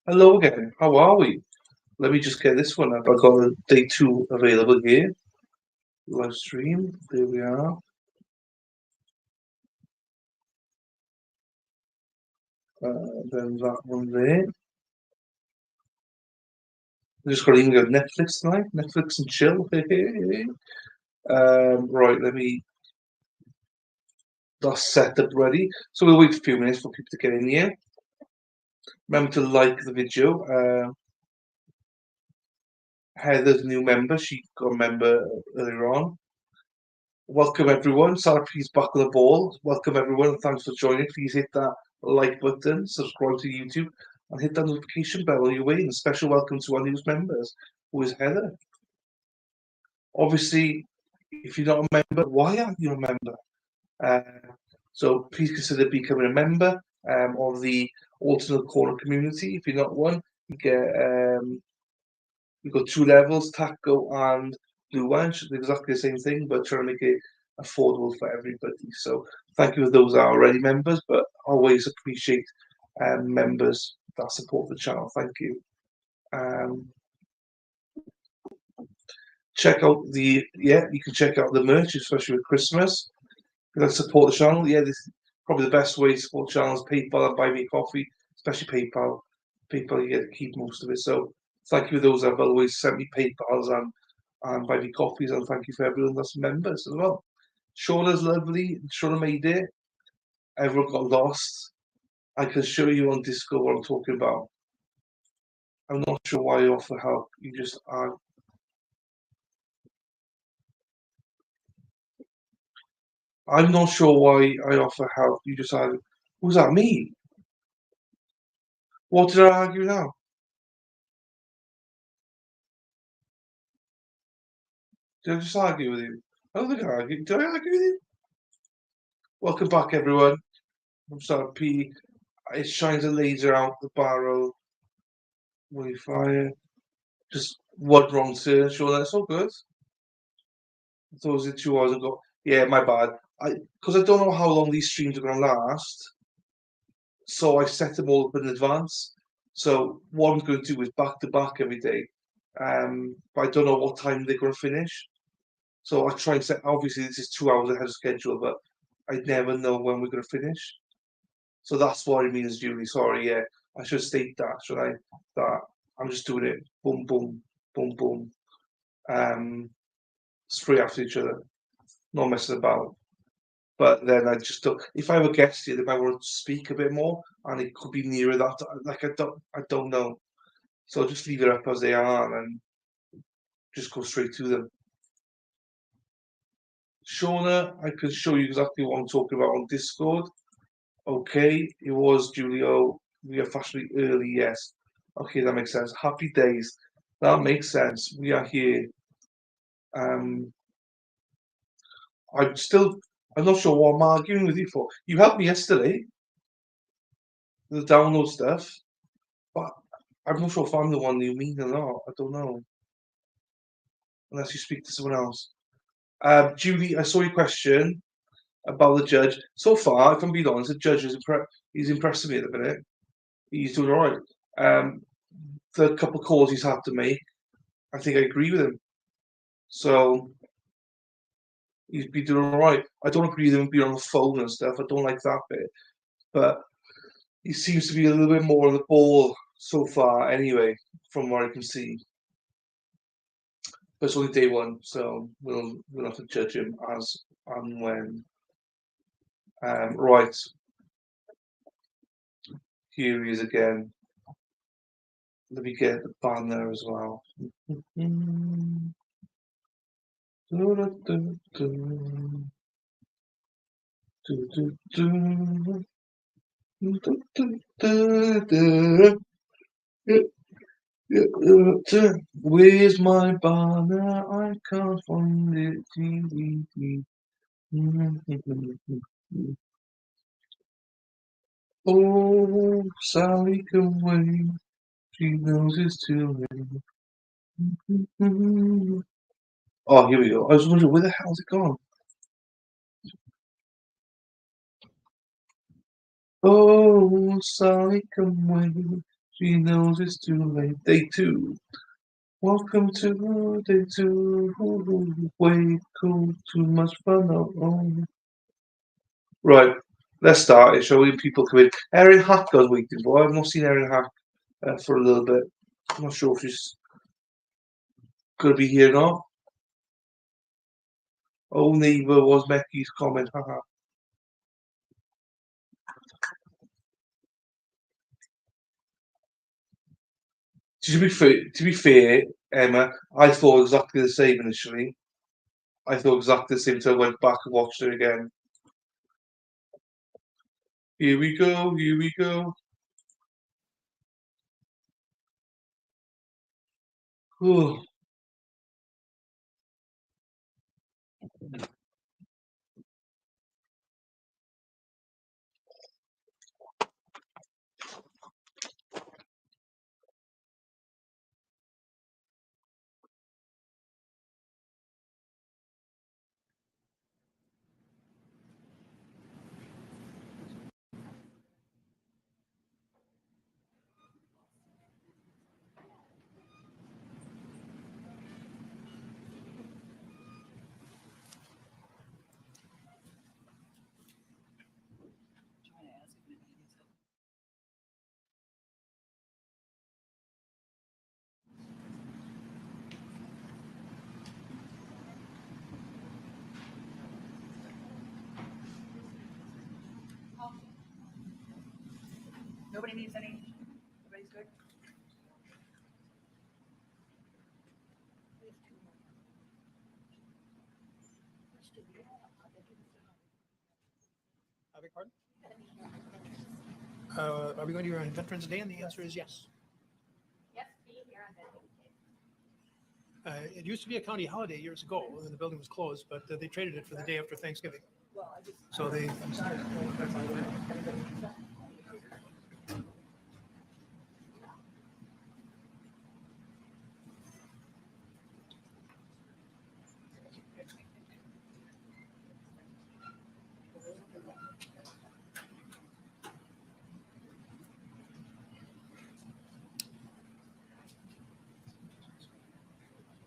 Hello again. How are we? Let me just get this one up. I've got the day two available here. Live stream. There we are. Then that one there. I'm just got to even go Netflix tonight. Netflix and chill. Right, let me. That's set up ready. So we'll wait a few minutes for people to get in here. Remember to like the video. Heather's a new member. She got a member earlier on. Welcome everyone. Sarah, please back on the ball. Welcome everyone. Thanks for joining. Please hit that like button, subscribe to YouTube, and hit that notification bell on your way. And a special welcome to our newest members, who is Heather. Obviously, if you're not a member, why aren't you a member? So please consider becoming a member of the alternate corner community. If you're not one, you get you've got two levels, Taco and Blue Wedge, exactly the same thing, but trying to make it affordable for everybody. So thank you for those that are already members, but always appreciate members that support the channel. Thank you. Um, check out you can check out the merch, especially with Christmas. If you like to support the channel, this is probably the best way to support the channel is PayPal and Buy Me Coffee, especially PayPal. PayPal, you get to keep most of it. So thank you for those that have always sent me PayPals and Buy Me Coffees, and thank you for everyone that's members as well. Shauna's lovely. Shauna made it. Everyone got lost. I can show you on Discord what I'm talking about. I'm not sure why you offer help. You just are. I'm not sure why I offer help. You just argue. Who's that? Me? What did I argue now? Did I just argue with you? I don't think I argued. Did I argue with you? Welcome back, everyone. I'm sorry, P. It shines a laser out the barrel when you fire. Just one wrong turn. Sure, that's all good. Those are 2 hours ago. Yeah, my bad. Because I don't know how long these streams are going to last, so I set them all up in advance. So what I'm going to do is back to back every day. But I don't know what time they're going to finish. So I try and set. Obviously, this is 2 hours ahead of schedule, but I never know when we're going to finish. So that's what it means, Julie. Sorry, yeah, I should state that, should I? That I'm just doing it. Boom, boom, boom, boom. Straight after each other, not messing about. But then I just don't. If I have a guest here, they might want to speak a bit more, and it could be nearer that. Like I don't know. So just leave it up as they are, and just go straight to them. Shauna, I can show you exactly what I'm talking about on Discord. Okay, it was Julio. We are fashionably early, yes. Okay, that makes sense. Happy days. That makes sense. We are here. Um, I'm still. I'm not sure what I'm arguing with you for. You helped me yesterday, the download stuff, but I'm not sure if I'm the one you mean or not. I don't know. Unless you speak to someone else. Julie, I saw your question about the judge. So far, if I'm being honest, the judge is he's impressing me at the minute. He's doing all right. The couple of calls he's had to make, I think I agree with him. So he's been doing all right. I don't agree with him being on the phone and stuff. I don't like that bit. But he seems to be a little bit more on the ball so far, anyway, from what I can see. But it's only day one, so we'll have to judge him as and when. Right, here he is again. Let me get the banner as well. Where's my banner? I can't find it. Oh, Sally can wait. She knows it's too late. Oh, here we go. I was wondering where the hell's it gone? Oh, Sally can wait. She knows it's too late. Day 2. Welcome to day 2. Way cool. Too much fun. Oh. Right. Let's start it, shall we? People come in. Erin Hack I was waiting for. I've not seen Erin Hack for a little bit. I'm not sure if she's going to be here or not. Oh, neighbour was Becky's comment. Haha. To be fair, Emma, I thought exactly the same initially. I thought exactly the same until I went back and watched it again. Here we go. Here we go. Oh. Nobody needs any. Everybody's good. I beg pardon? Are we going to on Veterans Day? And the answer is yes. Yes, be here on Veterans Day. It used to be a county holiday years ago, and the building was closed, but they traded it for the day after Thanksgiving. So they.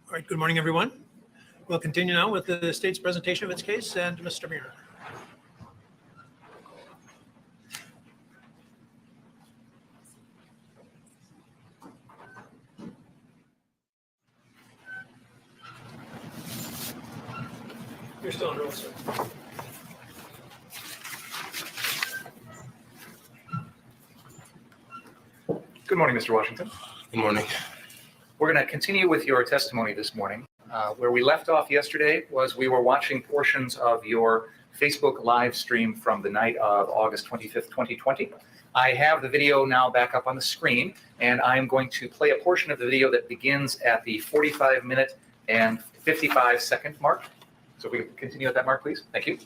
All right, good morning, everyone. We'll continue now with the state's presentation of its case, and Mr. Muir. You're still on roll, sir. Good morning, Mr. Washington. Good morning. We're going to continue with your testimony this morning. Where we left off yesterday was we were watching portions of your Facebook live stream from the night of August 25th, 2020. I have the video now back up on the screen, and I'm going to play a portion of the video that begins at the 45-minute and 55-second mark. So if we can continue at that mark, please. Thank you.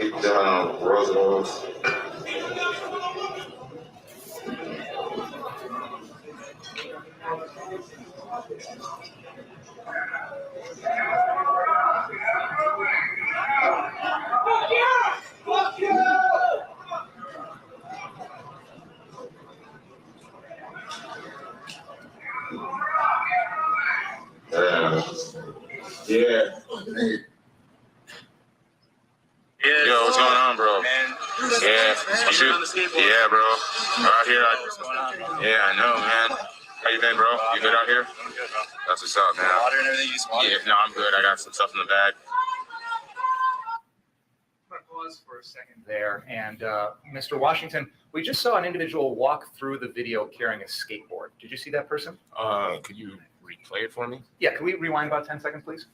Roosevelt. Yeah. Yo, what's going on, bro? Man, yeah, yeah, bro. Out here, yeah, I know, man. How you been, bro? You good out here? I'm good, bro. That's what's up, man. Water and everything, yeah, no, I'm good. I got some stuff in the bag. I'm going to pause for a second there. And Mr. Washington, we just saw an individual walk through the video carrying a skateboard. Did you see that person? Could you replay it for me? Yeah, can we rewind about 10 seconds, please?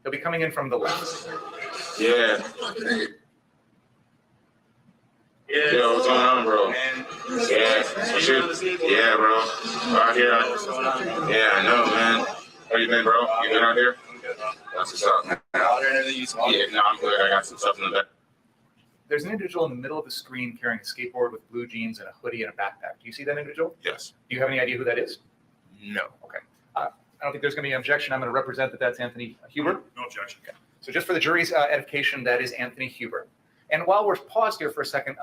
They'll be coming in from the left. Yeah. Yo, what's going on, bro? Yeah, yeah, bro. Out here, yeah, I know, man. How you been, bro? You good out here? I'm good, bro. That's what's up, man. Yeah, no, I'm good. I got some stuff in the back. There's an individual in the middle of the screen carrying a skateboard with blue jeans and a hoodie and a backpack. Do you see that individual? Yes. Do you have any idea who that is? No. Okay. I don't think there's going to be an objection. I'm going to represent that that's Anthony Huber. No objection. Okay. So just for the jury's edification, that is Anthony Huber. And while we're paused here for a second,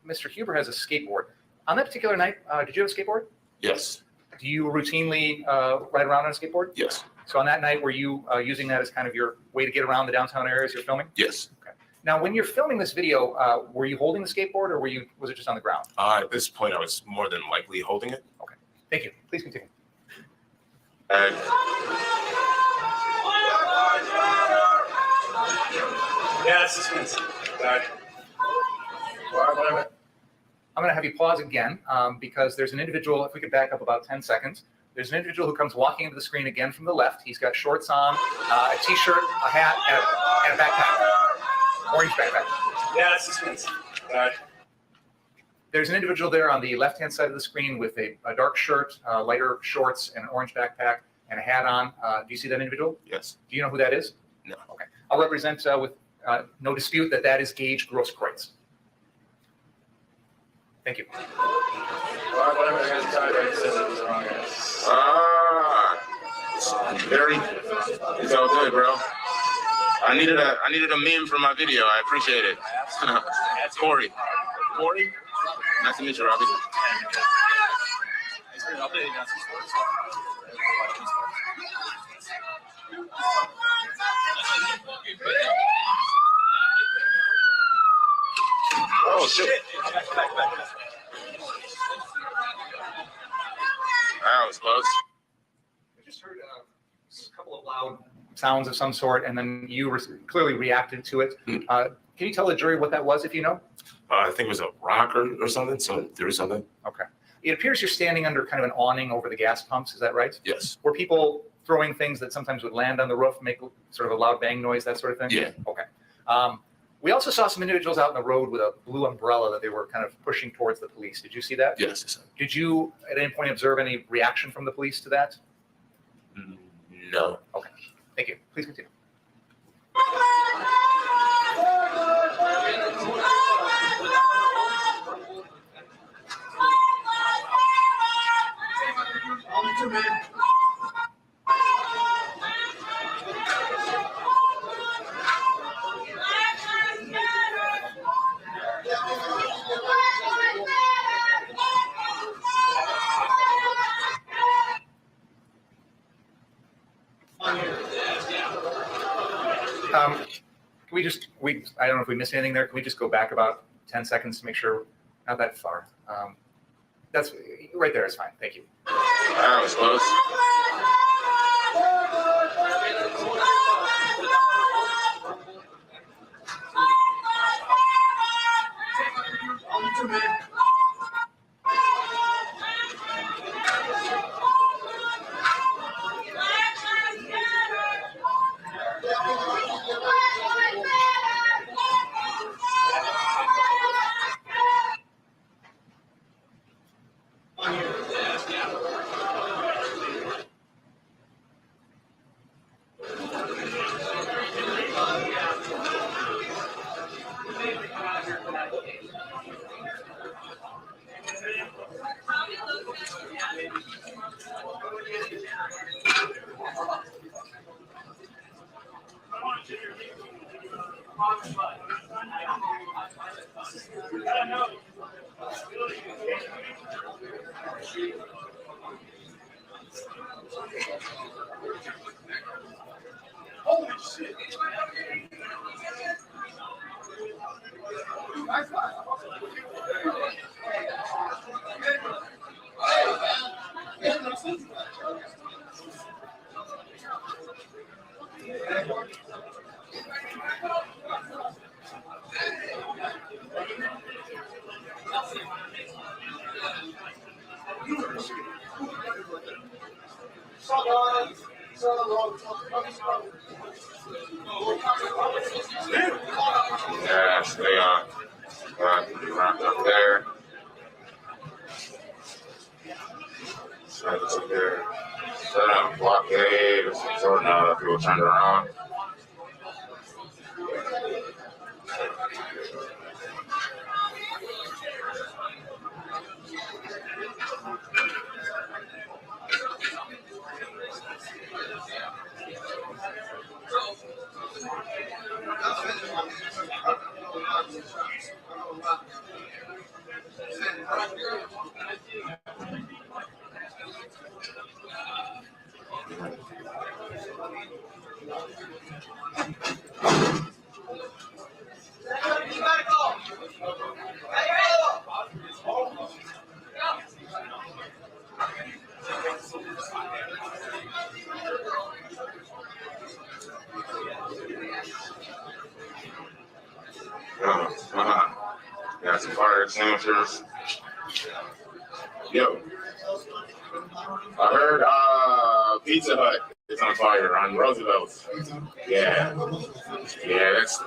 Mr. Huber has a skateboard. On that particular night, did you have a skateboard? Yes. Do you routinely ride around on a skateboard? Yes. So on that night, were you using that as kind of your way to get around the downtown areas you're filming? Yes. Okay. Now, when you're filming this video, were you holding the skateboard or was it just on the ground? At this point, I was more than likely holding it. Okay. Thank you. Please continue. I'm going to have you pause again because there's an individual, if we could back up about 10 seconds, there's an individual who comes walking into the screen again from the left. He's got shorts on, a t-shirt, a hat, and a backpack, orange backpack. There's an individual there on the left-hand side of the screen with a dark shirt, lighter shorts, and an orange backpack, and a hat on. Do you see that individual? Yes. Do you know who that is? No. Okay. I'll represent with no dispute that is Gage Grosskreutz. Thank you. Very. It's all good, bro. I needed a meme for my video. I appreciate it. Corey. Nice to meet you, Robbie. Oh shit. That was close. I just heard a couple of loud sounds of some sort, and then you clearly reacted to it. Can you tell the jury what that was, if you know? I think it was a rock or something. So there was something. Okay. It appears you're standing under kind of an awning over the gas pumps. Is that right? Yes. Were people throwing things that sometimes would land on the roof, make sort of a loud bang noise, that sort of thing? Yeah. Okay. We also saw some individuals out in the road with a blue umbrella that they were kind of pushing towards the police. Did you see that? Yes. Did you at any point observe any reaction from the police to that? No. Okay. Thank you. Please continue. I don't know if we missed anything there. Can we just go back about 10 seconds to make sure? Not that far. That's right there. It's fine. Thank you. That was close. Yes, they are. Wrapped up there. So it's up there. Set up blockade or some sort of people turned around. Got some fire extinguishers. Yo, I heard Pizza Hut is on fire on Roosevelt. Yeah, that's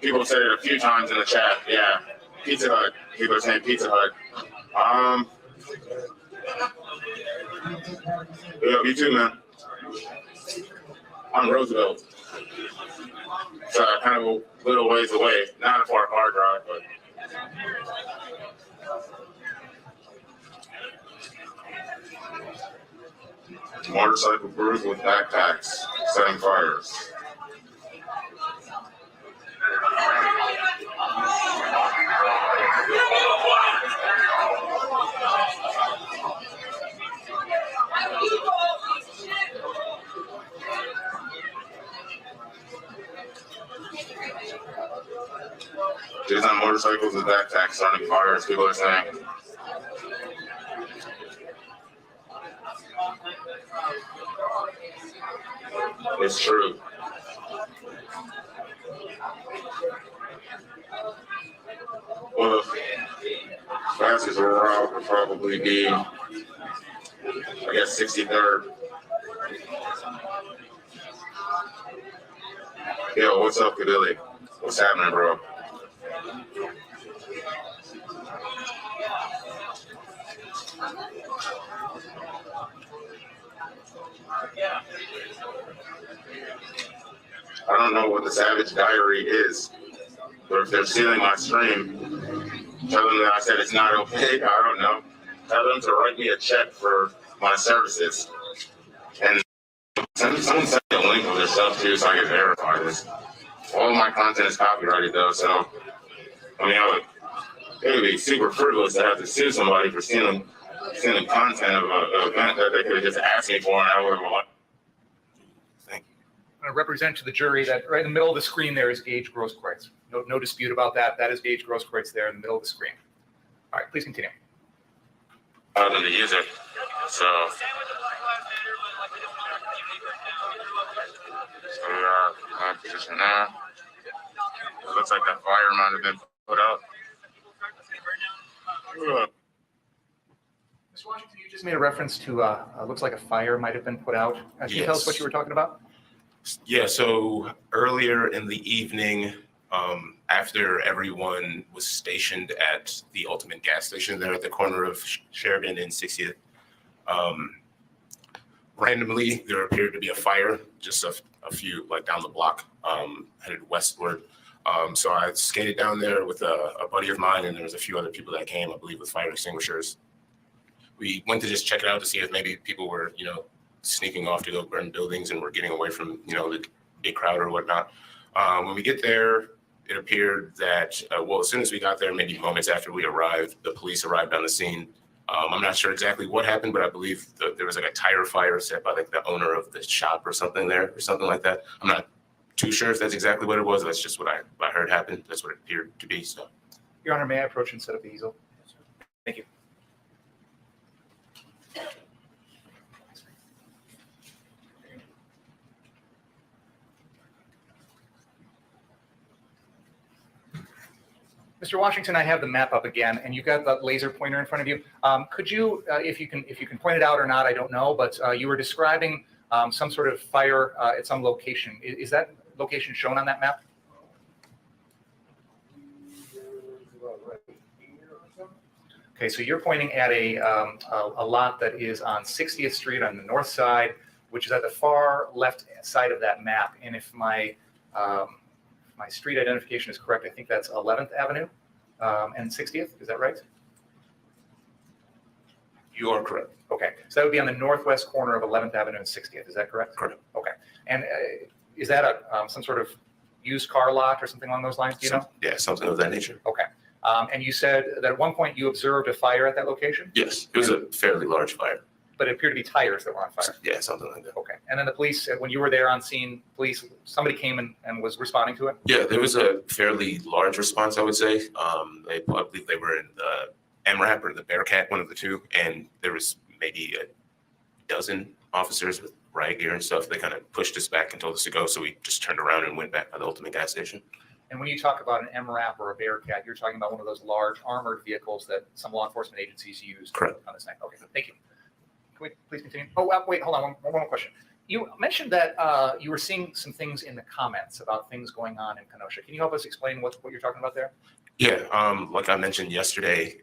people said it a few times in the chat. Yeah, Pizza Hut. People are saying Pizza Hut. Yeah, me too, man. On Roosevelt. It's kind of a little ways away. Not a far car drive, but. Motorcycle crews with backpacks setting fires. Dudes on motorcycles with backpacks starting fires, people are saying. It's true. Well, the fastest route would probably be, I guess, 63rd. Yo, what's up, Kadili? What's happening, bro? I don't know what the Savage Diary is, but if they're stealing my stream, tell them that I said it's not okay. I don't know. Tell them to write me a check for my services. And someone sent me a link of their stuff too, so I can verify this. All of my content is copyrighted though, so I mean, it would be super frivolous to have to sue somebody for stealing content of an event that they could have just asked me for, and I would have won. Thank you. I'm going to represent to the jury that right in the middle of the screen there is Gage Grosskreutz. No dispute about that. That is Gage Grosskreutz there in the middle of the screen. All right, please continue. Other than the user, so we are in position now. It looks like that fire might have been put out. Mr. Washington, you just made a reference to looks like a fire might have been put out. Can you tell us what you were talking about? Yeah, so earlier in the evening, after everyone was stationed at the Ultimate gas station there at the corner of Sheridan and 60th, randomly there appeared to be a fire just a few like down the block, headed westward. So I skated down there with a buddy of mine, and there was a few other people that came, I believe, with fire extinguishers. We went to just check it out to see if maybe people were, sneaking off to go burn buildings and were getting away from, the big crowd or whatnot. When we get there, it appeared that, as soon as we got there, maybe moments after we arrived, the police arrived on the scene. I'm not sure exactly what happened, but I believe there was like a tire fire set by like the owner of the shop or something there or something like that. I'm not too sure if that's exactly what it was. That's just what I heard happened. That's what it appeared to be. So, Your Honor, may I approach and set up the easel? Thank you. Mr. Washington, I have the map up again, and you've got the laser pointer in front of you. Could you, if you can point it out or not, I don't know, but you were describing some sort of fire at some location. Is that location shown on that map? Okay, so you're pointing at a lot that is on 60th Street on the north side, which is at the far left side of that map. And if my my street identification is correct, I think that's 11th Avenue and 60th. Is that right? you are correct. Okay, so that would be on the northwest corner of 11th Avenue and 60th. Is that correct? Correct. Okay, and is that a some sort of used car lot or something along those lines? Do you know? Yeah, something of that nature. Okay, and you said that at one point you observed a fire at that location? Yes, it was a fairly large fire. but it appeared to be tires that were on fire. Yeah, something like that. Okay. And then the police, when you were there on scene, somebody came and was responding to it? Yeah, there was a fairly large response, I would say. I believe they were in the MRAP or the Bearcat, one of the two, and there was maybe a dozen officers with riot gear and stuff. They kind of pushed us back and told us to go, so we just turned around and went back by the Ultimate gas station. And when you talk about an MRAP or a Bearcat, you're talking about one of those large armored vehicles that some law enforcement agencies use. Correct. On this night. Okay, thank you. Can we please continue? Oh, wait, hold on. One more question. You mentioned that you were seeing some things in the comments about things going on in Kenosha. Can you help us explain what you're talking about there? Yeah, like I mentioned yesterday,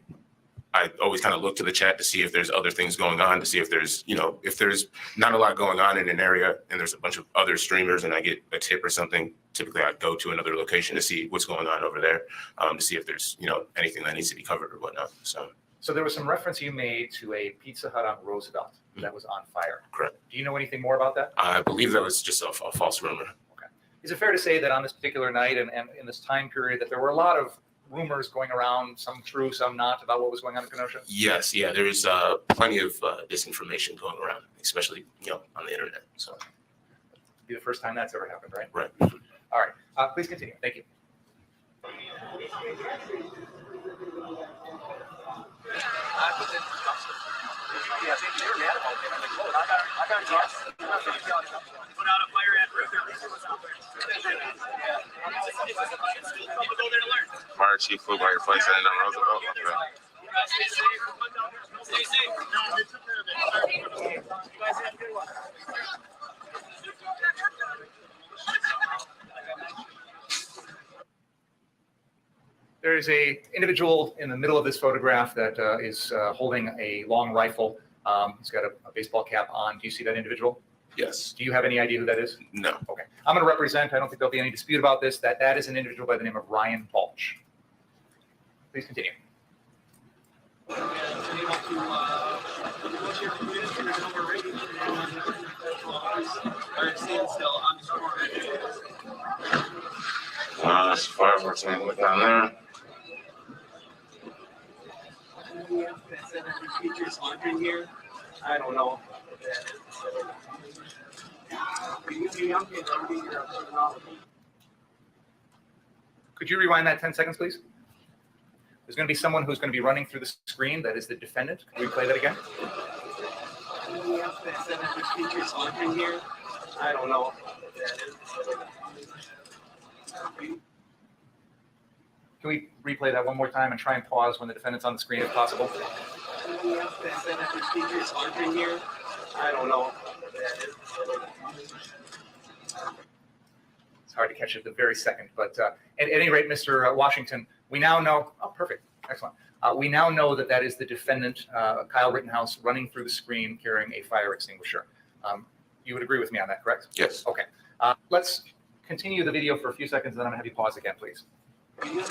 I always kind of look to the chat to see if there's other things going on, to see if there's, if there's not a lot going on in an area and there's a bunch of other streamers and I get a tip or something, typically I'd go to another location to see what's going on over there, to see if there's, anything that needs to be covered or whatnot. So there was some reference you made to a Pizza Hut on Roosevelt that was on fire. Correct. Do you know anything more about that? I believe that was just a false rumor. Okay. Is it fair to say that on this particular night and in this time period that there were a lot of rumors going around, some true, some not, about what was going on in Kenosha? Yes, yeah, there's plenty of disinformation going around, especially on the internet. So, It'd be the first time that's ever happened, right? right. All right, please continue. Thank you. Fire chief flew by your place and on Roosevelt. There is a individual in the middle of this photograph that is holding a long rifle. He's got a baseball cap on. Do you see that individual? Yes. Do you have any idea who that is? No. Okay. I'm going to represent, I don't think there'll be any dispute about this, that is an individual by the name of Ryan Balch. Please continue. That's fireworks and look down there. Features on here. I don't know. Could you rewind that 10 seconds, please? There's going to be someone who's going to be running through the screen. That is the defendant. Can we play that again? Features on here. I don't know. Can we replay that one more time and try and pause when the defendant's on the screen if possible? Features on here. I don't know. It's hard to catch it at the very second, but at any rate, Mr. Washington, we now know. Oh, perfect, excellent. We now know that is the defendant, Kyle Rittenhouse, running through the screen carrying a fire extinguisher. You would agree with me on that, correct? Yes. Okay. Let's continue the video for a few seconds, and then I'm going to have you pause again, please. Let's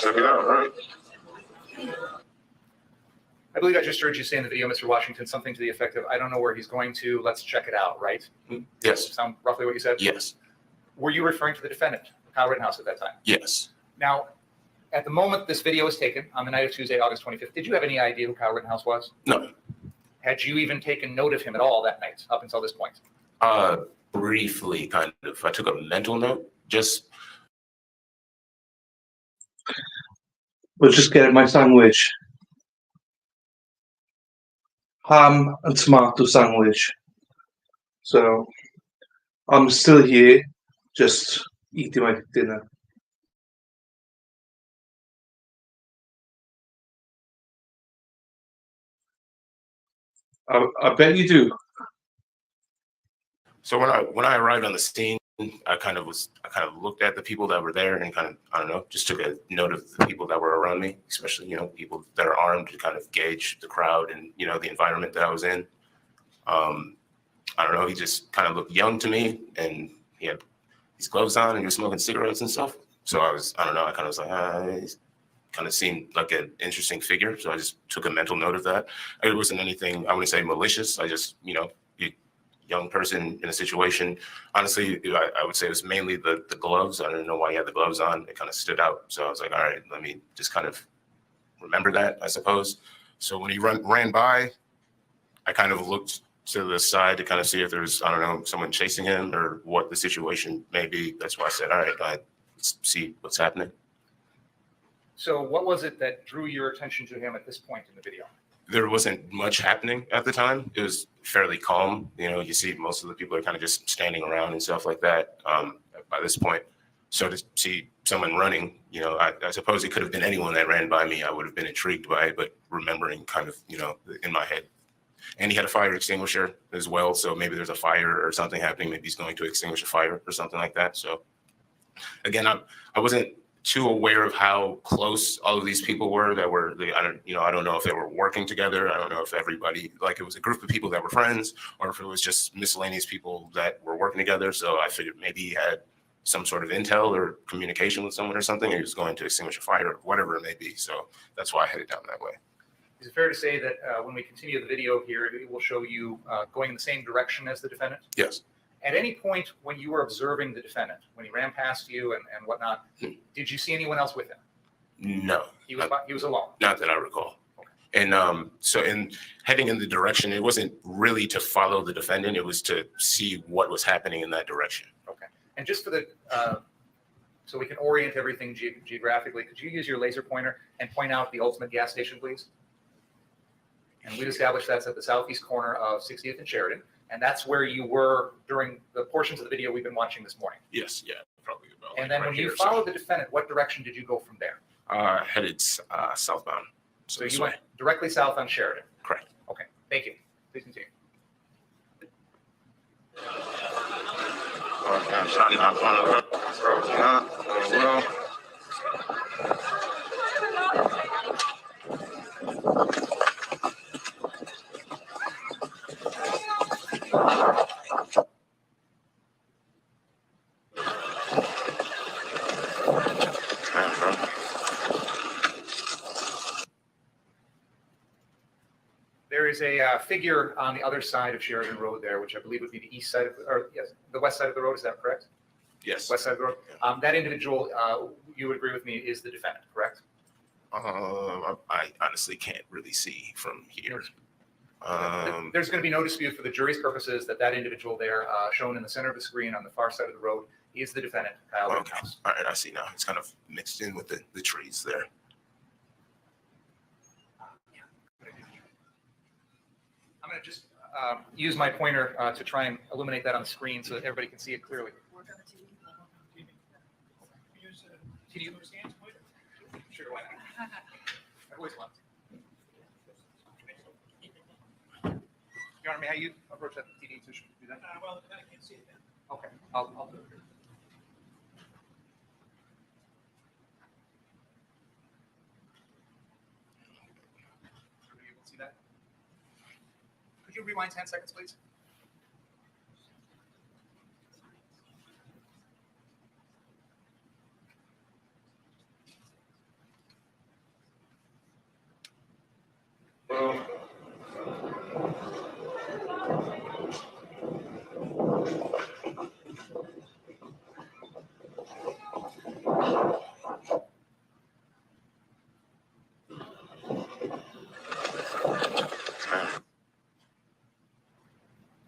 check it out, right? I believe I just heard you say in the video, Mr. Washington, something to the effect of, I don't know where he's going to, let's check it out, right? Yes. Sound roughly what you said? Yes. Were you referring to the defendant, Kyle Rittenhouse, at that time? Yes. Now, at the moment this video was taken, on the night of Tuesday, August 25th, did you have any idea who Kyle Rittenhouse was? No. Had you even taken note of him at all that night, up until this point? Briefly, kind of. I took a mental note. We'll just get my sandwich. Ham and tomato sandwich. So I'm still here, just eating my dinner. I bet you do. So when I arrived on the scene, I kind of looked at the people that were there and kind of, I don't know, just took a note of the people that were around me, especially, people that are armed, to kind of gauge the crowd and, the environment that I was in. I don't know, he just kind of looked young to me, and he had his gloves on and he was smoking cigarettes and stuff. So I kind of was like, he's kind of seemed like an interesting figure. So I just took a mental note of that. It wasn't anything, I wouldn't say malicious. I just, young person in a situation. Honestly, I would say it was mainly the gloves. I don't know why he had the gloves on. It kind of stood out. So I was like, all right, let me just kind of remember that, I suppose. So when he ran by, I kind of looked to the side to kind of see if there's, I don't know, someone chasing him or what the situation may be. That's why I said, all right, let's see what's happening. So what was it that drew your attention to him at this point in the video? There wasn't much happening at the time. It was fairly calm. You know, you see most of the people are kind of just standing around and stuff like that by this point. So to see someone running, you know, I suppose it could have been anyone that ran by me. I would have been intrigued by it, but remembering kind of, you know, in my head. And he had a fire extinguisher as well. So maybe there's a fire or something happening. Maybe he's going to extinguish a fire or something like that. So again, I wasn't too aware of how close all of these people were I don't know if they were working together. I don't know if everybody, like it was a group of people that were friends or if it was just miscellaneous people that were working together. So I figured maybe he had some sort of intel or communication with someone or something, and he was going to extinguish a fire or whatever it may be. So that's why I headed down that way. Is it fair to say that when we continue the video here, it will show you going in the same direction as the defendant? Yes. At any point when you were observing the defendant, when he ran past you and whatnot, did you see anyone else with him? No. He was alone? Not that I recall. Okay. And so in heading in the direction, it wasn't really to follow the defendant. It was to see what was happening in that direction. Okay. And just for the, so we can orient everything geographically, could you use your laser pointer and point out the ultimate gas station, please? And we've established that's at the southeast corner of 60th and Sheridan. And that's where you were during the portions of the video we've been watching this morning. Yes, yeah, probably about. And then when you followed the defendant, what direction did you go from there? Headed southbound. So you went directly south on Sheridan? Correct. Okay, thank you. Please continue. There is a figure on the other side of Sheridan Road there, which I believe would be the east side of, or yes, the west side of the road. Is that correct? Yes. West side of the road. That individual, you would agree with me, is the defendant, correct? I honestly can't really see from here. There's going to be no dispute for the jury's purposes that that individual there, shown in the center of the screen on the far side of the road, is the defendant, Kyle Rittenhouse. All right, I see now. It's kind of mixed in with the trees there. I'm going to just use my pointer to try and illuminate that on the screen so that everybody can see it clearly. Can you understand? Sure, why not? I've always loved. You want me how you approach that TV to do that? Well, I can't see it then. Okay, I'll do it. Are you able to see that? Could you rewind 10 seconds, please?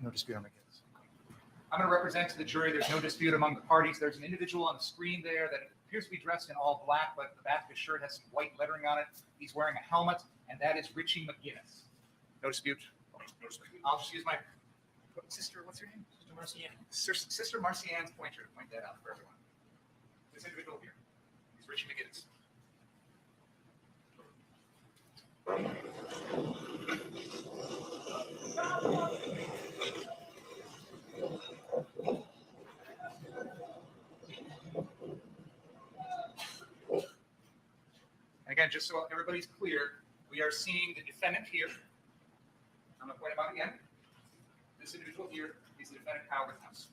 No dispute on the case. I'm going to represent to the jury there's no dispute among the parties. There's an individual on the screen there that appears to be dressed in all black, but the back of his shirt has some white lettering on it. He's wearing a helmet, and that is Richie McGinnis. No dispute? No dispute. I'll just use my sister, what's her name? Sister Marcianne. Sister Marcianne's pointer to point that out for everyone. This individual here, he's Richie McGinnis. And again, just so everybody's clear, we are seeing the defendant here. I'm going to point him out again. This individual here is the defendant, Kyle Rittenhouse.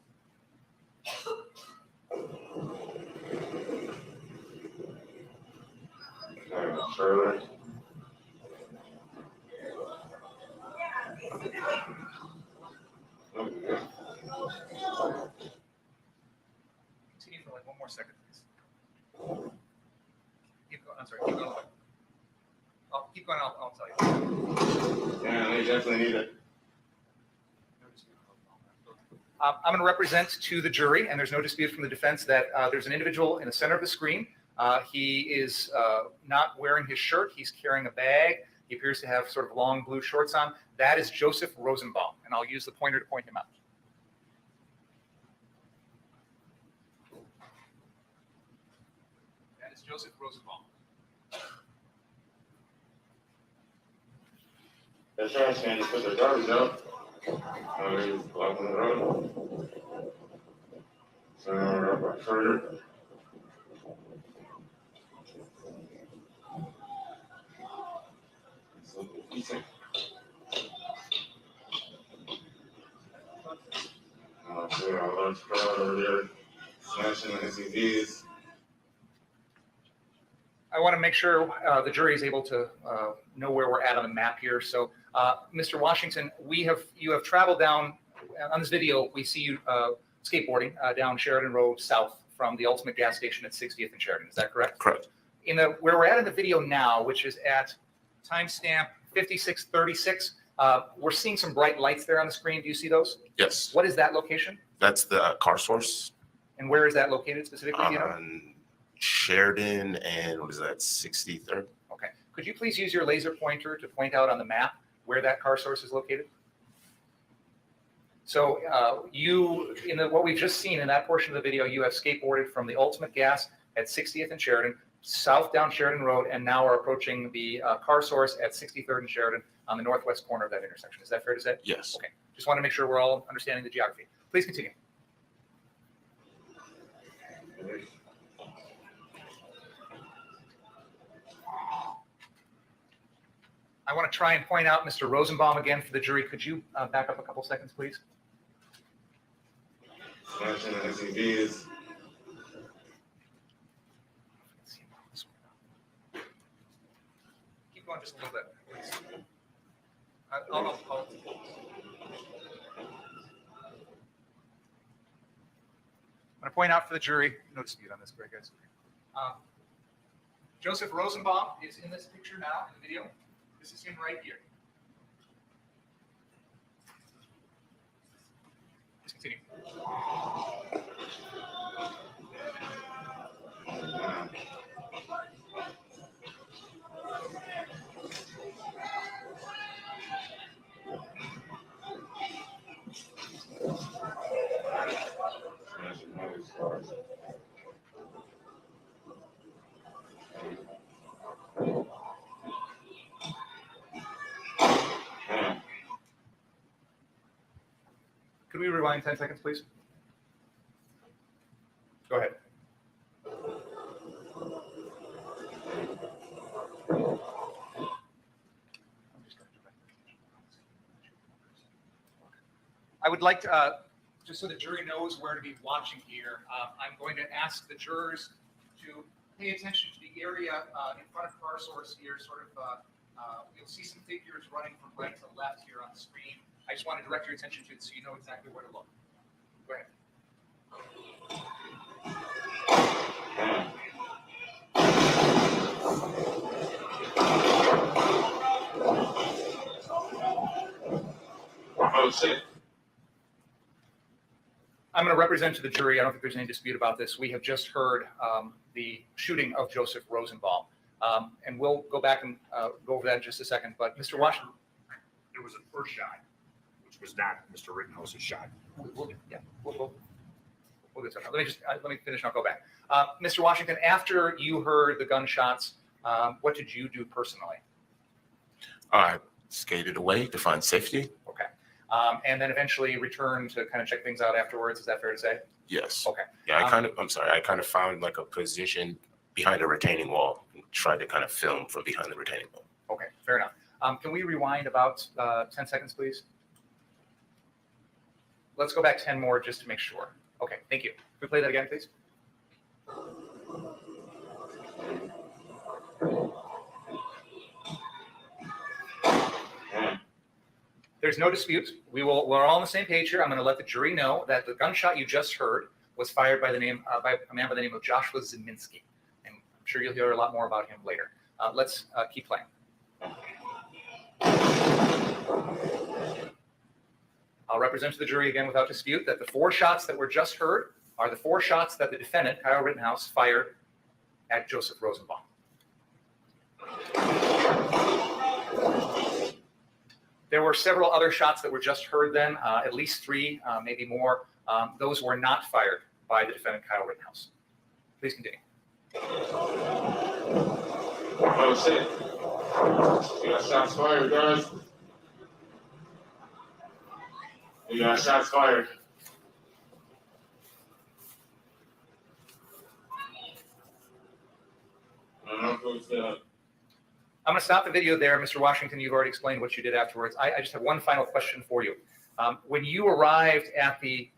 more second, please. Keep going. I'm sorry. Keep going. I'll keep going. I'll tell you. Yeah, they definitely need it. I'm going to represent to the jury, and there's no dispute from the defense that there's an individual in the center of the screen. He is not wearing his shirt. He's carrying a bag. He appears to have sort of long blue shorts on. That is Joseph Rosenbaum, and I'll use the pointer to point him out. That is Joseph Rosenbaum. The trash can just put their garbage out. He's blocking the road. So we're up further. There are a large crowd over there smashing the SUVs. I want to make sure the jury is able to know where we're at on the map here. So, Mr. Washington, you have traveled down on this video. We see you skateboarding down Sheridan Road south from the Ultimate gas station at 60th and Sheridan. Is that correct? Correct. Where we're at in the video now, which is at timestamp 56:36, we're seeing some bright lights there on the screen. Do you see those? Yes. What is that location? That's the car source And where is that located specifically? Do you know? on Sheridan and what is that, 63rd? Okay. Could you please use your laser pointer to point out on the map where that car source is located? So what we've just seen in that portion of the video, you have skateboarded from the Ultimate Gas at 60th and Sheridan, south down Sheridan Road, and now are approaching the car source at 63rd and Sheridan on the northwest corner of that intersection. Is that fair to say? Yes. Okay. Just want to make sure we're all understanding the geography. Please continue. I want to try and point out Mr. Rosenbaum again for the jury. Could you back up a couple seconds, please? Smashing the SUVs. Keep going just a little bit, please. I'll I'm going to point out for the jury, no dispute on this, great guys. Joseph Rosenbaum is in this picture now in the video. This is him right here. Please continue. Could we rewind 10 seconds, please? Go ahead. I would like to, just so the jury knows where to be watching here, I'm going to ask the jurors to pay attention to the area in front of car source here, sort of, you'll see some figures running from right to left here on the screen. I just want to direct your attention to it so you know exactly where to look. Go ahead. Oh, shit. I'm going to represent to the jury. I don't think there's any dispute about this. We have just heard the shooting of Joseph Rosenbaum. And we'll go back and go over that in just a second. But Mr. Washington. There was a first shot, which was not Mr. Rittenhouse's shot. We'll get to that. Let me finish and I'll go back. Mr. Washington, after you heard the gunshots, what did you do personally? I skated away to find safety. Okay. And then eventually returned to kind of check things out afterwards. Is that fair to say? Yes. Okay. Yeah, I kind of found like a position behind a retaining wall and tried to kind of film from behind the retaining wall. Okay, fair enough. Can we rewind about 10 seconds, please? Let's go back 10 more just to make sure. Okay, thank you. Can we play that again, please? There's no dispute. We're all on the same page here. I'm going to let the jury know that the gunshot you just heard was fired by a man by the name of Joshua Zeminski. And I'm sure you'll hear a lot more about him later. Let's keep playing. I'll represent to the jury again without dispute that the 4 shots that were just heard are the 4 shots that the defendant, Kyle Rittenhouse, fired at Joseph Rosenbaum. There were several other shots that were just heard then, at least 3, maybe more. Those were not fired by the defendant, Kyle Rittenhouse. Please continue. Oh, shit. You got shots fired, guys. You got shots fired. I'm going to stop the video there. Mr. Washington, you've already explained what you did afterwards. I just have one final question for you. When you arrived at the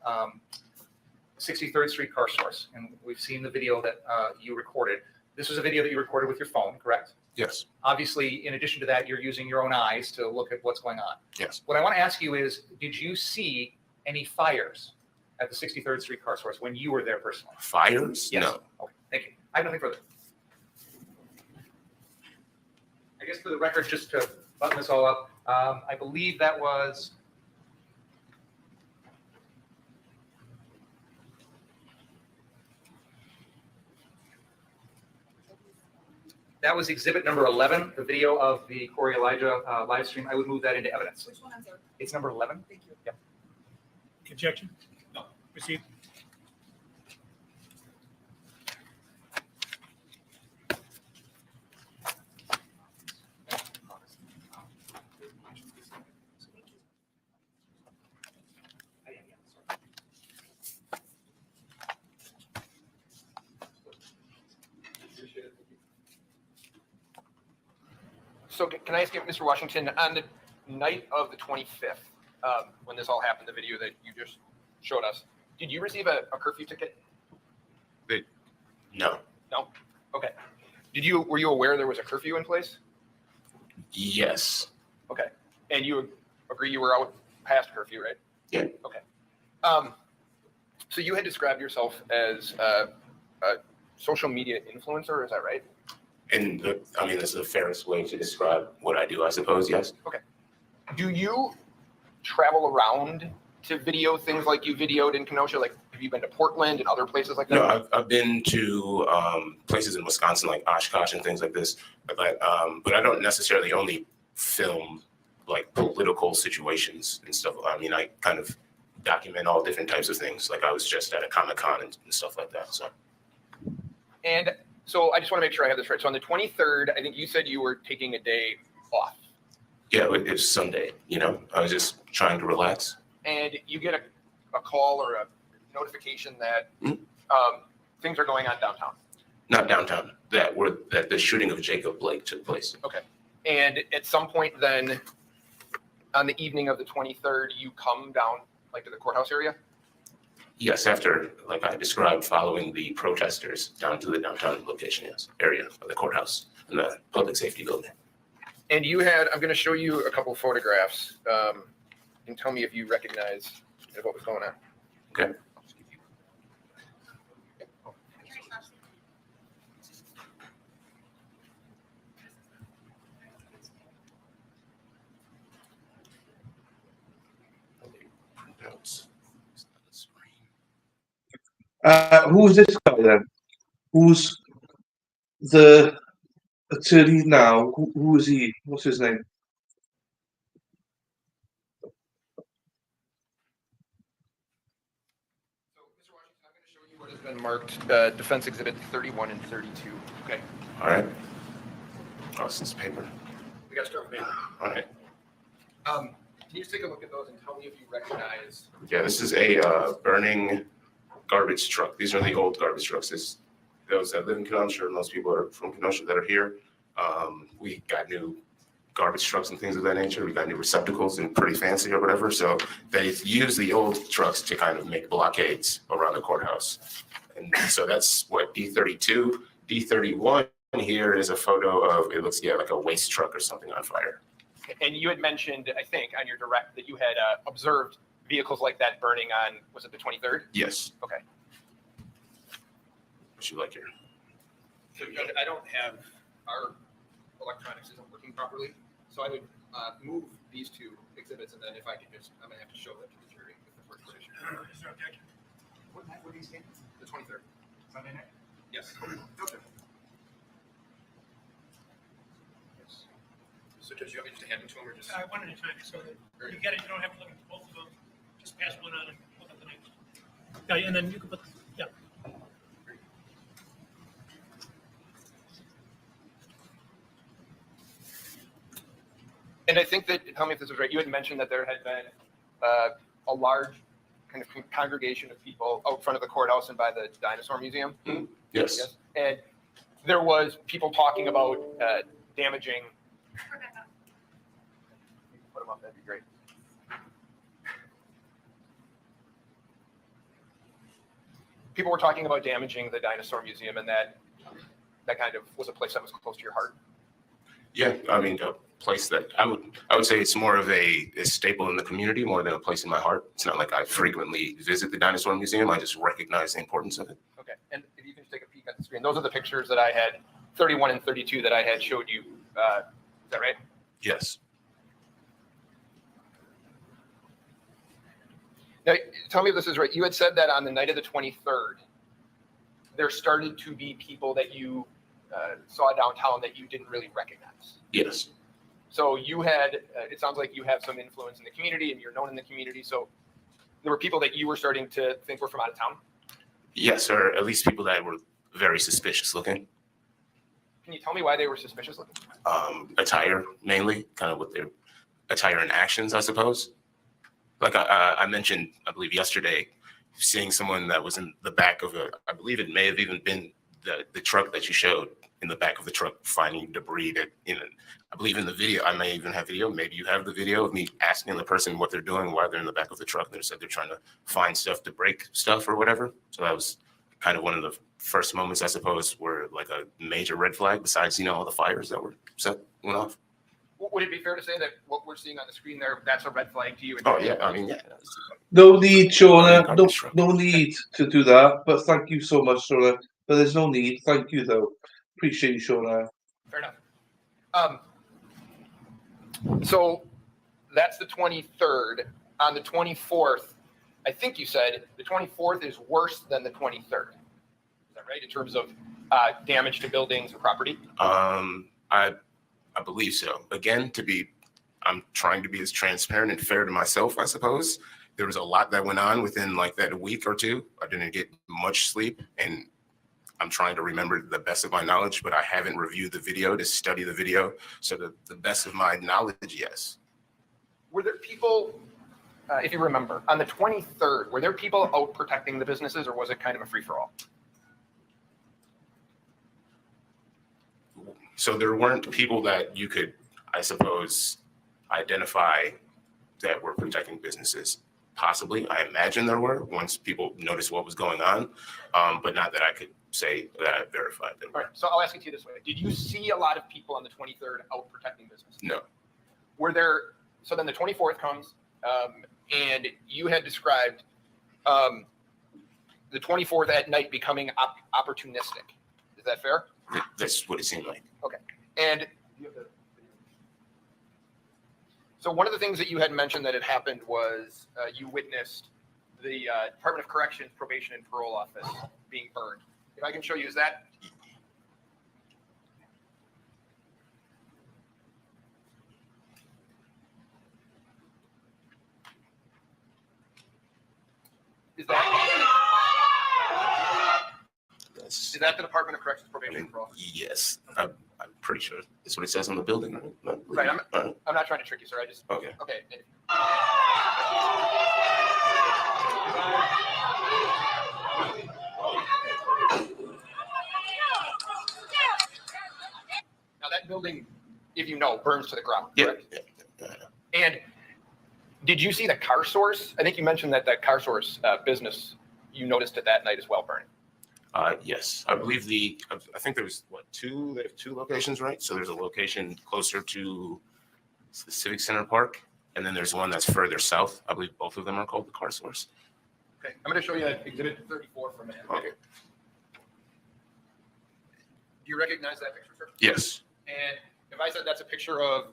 63rd Street car source, and we've seen the video that you recorded, this was a video that you recorded with your phone, correct? Yes. Obviously, in addition to that, you're using your own eyes to look at what's going on. Yes. What I want to ask you is, did you see any fires at the 63rd Street car source when you were there personally? Fires? Yes. No. Okay, thank you. I have nothing further. I guess for the record, just to button this all up, I believe that was exhibit number 11, the video of the Corey Elijah live stream. I would move that into evidence. Which one is it? It's number 11. Thank you. Yep. Objection? No. Proceed. So can I ask you, Mr. Washington, on the night of the 25th, when this all happened, the video that you just showed us, did you receive a curfew ticket? No. No? Okay. Were you aware there was a curfew in place? Yes. Okay. And you agree you were out past curfew, right? Yeah. Okay. So you had described yourself as a social media influencer, is that right? And I mean, that's the fairest way to describe what I do, I suppose. Yes. Okay. Do you travel around to video things like you videoed in Kenosha? Like, have you been to Portland and other places like that? No, I've been to places in Wisconsin, like Oshkosh and things like this, but I don't necessarily only film like political situations and stuff. I mean, I kind of document all different types of things. Like I was just at a Comic-Con and stuff like that. And so I just want to make sure I have this right. So on the 23rd, I think you said you were taking a day off. Yeah, it was Sunday, I was just trying to relax. And you get a call or a notification that things are going on downtown. Not downtown, that the shooting of Jacob Blake took place. Okay. And at some point then, on the evening of the 23rd, you come down like to the courthouse area? Yes, after, like I described, following the protesters down to the downtown location, yes, area of the courthouse and the public safety building. And I'm going to show you a couple of photographs and tell me if you recognize what was going on. Okay. Who's this guy then? Who's the attorney now? Who is he? What's his name? So, Mr. Washington, I'm going to show you what has been marked Defense Exhibit 31 and 32. Okay. All right. Oh, this is paper. We got to start with paper. All right. Can you just take a look at those and tell me if you recognize? Yeah, this is a burning garbage truck. These are the old garbage trucks. Those that live in Kenosha, most people are from Kenosha that are here. We got new garbage trucks and things of that nature. We got new receptacles and pretty fancy or whatever. So they use the old trucks to kind of make blockades around the courthouse. And so that's what D32, D31 here is a photo of, it looks, like a waste truck or something on fire. And you had mentioned, I think, on your direct that you had observed vehicles like that burning on, was it the 23rd? Yes. Okay. what you like here. So Judge, I don't have, our electronics isn't working properly, so I would move these two exhibits, and then if I could just, I'm gonna have to show them to the jury if the court permission. Is there objection? What night were these taken? The 23rd. Sunday night? Yes. Okay. So Judge, you want me just to hand them to him or just? I wanted to time it so that you get it, you don't have to look at both of them. Just pass one on and look at the next. Yeah, and then you can put, yeah. And I think that, tell me if this is right, you had mentioned that there had been a large kind of congregation of people out front of the courthouse and by the dinosaur museum. Yes. And there was people talking about damaging. Put them up, that'd be great. People were talking about damaging the dinosaur museum, and that kind of was a place that was close to your heart. Yeah, I mean, a place that I would say it's more of a staple in the community more than a place in my heart. It's not like I frequently visit the dinosaur museum. I just recognize the importance of it. Okay, and if you can just take a peek at the screen, those are the pictures that I had, 31 and 32 that I had showed you. Is that right? Yes. Now, tell me if this is right. You had said that on the night of the 23rd, there started to be people that you saw downtown that you didn't really recognize. Yes. So you had, it sounds like you have some influence in the community and you're known in the community. So there were people that you were starting to think were from out of town? Yes, or at least people that were very suspicious looking. Can you tell me why they were suspicious looking? Attire, mainly, kind of with their attire and actions, I suppose. Like I mentioned, I believe yesterday, seeing someone that was in the back of I believe it may have even been the truck that you showed, in the back of the truck, finding debris that, I believe in the video, I may even have video, maybe you have the video of me asking the person what they're doing while they're in the back of the truck. They said they're trying to find stuff to break stuff or whatever. So that was kind of one of the first moments, I suppose, where like a major red flag, besides, all the fires that went off. Would it be fair to say that what we're seeing on the screen there, that's a red flag to you? Oh, yeah, I mean, yeah. No need, Shona. No need to do that. But thank you so much, Shona. But there's no need. Thank you, though. Appreciate you, Shona. Fair enough. So that's the 23rd. On the 24th, I think you said the 24th is worse than the 23rd. Is that right? In terms of damage to buildings or property? I believe so. Again, I'm trying to be as transparent and fair to myself, I suppose. There was a lot that went on within like that week or two. I didn't get much sleep, and I'm trying to remember the best of my knowledge, but I haven't reviewed the video to study the video. So the best of my knowledge, yes. Were there people, if you remember, on the 23rd, were there people out protecting the businesses, or was it kind of a free-for-all? So there weren't people that you could, I suppose, identify that were protecting businesses. Possibly, I imagine there were once people noticed what was going on, but not that I could say that I verified them. All right, so I'll ask it to you this way. Did you see a lot of people on the 23rd out protecting businesses? No. Were there, so then the 24th comes, and you had described the 24th at night becoming opportunistic. Is that fair? That's what it seemed like. Okay. And so one of the things that you had mentioned that had happened was you witnessed the Department of Corrections Probation and Parole Office being burned. If I can show you, is that? Is that the Department of Corrections Probation and Parole Office? Yes, I'm pretty sure that's what it says on the building. Right. I'm not trying to trick you, sir. I just. Okay. Okay. Now that building, if you know, burns to the ground. Yeah. Correct? And did you see the car source? I think you mentioned that car source business, you noticed it that night as well burning. Yes, I believe I think there's they have two locations, right? So there's a location closer to the Civic Center Park, and then there's one that's further south. I believe both of them are called the Car Source. Okay, I'm going to show you Exhibit 34 for a minute. Okay. Do you recognize that picture, sir? Yes. And if I said that's a picture of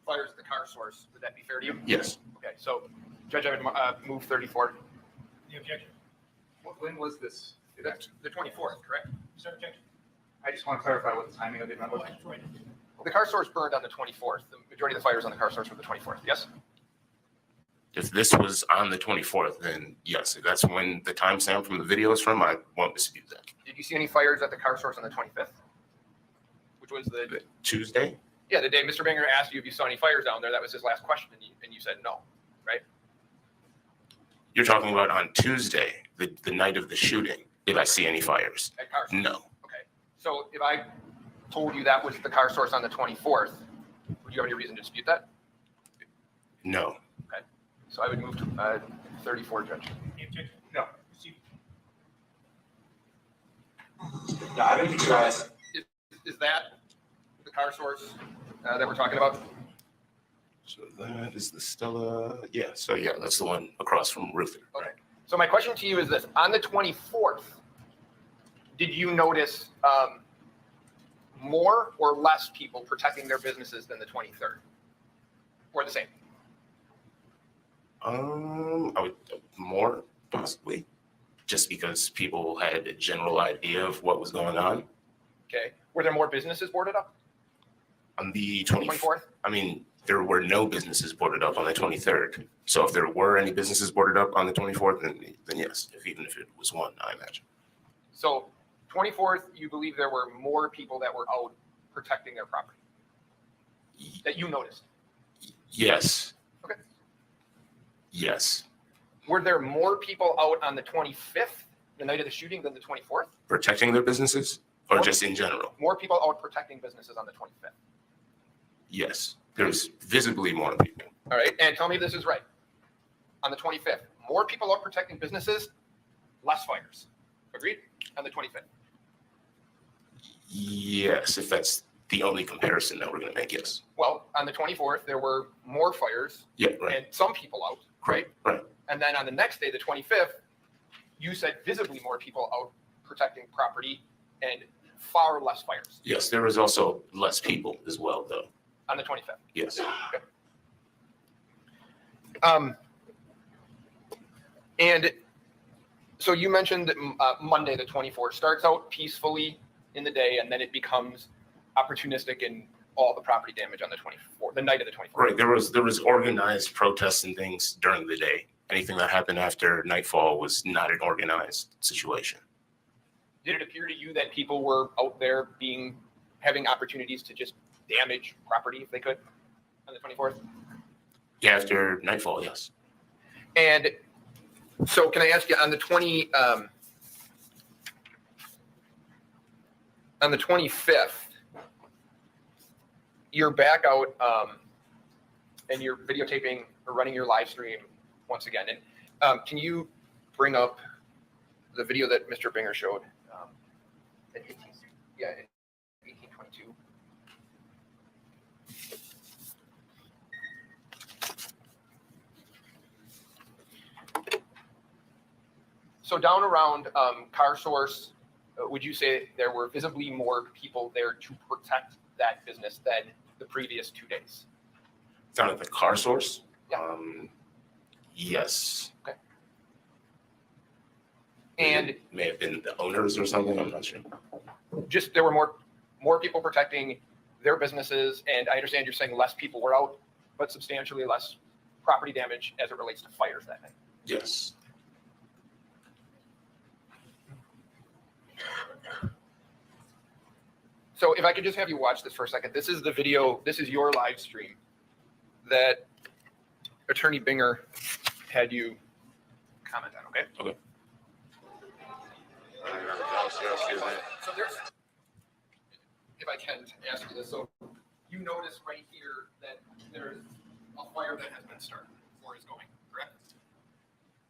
fires at the car source, would that be fair to you? Yes. Okay, so Judge, I would move 34. Any objection? When was this? That's the 24th, correct? Is there objection? I just want to clarify what the timing of the event was. That's right. The car source burned on the 24th. The majority of the fires on the car source were the 24th, yes? If this was on the 24th, then yes. If that's when the timestamp from the video is from, I won't dispute that. Did you see any fires at the car source on the 25th? Which was the Tuesday? yeah, the day Mr. Binger asked you if you saw any fires down there. That was his last question, and you said no, right? You're talking about on Tuesday, the night of the shooting. Did I see any fires? At car source. No. Okay. So if I told you that was the car source on the 24th, would you have any reason to dispute that? No. So I would move to 34, Judge. Any objection? No. Proceed. No, I don't think you guys. Is that the car source that we're talking about? So that is the Stella. Yeah. So yeah, that's the one across from Ruther. Okay. So my question to you is this: on the 24th, did you notice more or less people protecting their businesses than the 23rd, or the same? I would more possibly, just because people had a general idea of what was going on. Okay. Were there more businesses boarded up On the on the 24th? I mean, there were no businesses boarded up on the 23rd. So if there were any businesses boarded up on the 24th, then yes, even if it was one, I imagine. So 24th, you believe there were more people that were out protecting their property that you noticed? Yes. Okay. Yes. Were there more people out on the 25th, the night of the shooting, than the 24th? Protecting their businesses or just in general? More people out protecting businesses on the 25th. Yes. There's visibly more people. All right. And tell me if this is right. On the 25th, more people out protecting businesses, less fires. Agreed? On the 25th. Yes, if that's the only comparison that we're going to make, yes. Well, on the 24th, there were more fires Yeah, right. and some people out, right? Right. And then on the next day, the 25th, you said visibly more people out protecting property and far less fires Yes, there was also less people as well, though. on the 25th. Yes. And so you mentioned that Monday, the 24th, starts out peacefully in the day, and then it becomes opportunistic in all the property damage on the 24th, the night of the 24th. Right. There was organized protests and things during the day. Anything that happened after nightfall was not an organized situation. Did it appear to you that people were out there having opportunities to just damage property if they could on the 24th? Yeah, after nightfall, yes. And so can I ask you on the 25th, you're back out and you're videotaping or running your live stream once again. And can you bring up the video that Mr. Binger showed? In 1822. So down around Car Source, would you say there were visibly more people there to protect that business than the previous 2 days? Down at the car source? Yeah. Yes. Okay. And it may have been the owners or something. I'm not sure. just there were more people protecting their businesses, and I understand you're saying less people were out, but substantially less property damage as it relates to fires that night. Yes. So if I could just have you watch this for a second. This is the video, this is your live stream that Attorney Binger had you comment on, okay? Okay. So there's, if I can ask you this, so you notice right here that there's a fire that has been started or is going, correct?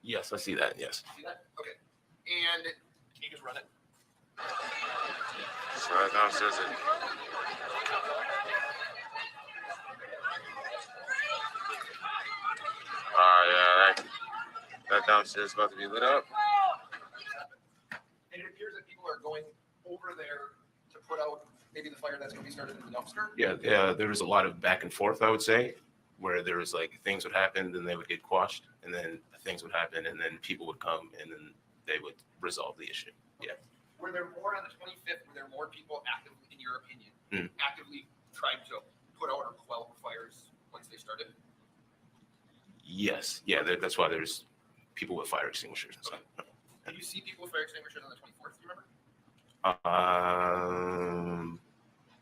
Yes, I see that. Yes. See that? Okay. And can you just run it? It's right downstairs. Yeah, that downstairs is about to be lit up. And it appears that people are going over there to put out maybe the fire that's going to be started in the dumpster? Yeah, there was a lot of back and forth, I would say, where there was like things would happen, then they would get quashed, and then things would happen, and then people would come, and then they would resolve the issue. Yeah. Were there more on the 25th? Were there more people actively, in your opinion, actively trying to put out or quell fires once they started? Yes. Yeah, that's why there's people with fire extinguishers and stuff. Did you see people with fire extinguishers on the 24th? Do you remember?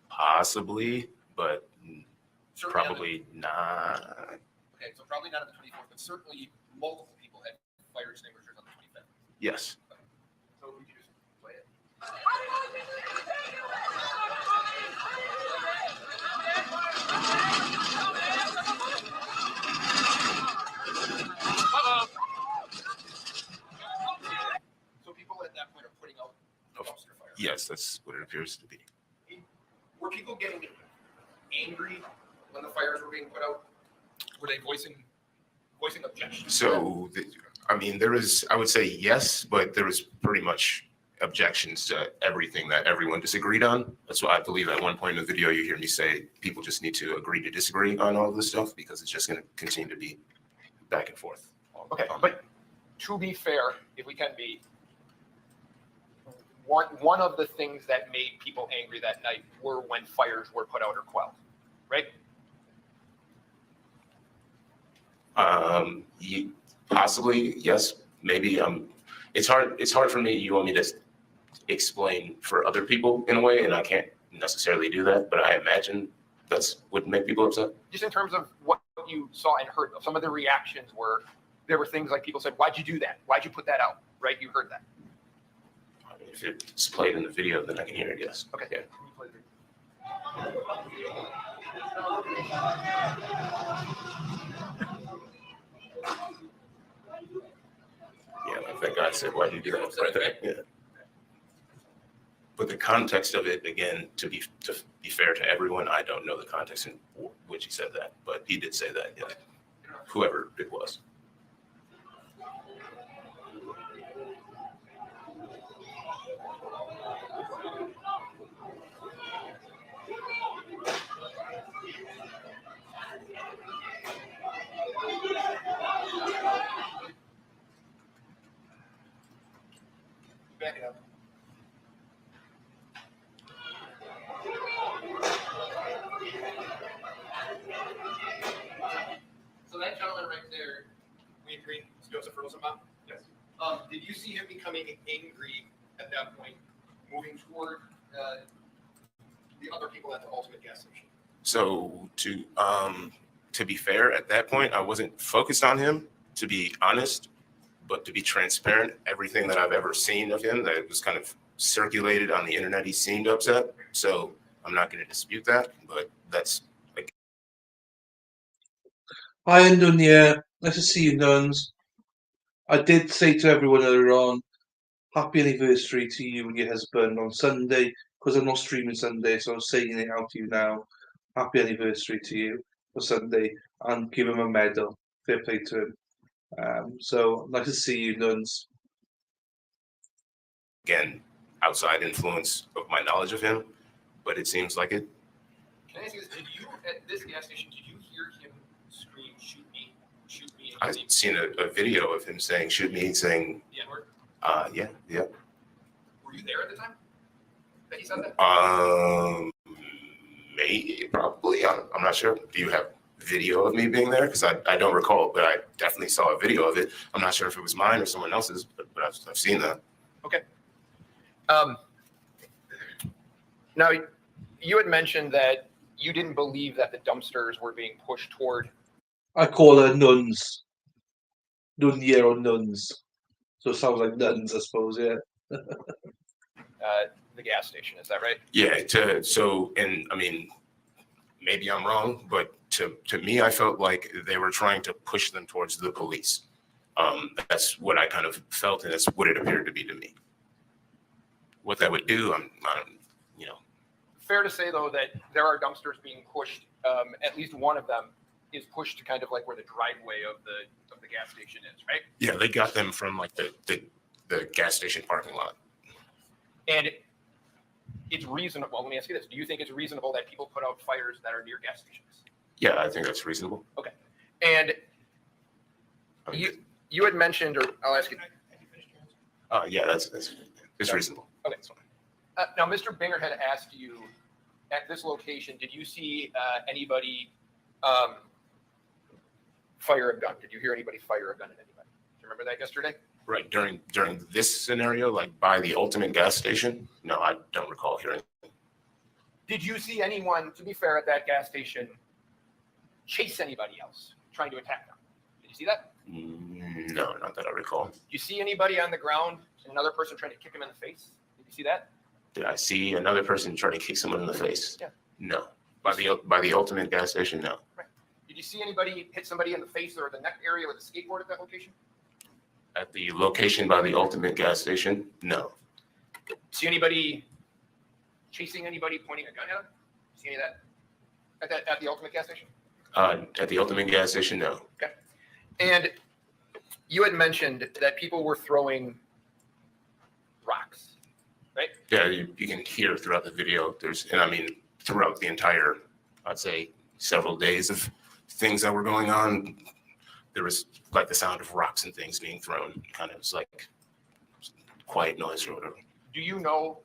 Possibly, but Certainly probably not. Okay, so probably not on the 24th, but certainly multiple people had fire extinguishers on the 25th. Yes. So we can just play it. So people at that point are putting out dumpster fire. Yes, that's what it appears to be. Were people getting angry when the fires were being put out? Were they voicing objections? So, there was, I would say yes, but there was pretty much objections to everything that everyone disagreed on. That's why I believe at one point in the video you hear me say people just need to agree to disagree on all of this stuff because it's just going to continue to be back and forth. Okay, but to be fair, if we can be, one of the things that made people angry that night were when fires were put out or quelled, right? Possibly, yes, maybe. It's hard for me. You want me to explain for other people in a way, and I can't necessarily do that, but I imagine that's what make people upset. Just in terms of what you saw and heard, some of the reactions there were things like people said, "Why'd you do that? Why'd you put that out?" Right? You heard that. If it's played in the video, then I can hear it, yes. Okay. Yeah. Yeah, like that guy said, why'd you do that? Right there. Yeah. But the context of it, again, to be fair to everyone, I don't know the context in which he said that, but he did say that, yeah. Whoever it was. Back it up. So that gentleman right there, we agree, is Joseph Rosenbaum? Yes. Did you see him becoming angry at that point, moving toward the other people at the ultimate gas station? So to be fair, at that point, I wasn't focused on him, to be honest, but to be transparent, everything that I've ever seen of him that was kind of circulated on the internet, he seemed upset. So I'm not going to dispute that, but that's like. Hi, Andunya. Nice to see you, nuns. I did say to everyone earlier on, happy anniversary to you and your husband on Sunday, because I'm not streaming Sunday, so I'm saying it out to you now. Happy anniversary to you for Sunday, and give him a medal. Fair play to him. So nice to see you, nuns. Again, outside influence of my knowledge of him, but it seems like it. Can I ask you this? Did you, at this gas station, did you hear him scream, shoot me? I've seen a video of him saying, shoot me, saying, The N-word? Yeah. Were you there at the time that he said that? Maybe, probably. I'm not sure. Do you have video of me being there? Because I don't recall, but I definitely saw a video of it. I'm not sure if it was mine or someone else's, but I've seen that. Okay. Now, you had mentioned that you didn't believe that the dumpsters were being pushed toward. I call her nuns. Nunya or nuns. So it sounds like nuns, I suppose, yeah. The gas station, is that right? Yeah. And I mean, maybe I'm wrong, but to me, I felt like they were trying to push them towards the police. That's what I kind of felt, and that's what it appeared to be to me. What that would do, Fair to say, though, that there are dumpsters being pushed. At least one of them is pushed to kind of like where the driveway of the gas station is, right? Yeah, they got them from like the gas station parking lot. And it's reasonable? Well, let me ask you this: do you think it's reasonable that people put out fires that are near gas stations? Yeah, I think that's reasonable. And I mean, you had mentioned, or I'll ask you. yeah, that's it's reasonable. Okay. Now, Mr. Binger had asked you at this location, did you see anybody fire a gun? Did you hear anybody fire a gun at anybody? Do you remember that yesterday? Right, during this scenario, like by the Ultimate gas station, no, I don't recall hearing. Did you see anyone, to be fair, at that gas station chase anybody else trying to attack them? Did you see that? No, not that I recall. Did you see anybody on the ground and another person trying to kick him in the face? Did you see that? Did I see another person try to kick someone in the face? Yeah. No. By the Ultimate gas station, no. Did you see anybody hit somebody in the face or the neck area with a skateboard at that location? At the location by the Ultimate gas station, no. See anybody chasing anybody, pointing a gun at them? See any of that at the Ultimate gas station? At the Ultimate gas station, no. And you had mentioned that people were throwing rocks, right? Yeah, you can hear throughout the video. And I mean, throughout the entire, I'd say, several days of things that were going on, there was like the sound of rocks and things being thrown. Kind of was like quiet noise or whatever. Do you know,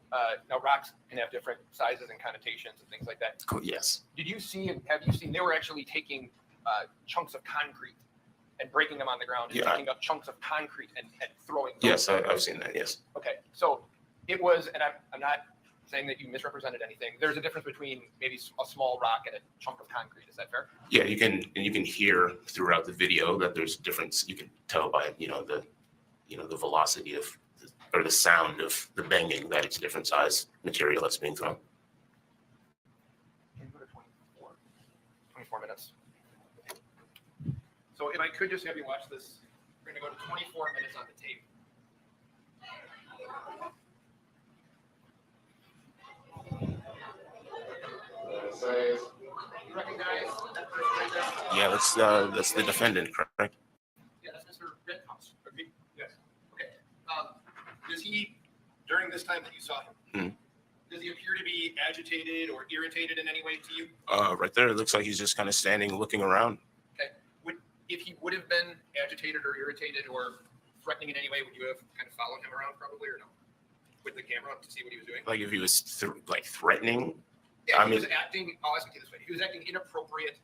now rocks can have different sizes and connotations and things like that. Cool. Yes. Did you see, and have you seen, they were actually taking chunks of concrete and breaking them on the ground and Yeah. picking up chunks of concrete and throwing them? Yes, I've seen that. Yes. Okay, so it was, and I'm not saying that you misrepresented anything. There's a difference between maybe a small rock and a chunk of concrete. Is that fair? Yeah, you can hear throughout the video that there's a difference. You can tell by the velocity of or the sound of the banging that it's a different size material that's being thrown. Can you go to 24 minutes? So if I could just have you watch this, we're going to go to 24 minutes on the tape. You recognize that person right there? Yeah, that's the defendant, correct? Yeah, that's Mr. Rittenhouse. Agreed? Yes. Okay. Does he, during this time that you saw him, does he appear to be agitated or irritated in any way to you? Right there, it looks like he's just kind of standing, looking around. Okay. If he would have been agitated or irritated or threatening in any way, would you have kind of followed him around probably or no? With the camera to see what he was doing? Like if he was threatening. Yeah, I he mean, was acting, I'll ask it this way. If he was acting inappropriate,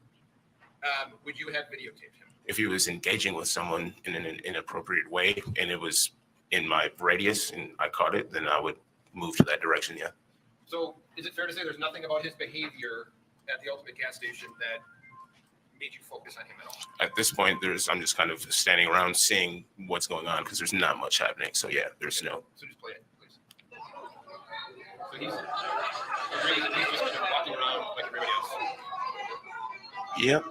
would you have videotaped him? if he was engaging with someone in an inappropriate way and it was in my radius and I caught it, then I would move to that direction. Yeah. So is it fair to say there's nothing about his behavior at the Ultimate gas station that made you focus on him at all? At this point, I'm just kind of standing around seeing what's going on because there's not much happening. So yeah, there's no. So just play it, please. So he's just kind of walking around like everybody else. Yeah. Is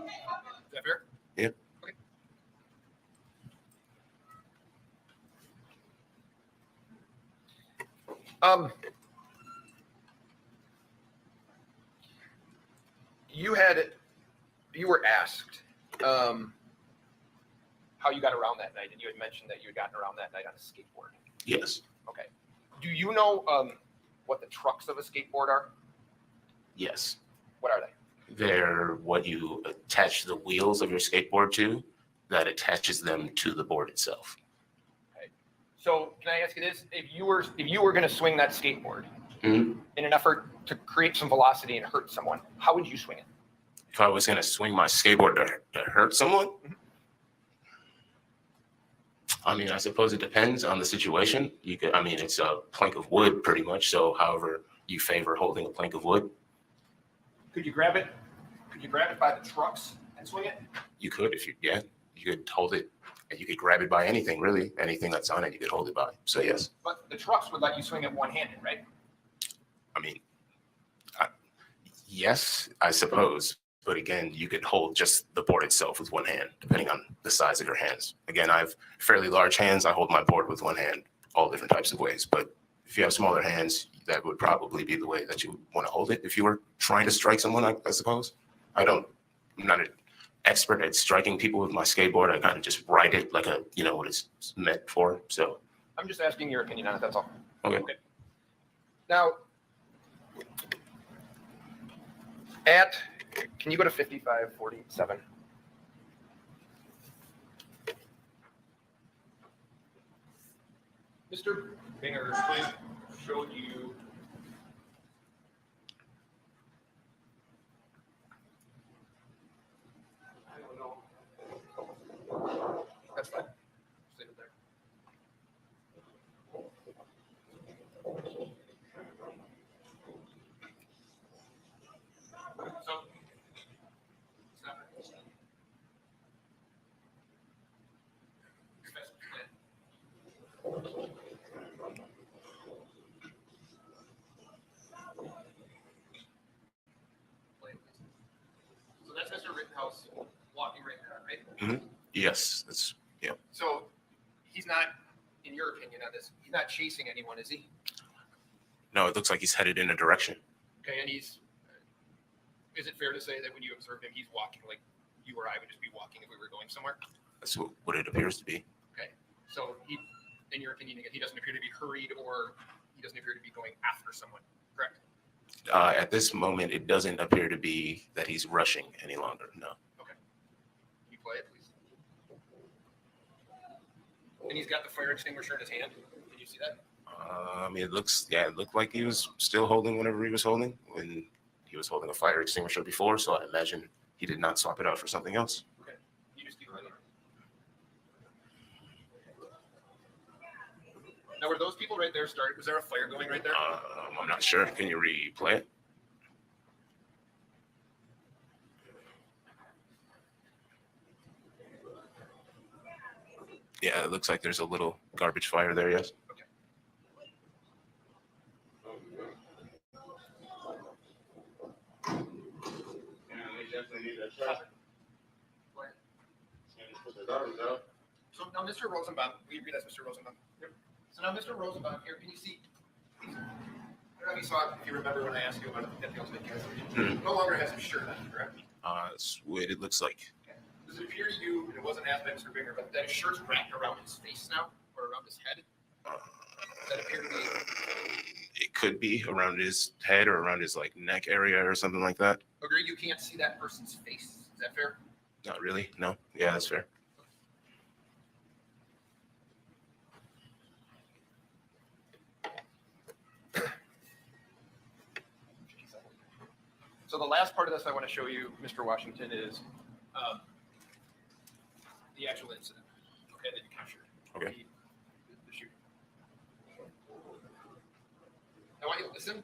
that fair? Yeah. Okay. You were asked how you got around that night, and you had mentioned that you had gotten around that night on a skateboard. Yes. Okay. Do you know what the trucks of a skateboard are? Yes. What are they? They're what you attach the wheels of your skateboard to that attaches them to the board itself. Okay. So can I ask you this? If you were going to swing that skateboard Mhm. in an effort to create some velocity and hurt someone, how would you swing it? If I was going to swing my skateboard to hurt someone, I mean, I suppose it depends on the situation. You could, I mean, it's a plank of wood pretty much. So however you favor holding a plank of wood, Could you grab it? Could you grab it by the trucks and swing it? you could, you could hold it and you could grab it by anything, really. Anything that's on it, you could hold it by. So yes. But the trucks would let you swing it one-handed, right? I mean, yes, I suppose. But again, you could hold just the board itself with one hand, depending on the size of your hands. Again, I have fairly large hands. I hold my board with one hand, all different types of ways. But if you have smaller hands, that would probably be the way that you want to hold it. If you were trying to strike someone, I suppose. I'm not an expert at striking people with my skateboard. I kind of just ride it like what it's meant for. So I'm just asking your opinion on it, that's all. Okay. Now, Can you go to 5547? Mr. Binger showed you. I don't know. That's fine. Just leave it there. So, stop it. So that's Mr. Rittenhouse walking right there, right? Yes, that's So he's not, in your opinion on this, he's not chasing anyone, is he? no. It looks like he's headed in a direction. Okay, and is it fair to say that when you observe him, he's walking like you or I would just be walking if we were going somewhere? That's what it appears to be. Okay, so he, in your opinion, he doesn't appear to be hurried or he doesn't appear to be going after someone, correct? At this moment, it doesn't appear to be that he's rushing any longer. No. Okay. Can you play it, please? And he's got the fire extinguisher in his hand. Can you see that? It looked like he was still holding whatever he was holding when he was holding a fire extinguisher before. So I imagine he did not swap it out for something else. Okay. You just keep playing. Now, were those people right there started? Was there a fire going right there? I'm not sure. Can you replay it? Yeah, it looks like there's a little garbage fire there, yes. Okay. So now, Mr. Rosenbaum, we agree that's Mr. Rosenbaum. Yep. So now, Mr. Rosenbaum, here, can you see? I don't know if you saw it, if you remember when I asked you about the Rittenhouse case. No longer has his shirt on, correct? That's what it looks like. Okay. Does it appear to you, and it wasn't asked by Mr. Binger, but that his shirt's wrapped around his face now, or around his head? Does that appear to be? It could be around his head or around his like neck area or something like that. Agree, you can't see that person's face. Is that fair? Not really. No. Yeah, that's fair. So the last part of this I want to show you, Mr. Washington, is the actual incident. Okay, that you captured. Okay. The shooting. I want you to listen.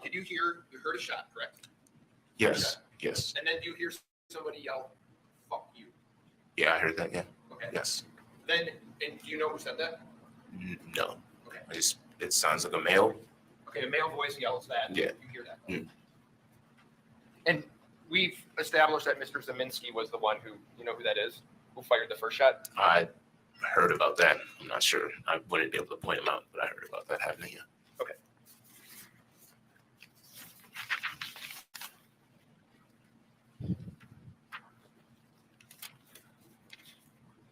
Did you hear? You heard a shot, correct? Yes. Yes. And then you hear somebody yell, "Fuck you." Yeah, I heard that. Yeah. Okay. Yes. Then, and do you know who said that? No. Okay. It sounds like a male. Okay, a male voice yells that. Yeah. You hear that. Mm. And we've established that Mr. Zeminski was the one who, you know who that is, who fired the first shot? I heard about that. I'm not sure. I wouldn't be able to point him out, but I heard about that happening. Yeah. Okay.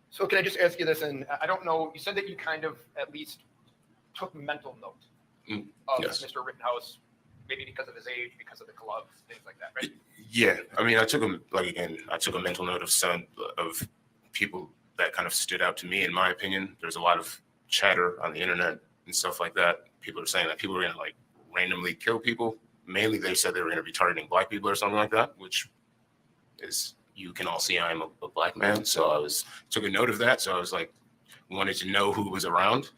So can I just ask you this, and I don't know, you said that you kind of at least took mental note of yes. Mr. Rittenhouse, maybe because of his age, because of the gloves, things like that, right? Yeah. I mean, I took a mental note of some of people that kind of stood out to me, in my opinion. There's a lot of chatter on the internet and stuff like that. People are saying that people are going to like randomly kill people. Mainly, they said they were going to be targeting black people or something like that, which is, you can all see I'm a black man. So I took a note of that. So I was like, wanted to know who was around.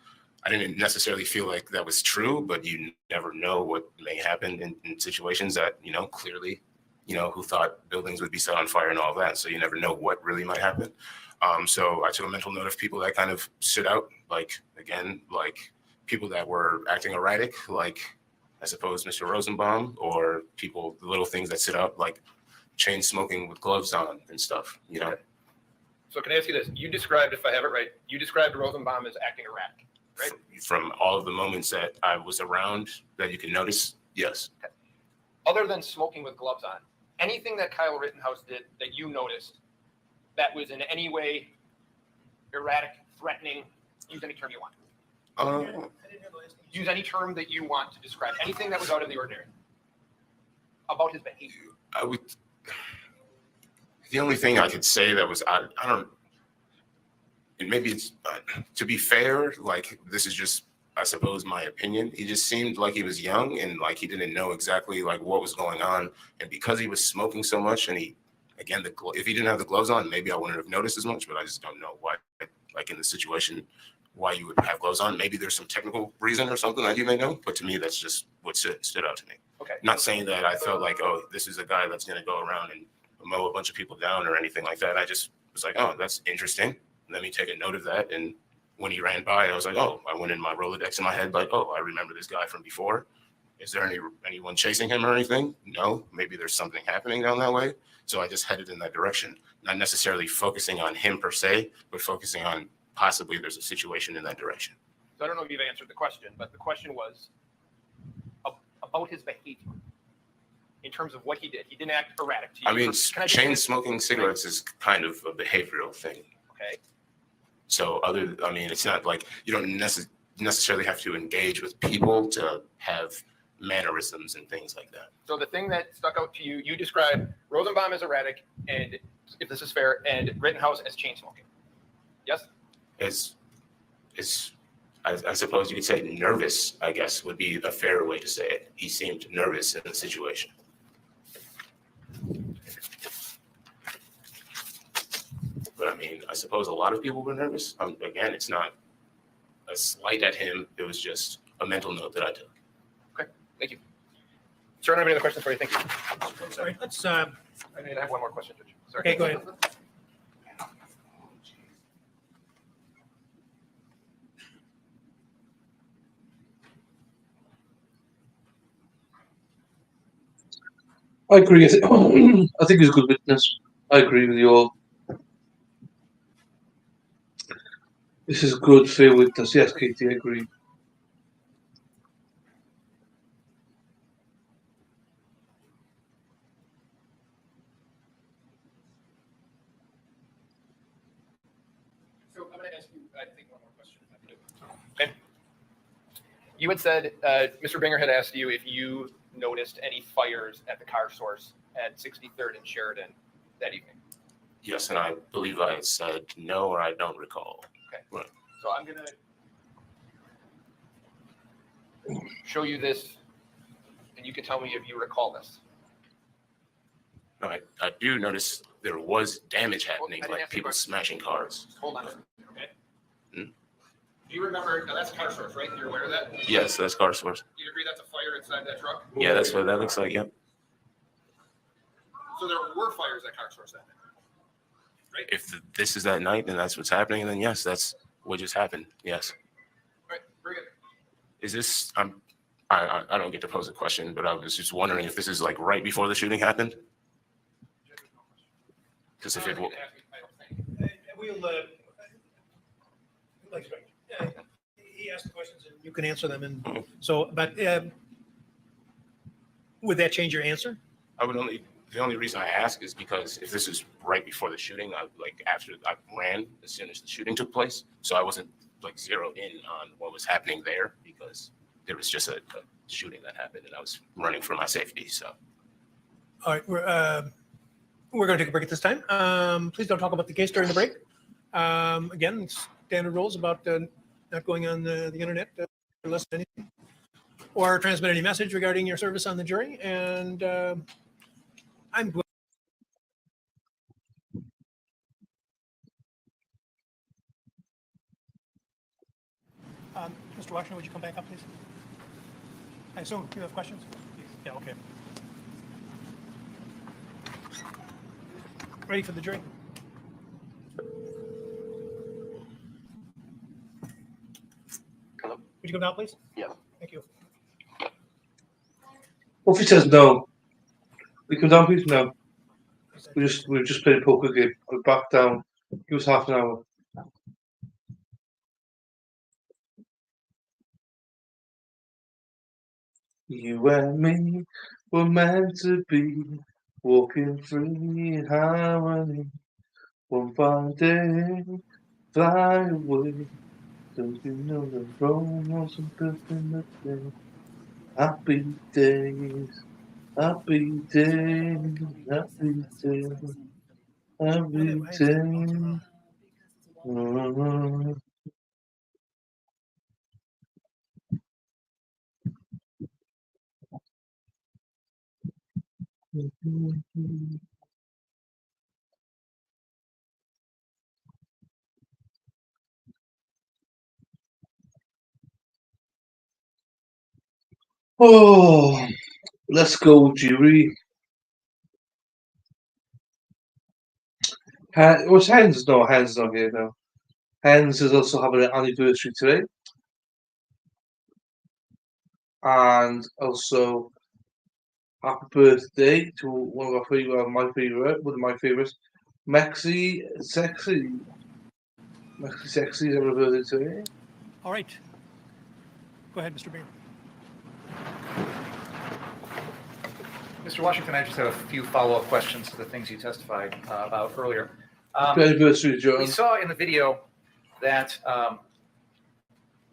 I didn't necessarily feel like that was true, but you never know what may happen in situations that, clearly, who thought buildings would be set on fire and all that. So you never know what really might happen. So I took a mental note of people that kind of stood out, like people that were acting erratic, like I suppose Mr. Rosenbaum, or people, the little things that stood out, like chain smoking with gloves on and stuff, Okay. So can I ask you this? You described, if I have it right, you described Rosenbaum as acting erratic, right? From all of the moments that I was around that you can notice, yes. Okay. Other than smoking with gloves on, anything that Kyle Rittenhouse did that you noticed that was in any way erratic, threatening, use any term you want. Use any term that you want to describe anything that was out of the ordinary about his behavior. I would. The only thing I could say that was I don't. And maybe it's to be fair. Like this is just I suppose my opinion. He just seemed like he was young and like he didn't know exactly like what was going on. And because he was smoking so much, and he again if he didn't have the gloves on, maybe I wouldn't have noticed as much. But I just don't know why. Like in the situation, why you would have gloves on. Maybe there's some technical reason or something that you may know. But to me, that's just what stood out to me. Okay. Not saying that I felt like, oh, this is a guy that's going to go around and mow a bunch of people down or anything like that. I just was like, oh, that's interesting. Let me take a note of that. And when he ran by, I was like, oh, I went in my Rolodex in my head, like, oh, I remember this guy from before. Is there anyone chasing him or anything? No, maybe there's something happening down that way. So I just headed in that direction, not necessarily focusing on him per se, but focusing on possibly there's a situation in that direction. So I don't know if you've answered the question, but the question was about his behavior in terms of what he did. He didn't act erratic to you. I mean, chain smoking cigarettes is kind of a behavioral thing. Okay. So it's not like you don't necessarily have to engage with people to have mannerisms and things like that. So the thing that stuck out to you, you described Rosenbaum as erratic, and if this is fair, and Rittenhouse as chain smoking. Yes? I suppose you could say nervous, I guess, would be a fair way to say it. He seemed nervous in the situation. But I mean, I suppose a lot of people were nervous. Again, it's not a slight at him. It was just a mental note that I took. Okay, thank you. Sir, I don't have any other questions for you. Thank you. Sorry, let's, I have one more question, Judge. Sorry. okay, go ahead. I agree. I think he's a good witness. I agree with you all. This is a good, fair witness. Yes, Katie, I agree. So I'm going to ask you, I think, one more question. Okay. You had said, Mr. Binger had asked you if you noticed any fires at the car source at 63rd and Sheridan that evening. Yes, and I believe I said no, or I don't recall. Okay. Right. So I'm going to show you this, and you can tell me if you recall this. No, I do notice there was damage happening, I didn't like ask the people question. smashing cars. Hold on. Okay. Hmm? Do you remember? Now that's car source, right? You're aware of that? Yes, that's car source. Do you agree that's a fire inside that truck? Yeah, that's what that looks like. Yep. So there were fires at car source that night, right? If this is that night and that's what's happening, then yes, that's what just happened. Yes. Right. Very good. Is this? I don't get to pose a question, but I was just wondering if this is like right before the shooting happened. Because if it will. We'll, like, he asked the questions and you can answer them. And so, but would that change your answer? The only reason I ask is because if this is right before the shooting, after I ran as soon as the shooting took place, so I wasn't like zeroed in on what was happening there because there was just a shooting that happened and I was running for my safety. So. All right, we're going to take a break at this time. Please don't talk about the case during the break. Again, standard rules about not going on the internet or listen to anything or transmit any message regarding your service on the jury. And I'm going. Mr. Washington, would you come back up, please? I assume you have questions? Yeah, okay. Ready for the jury? Hello? Would you come down, please? Yes. Thank you. What if he says no? We come down, please? No. We've just played a poker game. We're back down. Give us half an hour. You and me were meant to be walking free in harmony. One fine day fly away. Don't you know the road wasn't built in the day? Happy days, happy days, happy days, happy days. Mm. Oh, let's go, Jury. Was Hens? No, Hens not here now. Hens is also having an anniversary today, and also happy birthday to one of our favorite, one of my favorites, Mexi Sexy. Mexi Sexy is having a birthday today. All right. Go ahead, Mr. Mayor. Mr. Washington, I just have a few follow-up questions to the things you testified about earlier. Happy anniversary, John. We saw in the video that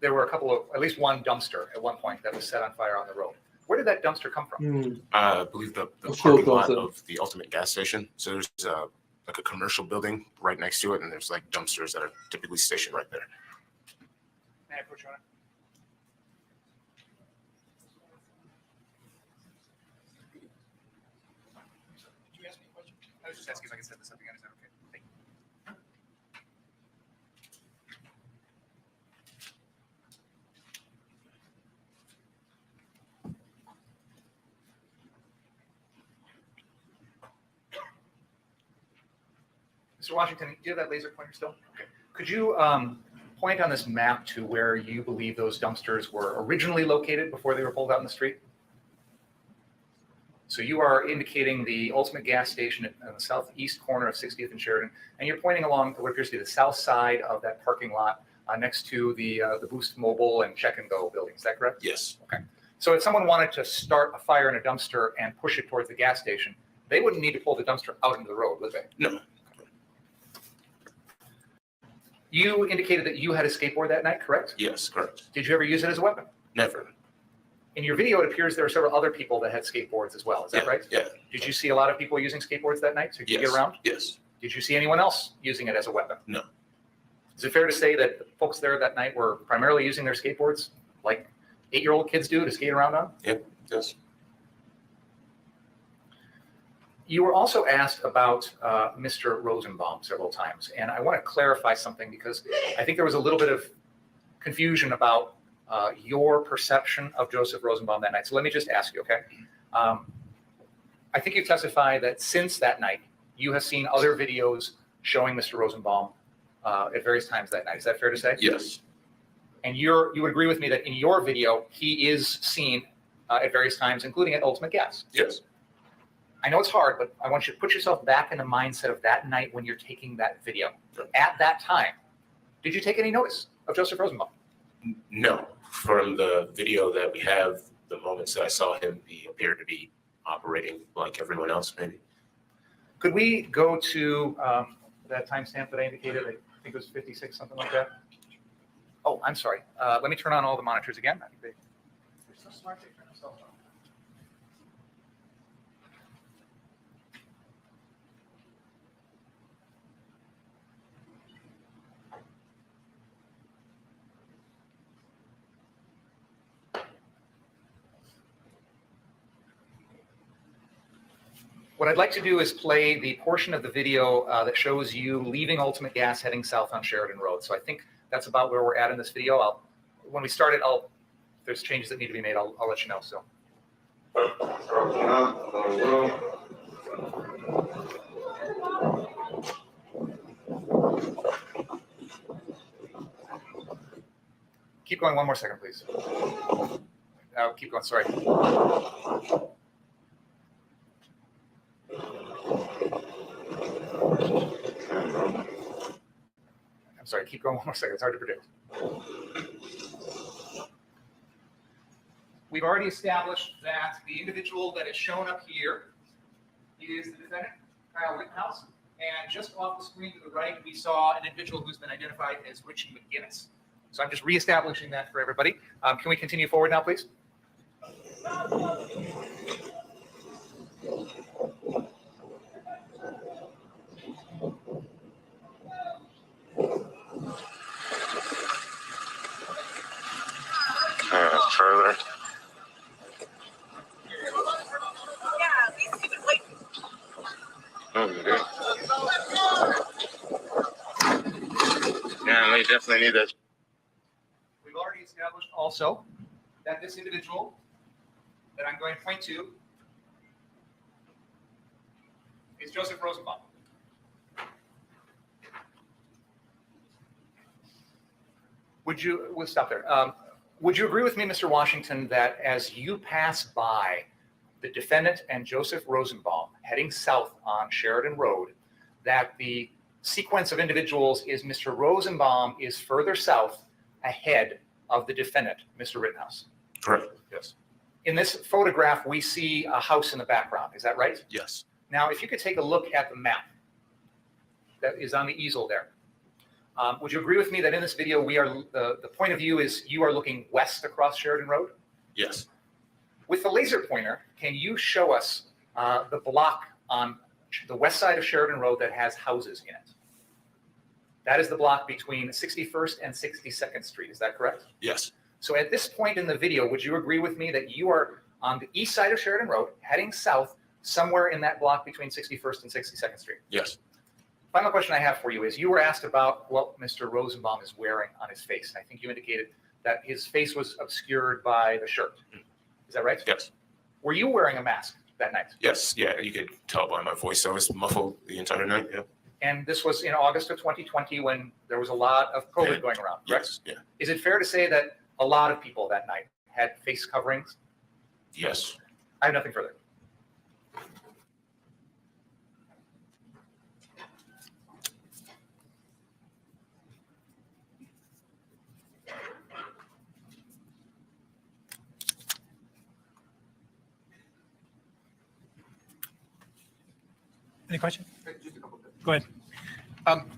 there were at least one dumpster at one point that was set on fire on the road. Where did that dumpster come from? I believe the Let's parking go, lot Dalton. of the Ultimate gas station. So there's like a commercial building right next to it, and there's like dumpsters that are typically stationed right there. May I approach you on it? Did you ask me a question? I was just asking if I could set this up again. Is that okay? Thank you. Mr. Washington, do you have that laser pointer still? Okay. Could you point on this map to where you believe those dumpsters were originally located before they were pulled out in the street? So you are indicating the Ultimate gas station on the southeast corner of 60th and Sheridan, and you're pointing along what appears to be the south side of that parking lot next to the Boost Mobile and Check and Go buildings. Is that correct? Yes. Okay. So if someone wanted to start a fire in a dumpster and push it towards the gas station, they wouldn't need to pull the dumpster out into the road, would they? No. You indicated that you had a skateboard that night, correct? Yes, correct. Did you ever use it as a weapon? Never. In your video, it appears there are several other people that had skateboards as well. Is that right? Yeah. Did you see a lot of people using skateboards that night? So you could Yes. get around? Yes. Did you see anyone else using it as a weapon? No. Is it fair to say that the folks there that night were primarily using their skateboards like 8-year-old kids do to skate around on? Yes. You were also asked about Mr. Rosenbaum several times, and I want to clarify something because I think there was a little bit of confusion about your perception of Joseph Rosenbaum that night. So let me just ask you, okay? I think you testified that since that night, you have seen other videos showing Mr. Rosenbaum at various times that night. Is that fair to say? Yes. And you would agree with me that in your video, he is seen at various times, including at Ultimate Gas. Yes. I know it's hard, but I want you to put yourself back in the mindset of that night when you're taking that video. Sure. At that time, did you take any notice of Joseph Rosenbaum? No. From the video that we have, the moments that I saw him, he appeared to be operating like everyone else, maybe. Could we go to that timestamp that I indicated? I think it was 56, something like that. Oh, I'm sorry. Let me turn on all the monitors again. I think they're so smart they turn themselves on. What I'd like to do is play the portion of the video that shows you leaving Ultimate Gas heading south on Sheridan Road. So I think that's about where we're at in this video. When we start it, if there's changes that need to be made, I'll let you know. So. Keep going 1 more second, please. Keep going, sorry. I'm sorry, keep going 1 more second. It's hard to predict. We've already established that the individual that is shown up here is the defendant, Kyle Rittenhouse. And just off the screen to the right, we saw an individual who's been identified as Richie McGinnis. So I'm just reestablishing that for everybody. Can we continue forward now, please? Further. Oh, good. Yeah, they definitely need that. We've already established also that this individual that I'm going to point to is Joseph Rosenbaum. We'll stop there. Would you agree with me, Mr. Washington, that as you pass by the defendant and Joseph Rosenbaum heading south on Sheridan Road, that the sequence of individuals is Mr. Rosenbaum is further south ahead of the defendant, Mr. Rittenhouse? Correct. Yes. In this photograph, we see a house in the background. Is that right? Yes. Now, if you could take a look at the map that is on the easel there. Would you agree with me that in this video, we are the point of view is you are looking west across Sheridan Road? Yes. With the laser pointer, can you show us the block on the west side of Sheridan Road that has houses in it? That is the block between 61st and 62nd Street. Is that correct? Yes. So at this point in the video, would you agree with me that you are on the east side of Sheridan Road, heading south, somewhere in that block between 61st and 62nd Street? Yes. Final question I have for you is you were asked about what Mr. Rosenbaum is wearing on his face. I think you indicated that his face was obscured by the shirt. Is that right? Yes. Were you wearing a mask that night? Yes. Yeah. You could tell by my voice. I was muffled the entire night. Yeah. And this was in August of 2020 when there was a lot of COVID going around, correct? Yes. Yeah. Is it fair to say that a lot of people that night had face coverings? Yes. I have nothing further. Any question? Just a couple bits. Go ahead.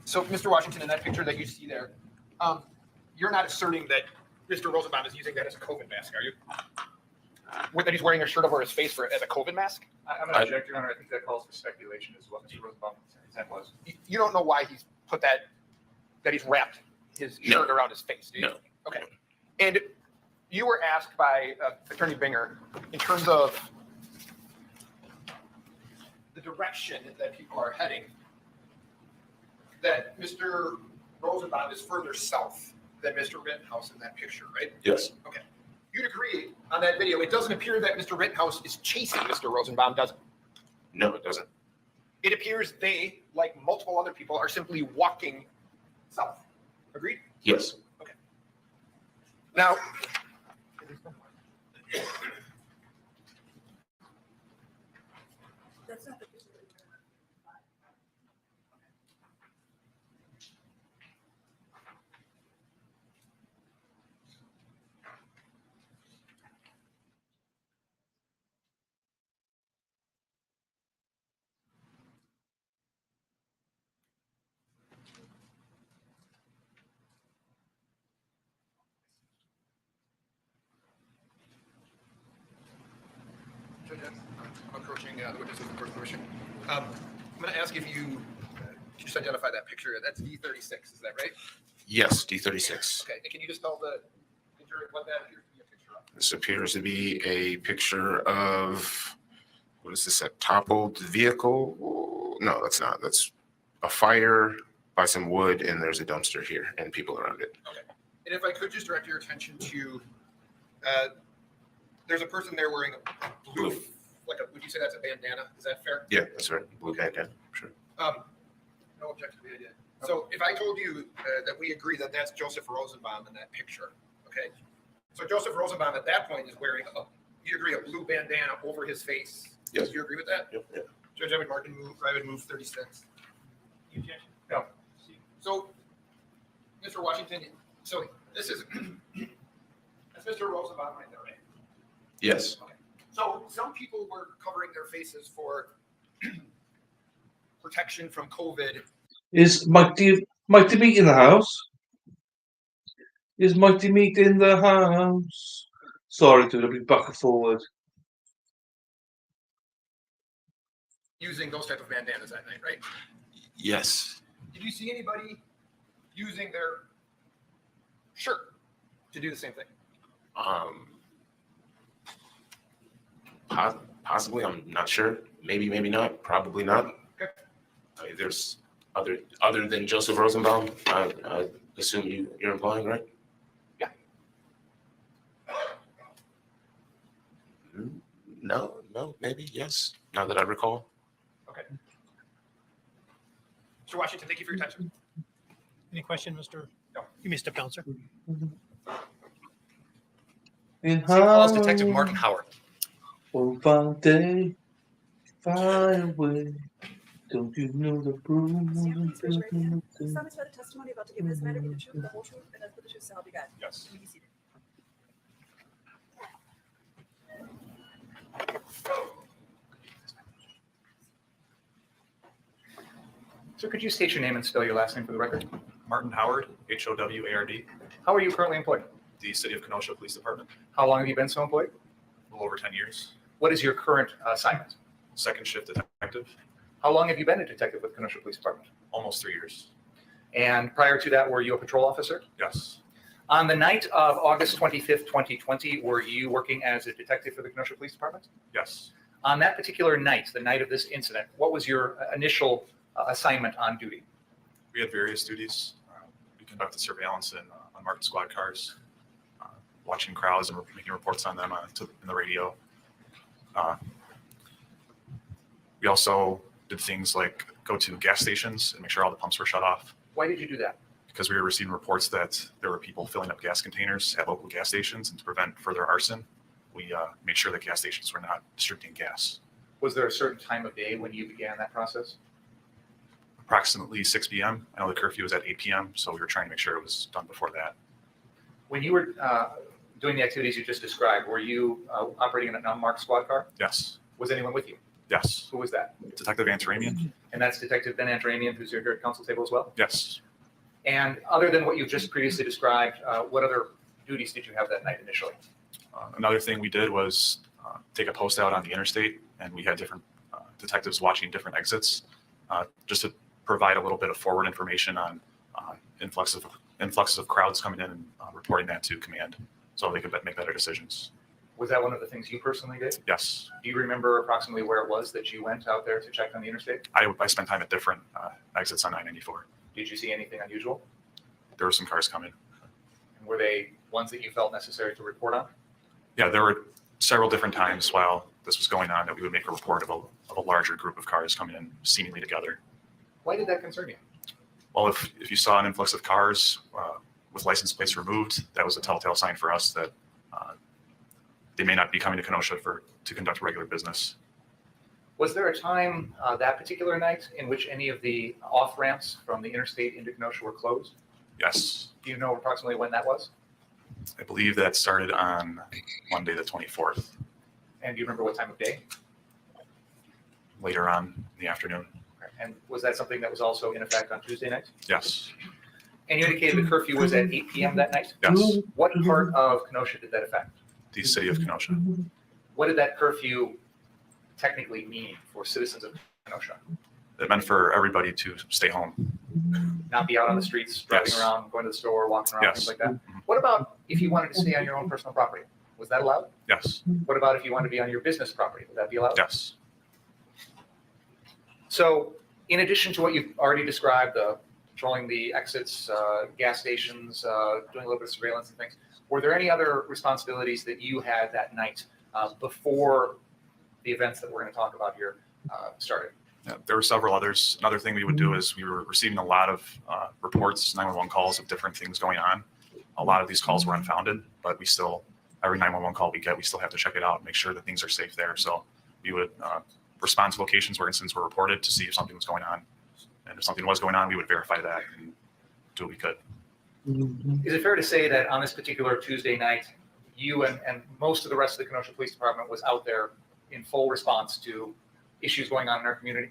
So, Mr. Washington, in that picture that you see there, you're not asserting that Mr. Rosenbaum is using that as a COVID mask, are you? That he's wearing a shirt over his face as a COVID mask? I'm going to object, Your Honor. I think that calls for speculation is what Mr. Rosenbaum's intent was. You don't know why he's put that he's wrapped his shirt around his face, do you? No. Okay. And you were asked by Attorney Binger in terms of the direction that people are heading, that Mr. Rosenbaum is further south than Mr. Rittenhouse in that picture, right? Yes. Okay. You'd agree on that video, it doesn't appear that Mr. Rittenhouse is chasing Mr. Rosenbaum, does it? No, it doesn't. It appears they, like multiple other people, are simply walking south. Agreed? Yes. Okay. Now, That's not the Judge, I'm approaching the witnesses for permission. I'm going to ask if you just identify that picture. That's D36, is that right? Yes. D36. Okay. And can you just tell the jury what that appears to be a picture of? This appears to be a picture of, what is this, a toppled vehicle? No, that's not. That's a fire by some wood, and there's a dumpster here and people around it. Okay. And if I could just direct your attention to, there's a person there wearing a blue, would you say that's a bandana? Is that fair? Yeah, that's right. Blue bandana. Sure. No objection to the idea. So if I told you that we agree that that's Joseph Rosenbaum in that picture, okay? So Joseph Rosenbaum at that point is wearing, you agree, a blue bandana over his face? Yes. Do you agree with that? Yep. Yep. Judge, I would move 36. You objection? No. So, Mr. Washington, so this is, that's Mr. Rosenbaum right there, right? Yes. Okay. So some people were covering their faces for protection from COVID. Is Mighty Meat in the house? Is Mighty Meat in the house? Sorry, dude, I'll be back and forward. Using those type of bandanas that night, right? Yes. Did you see anybody using their shirt to do the same thing? Possibly, I'm not sure. Maybe, maybe not. Probably not. Okay. There's other than Joseph Rosenbaum. I assume you're implying, right? Yeah. No, maybe yes. Now that I recall. Okay. Mr. Washington, thank you for your time, sir. Any question, Mr.? No. You may step down, sir. In St. Paul's house, Detective Martin Howard. one fine day, fly away. Don't you know the broom? Sam, please raise your right hand. Do you solemnly swear the testimony about to give in this matter be the truth, the whole truth, and nothing but the truth, so help you God? Yes. You may be seated. So could you state your name and spell your last name for the record? Martin Howard, Howard, How are you currently employed? the City of Kenosha Police Department, How long have you been so employed? a little over 10 years. What is your current assignment? Second shift detective, How long have you been a detective with Kenosha Police Department? almost 3 years. And prior to that, were you a patrol officer? Yes. On the night of August 25th, 2020, were you working as a detective for the Kenosha Police Department? Yes. On that particular night, the night of this incident, what was your initial assignment on duty? We had various duties. We conducted surveillance in unmarked squad cars, watching crowds and making reports on them in the radio. We also did things like go to gas stations and make sure all the pumps were shut off, Why did you do that? because we were receiving reports that there were people filling up gas containers at local gas stations, and to prevent further arson, we made sure that gas stations were not distributing gas. Was there a certain time of day when you began that process? Approximately 6 p.m. I know the curfew was at 8 p.m., so we were trying to make sure it was done before that. When you were doing the activities you just described, were you operating in an unmarked squad car? Yes. Was anyone with you? Yes. Who was that? Detective Antaramian? And that's Detective Ben Antaramian, who's here at council table as well? Yes. And other than what you've just previously described, what other duties did you have that night initially? Another thing we did was take a post out on the interstate, and we had different detectives watching different exits, just to provide a little bit of forward information on influx of crowds coming in and reporting that to command, so they could make better decisions. Was that one of the things you personally did? Yes. Do you remember approximately where it was that you went out there to check on the interstate? I spent time at different exits on 994. Did you see anything unusual? There were some cars coming. And were they ones that you felt necessary to report on? Yeah, there were several different times while this was going on that we would make a report of a larger group of cars coming in seemingly together. Why did that concern you? Well, if you saw an influx of cars with license plates removed, that was a telltale sign for us that they may not be coming to Kenosha to conduct regular business. Was there a time that particular night in which any of the off-ramps from the interstate into Kenosha were closed? Yes. Do you know approximately when that was? I believe that started on Monday the 24th, And do you remember what time of day? later on in the afternoon. And was that something that was also in effect on Tuesday night? Yes. And you indicated the curfew was at 8 p.m. that night? Yes. What part of Kenosha did that affect? The city of Kenosha. What did that curfew technically mean for citizens of Kenosha? It meant for everybody to stay home. Not be out on the streets, driving Yes. around, going to the store, walking around, Yes. things like that? What about if you wanted to stay on your own personal property? Was that allowed? Yes. What about if you wanted to be on your business property? Would that be allowed? Yes. So in addition to what you've already described, patrolling the exits, gas stations, doing a little bit of surveillance and things, were there any other responsibilities that you had that night before the events that we're going to talk about here started? Yeah, there were several others. Another thing we would do is we were receiving a lot of reports, 911 calls of different things going on. A lot of these calls were unfounded, but we still, every 911 call we get, we still have to check it out and make sure that things are safe there. So we would respond to locations where incidents were reported to see if something was going on. And if something was going on, we would verify that and do what we could. Is it fair to say that on this particular Tuesday night, you and most of the rest of the Kenosha Police Department was out there in full response to issues going on in our community?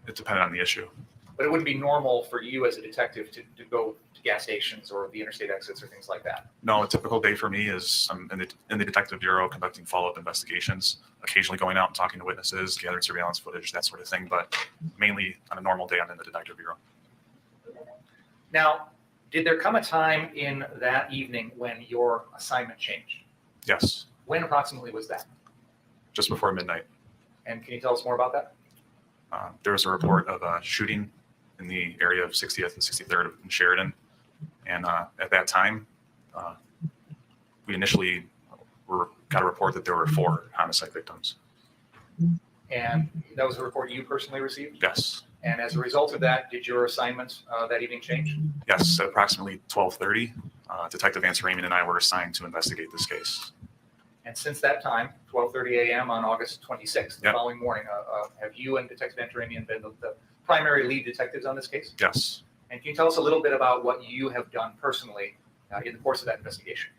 It depended on the issue. But it wouldn't be normal for you as a detective to go to gas stations or the interstate exits or things like that. No, a typical day for me is I'm in the detective bureau conducting follow-up investigations, occasionally going out and talking to witnesses, gathering surveillance footage, that sort of thing. But mainly on a normal day, I'm in the detective bureau. Now, did there come a time in that evening when your assignment changed? Yes, When approximately was that? just before midnight. And can you tell us more about that? There was a report of a shooting in the area of 60th and 63rd in Sheridan. And at that time, we initially got a report that there were 4 homicide victims. And that was a report you personally received? Yes. And as a result of that, did your assignment that evening change? Yes, at approximately 12:30, Detective Vance Raymond and I were assigned to investigate this case. And since that time, 12:30 a.m. on August 26th, the Yep. following morning, have you and Detective Antaramian been the primary lead detectives on this case? Yes. And can you tell us a little bit about what you have done personally in the course of that investigation?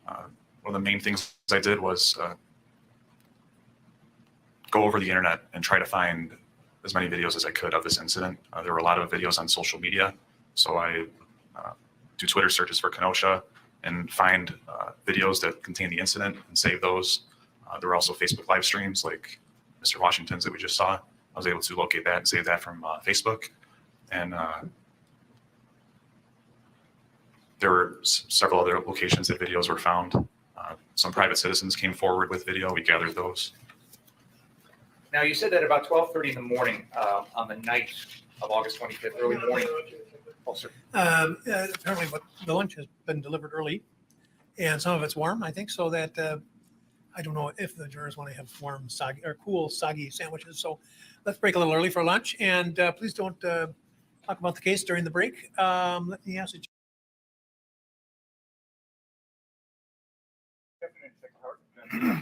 One of the main things I did was go over the internet and try to find as many videos as I could of this incident. There were a lot of videos on social media, so I do Twitter searches for Kenosha and find videos that contain the incident and save those. There were also Facebook live streams like Mr. Washington's that we just saw. I was able to locate that and save that from Facebook. And there were several other locations that videos were found. Some private citizens came forward with video. We gathered those. Now, you said that about 12:30 in the morning on the night of August 25th, early morning. Oh, sir. Apparently, the lunch has been delivered early, and some of it's warm, I think, so that I don't know if the jurors want to have warm, soggy, or cool, soggy sandwiches. So let's break a little early for lunch, and please don't talk about the case during the break. Let me ask you.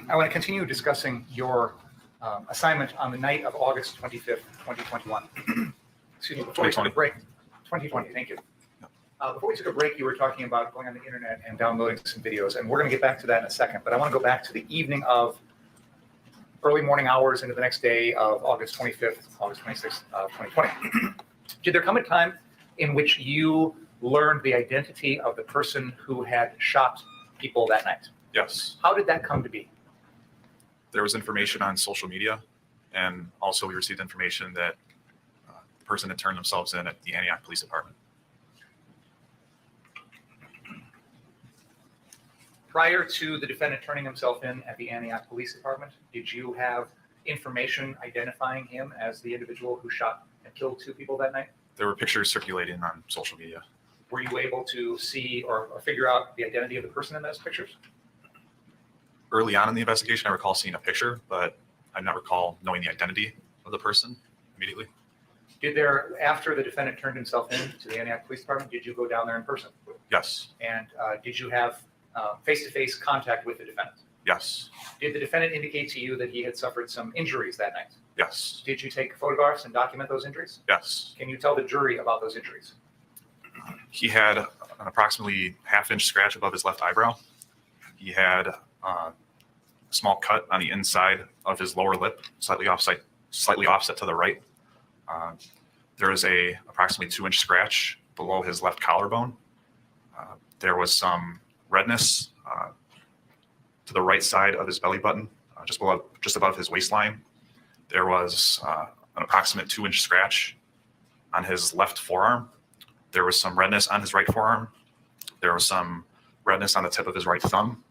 I want to continue discussing your assignment on the night of August 25th, 2021. Excuse me, before we took a break. 2020, thank you. Before we took a break, you were talking about going on the internet and downloading some videos, and we're going to get back to that in a second. But I want to go back to the evening of early morning hours into the next day of August 25th, August 26th, 2020. Did there come a time in which you learned the identity of the person who had shot people that night? Yes. How did that come to be? There was information on social media, and also we received information that the person had turned themselves in at the Antioch Police Department. Prior to the defendant turning himself in at the Antioch Police Department, did you have information identifying him as the individual who shot and killed 2 people that night? There were pictures circulating on social media. Were you able to see or figure out the identity of the person in those pictures? Early on in the investigation, I recall seeing a picture, but I do not recall knowing the identity of the person immediately. Did there, after the defendant turned himself in to the Antioch Police Department, did you go down there in person? Yes. And did you have face-to-face contact with the defendant? Yes. Did the defendant indicate to you that he had suffered some injuries that night? Yes. Did you take photographs and document those injuries? Yes. Can you tell the jury about those injuries? He had an approximately half-inch scratch above his left eyebrow. He had a small cut on the inside of his lower lip, slightly offset to the right. There was a approximately 2-inch scratch below his left collarbone. There was some redness to the right side of his belly button, just above his waistline. There was an approximate 2-inch scratch on his left forearm. There was some redness on his right forearm. There was some redness on the tip of his right thumb.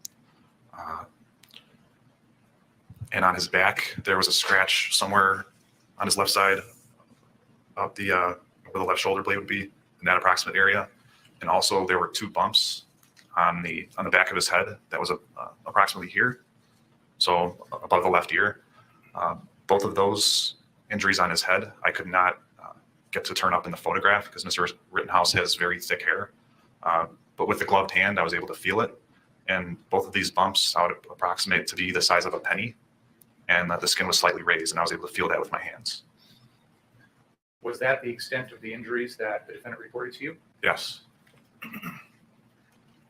And on his back, there was a scratch somewhere on his left side up where the left shoulder blade would be, in that approximate area. And also there were 2 bumps on the back of his head that was approximately here, so above the left ear. Both of those injuries on his head, I could not get to turn up in the photograph because Mr. Rittenhouse has very thick hair. But with the gloved hand, I was able to feel it. And both of these bumps, I would approximate to be the size of a penny, and that the skin was slightly raised, and I was able to feel that with my hands. Was that the extent of the injuries that the defendant reported to you? Yes.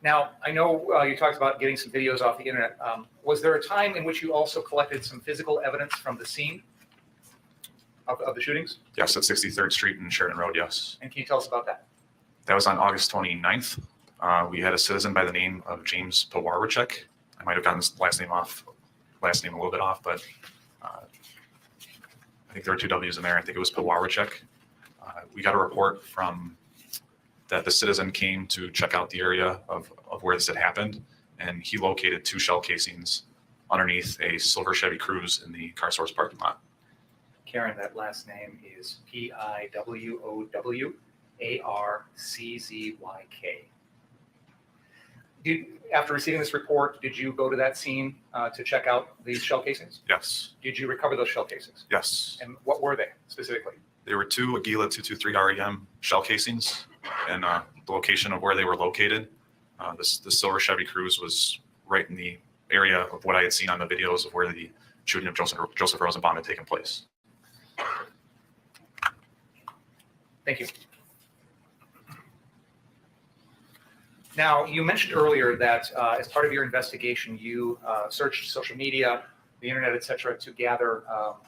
Now, I know you talked about getting some videos off the internet. Was there a time in which you also collected some physical evidence from the scene of the shootings? Yes, at 63rd Street and Sheridan Road, yes. And can you tell us about that? That was on August 29th. We had a citizen by the name of James Pawarwicek. I might have gotten his last name a little bit off, but I think there were two W's in there. I think it was Pawarwicek. We got a report from that the citizen came to check out the area of where this had happened, and he located 2 shell casings underneath a silver Chevy Cruze in the car source parking lot. Karen, that last name is Piwowwarczyk. After receiving this report, did you go to that scene to check out these shell casings? Yes. Did you recover those shell casings? Yes. And what were they specifically? There were 2 Aguila 223 REM shell casings, and the location of where they were located. The silver Chevy Cruze was right in the area of what I had seen on the videos of where the shooting of Joseph Rosenbaum had taken place. Thank you. Now, you mentioned earlier that as part of your investigation, you searched social media, the internet, et cetera, to gather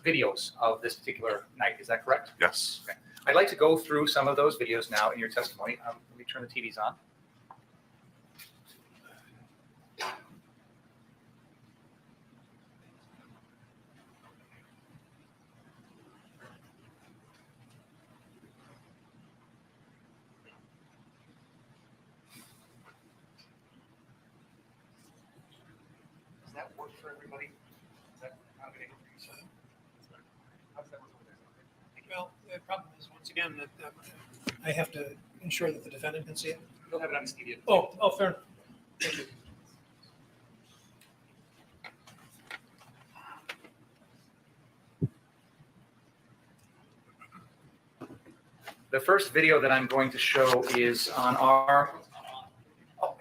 videos of this particular night. Is that correct? Yes. Okay. I'd like to go through some of those videos now in your testimony. Let me turn the TVs on. Does that work for everybody? Is that accommodating for you, sir? How does that work over there? Well, the problem is, once again, that I have to ensure that the defendant can see it. You'll have it on his TV. Oh, fair enough. Thank you. The first video that I'm going to show is on our. Oh,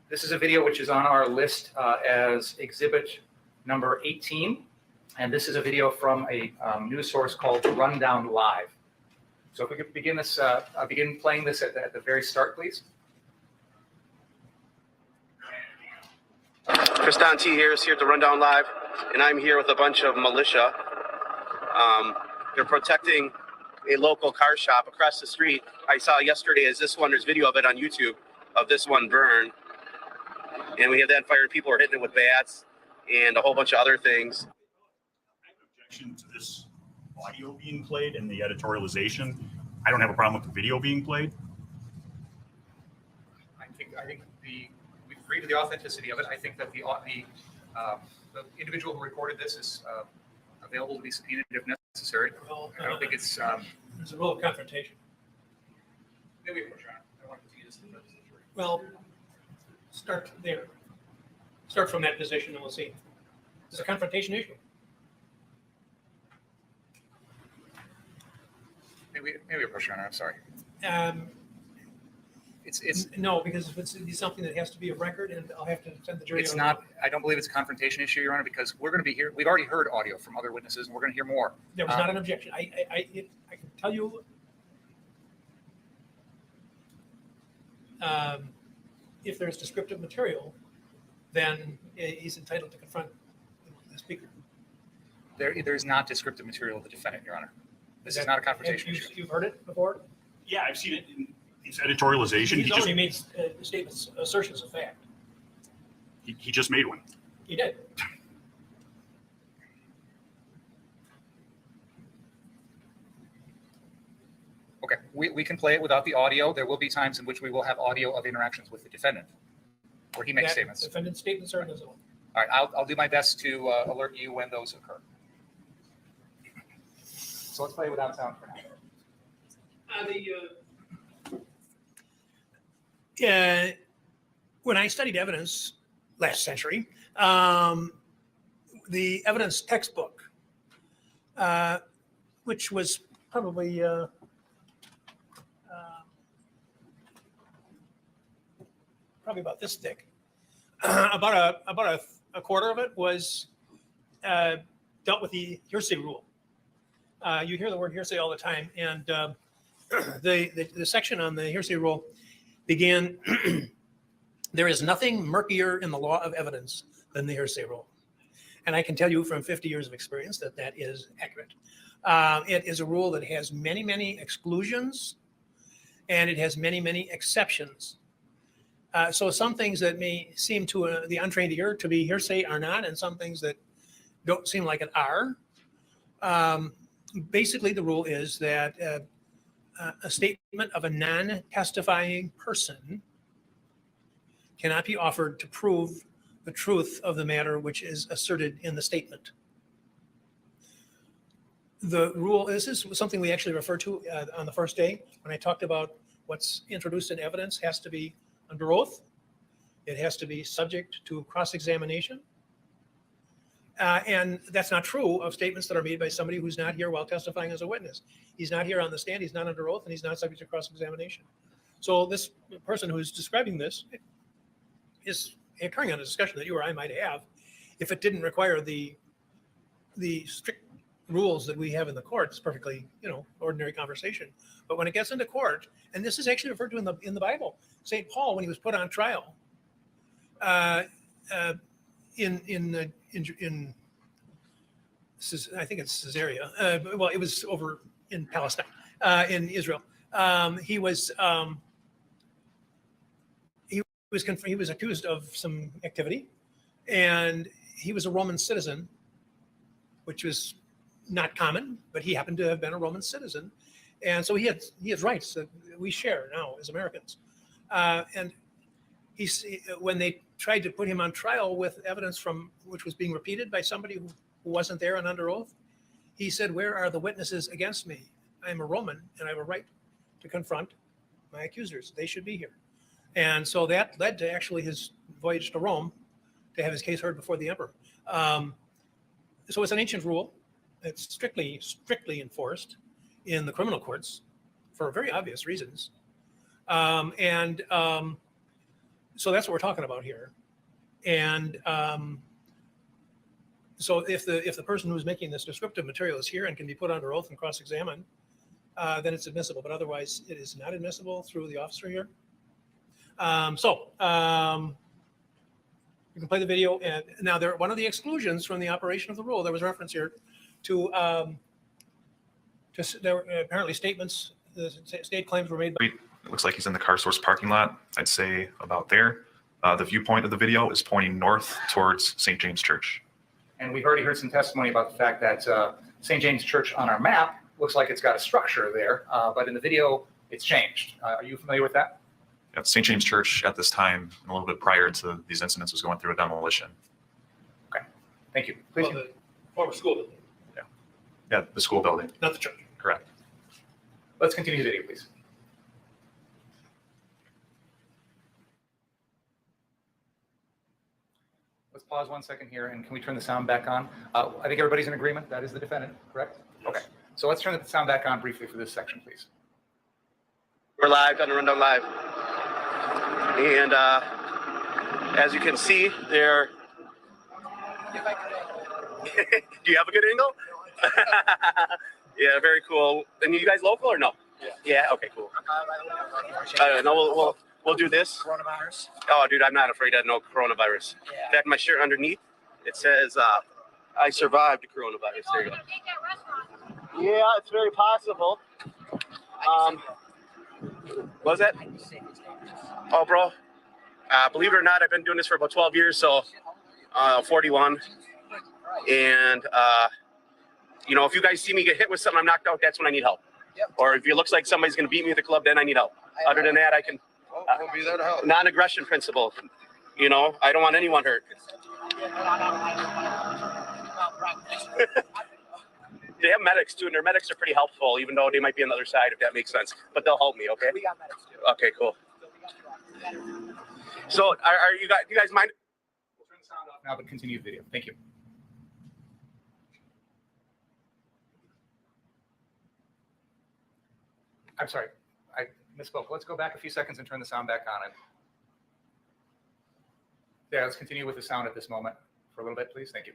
this is a video which is on our list as exhibit number 18. And this is a video from a news source called Rundown Live. So if we could begin this, begin playing this at the very start, please. Kristan T. Harris here at the Rundown Live, and I'm here with a bunch of militia. They're protecting a local car shop across the street. I saw yesterday as this one, there's video of it on YouTube, of this one burn. And we have that fire, people are hitting it with bats and a whole bunch of other things. I have an objection to this audio being played and the editorialization. I don't have a problem with the video being played. I think we agree to the authenticity of it. I think that the individual who recorded this is available to be subpoenaed if necessary. Well, I don't think it's. There's a rule of confrontation. Maybe Your Honor. I want to continue this. Well, start there. Start from that position, and we'll see. It's a confrontation issue. Maybe approach, Your Honor. I'm sorry. It's no, because it's something that has to be a record, and I'll have to send the jury. It's not. I don't believe it's a confrontation issue, Your Honor, because we're going to be here. We've already heard audio from other witnesses, and we're going to hear more. There was not an objection. I can tell you. If there's descriptive material, then he's entitled to confront the speaker. There's not descriptive material of the defendant, Your Honor. This is not a confrontation issue. You've heard it before? Yeah, I've seen it in his editorialization. He's already made statements, assertions of fact. He just made one. He did. Okay, we can play it without the audio. There will be times in which we will have audio of interactions with the defendant, where he makes statements. Defendant's statements are invisible. All right, I'll do my best to alert you when those occur. So let's play without sound for now. When I studied evidence last century, the evidence textbook, which was probably about this thick, about a quarter of it was dealt with the hearsay rule. You hear the word hearsay all the time, and the section on the hearsay rule began, there is nothing murkier in the law of evidence than the hearsay rule. And I can tell you from 50 years of experience that that is accurate. It is a rule that has many, many exclusions, and it has many, many exceptions. So some things that may seem to the untrained ear to be hearsay are not, and some things that don't seem like it are. Basically, the rule is that a statement of a non-testifying person cannot be offered to prove the truth of the matter which is asserted in the statement. The rule, this is something we actually referred to on the first day when I talked about what's introduced in evidence has to be under oath. It has to be subject to cross-examination. And that's not true of statements that are made by somebody who's not here while testifying as a witness. He's not here on the stand, he's not under oath, and he's not subject to cross-examination. So this person who's describing this is occurring on a discussion that you or I might have if it didn't require the strict rules that we have in the courts, perfectly, ordinary conversation. But when it gets into court, and this is actually referred to in the Bible, St. Paul, when he was put on trial, in I think it's Caesarea. Well, it was over in Palestine, in Israel. He was accused of some activity, and he was a Roman citizen, which was not common, but he happened to have been a Roman citizen, and so he has rights that we share now as Americans. And when they tried to put him on trial with evidence which was being repeated by somebody who wasn't there and under oath, he said, "Where are the witnesses against me? I'm a Roman and I have a right to confront my accusers. They should be here." And so that led to actually his voyage to Rome to have his case heard before the emperor. So it's an ancient rule. It's strictly enforced in the criminal courts for very obvious reasons. So that's what we're talking about here. And so if the person who's making this descriptive material is here and can be put under oath and cross-examined, then it's admissible. But otherwise, it is not admissible through the officer here. You can play the video. And now, one of the exclusions from the operation of the rule, there was reference here to there were apparently statements, the state claims were made by. It looks like he's in the car source parking lot. I'd say about there. The viewpoint of the video is pointing north towards St. James Church. And we've already heard some testimony about the fact that St. James Church on our map looks like it's got a structure there, but in the video, it's changed. Are you familiar with that? Yeah, St. James Church at this time, and a little bit prior to these incidents, was going through a demolition. Okay, thank you. Please. The former school building. Yeah, the school building. Not the church. Correct. Let's continue the video, please. Let's pause 1 second here, and can we turn the sound back on? I think everybody's in agreement. That is the defendant, correct? Yes. Okay. So let's turn the sound back on briefly for this section, please. We're live, on the Rundown Live. And as you can see, there. Do you have a good angle? Yeah, very cool. And you guys local or no? Yeah. Yeah. Okay. Cool. No, we'll do this. Coronavirus. Oh, dude, I'm not afraid of no coronavirus. Yeah. In fact, my shirt underneath it says I survived the coronavirus. There you go. Yeah, it's very possible. What was that? Oh, bro. Believe it or not, I've been doing this for about 12 years, so 41. And, if you guys see me get hit with something, I'm knocked out, that's when I need help. Yep. Or if it looks like somebody's going to beat me at the club, then I need help. Other than that, I can. We'll be there to help. Non-aggression principle. I don't want anyone hurt. They have medics too, and their medics are pretty helpful, even though they might be on the other side, if that makes sense. But they'll help me, okay? We got medics too. Okay, cool. So, are you guys mind? We'll turn the sound off now, but continue the video. Thank you. I'm sorry, I misspoke. Let's go back a few seconds and turn the sound back on. Yeah, let's continue with the sound at this moment for a little bit, please. Thank you.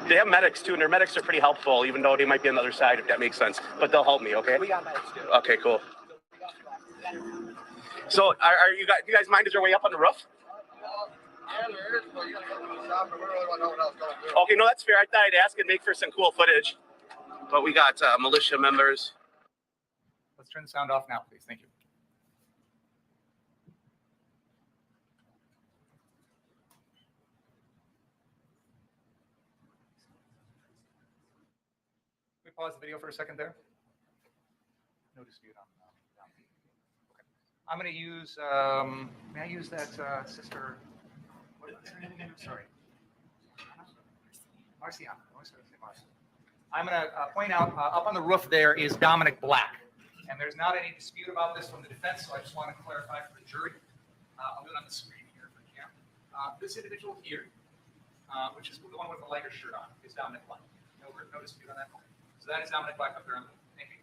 They have medics too, and their medics are pretty helpful, even though they might be on the other side, if that makes sense. But they'll help me, okay? We got medics too. Okay, cool. So, are you guys? Do you guys mind? Is there a way up on the roof? Yeah, there is, but you gotta go to the shop, and we really want to know what else going to do. Okay, no, that's fair. I thought I'd ask and make for some cool footage. But we got militia members. Let's turn the sound off now, please. Thank you. Can we pause the video for a second there? No dispute on that. Okay. I'm going to use, may I use that sister, what is her name? Sorry. Marciana. I'm going to point out up on the roof there is Dominic Black. And there's not any dispute about this from the defense, so I just want to clarify for the jury. I'll do it on the screen here for the camera. This individual here, which is the one with the lighter shirt on, is Dominic Black. No dispute on that. So that is Dominic Black up there. Thank you.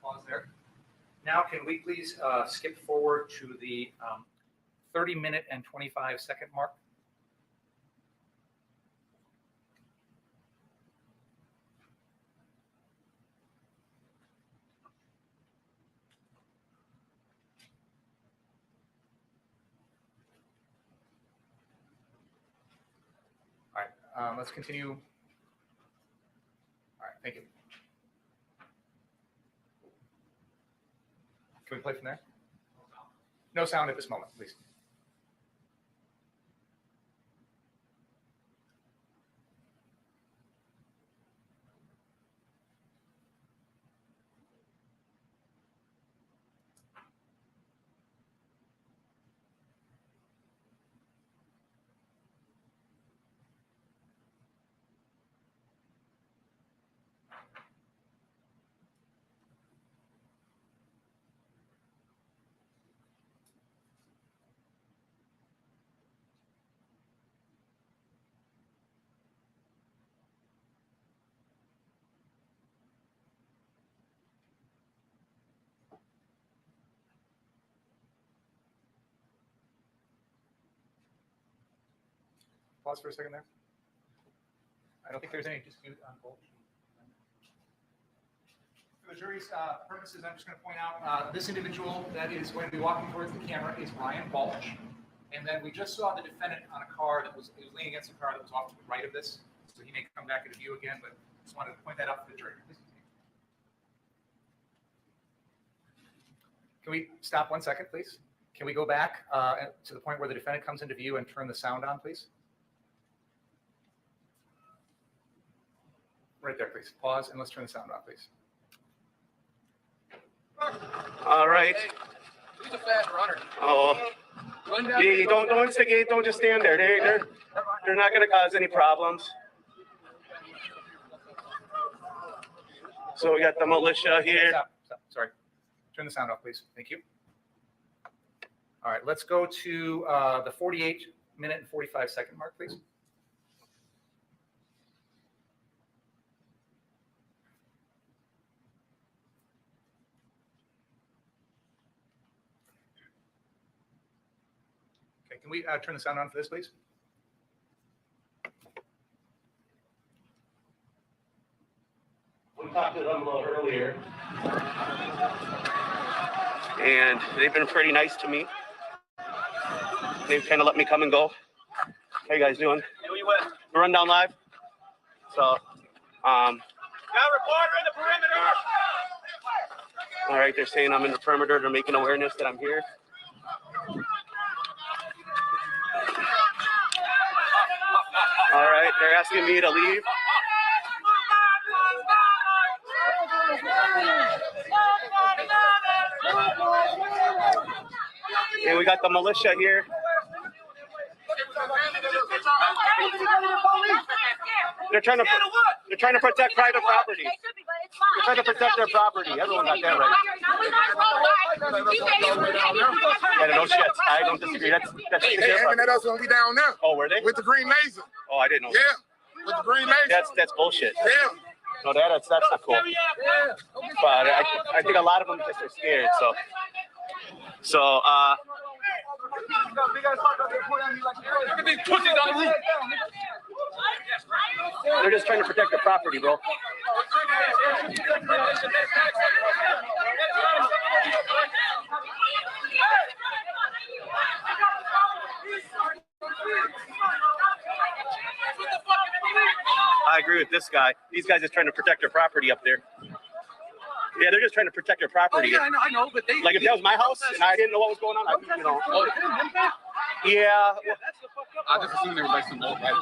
Pause there. Now, can we please skip forward to the 30-minute and 25-second mark? All right, let's continue. All right, thank you. Can we play from there? No sound at this moment, please. Pause for a second there. I don't think there's any dispute on both. For the jury's purposes, I'm just going to point out this individual that is going to be walking towards the camera is Ryan Balch. And then we just saw the defendant on a car that was leaning against a car that was off to the right of this. So he may come back into view again, but just wanted to point that out for the jury. Please continue. Can we stop 1 second, please? Can we go back to the point where the defendant comes into view and turn the sound on, please? Right there, please. Pause and let's turn the sound on, please. All right. Who's a fast runner? Oh. Yeah, don't instigate. Don't just stand there. They're not going to cause any problems. So we got the militia here. Stop. Sorry. Turn the sound off, please. Thank you. All right, let's go to the 48-minute and 45-second mark, please. Okay, can we turn the sound on for this, please? We talked to them a little earlier, and they've been pretty nice to me. They've kind of let me come and go. How you guys doing? Who you with? Rundown Live. So, Got a reporter in the perimeter. all right, they're saying I'm in the perimeter. They're making awareness that I'm here. All right, they're asking me to leave. And we got the militia here. They're trying to protect private property. They're trying to protect their property. Everyone got that right. Yeah, no shit. I don't disagree. That's Hey, and that else gonna be down there. Oh, were they? With the green laser. Oh, I didn't know. Yeah, with the green laser. That's bullshit. Yeah. No, that's not cool. But I think a lot of them just are scared. So they're just trying to protect their property, bro. I agree with this guy. These guys are trying to protect their property up there. Yeah, they're just trying to protect their property. Oh, yeah, I know, but like if that was my house and I didn't know what was going on, Yeah. I just assumed there was like some old guys.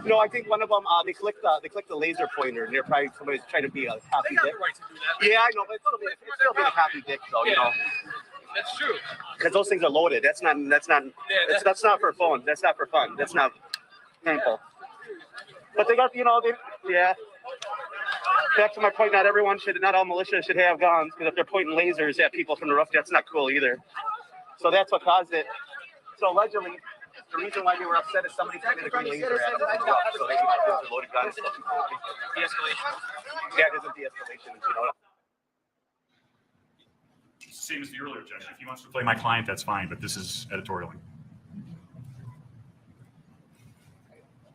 No, I think one of them they clicked the laser pointer and they're probably somebody's trying to be a copy dick. Right to do that. Yeah, I know, but it's still being a copy dick though, you know. That's true. Because those things are loaded. That's not for fun. That's not for fun. That's not painful. But they got, yeah. Back to my point, not all militias should have guns, because if they're pointing lasers at people from the roof, that's not cool either. So that's what caused it. So allegedly, the reason why they were upset is somebody pointed a green laser at them. So they use loaded guns. De-escalation. That isn't de-escalation, Same as the earlier objection. If he wants to play my client, that's fine, but this is editorialing.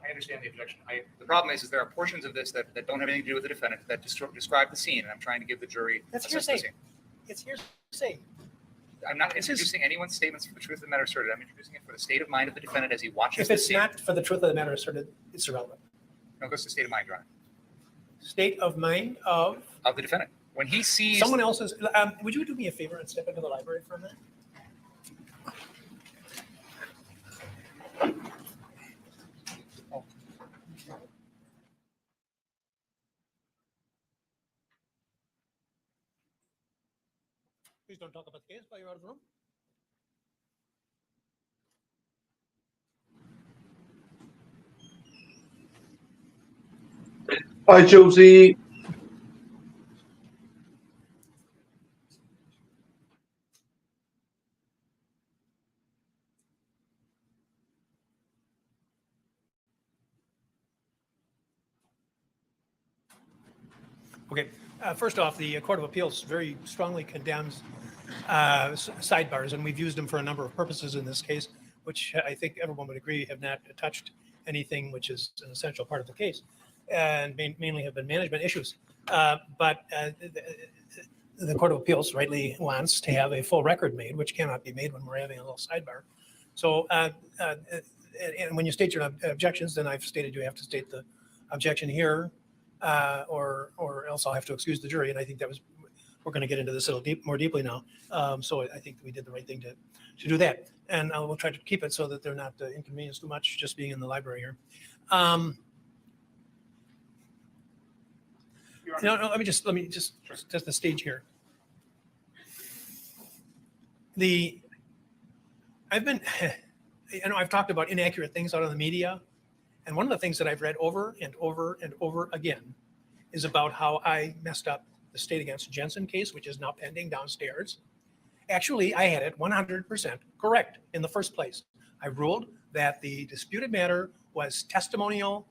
I understand the objection. The problem is there are portions of this that don't have anything to do with the defendant that describe the scene, and I'm trying to give the jury. That's a sense of the hearsay. scene. It's hearsay. I'm not introducing anyone's statements for the truth of the matter asserted. I'm introducing it for the state of mind of the defendant as he watches If the it's scene. not for the truth of the matter asserted, it's irrelevant. No, it goes to state of mind, Your Honor. State of mind of the defendant. When he sees someone else's. Would you do me a favor and step into the library for a minute? Please don't talk about the case while you're out of the room. Hi, Josie. Okay. First off, the Court of Appeals very strongly condemns sidebars, and we've used them for a number of purposes in this case, which I think everyone would agree have not touched anything which is an essential part of the case, and mainly have been management issues. But the Court of Appeals rightly wants to have a full record made, which cannot be made when we're having a little sidebar. So, and when you state your objections, then I've stated you have to state the objection here, or else I'll have to excuse the jury. And I think we're going to get into this a little more deeply now. So I think we did the right thing to do that. And we'll try to keep it so that they're not inconvenienced too much just being in the library here. No, let me just set the stage here. I've talked about inaccurate things out of the media. And one of the things that I've read over and over and over again is about how I messed up the state against Jensen case, which is now pending downstairs. Actually, I had it 100% correct in the first place. I ruled that the disputed matter was testimonial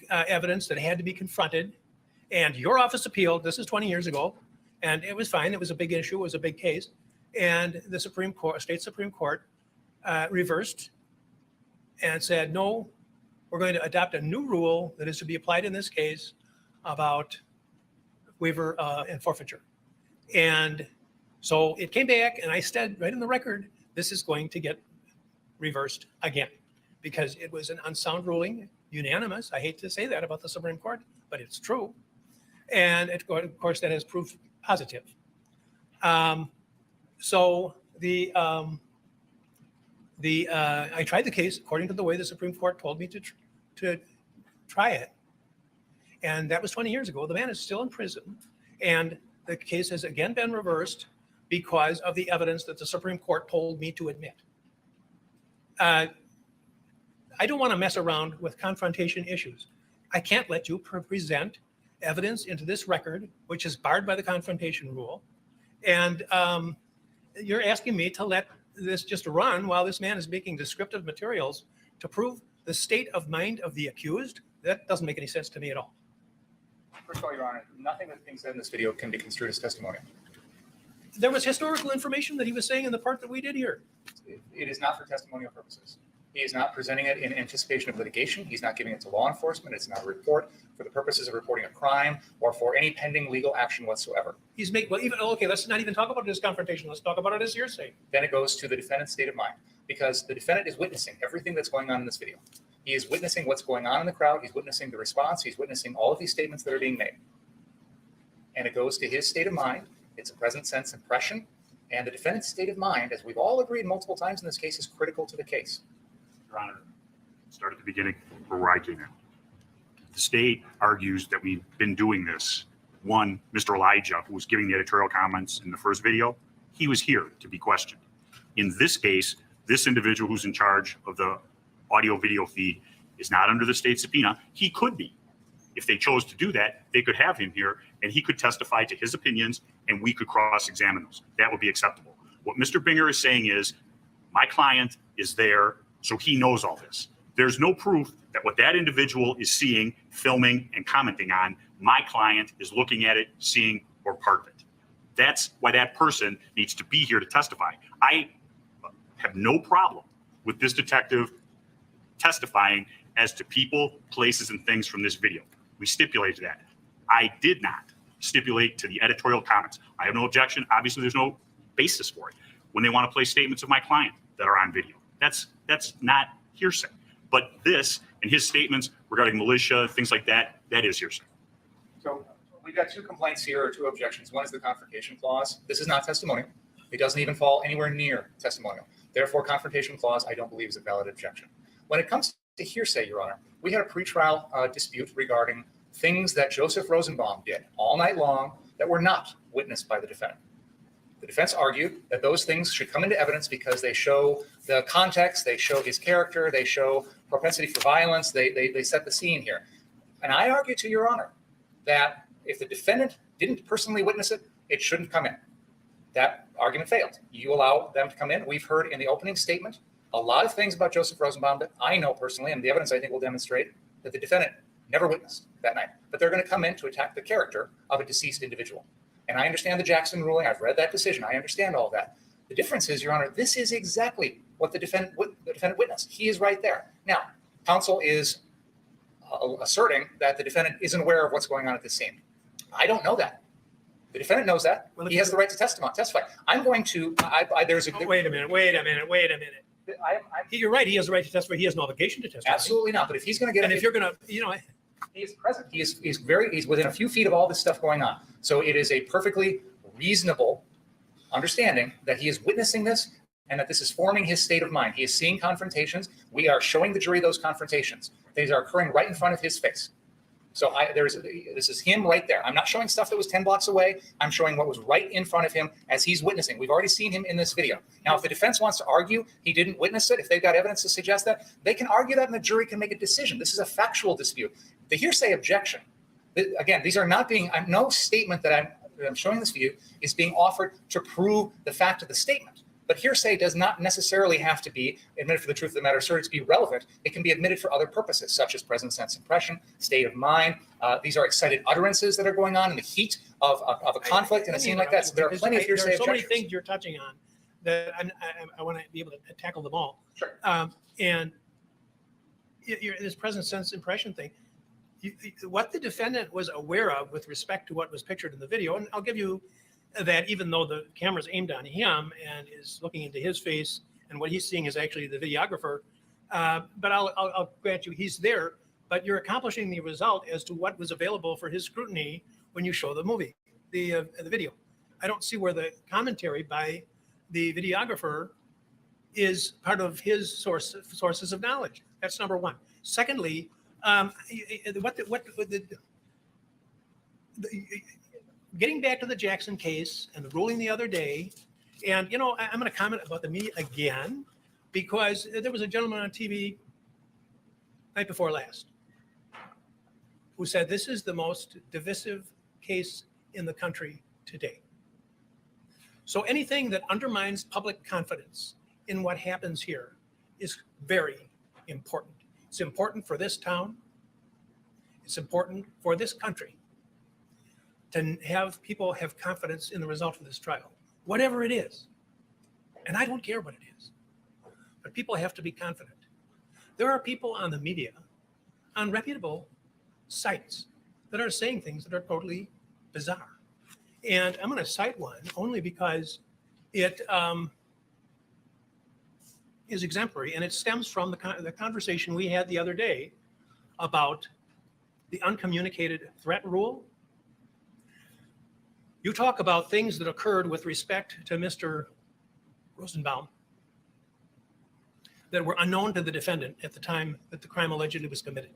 evidence that had to be confronted. And your office appealed. This is 20 years ago. And it was fine. It was a big issue. It was a big case. And the state Supreme Court reversed and said, no, we're going to adopt a new rule that is to be applied in this case about waiver and forfeiture. And so it came back, and I said right in the record, this is going to get reversed again because it was an unsound ruling, unanimous. I hate to say that about the Supreme Court, but it's true. And of course, that has proof positive. So I tried the case according to the way the Supreme Court told me to try it. And that was 20 years ago. The man is still in prison. And the case has again been reversed because of the evidence that the Supreme Court told me to admit. I don't want to mess around with confrontation issues. I can't let you present evidence into this record, which is barred by the confrontation rule. And you're asking me to let this just run while this man is making descriptive materials to prove the state of mind of the accused. That doesn't make any sense to me at all. First of all, Your Honor, nothing that's being said in this video can be construed as testimony. There was historical information that he was saying in the part that we did here. It is not for testimonial purposes. He is not presenting it in anticipation of litigation. He's not giving it to law enforcement. It's not a report for the purposes of reporting a crime or for any pending legal action whatsoever. He's making, well, even, okay, let's not even talk about this confrontation. Let's talk about it as hearsay. Then it goes to the defendant's state of mind, because the defendant is witnessing everything that's going on in this video. He is witnessing what's going on in the crowd. He's witnessing the response. He's witnessing all of these statements that are being made. And it goes to his state of mind. It's a present sense impression. And the defendant's state of mind, as we've all agreed multiple times in this case, is critical to the case. Your Honor, start at the beginning where I came in. The state argues that we've been doing this. One, Mr. Elijah, who was giving the editorial comments in the first video, he was here to be questioned. In this case, this individual who's in charge of the audio video feed is not under the state subpoena. He could be. If they chose to do that, they could have him here and he could testify to his opinions and we could cross-examine those. That would be acceptable. What Mr. Binger is saying is, my client is there, so he knows all this. There's no proof that what that individual is seeing, filming, and commenting on, my client is looking at it, seeing, or part of it. That's why that person needs to be here to testify. I have no problem with this detective testifying as to people, places, and things from this video. We stipulated that. I did not stipulate to the editorial comments. I have no objection. Obviously, there's no basis for it. When they want to play statements of my client that are on video, that's not hearsay. But this and his statements regarding militia, things like that, that is hearsay. So we've got two complaints here, or two objections. One is the confrontation clause. This is not testimonial. It doesn't even fall anywhere near testimonial. Therefore, confrontation clause, I don't believe is a valid objection. When it comes to hearsay, Your Honor, we had a pretrial dispute regarding things that Joseph Rosenbaum did all night long that were not witnessed by the defendant. The defense argued that those things should come into evidence because they show the context, they show his character, they show propensity for violence, they set the scene here. And I argue to Your Honor that if the defendant didn't personally witness it, it shouldn't come in. That argument failed. You allow them to come in. We've heard in the opening statement a lot of things about Joseph Rosenbaum that I know personally, and the evidence I think will demonstrate that the defendant never witnessed that night. But they're going to come in to attack the character of a deceased individual. And I understand the Jackson ruling. I've read that decision. I understand all that. The difference is, Your Honor, this is exactly what the defendant witnessed. He is right there. Now, counsel is asserting that the defendant isn't aware of what's going on at this scene. I don't know that. The defendant knows that. He has the right to testify. I'm going to. Wait a minute. You're right. He has the right to testify. He has no obligation to testify. Absolutely not. But if he's going to get, and if you're going to, he is present. He's within a few feet of all this stuff going on. So it is a perfectly reasonable understanding that he is witnessing this and that this is forming his state of mind. He is seeing confrontations. We are showing the jury those confrontations. These are occurring right in front of his face. So this is him right there. I'm not showing stuff that was 10 blocks away. I'm showing what was right in front of him as he's witnessing. We've already seen him in this video. Now, if the defense wants to argue he didn't witness it, if they've got evidence to suggest that, they can argue that and the jury can make a decision. This is a factual dispute. The hearsay objection, again, these are not being, no statement that I'm showing this view is being offered to prove the fact of the statement. But hearsay does not necessarily have to be admitted for the truth of the matter asserted to be relevant. It can be admitted for other purposes, such as present sense impression, state of mind. These are excited utterances that are going on in the heat of a conflict in a scene like that. So there are plenty of hearsay There are so many objections. things you're touching on that I want to be able to tackle them all. Sure. And this present sense impression thing, what the defendant was aware of with respect to what was pictured in the video, and I'll give you that even though the camera's aimed on him and is looking into his face and what he's seeing is actually the videographer, but I'll grant you he's there, but you're accomplishing the result as to what was available for his scrutiny when you show the movie, the video. I don't see where the commentary by the videographer is part of his sources of knowledge. That's number one. Secondly, getting back to the Jackson case and the ruling the other day, and I'm going to comment about the media again, because there was a gentleman on TV night before last, who said this is the most divisive case in the country today. So anything that undermines public confidence in what happens here is very important. It's important for this town. It's important for this country to have people have confidence in the result of this trial, whatever it is. And I don't care what it is, but people have to be confident. There are people on the media, on reputable sites, that are saying things that are totally bizarre. And I'm going to cite one only because it is exemplary, and it stems from the conversation we had the other day about the uncommunicated threat rule. You talk about things that occurred with respect to Mr. Rosenbaum that were unknown to the defendant at the time that the crime allegedly was committed.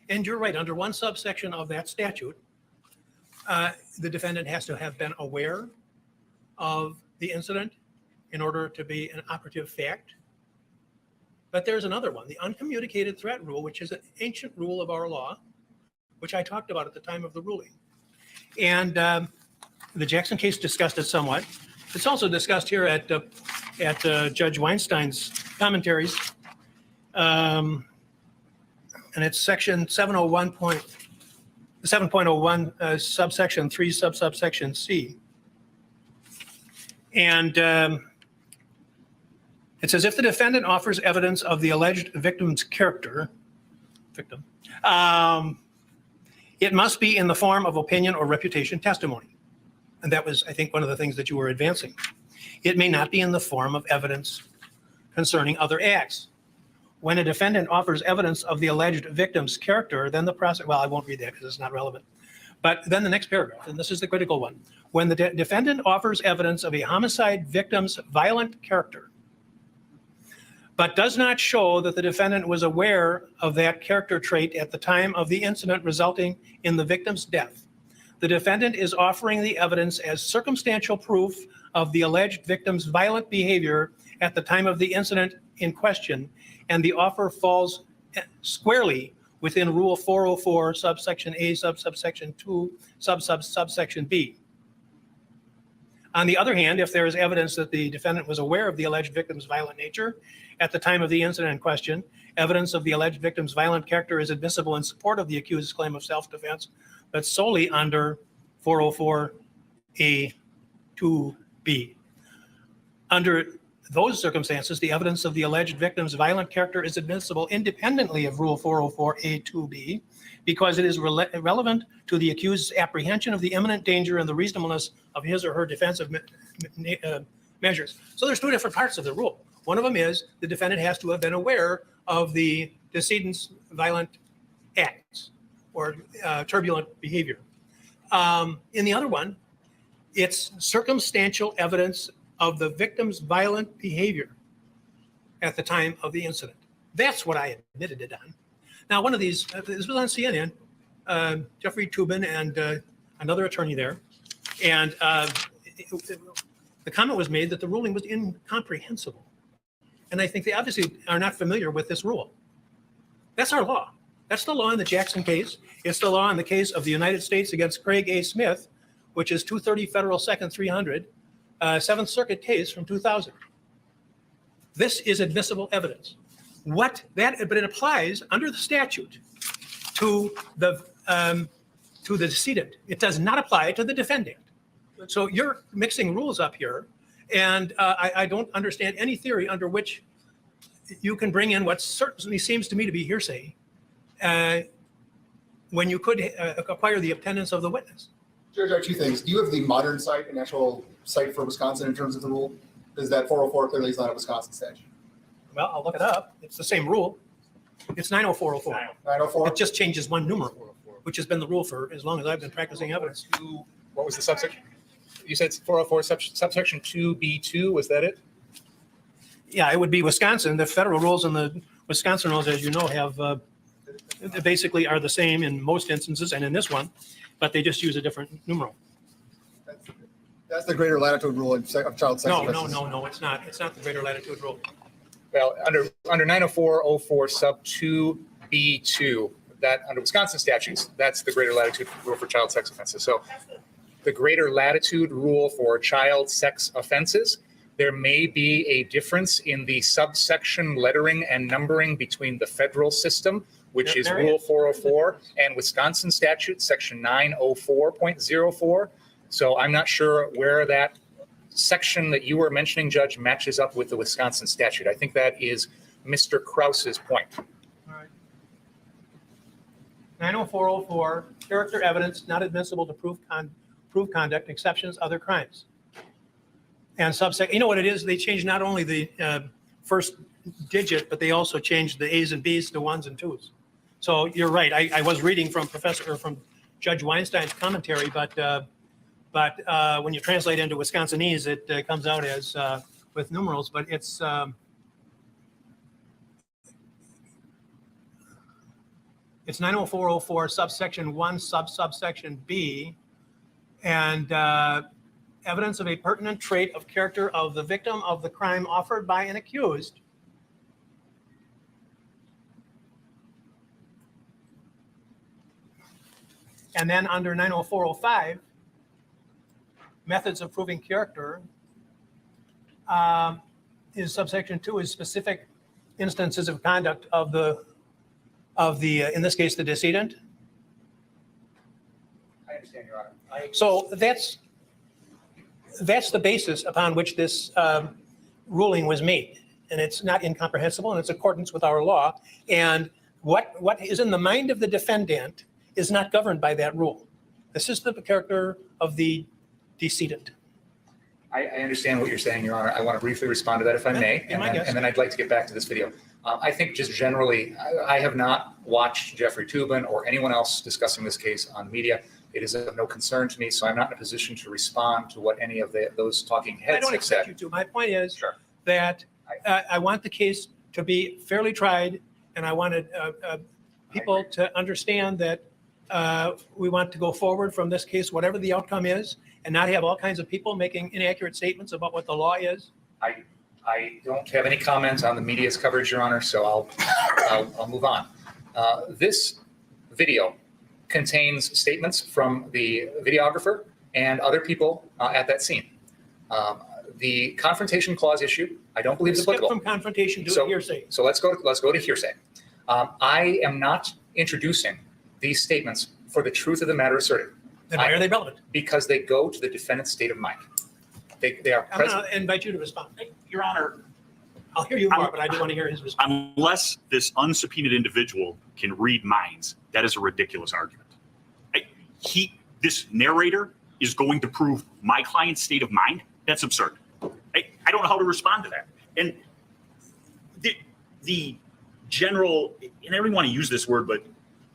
And you're right, under one subsection of that statute, the defendant has to have been aware of the incident in order to be an operative fact. But there's another one, the uncommunicated threat rule, which is an ancient rule of our law, which I talked about at the time of the ruling. And the Jackson case discussed it somewhat. It's also discussed here at Judge Weinstein's commentaries. And it's section 7.01, subsection 3, subsection C. And it says, if the defendant offers evidence of the alleged victim's character, it must be in the form of opinion or reputation testimony. And that was, I think, one of the things that you were advancing. It may not be in the form of evidence concerning other acts. When a defendant offers evidence of the alleged victim's character, then the process, well, I won't read that because it's not relevant. But then the next paragraph, and this is the critical one. When the defendant offers evidence of a homicide victim's violent character, but does not show that the defendant was aware of that character trait at the time of the incident resulting in the victim's death, the defendant is offering the evidence as circumstantial proof of the alleged victim's violent behavior at the time of the incident in question, and the offer falls squarely within Rule 404, subsection A, subsection 2, subsection B. On the other hand, if there is evidence that the defendant was aware of the alleged victim's violent nature at the time of the incident in question, evidence of the alleged victim's violent character is admissible in support of the accused's claim of self-defense, but solely under 404A 2B. Under those circumstances, the evidence of the alleged victim's violent character is admissible independently of Rule 404A 2B because it is relevant to the accused's apprehension of the imminent danger and the reasonableness of his or her defensive measures. So there's two different parts of the rule. One of them is the defendant has to have been aware of the decedent's violent acts or turbulent behavior. In the other one, it's circumstantial evidence of the victim's violent behavior at the time of the incident. That's what I admitted it on. Now, one of these, this was on CNN, Jeffrey Toobin and another attorney there, and the comment was made that the ruling was incomprehensible. And I think they obviously are not familiar with this rule. That's our law. That's the law in the Jackson case. It's the law in the case of the United States against Craig A. Smith, which is 230 Federal 2nd 300, 7th Circuit case from 2000. This is admissible evidence. But it applies under the statute to the decedent. It does not apply to the defendant. So you're mixing rules up here, and I don't understand any theory under which you can bring in what certainly seems to me to be hearsay when you could acquire the attendance of the witness. Judge, there are two things. Do you have the modern site, an actual site for Wisconsin in terms of the rule? Is that 404 clearly is not a Wisconsin statute? Well, I'll look it up. It's the same rule. It's 90404. 904? It just changes one numeral, which has been the rule for as long as I've been practicing evidence. What was the subsection? You said 404 subsection 2B2, was that it? Yeah, it would be Wisconsin. The federal rules and the Wisconsin rules, as you know, have they basically are the same in most instances and in this one, but they just use a different numeral. That's the greater latitude rule of child sex. No, it's not. It's not the greater latitude rule. well, under 90404 sub 2B2, that under Wisconsin statutes, that's the greater latitude rule for child sex offenses. So the greater latitude rule for child sex offenses, there may be a difference in the subsection lettering and numbering between the federal system, which is Rule 404, and Wisconsin statute, section 904.04. So I'm not sure where that section that you were mentioning, Judge, matches up with the Wisconsin statute. I think that is Mr. Krause's point. All right. 90404, character evidence not admissible to prove conduct, exceptions, other crimes. And subsection, you know what it is? They changed not only the first digit, but they also changed the A's and B's to 1s and 2s. So you're right. I was reading from Judge Weinstein's commentary, but when you translate into Wisconsinese, it comes out as with numerals, but it's it's 90404 subsection 1 subsection B, and evidence of a pertinent trait of character of the victim of the crime offered by an accused and then under 90405 methods of proving character is subsection 2 is specific instances of conduct of the in this case the decedent. I understand, Your Honor. So that's the basis upon which this ruling was made, and it's not incomprehensible, and it's in accordance with our law. And what is in the mind of the defendant is not governed by that rule. This is the character of the decedent. I understand what you're saying, Your Honor. I want to briefly respond to that, if I may, and then I'd like to get back to this video. I think just generally, I have not watched Jeffrey Toobin or anyone else discussing this case on media. It is of no concern to me, so I'm not in a position to respond to what any of those talking heads have said. I don't expect you to. My point is that I want the case to be fairly tried, and I wanted people to understand that we want to go forward from this case, whatever the outcome is, and not have all kinds of people making inaccurate statements about what the law is. I don't have any comments on the media's coverage, Your Honor, so I'll move on. This video contains statements from the videographer and other people at that scene. The confrontation clause issue, I don't believe is applicable. From confrontation to hearsay. So let's go to hearsay. I am not introducing these statements for the truth of the matter asserted. Then why are they relevant? Because they go to the defendant's state of mind. They are I'm going to invite you to respond. Your Honor, I'll hear you more, but I do want to hear his response. Unless this unsubpoenaed individual can read minds, that is a ridiculous argument. This narrator is going to prove my client's state of mind. That's absurd. I don't know how to respond to that. And the general, and I don't even want to use this word, but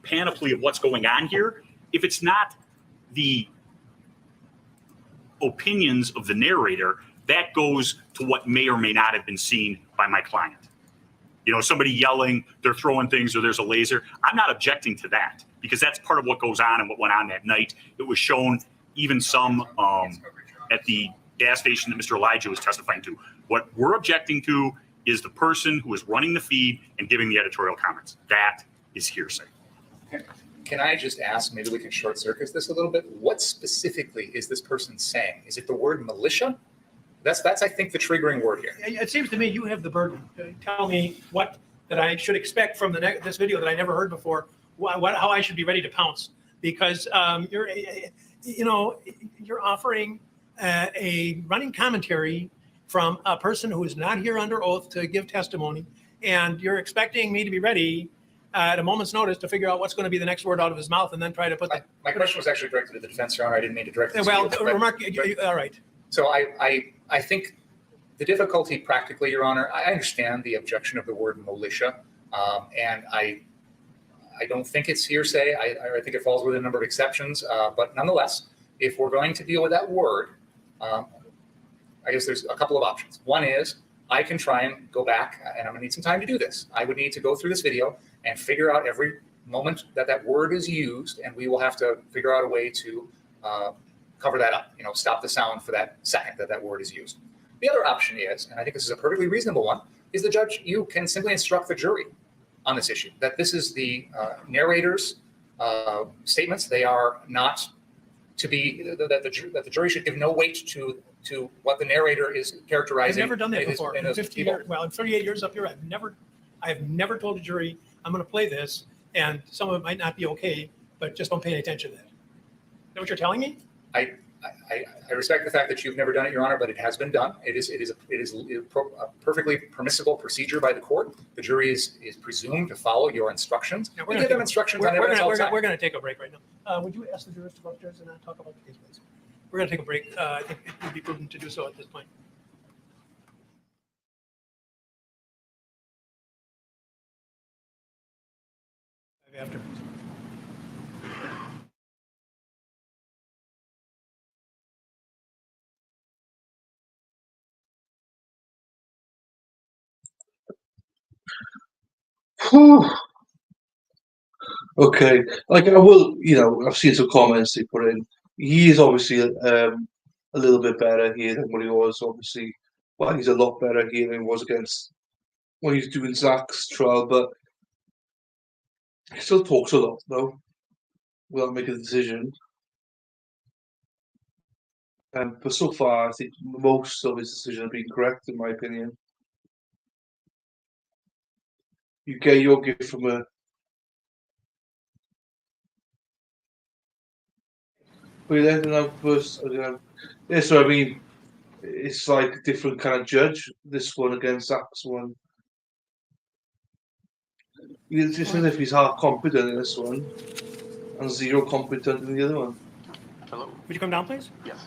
panoply of what's going on here, if it's not the opinions of the narrator, that goes to what may or may not have been seen by my client. You know, somebody yelling, they're throwing things, or there's a laser. I'm not objecting to that because that's part of what goes on and what went on that night. It was shown even some at the gas station that Mr. Elijah was testifying to. What we're objecting to is the person who is running the feed and giving the editorial comments. That is hearsay. Can I just ask, maybe we can short circuit this a little bit. What specifically is this person saying? Is it the word militia? That's I think the triggering word here. It seems to me you have the burden to tell me what that I should expect from this video that I never heard before. How I should be ready to pounce, because you're offering a running commentary from a person who is not here under oath to give testimony, and you're expecting me to be ready at a moment's notice to figure out what's going to be the next word out of his mouth and then try to put the... My question was actually directed to the defense, Your Honor. I didn't mean to direct it to Well, you, remark, all right. So I think the difficulty practically, Your Honor, I understand the objection of the word militia, and I don't think it's hearsay. I think it falls within a number of exceptions, but nonetheless, if we're going to deal with that word, I guess there's a couple of options. One is I can try and go back, and I'm gonna need some time to do this. I would need to go through this video and figure out every moment that word is used, and we will have to figure out a way to cover that up, stop the sound for that second that word is used. The other option is, and I think this is a perfectly reasonable one, is the judge, you can simply instruct the jury on this issue, that this is the narrator's statements. They are not to be, that the jury should give no weight to what the narrator is I've characterizing. never done that in his- before. in In his 50 people. years, well, in 38 years up here, I have never told a jury, I'm going to play this, and some of it might not be okay, but just don't pay any attention to that. Is that what you're telling me? I respect the fact that you've never done it, Your Honor, but it has been done. It is a perfectly permissible procedure by the court. The jury is presumed to follow your instructions. Now, We give them instructions on evidence all the time. we're going to take a break right now. Would you ask the jurors to go upstairs and not talk about the case, please? We're going to take a break. I think it would be prudent to do so at this point. After. Whew. Okay, like I will, I've seen some comments they put in. He is obviously a little bit better here than what he was. Obviously, well, he's a lot better here than he was against when he's doing Zach's trial, but he still talks a lot though, without making a decision. But so far, I think most of his decisions have been correct, in my opinion. You get your gift from a. But then first, yeah. So I mean, it's like a different kind of judge. This one against Zach's one. It's just as if he's half competent in this one and zero competent in the other one. Hello. Would you come down, please? Yes.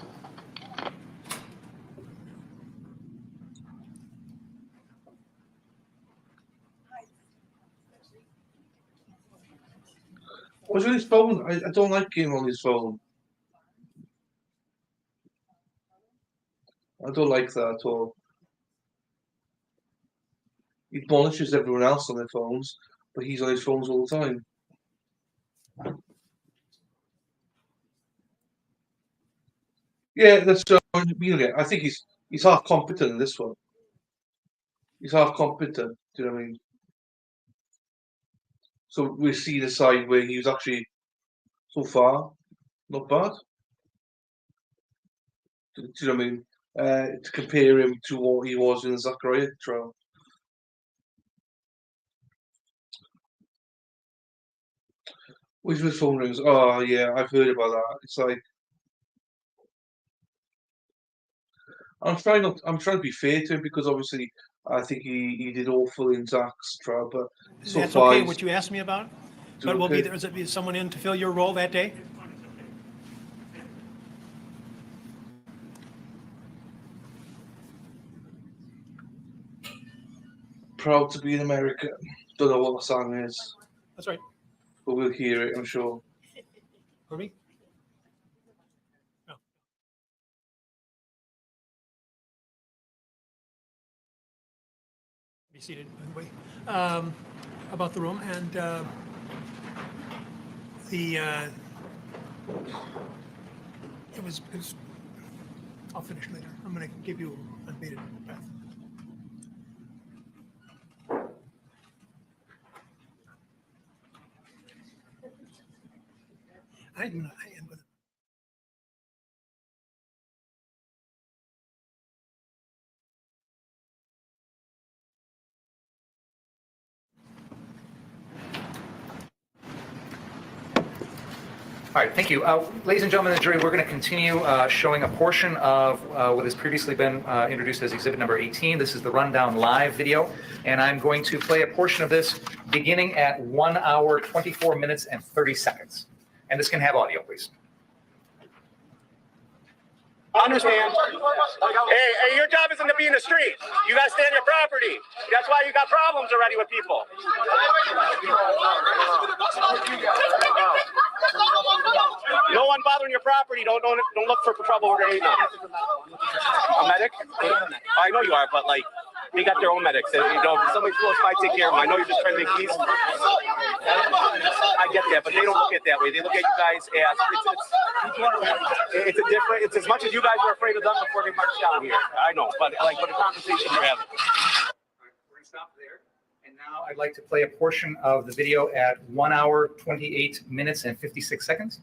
What's with his phone? I don't like him on his phone. I don't like that at all. He admonishes everyone else on their phones, but he's on his phones all the time. Yeah, that's I think he's half competent in this one. He's half competent. Do you know what I mean? So we've seen a side where he was actually so far not bad. Do you know what I mean? To compare him to what he was in the Zachariah trial. Which was phone rings. Oh yeah, I've heard about that. It's like I'm trying to be fair to him because obviously I think he did awful in Zach's trial, but so That's far okay, he's what you asked me about. doing But will be okay. there be someone in to fill your role that day? Proud to be an American. Don't know what the song is, That's right. but we'll hear it, I'm sure. For me? No. Be seated, by the way. About the room and it was, I'll finish later. I'm going to give you a bated breath. I am going to. All right, thank you. Ladies and gentlemen of the jury, we're going to continue showing a portion of what has previously been introduced as exhibit number 18. This is the rundown live video, and I'm going to play a portion of this beginning at 1 hour, 24 minutes, and 30 seconds. And this can have audio, please. Understand? Hey, your job isn't to be in the street. You got to stand your property. That's why you got problems already with people. No one bothering your property. Don't look for trouble. We're gonna need them. A medic? I know you are, but like they got their own medics. If somebody close by, take care of them. I know you're just trying to make peace. I get that, but they don't look at it that way. They look at you guys as it's a different. It's as much as you guys were afraid of them before they marched down here. I know, but like for the conversation you're having. Now I'd like to play a portion of the video at 1 hour, 28 minutes and 56 seconds.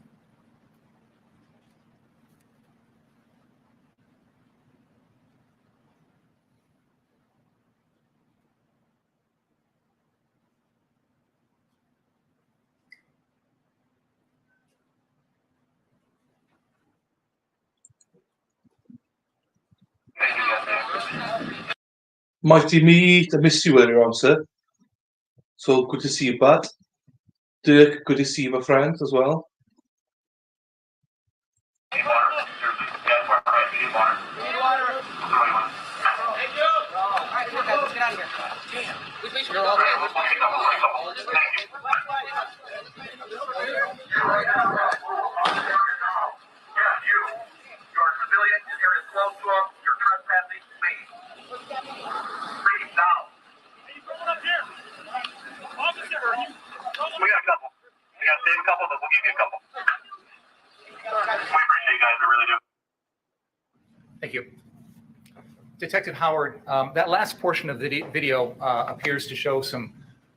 Mighty me, I missed you earlier on, sir. So good to see you, Pat. Dirk, good to see you, my friend, as well. Thank you. Detective Howard, that last portion of the video appears to show some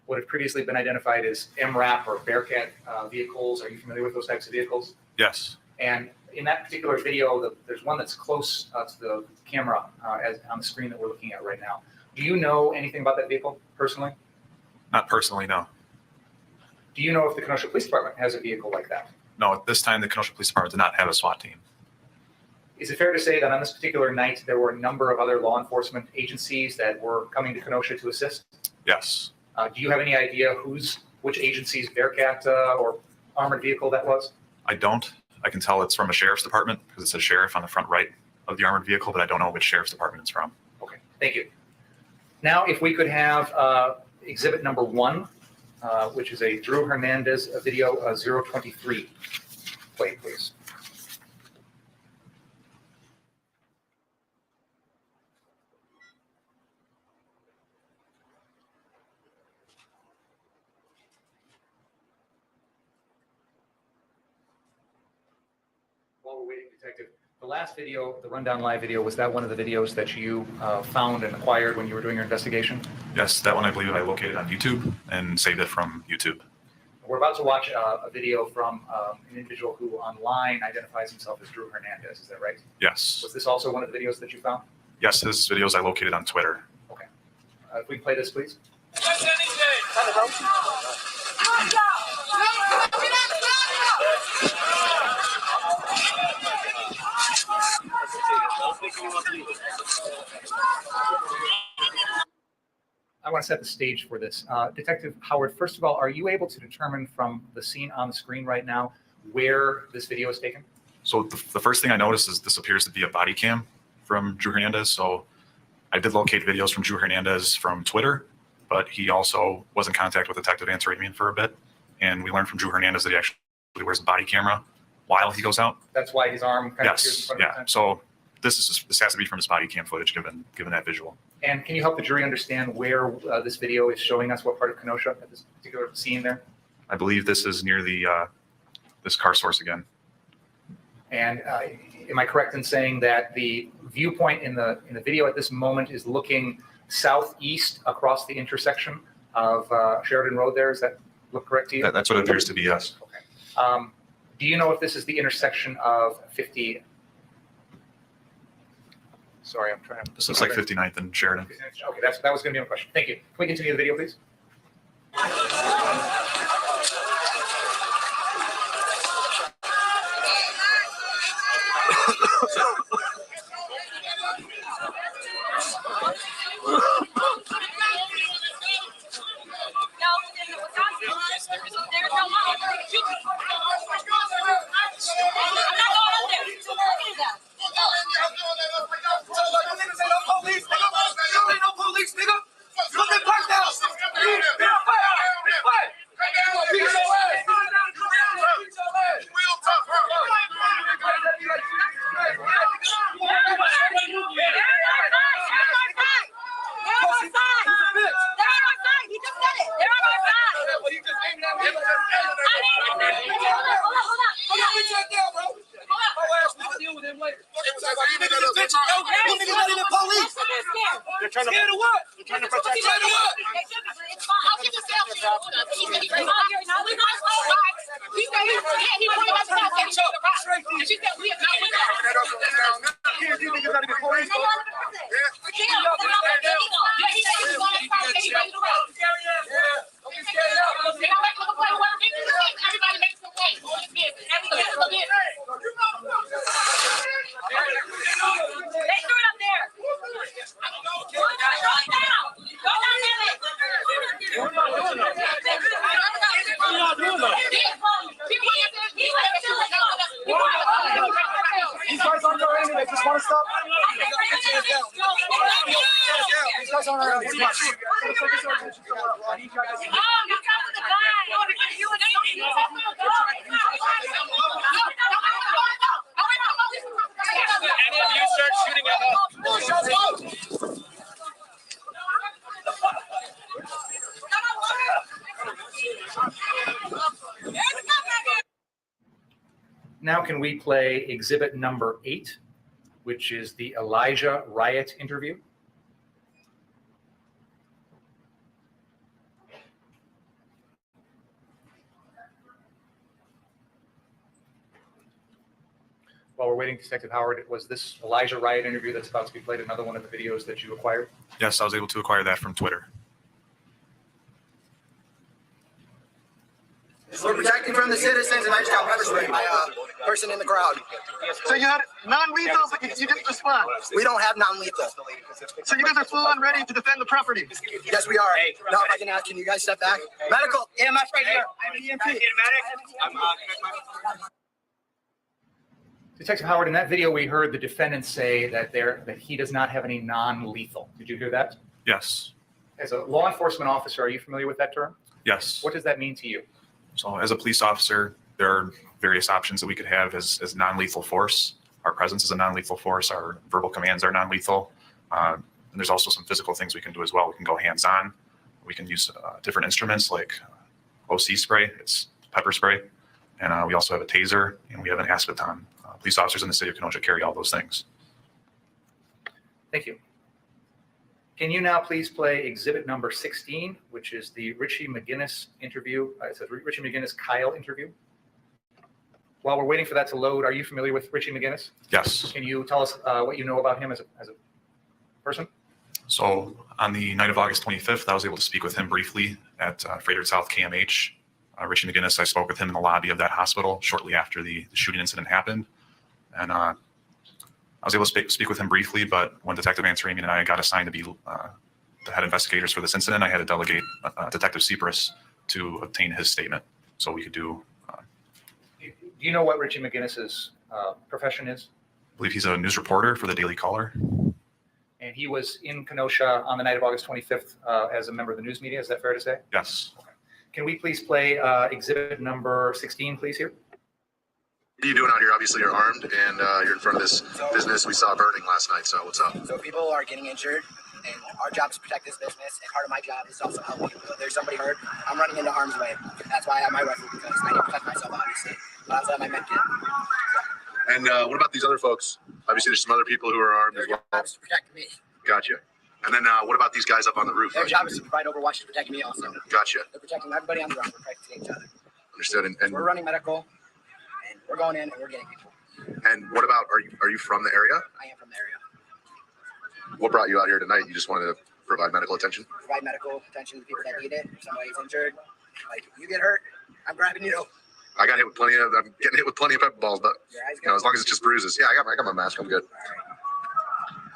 what have previously been identified as MRAP or Bearcat vehicles. Are you familiar with those types of vehicles? Yes. And in that particular video, there's one that's close to the camera as on the screen that we're looking at right now. Do you know anything about that vehicle personally? Not personally, no. Do you know if the Kenosha Police Department has a vehicle like that? No, at this time, the Kenosha Police Department did not have a SWAT team. Is it fair to say that on this particular night, there were a number of other law enforcement agencies that were coming to Kenosha to assist? Yes. Do you have any idea which agency's Bearcat or armored vehicle that was? I don't. I can tell it's from a sheriff's department because it says sheriff on the front right of the armored vehicle, but I don't know which sheriff's department it's from. Okay, thank you. Now, if we could have exhibit number 1, which is a Drew Hernandez video 023. Play, please. While we're waiting, Detective, the last video, the rundown live video, was that one of the videos that you found and acquired when you were doing your investigation? Yes, that one I believe I located on YouTube and saved it from YouTube. We're about to watch a video from an individual who online identifies himself as Drew Hernandez. Is that right? Yes. Was this also one of the videos that you found? Yes, his videos I located on Twitter. Okay. If we can play this, please. I want to set the stage for this. Detective Howard, first of all, are you able to determine from the scene on the screen right now where this video is taken? So the first thing I noticed is this appears to be a body cam from Drew Hernandez. So I did locate videos from Drew Hernandez from Twitter, but he also was in contact with Detective Ansaramian for a bit. And we learned from Drew Hernandez that he actually wears a body camera while he goes out. That's why his arm kind of appears in front of his head? So this has to be from his body cam footage given that visual. And can you help the jury understand where this video is showing us, what part of Kenosha at this particular scene there? I believe this is near the this car source again. And am I correct in saying that the viewpoint in the video at this moment is looking southeast across the intersection of Sheridan Road there? Does that look correct to you? That's what it appears to be, yes. Okay. Do you know if this is the intersection of 50? Sorry, I'm trying to. This looks like 59th and Sheridan. Okay, that was going to be my question. Thank you. Can we continue the video, please? But you said we have not with us. You think you gotta get police? Everybody makes some way. They threw it up there. Go down. These guys aren't going anywhere. They just want to stop. These guys aren't around. Any of you start shooting at us. Now can we play exhibit number 8, which is the Elijah riot interview? While we're waiting, Detective Howard, was this Elijah riot interview that's about to be played another one of the videos that you acquired? Yes, I was able to acquire that from Twitter. We're protecting from the citizens, and I just got pepper sprayed by a person in the crowd. So you had non-lethal, but you didn't respond. We don't have non-lethal. So you guys are full on ready to defend the property. Yes, we are. Now, if I can ask, can you guys step back? Medical, EMS right here. I'm an EMT. Detective Howard, in that video, we heard the defendant say that he does not have any non-lethal. Did you hear that? Yes. As a law enforcement officer, are you familiar with that term? Yes. What does that mean to you? So as a police officer, there are various options that we could have as non-lethal force. Our presence is a non-lethal force. Our verbal commands are non-lethal. And there's also some physical things we can do as well. We can go hands-on. We can use different instruments like OC spray. It's pepper spray. And we also have a taser, and we have an aspeton. Police officers in the city of Kenosha carry all those things. Thank you. Can you now please play exhibit number 16, which is the Richie McGinnis interview? It says Richie McGinnis Kyle interview. While we're waiting for that to load, are you familiar with Richie McGinnis? Yes. Can you tell us what you know about him as a person? So on the night of August 25th, I was able to speak with him briefly at Frederick South KMH. Richie McGinnis, I spoke with him in the lobby of that hospital shortly after the shooting incident happened. And I was able to speak with him briefly, but when Detective Ansaramian and I got assigned to be the head investigators for this incident, I had to delegate Detective Cypress to obtain his statement so we could do. Do you know what Richie McGinnis's profession is? I believe he's a news reporter for the Daily Caller. And he was in Kenosha on the night of August 25th as a member of the news media. Is that fair to say? Yes. Okay. Can we please play exhibit number 16, please, here? What are you doing out here? Obviously, you're armed and you're in front of this business we saw burning last night. So what's up? So people are getting injured, and our job is to protect this business, and part of my job is also help people. If there's somebody hurt, I'm running into harm's way. That's why I have my rifle, because I need to protect myself, obviously. But I also have my med kit. And what about these other folks? Obviously, there's some other people who are armed as well. Their job is to protect me. Gotcha. And then what about these guys up on the roof? Their job is to provide overwatch to protect me also. Gotcha. They're protecting everybody on the run. We're protecting each other. Understood. And We're running medical, and we're going in, and we're getting people. And what about, are you from the area? I am from the area. What brought you out here tonight? You just wanted to provide medical attention? Provide medical attention to people that need it. If somebody's injured, like you get hurt, I'm grabbing you. I'm getting hit with plenty of pepper balls, but as long as it's just bruises. Yeah, I got my mask. I'm good.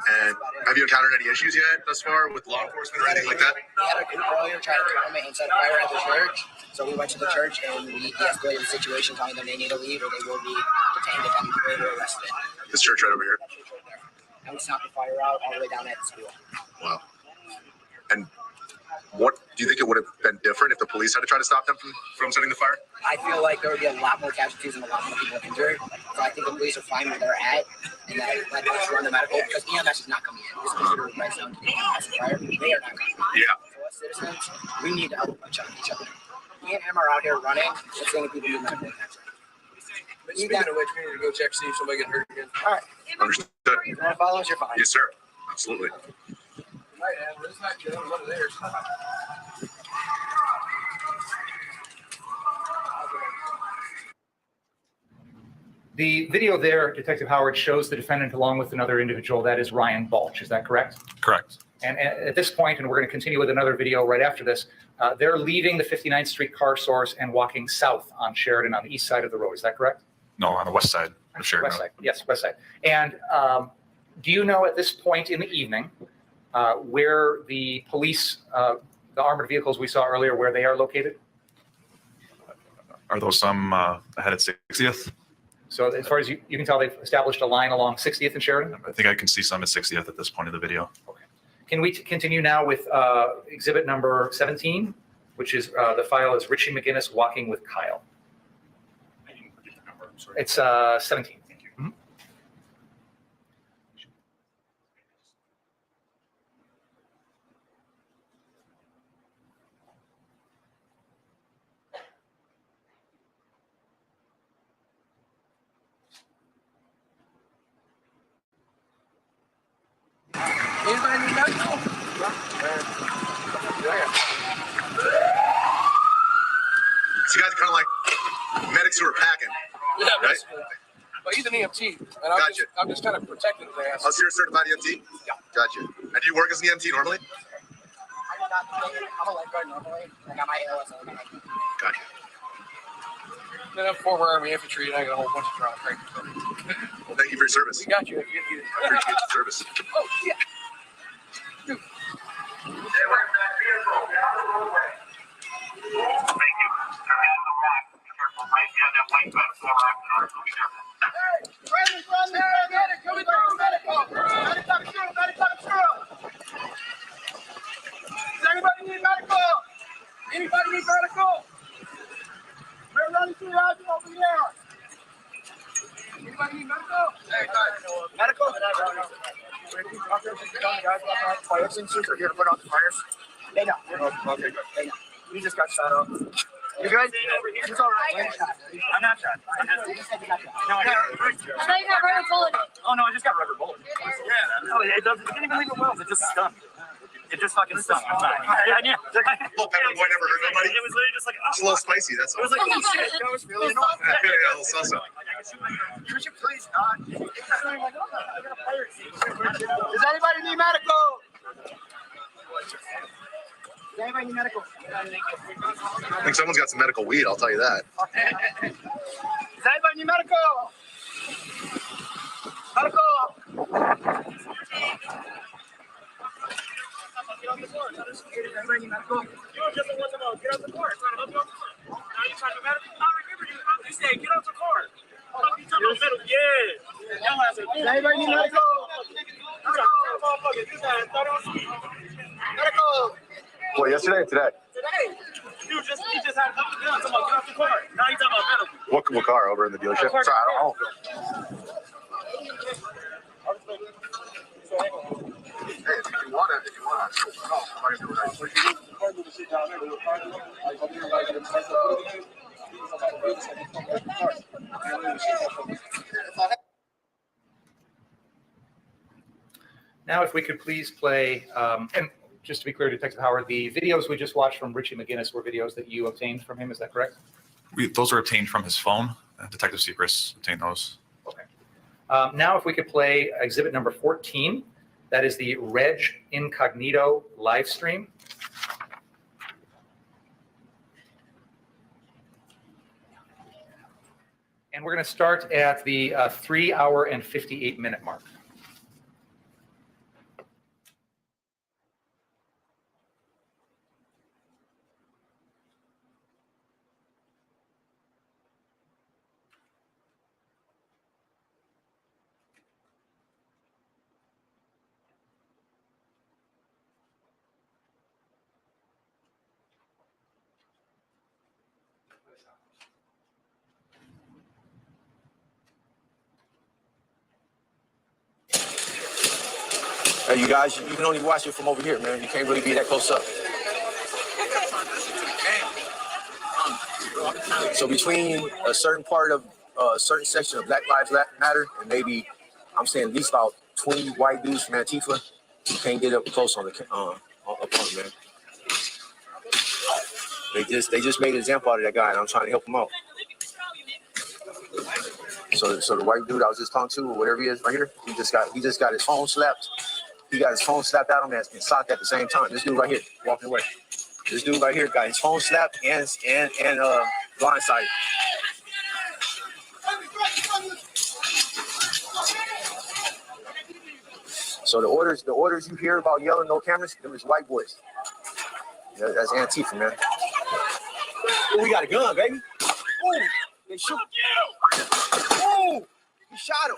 And have you encountered any issues yet thus far with law enforcement or anything like that? We had a group earlier trying to kill me and set fire at the church. So we went to the church and we de-escalated the situation, telling them they need to leave or they will be detained if they were arrested. This church right over here? That church right there. And we stopped the fire out all the way down at the school. Wow. And what do you think it would have been different if the police had to try to stop them from setting the fire? I feel like there would be a lot more casualties and a lot more people injured. So I think the police are fine where they're at, and that let us run the medical because EMS is not coming in. This is considered right now to the EMS fire. They are not coming in. Yeah. So as citizens, we need to help each other. Me and him are out here running, just saying people need medical attention. Speaking of which, we need to go check, see if somebody got hurt again. All right. Understood. You want to follow us? You're fine. Yes, sir. Absolutely. Right, it's not good. One of theirs. The video there, Detective Howard, shows the defendant along with another individual. That is Ryan Balch. Is that correct? Correct. And at this point, and we're going to continue with another video right after this, they're leaving the 59th Street car source and walking south on Sheridan on the east side of the road. Is that correct? No, on the west side of Sheridan. West side. Yes, west side. And do you know at this point in the evening where the police, the armored vehicles we saw earlier, where they are located? Are those some ahead at 60th? So as far as you can tell, they've established a line along 60th and Sheridan? I think I can see some at 60th at this point of the video. Okay. Can we continue now with exhibit number 17, which is the file is Richie McGinnis walking with Kyle. I didn't forget the number. I'm sorry. It's 17. Thank you. Mhm. Anybody need medical? So you guys are kind of like medics who are packing. Yeah, right? basically. But he's an EMT, and I'm just kind of protecting his ass. Oh, so you're a certified EMT? Yeah. Gotcha. And do you work as an EMT normally? I'm a lifeguard normally. I got my ALS. Gotcha. Then I'm former Army infantry, and I got a whole bunch of trial training. Well, thank you for your service. We got you. I appreciate your service. Oh, yeah. Dude. Anybody need medical? Anybody need medical? We're running through Roger over here. Anybody need medical? Medical? Fire extinguishers are here to put out the fires. They know. Okay, good. They know. We just got shot up. You good? It's all right. I'm not shot. No, I got rubber bullet. Oh no, I just got rubber bullet. Yeah. No, it doesn't. It didn't even leave it wells. It just stung. It just fucking stung. I'm fine. Yeah. Little pepper boy never hurt nobody. It was literally just like, It's a little spicy, that's all. it was like, oh shit. That was really annoying. Yeah, a little salsa. Could you please not? Does anybody need medical? Does anybody need medical? I think someone's got some medical weed, I'll tell you that. Does anybody need medical? Medical! Get off the floor. Does anybody need medical? You don't just want to know. Get off the floor. It's not about the floor. Now you're talking about medical. I remember you said get off the floor. You talking about medical? Yeah. Does anybody need medical? Medical! Well, yesterday or today? Today. You just had a couple guns. I'm like, get off the car. Now you're talking about medical. What car over in the dealership? Sorry, I don't know. Hey, if you want it, Now, if we could please play, and just to be clear, Detective Howard, the videos we just watched from Richie McGinnis were videos that you obtained from him. Is that correct? Those are obtained from his phone. Detective Secrets obtained those. Okay. Now, if we could play exhibit number 14, that is the Reg Incognito live stream. And we're going to start at the 3 hour and 58 minute mark. Hey, you guys, you can only watch it from over here, man. You can't really be that close up. So between a certain part of a certain section of Black Lives Matter and maybe, I'm saying at least about 20 white dudes from Antifa, you can't get up close on the opponent, man. They just made an example out of that guy, and I'm trying to help him out. So the white dude I was just talking to, or whatever he is right here, he just got his phone slapped. He got his phone slapped out of him and socked at the same time. This dude right here, walking away. This dude right here got his phone slapped and blindsided. So the orders you hear about yelling no cameras, them is white boys. Yeah, that's Antifa, man. Ooh, we got a gun, baby. Ooh, they shoot. Ooh, he shot him.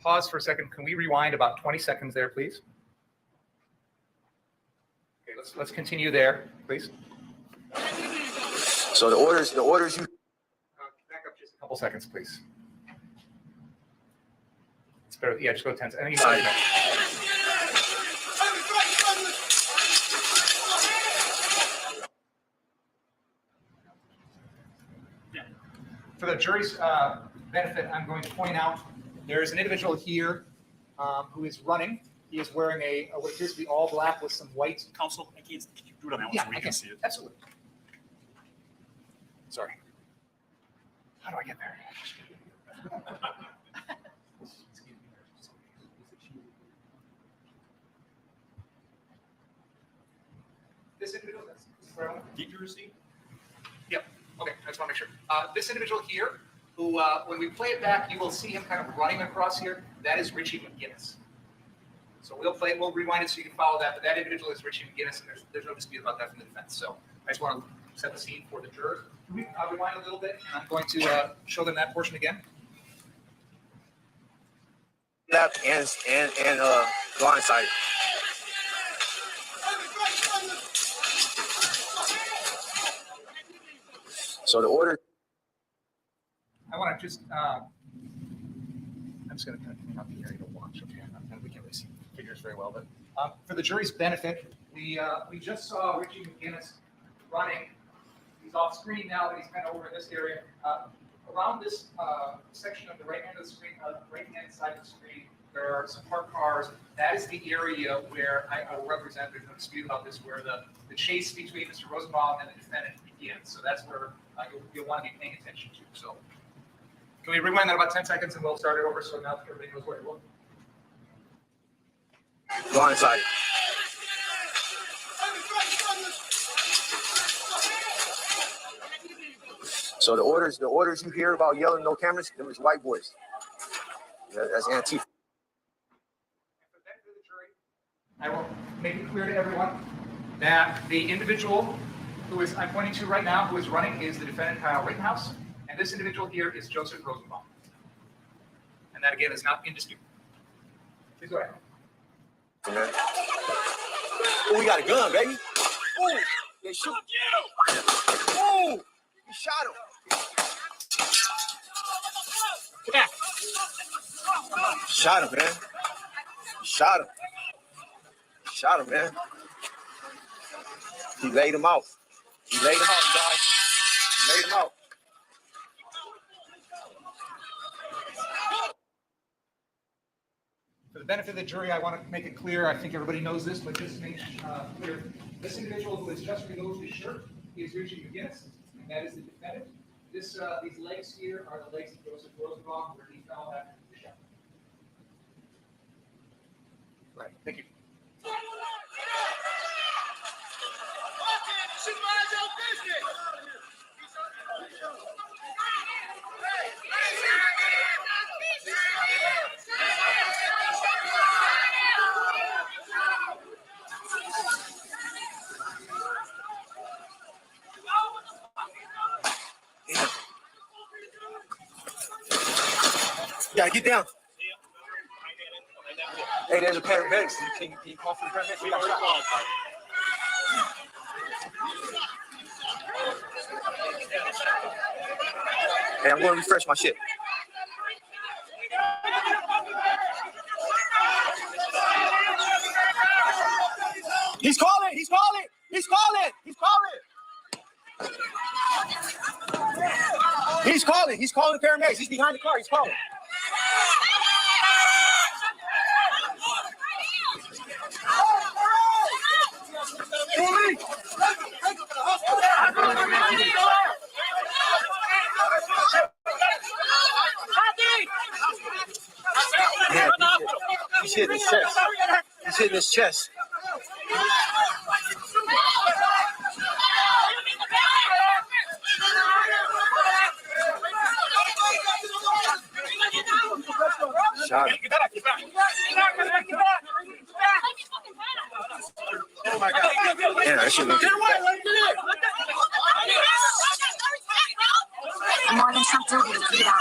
Pause for a second. Can we rewind about 20 seconds there, please? Okay, let's continue there, please. So the orders you. Back up just a couple seconds, please. It's better. Yeah, just go 10 seconds. For the jury's benefit, I'm going to point out there is an individual here who is running. He is wearing what appears to be all black with some white. Counsel, can you do it on that one so we can see it? Absolutely. Sorry. How do I get there? This individual, Keep your receipt. Yep. Okay, I just want to make sure. This individual here, who when we play it back, you will see him kind of running across here. That is Richie McGinnis. So we'll rewind it so you can follow that. But that individual is Richie McGinnis, and there's no dispute about that from the defense. So I just want to set the scene for the jurors. I'll rewind a little bit, and I'm going to show them that portion again. Left and blindsided. So the order. I want to just. I'm just going to kind of clean up the area to watch. Okay, and we can't really see figures very well, but for the jury's benefit, we just saw Richie McGinnis running. He's off screen now, but he's kind of over in this area. Around this section of the right hand of the screen, right hand side of the screen, there are some parked cars. That is the area where I will represent. There's no dispute about this, where the chase between Mr. Rosenbaum and the defendant begins. So that's where you'll want to be paying attention to. So can we rewind that about 10 seconds and we'll start it over so now everybody knows where to look? Blindsided. So the orders you hear about yelling no cameras, them is white boys. Yeah, that's Antifa. I will make it clear to everyone that the individual who is I'm pointing to right now, who is running, is the defendant Kyle Rittenhouse, and this individual here is Joseph Rosenbaum. And that again is not in dispute. Please go ahead. Ooh, we got a gun, baby. Ooh, they shoot. Ooh, he shot him. Yeah. Shot him, man. Shot him. Shot him, man. He laid him out. He laid him out, guys. He laid him out. For the benefit of the jury, I want to make it clear. I think everybody knows this, but just to make clear, this individual who has just removed his shirt is Richie McGinnis, and that is the defendant. These legs here are the legs of Joseph Rosenbaum, where he fell after the shot. Right. Thank you. You gotta get down. Hey, there's a paramedics. Can you call for the paramedics? We got shot. Hey, I'm going to refresh my shit. He's calling. He's calling. He's calling. He's calling. He's calling. He's calling the paramedics. He's behind the car. He's calling. Yeah, he's hitting his chest. He's hitting his chest. Shot him. Oh my God. Yeah, that shit looks More than Trump told you to keep it out.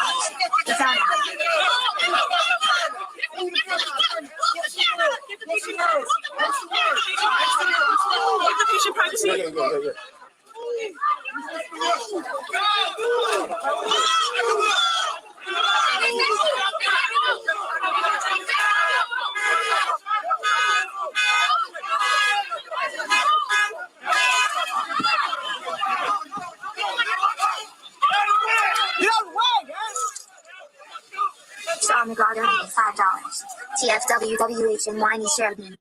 It's out now. Sean McGraw donated $5. TFWWH and Whiny Sheridan.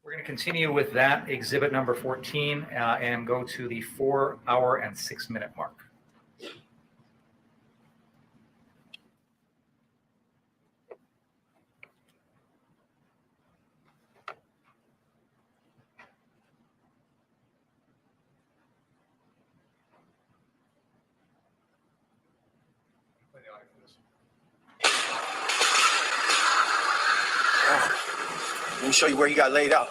We're going to continue with that exhibit number 14 and go to the 4 hour and 6 minute mark. Let me show you where he got laid out.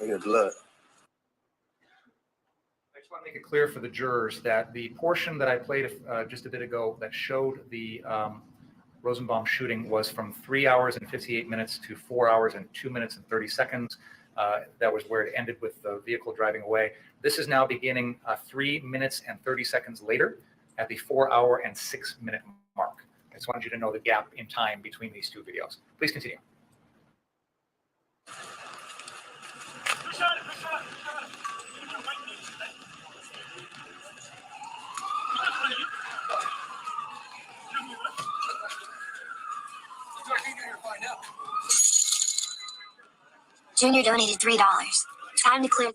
Look at the blood. I just want to make it clear for the jurors that the portion that I played just a bit ago that showed the Rosenbaum shooting was from 3 hours and 58 minutes to 4 hours and 2 minutes and 30 seconds. That was where it ended with the vehicle driving away. This is now beginning 3 minutes and 30 seconds later at the 4 hour and 6 minute mark. I just wanted you to know the gap in time between these two videos. Please continue. Junior donated $3. Time to clear.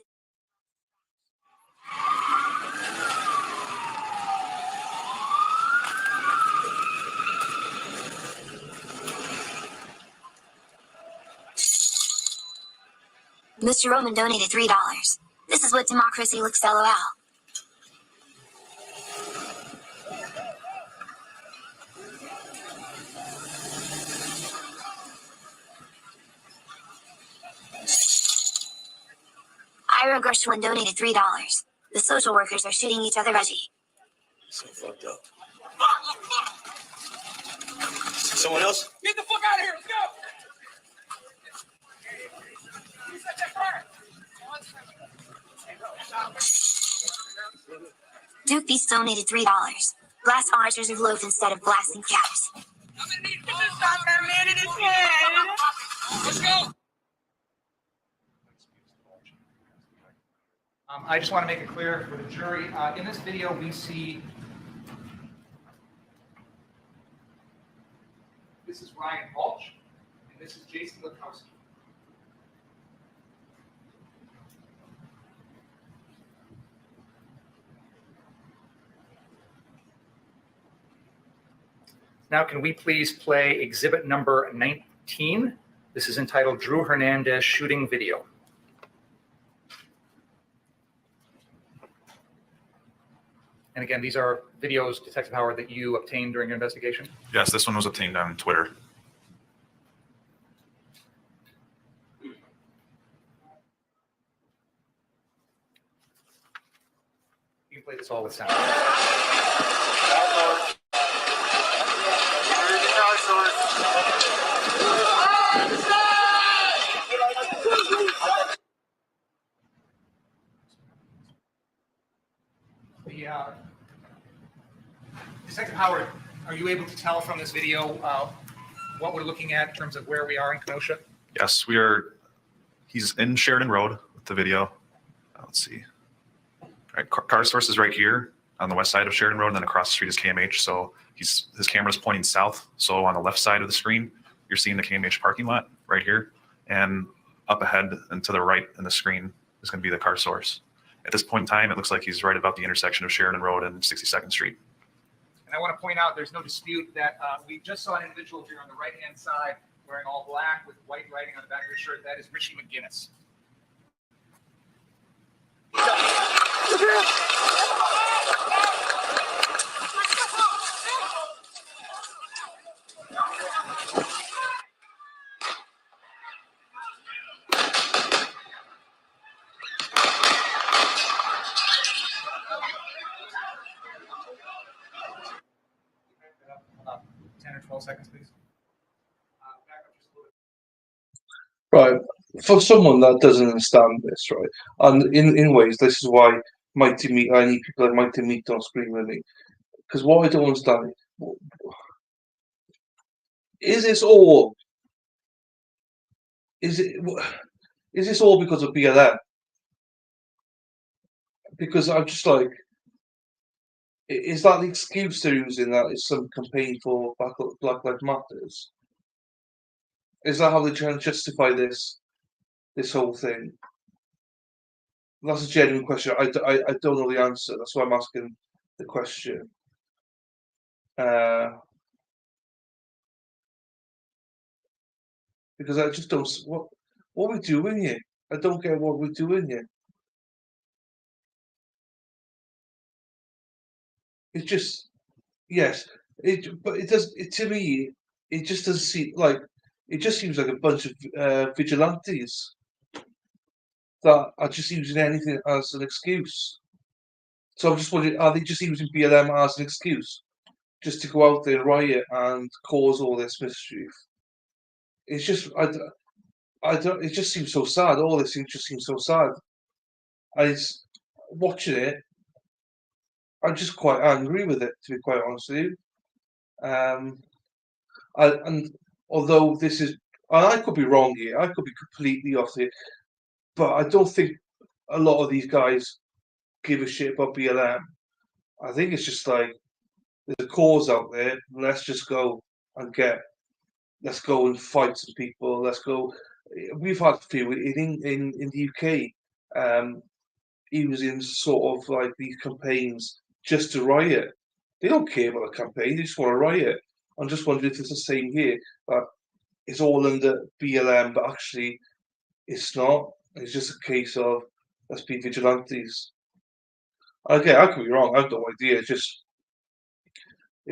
Mr. Roman donated $3. This is what democracy looks, LOL. Ira Gershwin donated $3. The social workers are shooting each other veggie. So fucked up. Someone else? Get the fuck out of here, let's go! Duke Beast donated $3. Blast archers of loaf instead of blasting caps. I'm gonna need to stop that man in his head. Let's go! I just want to make it clear for the jury, in this video we see, this is Ryan Balch, and this is Jason Lukowski. Now can we please play exhibit number 19? This is entitled Drew Hernandez Shooting Video. And again, these are videos, Detective Howard, that you obtained during your investigation? Yes, this one was obtained on Twitter. You can play this all with sound. Detective Howard, are you able to tell from this video what we're looking at in terms of where we are in Kenosha? Yes, we are. He's in Sheridan Road with the video. Let's see. All right, car source is right here. on the west side of Sheridan Road, and then across the street is KMH. So his camera's pointing south. So on the left side of the screen, you're seeing the KMH parking lot right here, and up ahead and to the right in the screen is going to be the car source. At this point in time, it looks like he's right about the intersection of Sheridan Road and 62nd Street. And I want to point out, there's no dispute that we just saw an individual here on the right-hand side wearing all black with white writing on the back of his shirt. That is Richie McGinnis. About 10 or 12 seconds, please. Right. For someone that doesn't understand this, right, and in ways, this is why Mighty Meat, I need people like Mighty Meat don't scream with me. Because what I don't understand is this all is this all because of BLM? Because I'm just like, is that the excuse they're using, that it's some campaign for Black Lives Matters? Is that how they're trying to justify this whole thing? That's a genuine question. I don't know the answer. That's why I'm asking the question. Because I just don't. What are we doing here? I don't get what we're doing here. It's just, yes. But it does. To me, it just doesn't seem like. It just seems like a bunch of vigilantes that are just using anything as an excuse. So I'm just wondering, are they just using BLM as an excuse, just to go out there, riot, and cause all this mischief? It's just, I don't. It just seems so sad. All this just seems so sad. Watching it, I'm just quite angry with it, to be quite honest with you. And although this is, and I could be wrong here, I could be completely off it, but I don't think a lot of these guys give a shit about BLM. I think it's just like, there's a cause out there. Let's just go and let's go and fight some people. Let's go. We've had a few in the UK. Using sort of like these campaigns just to riot. They don't care about the campaign, they just want to riot. I'm just wondering if it's the same here, that it's all under BLM, but actually it's not. It's just a case of, let's be vigilantes. Okay, I could be wrong, I have no idea. It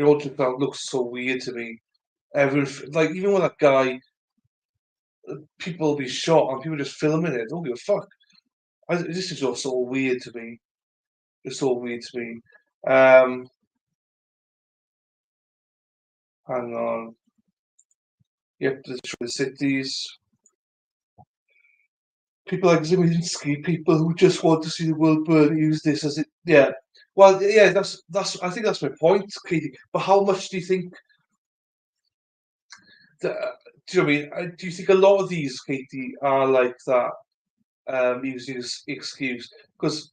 all just looks so weird to me. Like, even when that guy, people will be shot and people just filming it, don't give a fuck. This is all so weird to me. It's all weird to me. Hang on. Yep, the cities. People like Zeminski, people who just want to see the world burn, use this as it. Yeah. Well, yeah, that's. I think that's my point, Katie. But how much do you think? Do you know what I mean? Do you think a lot of these, Katie, are like that, using this excuse? Because,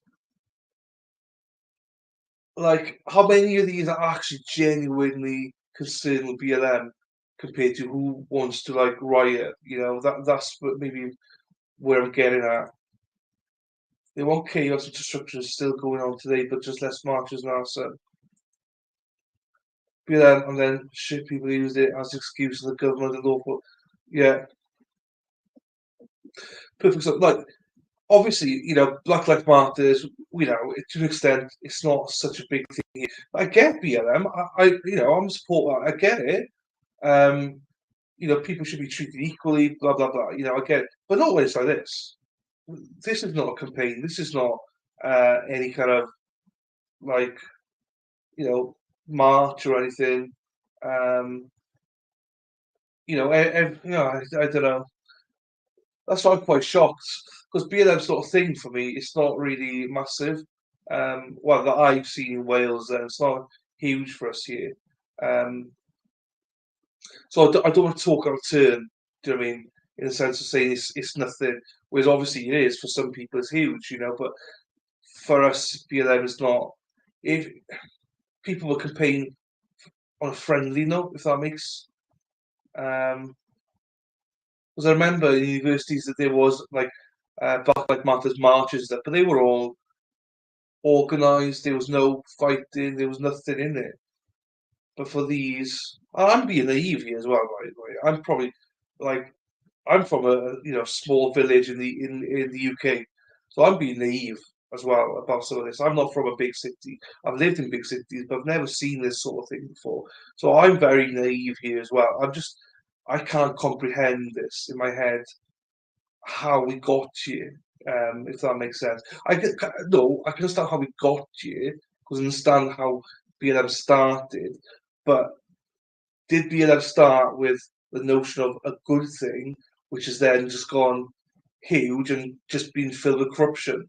like, how many of these are actually genuinely concerned with BLM compared to who wants to like riot? You know, that's what maybe where I'm getting at. They want chaos and destruction is still going on today, but just less marches now. So, BLM, and then shit, people used it as an excuse of the government and local. Yeah, perfect. So, like, obviously, you know, Black Lives Matters. You know, to an extent, it's not such a big thing. I get BLM. You know, I'm a supporter. I get it. You know, people should be treated equally. Blah blah blah. You know, I get it, but not when it's like this. This is not a campaign. This is not any kind of like, you know, march or anything. You know, I don't know. That's why I'm quite shocked, because BLM sort of thing for me, it's not really massive. Well, that I've seen in Wales, it's not huge for us here. So I don't want to talk out of turn. Do you know what I mean? In the sense of saying it's nothing, whereas obviously it is for some people. It's huge, you know. But for us, BLM is not if people were campaigning on a friendly note, if that makes. Because I remember in universities that there was like Black Lives Matter marches, that, but they were all organised. There was no fighting. There was nothing in it. But for these, I'm being naive here as well. By the way, I'm probably like I'm from a small village in the UK, so I'm being naive as well about some of this. I'm not from a big city. I've lived in big cities, but I've never seen this sort of thing before. So I'm very naive here as well. I can't comprehend this in my head how we got here. If that makes sense. No, I can understand how we got here because I understand how BLM started, but did BLM start with the notion of a good thing, which has then just gone huge and just been filled with corruption,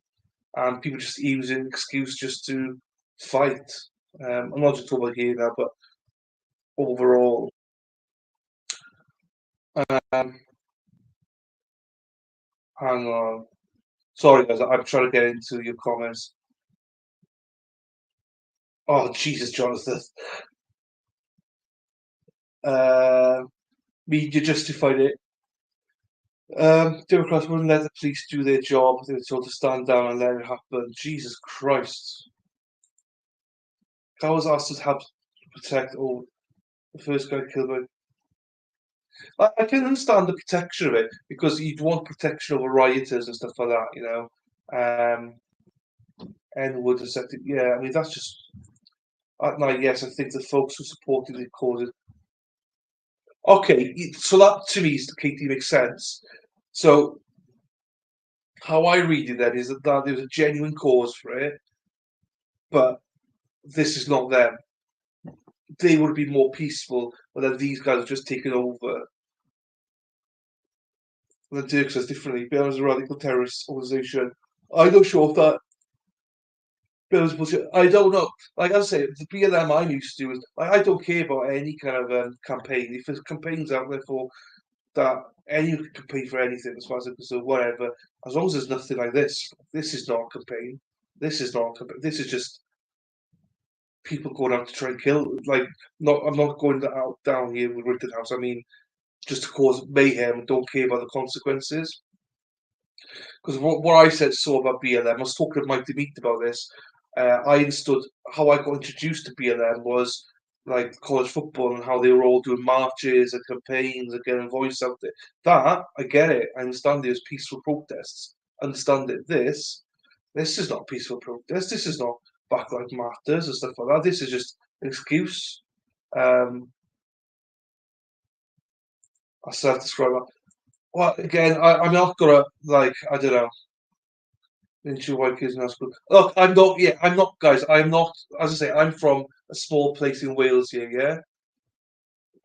and people just using an excuse just to fight? I'm not just talking about here now, but overall. Hang on. Sorry, guys, I'm trying to get into your comments. Oh, Jesus, Jonathan. Media justified it. Democrats wouldn't let the police do their job. They were told to stand down and let it happen. Jesus Christ. How was asked to help protect all the first guy killed by. I can understand the protection of it because you'd want protection over rioters and stuff like that, N-Wood has said, yeah, I mean, that's just. At night, yes, I think the folks who supported the cause. Okay, so that to me, Katie, makes sense. So how I read it then is that there was a genuine cause for it, but this is not them. They would be more peaceful, but then these guys are just taken over. And the Dirk says differently. BLM is a radical terrorist organization. I'm not sure if that. I don't know. Like I say, the BLM I'm used to is I don't care about any kind of campaign. If there's campaigns out there for that, anyone can campaign for anything as far as I'm concerned, whatever. As long as there's nothing like this. This is not a campaign. This is not a campaign. This is just people going out to try and kill. Like, I'm not going out down here with Rittenhouse. I mean, just to cause mayhem. Don't care about the consequences. Because what I saw about BLM, I was talking to Mike DeMeat about this. I understood how I got introduced to BLM was like college football and how they were all doing marches and campaigns and getting voice out there. That, I get it. I understand there's peaceful protests. I understand it. This is not peaceful protest. This is not Black Lives Matters and stuff like that. This is just an excuse. I still have to describe that. Well, again, I'm not gonna like. I don't know. Into white kids in our school. Look, I'm not. Yeah, I'm not, guys. I'm not. As I say, I'm from a small place in Wales here. Yeah,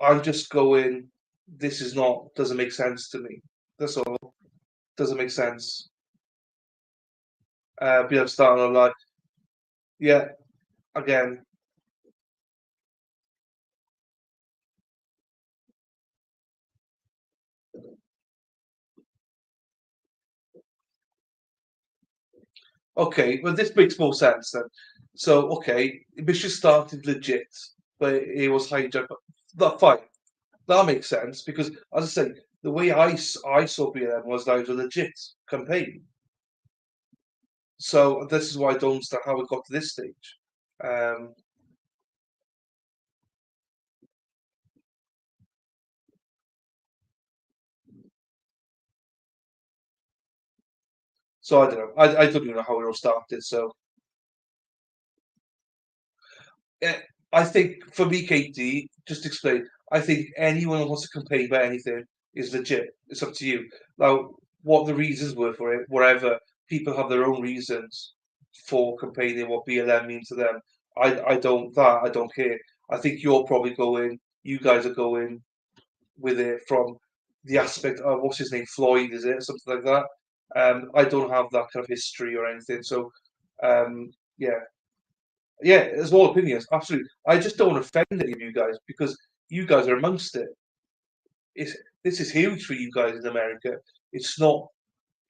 I'm just going. This is not. Doesn't make sense to me. That's all. Doesn't make sense. Be able to start on a lie. Yeah. Again. Okay, well, this makes more sense then. So, okay, mission started legit, but it was hijacked. That fine. That makes sense because, as I say, the way I saw BLM was that it was a legit campaign. So this is why I don't understand how it got to this stage. So I don't know. I don't even know how it all started. So I think for me, Katie, just to explain, I think anyone who wants to campaign about anything is legit. It's up to you. Now, what the reasons were for it, whatever, people have their own reasons for campaigning, what BLM means to them. I don't care. I think you guys are going with it from the aspect of what's his name, Floyd, is it? Something like that. I don't have that kind of history or anything. So yeah. Yeah, it's all opinions, absolutely. I just don't want to offend any of you guys because you guys are amongst it. This is huge for you guys in America. It's not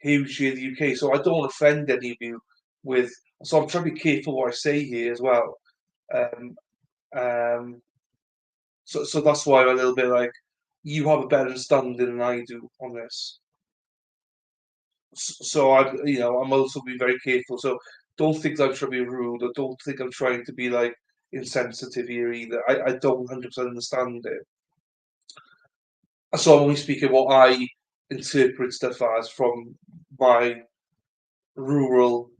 huge here in the UK, so I don't want to offend any of you with So I'm trying to be careful what I say here as well. So that's why I'm a little bit like, you have a better understanding than I do on this. So I'm also being very careful. So don't think I'm trying to be rude, or don't think I'm trying to be like insensitive here either. I don't 100% understand it. So I'm only speaking what I interpret stuff as from my rural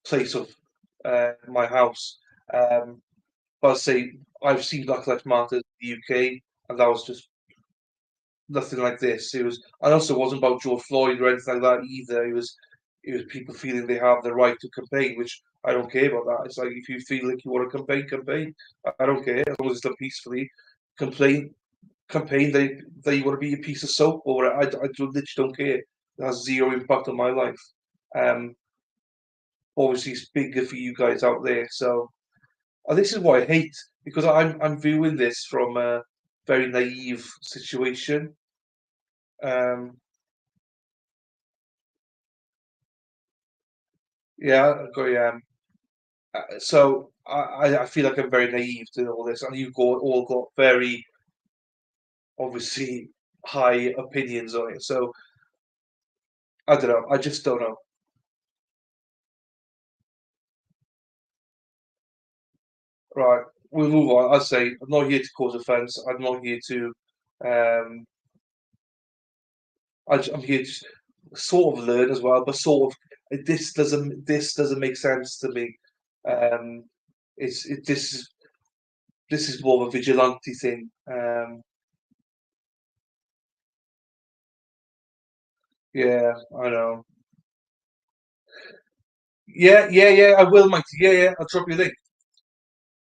place of my house. But I say I've seen Black Lives Matter in the UK, and that was just nothing like this. It was, and also it wasn't about George Floyd or anything like that either. It was people feeling they have the right to campaign, which I don't care about that. It's like, if you feel like you want to campaign, campaign. I don't care, as long as it's done peacefully. Campaign that you want to be a piece of soap or whatever. I literally don't care. It has zero impact on my life. Obviously, it's bigger for you guys out there. So, and this is what I hate, because I'm viewing this from a very naive situation. Yeah, so I feel like I'm very naive to all this, and you've all got very obviously high opinions on it. So I don't know. I just don't know. Right, we'll move on. I'd say I'm not here to cause offence. I'm not here to. Um, I'm here to sort of learn as well, but sort of this doesn't make sense to me. Um, this is more of a vigilante thing. Yeah, I know. Yeah. I will, Mikey. Yeah. I'll drop you a link,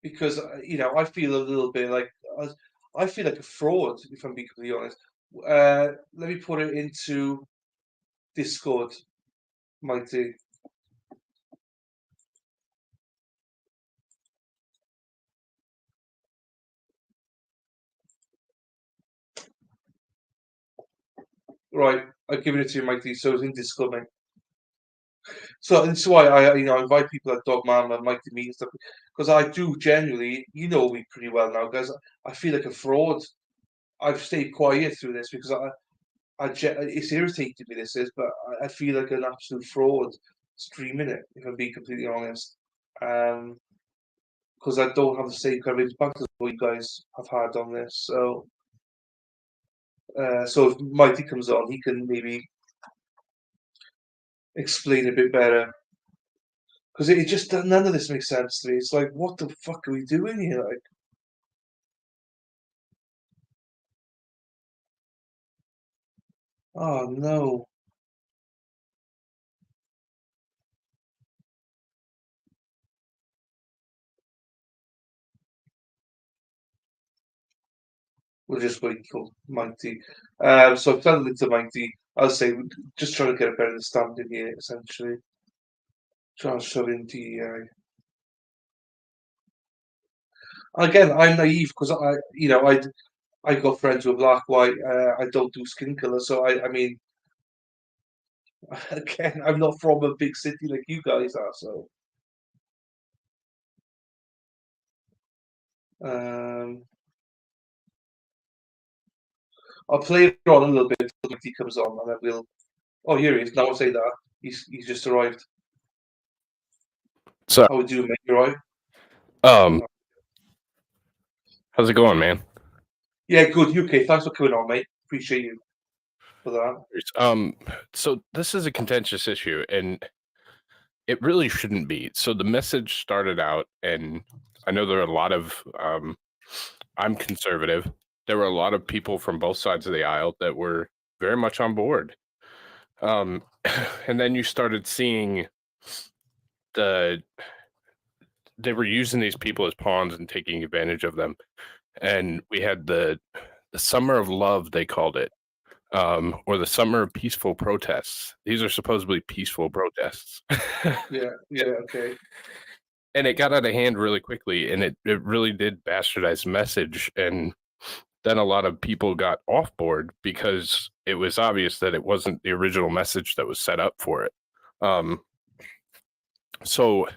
because I feel a little bit like I feel like a fraud, if I'm being completely honest. Let me put it into Discord, Mikey. Right, I've given it to you, Mikey. So it's in Discord, mate. So that's why I invite people like Dog Man and Mike to meet and stuff, because I do genuinely, me pretty well now, guys. I feel like a fraud. I've stayed quiet through this because it's irritated me, this is, but I feel like an absolute fraud streaming it, if I'm being completely honest. Because I don't have the same kind of impact as what you guys have had on this. So if Mikey comes on, he can maybe explain a bit better. Because it just none of this makes sense to me. It's like, what the fuck are we doing here? Like, oh no. We'll just wait for Mighty. So I've done it to Mighty. I'll say, just trying to get a better understanding here, essentially. Trying to shove in DEI. Again, I'm naive because I got friends with black, white. I don't do skin color, so I mean, again, I'm not from a big city like you guys are, so. I'll play it on a little bit until he comes on, and then we'll. Oh, here he is. Now I'll say that he's just arrived. So how we doing, mate? You right? How's it going, man? Yeah, good. UK. Thanks for coming on, mate. Appreciate you for that. So this is a contentious issue, and it really shouldn't be. So the message started out, and I know there are a lot of. I'm conservative. There were a lot of people from both sides of the aisle that were very much on board. And then you started seeing they were using these people as pawns and taking advantage of them. And we had the summer of love, they called it, or the summer of peaceful protests. These are supposedly peaceful protests. Yeah, okay. And it got out of hand really quickly, and it really did bastardize the message. And then a lot of people got off board because it was obvious that it wasn't the original message that was set up for it. So,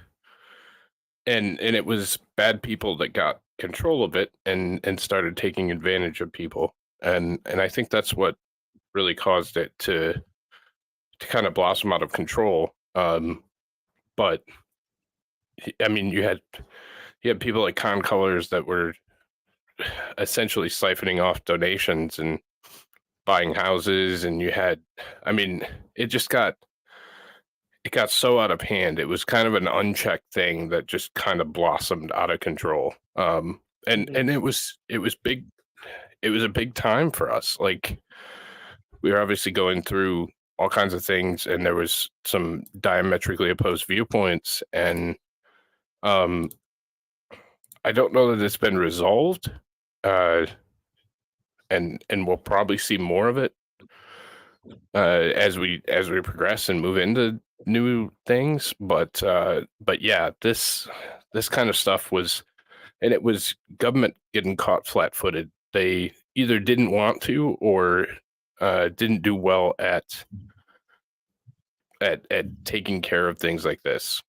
and it was bad people that got control of it and started taking advantage of people. And I think that's what really caused it to kind of blossom out of control. But I mean, you had people like Con Colors that were essentially siphoning off donations and buying houses, and you had, I mean, it got so out of hand. It was kind of an unchecked thing that just kind of blossomed out of control. And it was big. It was a big time for us. Like, we were obviously going through all kinds of things, and there was some diametrically opposed viewpoints, and I don't know that it's been resolved, and we'll probably see more of it as we progress and move into new things. But yeah, this kind of stuff was, and it was government getting caught flat-footed. They either didn't want to or didn't do well at taking care of things like this.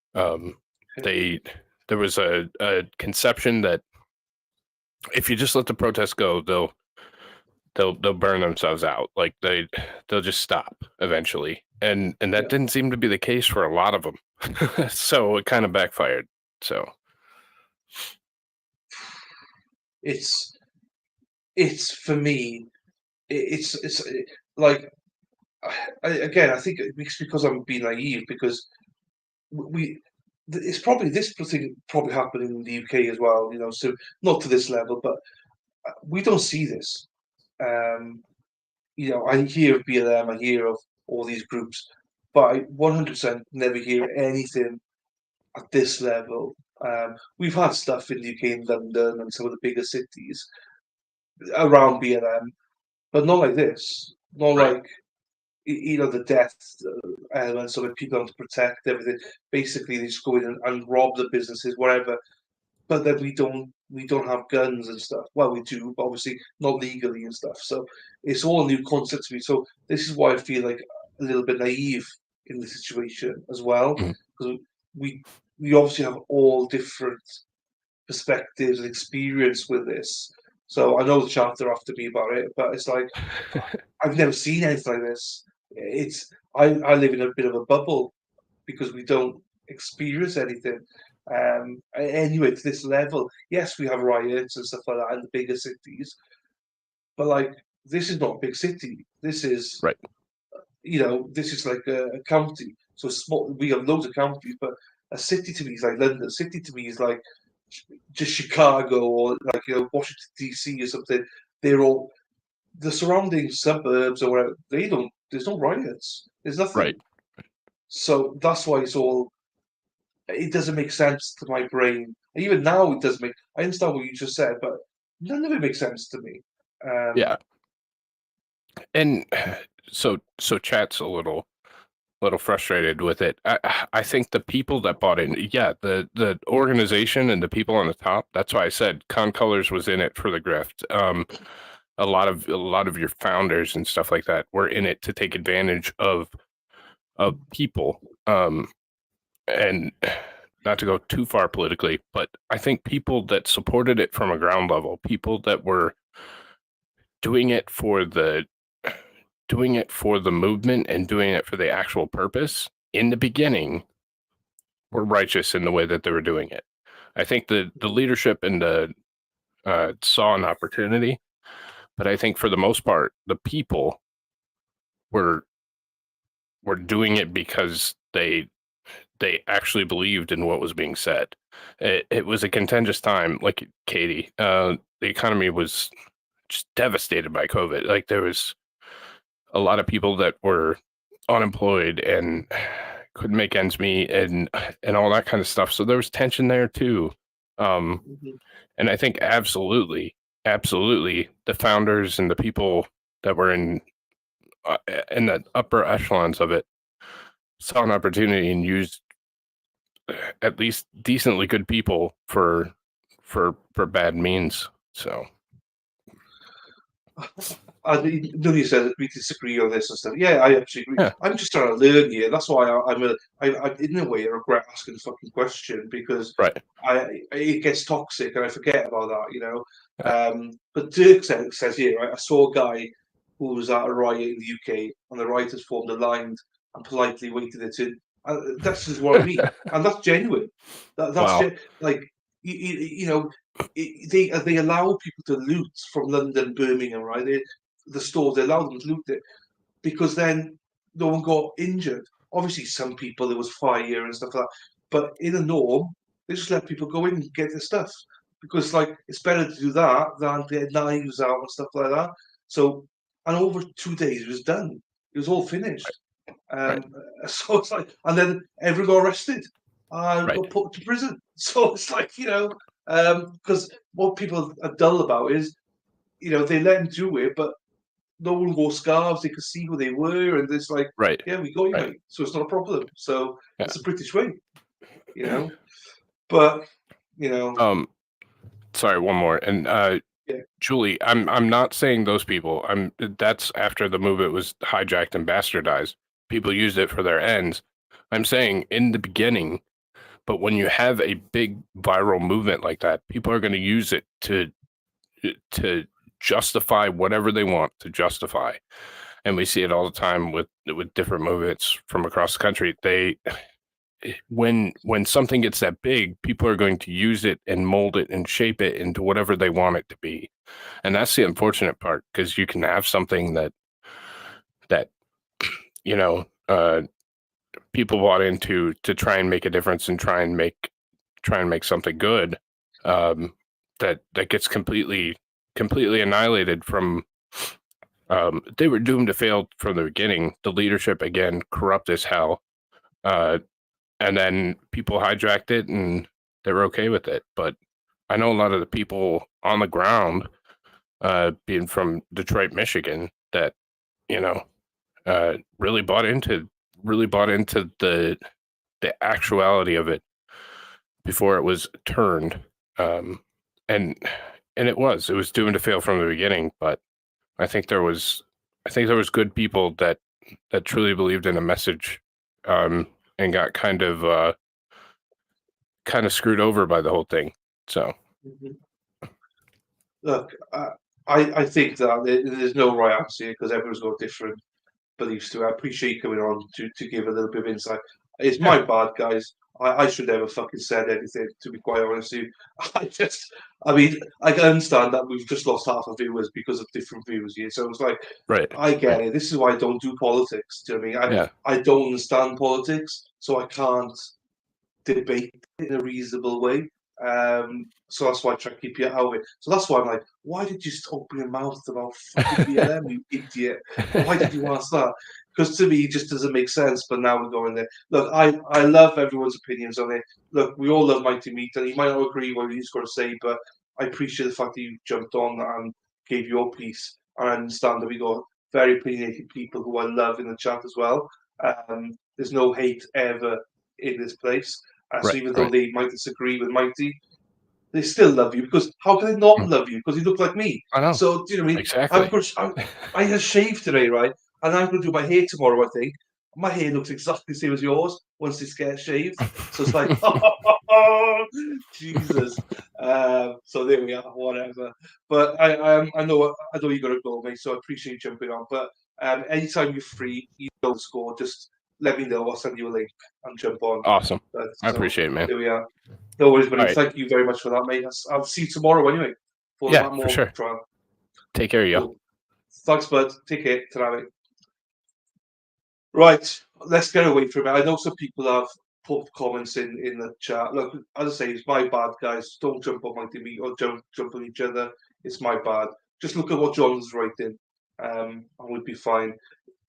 There was a conception that if you just let the protests go, they'll burn themselves out. Like, they'll just stop eventually, and that didn't seem to be the case for a lot of them. So it kind of backfired. So it's for me, it's like, again, I think it's because I'm being naive, because it's probably this thing probably happened in the UK as well, so not to this level, but we don't see this. I hear of BLM, I hear of all these groups, but I 100% never hear anything at this level. We've had stuff in the UK, in London and some of the bigger cities around BLM, but not like this. Not like, the death elements of it, people have to protect everything. Basically, they just go in and rob the businesses, whatever. But then we don't have guns and stuff. Well, we do, but obviously not legally and stuff. So it's all a new concept to me. So this is why I feel like a little bit naive in the situation as well, because we obviously have all different perspectives and experience with this. So I know the chat are after me about it, but it's like, I've never seen anything like this. I live in a bit of a bubble because we don't experience anything. Anyway, to this level, yes, we have riots and stuff like that in the bigger cities, but like, this is not a big city. This is right. This is like a county. So small. We have loads of counties, but a city to me is like London. A city to me is like just Chicago, or like Washington DC or something. They're all the surrounding suburbs or whatever. They don't. There's no riots. There's nothing. Right. So that's why it doesn't make sense to my brain. Even now, it doesn't make. I understand what you just said, but none of it makes sense to me. Yeah. And so chat's a little frustrated with it. I think the people that bought in, the organization and the people on the top. That's why I said Con Colors was in it for the grift. A lot of your founders and stuff like that were in it to take advantage of people. And not to go too far politically, but I think people that supported it from a ground level, people that were doing it for the movement and doing it for the actual purpose in the beginning, were righteous in the way that they were doing it. I think the leadership and the saw an opportunity, but I think for the most part, the people were doing it because they actually believed in what was being said. It was a contentious time, like Katie. The economy was just devastated by COVID. Like, there was a lot of people that were unemployed and couldn't make ends meet and all that kind of stuff. So there was tension there too. And I think absolutely, the founders and the people that were in the upper echelons of it saw an opportunity and used at least decently good people for bad means. So none of you said we disagree on this and stuff. Yeah, I actually agree. Yeah. I'm just trying to learn here. That's why I in a way, I regret asking the fucking question because Right. it gets toxic and I forget about that, you know. But Dirk says here, right, I saw a guy who was at a riot in the UK and the rioters formed a line and politely waited it in. That's just what I mean. And that's genuine. That's Wow. like, you know, they allow people to loot from London, Birmingham, right? The stores, they allow them to loot it because then no one got injured. Obviously, some people, there was fire and stuff like that. But in a norm, they just let people go in and get their stuff because, like, it's better to do that than get knives out and stuff like that. So, and over 2 days, it was done. It was all finished. So it's like, and then everyone got arrested and got put to prison. So it's like, you know, because what people are dull about is, you know, they let them do it, but no one wore scarves. They could see who they were, and it's like, yeah, we got you, mate. So it's not a problem. So it's a British way, you know. But you know, sorry, one more, and Julie, I'm not saying those people. That's after the movement was hijacked and bastardized. People used it for their ends. I'm saying in the beginning, but when you have a big viral movement like that, people are going to use it to justify whatever they want to justify. And we see it all the time with different movements from across the country. When something gets that big, people are going to use it and mold it and shape it into whatever they want it to be. And that's the unfortunate part, because you can have something that you know, people bought into to try and make a difference and try and make something good, that gets completely annihilated from. They were doomed to fail from the beginning. The leadership, again, corrupt as hell. And then people hijacked it and they were okay with it. But I know a lot of the people on the ground, being from Detroit, Michigan, that, you know, really bought into the actuality of it before it was turned. And it was doomed to fail from the beginning. But I think there was good people that truly believed in a message, and got kind of screwed over by the whole thing. So, look, I think that there's no right answer because everyone's got different beliefs to it. I appreciate you coming on to give a little bit of insight. It's my bad, guys. I should never fucking said anything, to be quite honest with you. I mean, I can understand that we've just lost half of viewers because of different views here. So it's like, I get it. This is why I don't do politics. Do you know what I mean? I don't understand politics, so I can't debate in a reasonable way. So that's why I try to keep you out of it. So that's why I'm like, why did you just open your mouth about fucking BLM, you idiot? Why did you ask that? Because to me, it just doesn't make sense. But now we're going there. Look, I love everyone's opinions on it. Look, we all love Mighty Meat, and you might not agree with what he's got to say, but I appreciate the fact that you jumped on and gave your piece. And I understand that we got very opinionated people who I love in the chat as well. There's no hate ever in this place. So even though they might disagree with Mighty, they still love you because how can they not love you? Because you look like me. I know. So do you know what I mean? Exactly. I had shaved today, right? And I'm going to do my hair tomorrow, I think. My hair looks exactly the same as yours once it gets shaved. So it's like, oh, Jesus. So there we are, whatever. But I know you got to go, mate. So I appreciate you jumping on. But anytime you're free, you don't score, just let me know. I'll send you a link and jump on. Awesome. I appreciate it, man. There we are. No worries, buddy. All right. Thank you very much for that, mate. I'll see you tomorrow anyway. For Yeah, that for sure. trial. Take care of you. Cool. Thanks, bud. Take care. Ta-ra, mate. Right, let's get away from it. I know some people have put comments in the chat. Look, as I say, it's my bad, guys. Don't jump on my TV or jump on each other. It's my bad. Just look at what John's writing, and we'll be fine.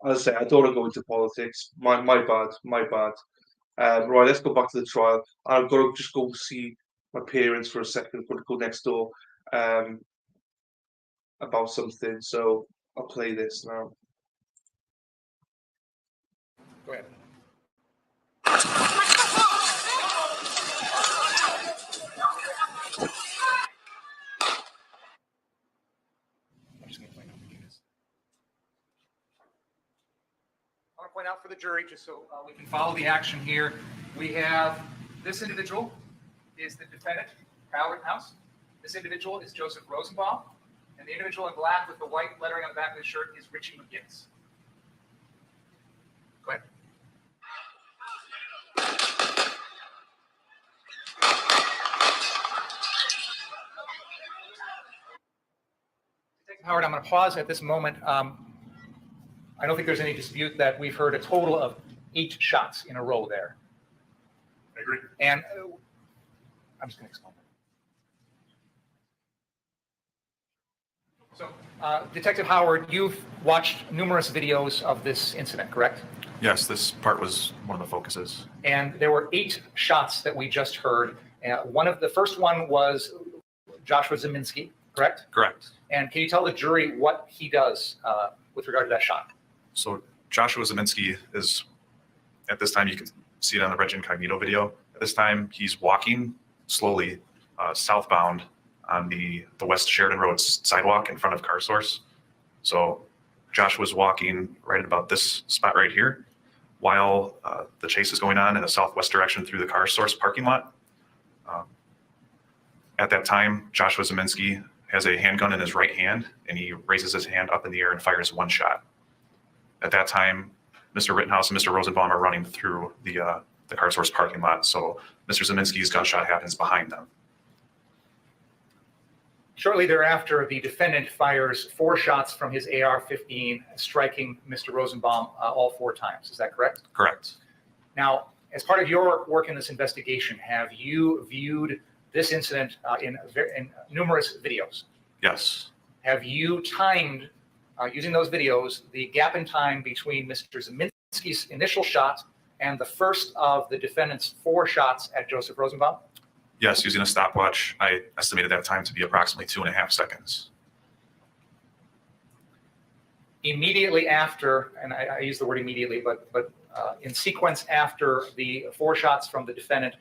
As I say, I don't want to go into politics. My bad. Right, let's go back to the trial. I've got to just go see my parents for a second. I've got to go next door about something. So I'll play this now. Go ahead. point out for the jury, just so we can follow the action here, we have this individual is the defendant, Kyle Rittenhouse. This individual is Joseph Rosenbaum. And the individual in black with the white lettering on the back of his shirt is Richie McGinnis. Go ahead. Howard, I'm going to pause at this moment. I don't think there's any dispute that we've heard a total of 8 shots in a row there. I agree. And I'm just going to explain that. So, Detective Howard, you've watched numerous videos of this incident, correct? Yes, this part was one of the focuses. And there were 8 shots that we just heard. The first one was Joshua Zeminski, correct? Correct. And can you tell the jury what he does with regard to that shot? So Joshua Zeminski is, at this time, you can see it on the Reg Incognito video. At this time, he's walking slowly southbound on the West Sheridan Road sidewalk in front of Car Source. So Josh was walking right at about this spot right here while the chase is going on in a southwest direction through the Car Source parking lot. At that time, Joshua Zeminski has a handgun in his right hand, and he raises his hand up in the air and fires 1 shot. At that time, Mr. Rittenhouse and Mr. Rosenbaum are running through the Car Source parking lot, so Mr. Zeminski's gunshot happens behind them. Shortly thereafter, the defendant fires 4 shots from his AR-15, striking Mr. Rosenbaum all 4 times. Is that correct? Correct. Now, as part of your work in this investigation, have you viewed this incident in numerous videos? Yes. Have you timed, using those videos, the gap in time between Mr. Zeminski's initial shot and the first of the defendant's 4 shots at Joseph Rosenbaum? Yes, using a stopwatch, I estimated that time to be approximately 2.5 seconds. Immediately after, and I use the word immediately, but in sequence after the 4 shots from the defendant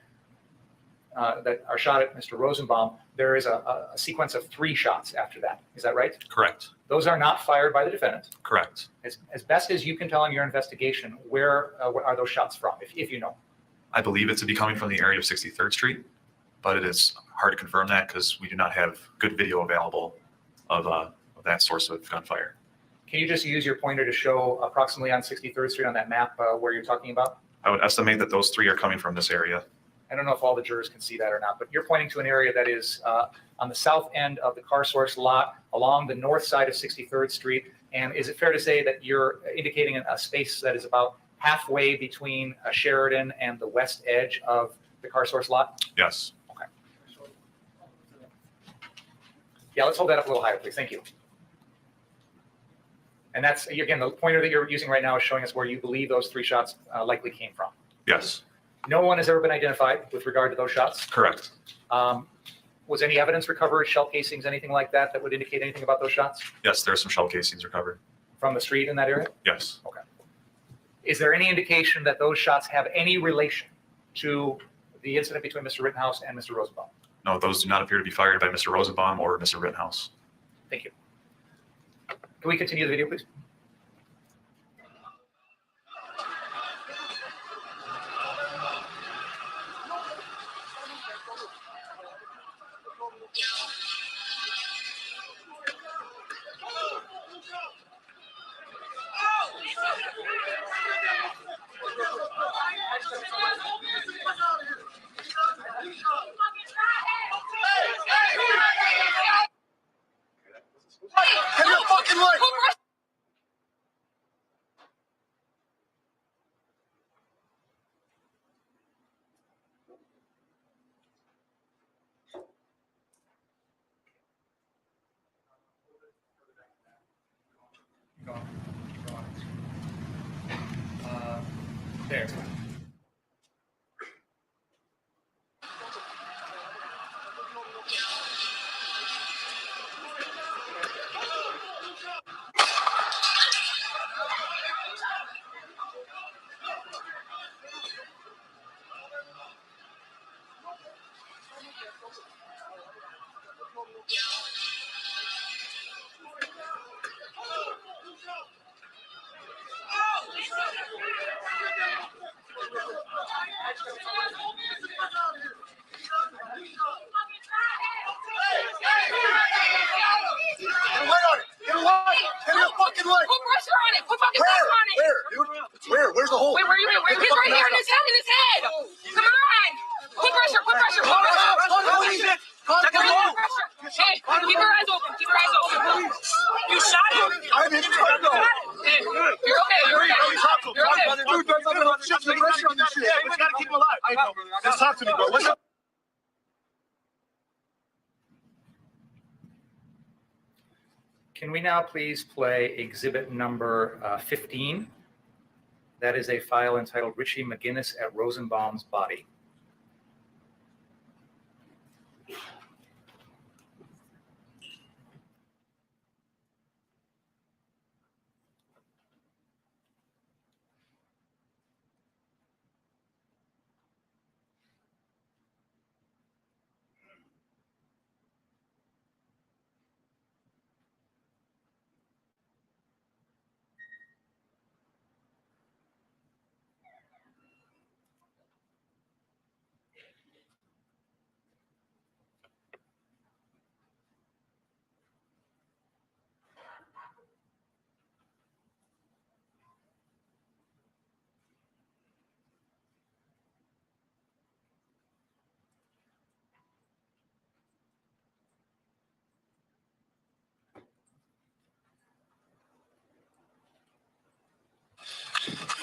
that are shot at Mr. Rosenbaum, there is a sequence of 3 shots after that. Is that right? Correct. Those are not fired by the defendant. Correct. As best as you can tell in your investigation, where are those shots from, if you know? I believe it to be coming from the area of 63rd Street, but it is hard to confirm that because we do not have good video available of that source of gunfire. Can you just use your pointer to show approximately on 63rd Street on that map where you're talking about? I would estimate that those 3 are coming from this area. I don't know if all the jurors can see that or not, but you're pointing to an area that is on the south end of the Car Source lot along the north side of 63rd Street. And is it fair to say that you're indicating a space that is about halfway between Sheridan and the west edge of the Car Source lot? Yes. Okay. Yeah, let's hold that up a little higher, please. Thank you. And that's, again, the pointer that you're using right now is showing us where you believe those 3 shots likely came from. Yes. No one has ever been identified with regard to those shots? Correct. Was any evidence recovered, shell casings, anything like that, that would indicate anything about those shots? Yes, there are some shell casings recovered. From the street in that area? Yes. Okay. Is there any indication that those shots have any relation to the incident between Mr. Rittenhouse and Mr. Rosenbaum? No, those do not appear to be fired by Mr. Rosenbaum or Mr. Rittenhouse. Thank you. Can we continue the video, please? Get your fucking light! There. I mean, you're okay. You're okay. Dude, there's other shit. There's pressure on this shit. Yeah, we gotta keep him alive. I know. Just talk to me, bro. What's up? Can we now please play exhibit number 15? That is a file entitled Richie McGinnis at Rosenbaum's Body.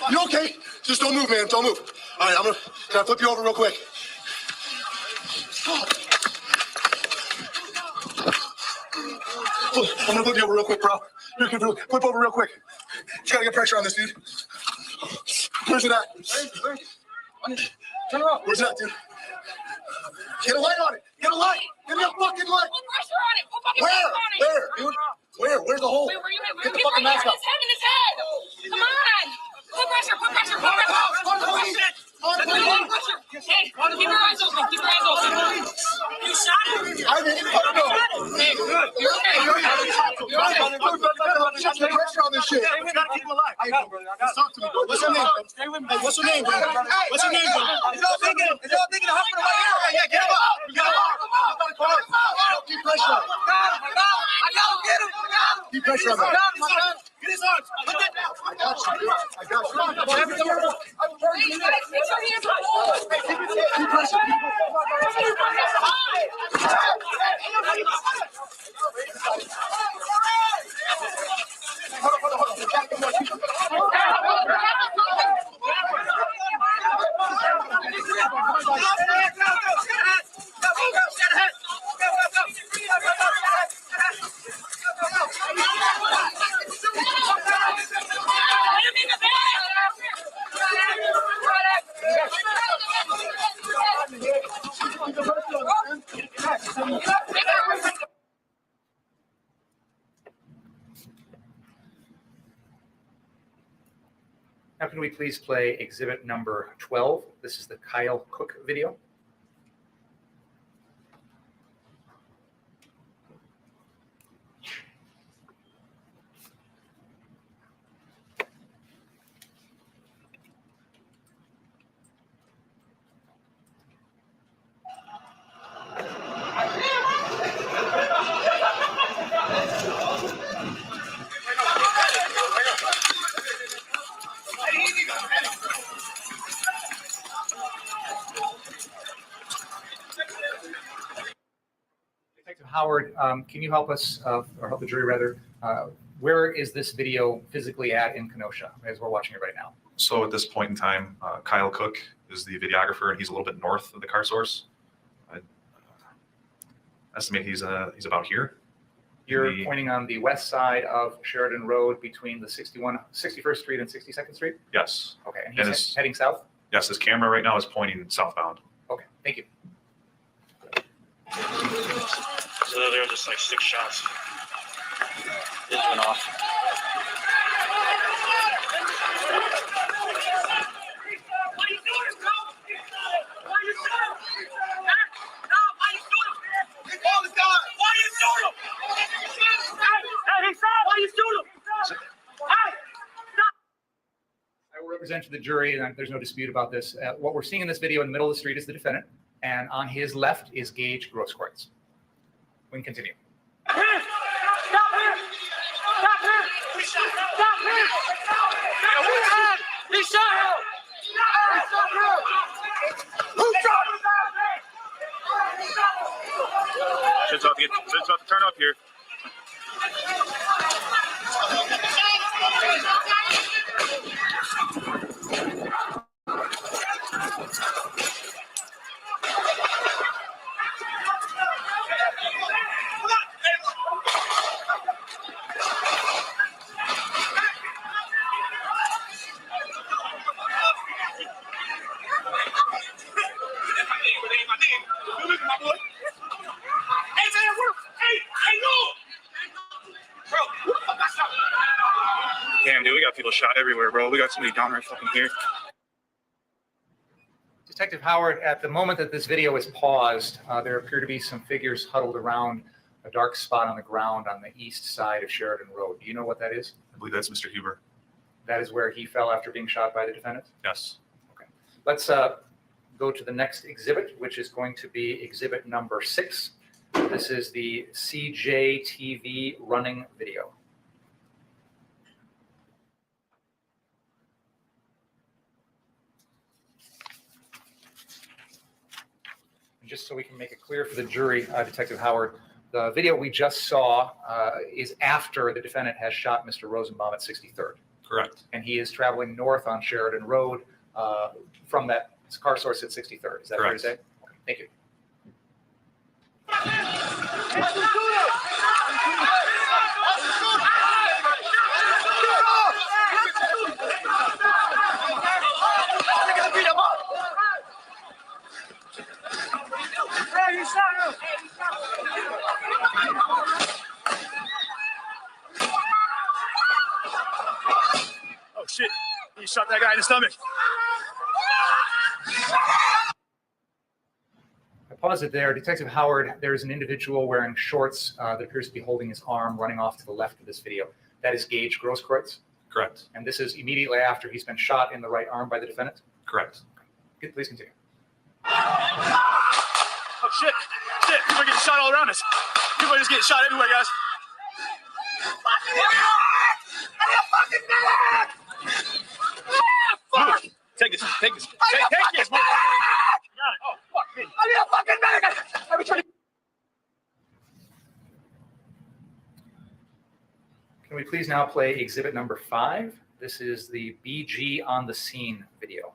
You okay? Just don't move, man. Don't move. All right, can I flip you over real quick? I'm gonna flip you over real quick, bro. You're gonna flip over real quick. You gotta get pressure on this, dude. Where's it at? Turn around. Where's it at, dude? Get a light on it. Get a light. Give me a fucking light. Put pressure on it. Put fucking Where? pressure on it. Where, dude? Where? Where's the hole? Get the fucking mask up. His head. Come on. Put pressure. Put pressure. Put pressure. Put pressure. Hey, keep your eyes open. Keep your eyes open. You shot him. I didn't fucking know. Hey, good. You're okay. You're okay. You're okay. Shut the pressure on this shit. We gotta keep him alive. Let's talk to me, bro. What's your name, bro? Stay with me. Hey, what's your name, bro? What's your name, bro? Is y'all thinking of hospital right here? Yeah, get him up. You got him. Keep pressure on him. I got him. Get him. Keep pressure on him. Get his arms. Look at that. I got you. I got you. Keep pressure. Now can we please play exhibit number 12? This is the Kyle Cook video. Detective Howard, can you help us, or help the jury rather, where is this video physically at in Kenosha as we're watching it right now? So at this point in time, Kyle Cook is the videographer, and he's a little bit north of the car source. I estimate he's about here. You're pointing on the west side of Sheridan Road between the 61st Street and 62nd Street? Yes. Okay, and he's heading south? Yes, his camera right now is pointing southbound. Okay, thank you. So there were just like 6 shots. It went off. I will represent to the jury, and there's no dispute about this. What we're seeing in this video in the middle of the street is the defendant, and on his left is Gage Grosskreutz. We can continue. Stop here! Stop here! Stop here! Stop here! He shot him! Stop him! Who shot him? Shit's about to turn up here. Damn, dude, we got people shot everywhere, bro. We got somebody down right fucking here. Detective Howard, at the moment that this video is paused, there appear to be some figures huddled around a dark spot on the ground on the east side of Sheridan Road. Do you know what that is? I believe that's Mr. Huber. That is where he fell after being shot by the defendant? Yes. Okay. Let's go to the next exhibit, which is going to be exhibit number 6. This is the CJTV running video. Just so we can make it clear for the jury, Detective Howard, the video we just saw is after the defendant has shot Mr. Rosenbaum at 63rd. Correct. And he is traveling north on Sheridan Road from that car source at 63rd. Is that fair to say? Okay, thank you. Oh shit, he shot that guy in the stomach. I pause it there. Detective Howard, there's an individual wearing shorts that appears to be holding his arm running off to the left of this video. That is Gage Grosskreutz? Correct. And this is immediately after he's been shot in the right arm by the defendant? Correct. Okay, please continue. Oh shit, shit, people are getting shot all around us. People are just getting shot everywhere, guys. Take this, take this. Take this. Oh, fuck me. I need a fucking medic. Let me try to... Can we please now play exhibit number 5? This is the BG on the scene video.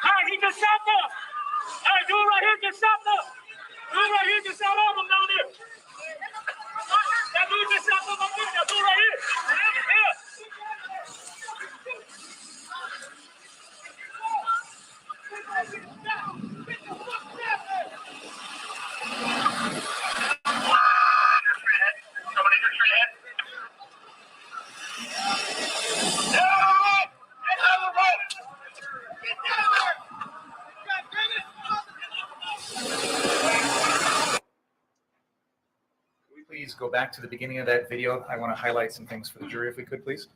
Hey, he just shot them. Hey, dude right here just shot them. Dude right here just shot all of them down there. That dude just shot them up there. That dude right here. Yeah. Please go back to the beginning of that video. I want to highlight some things for the jury, if we could, please.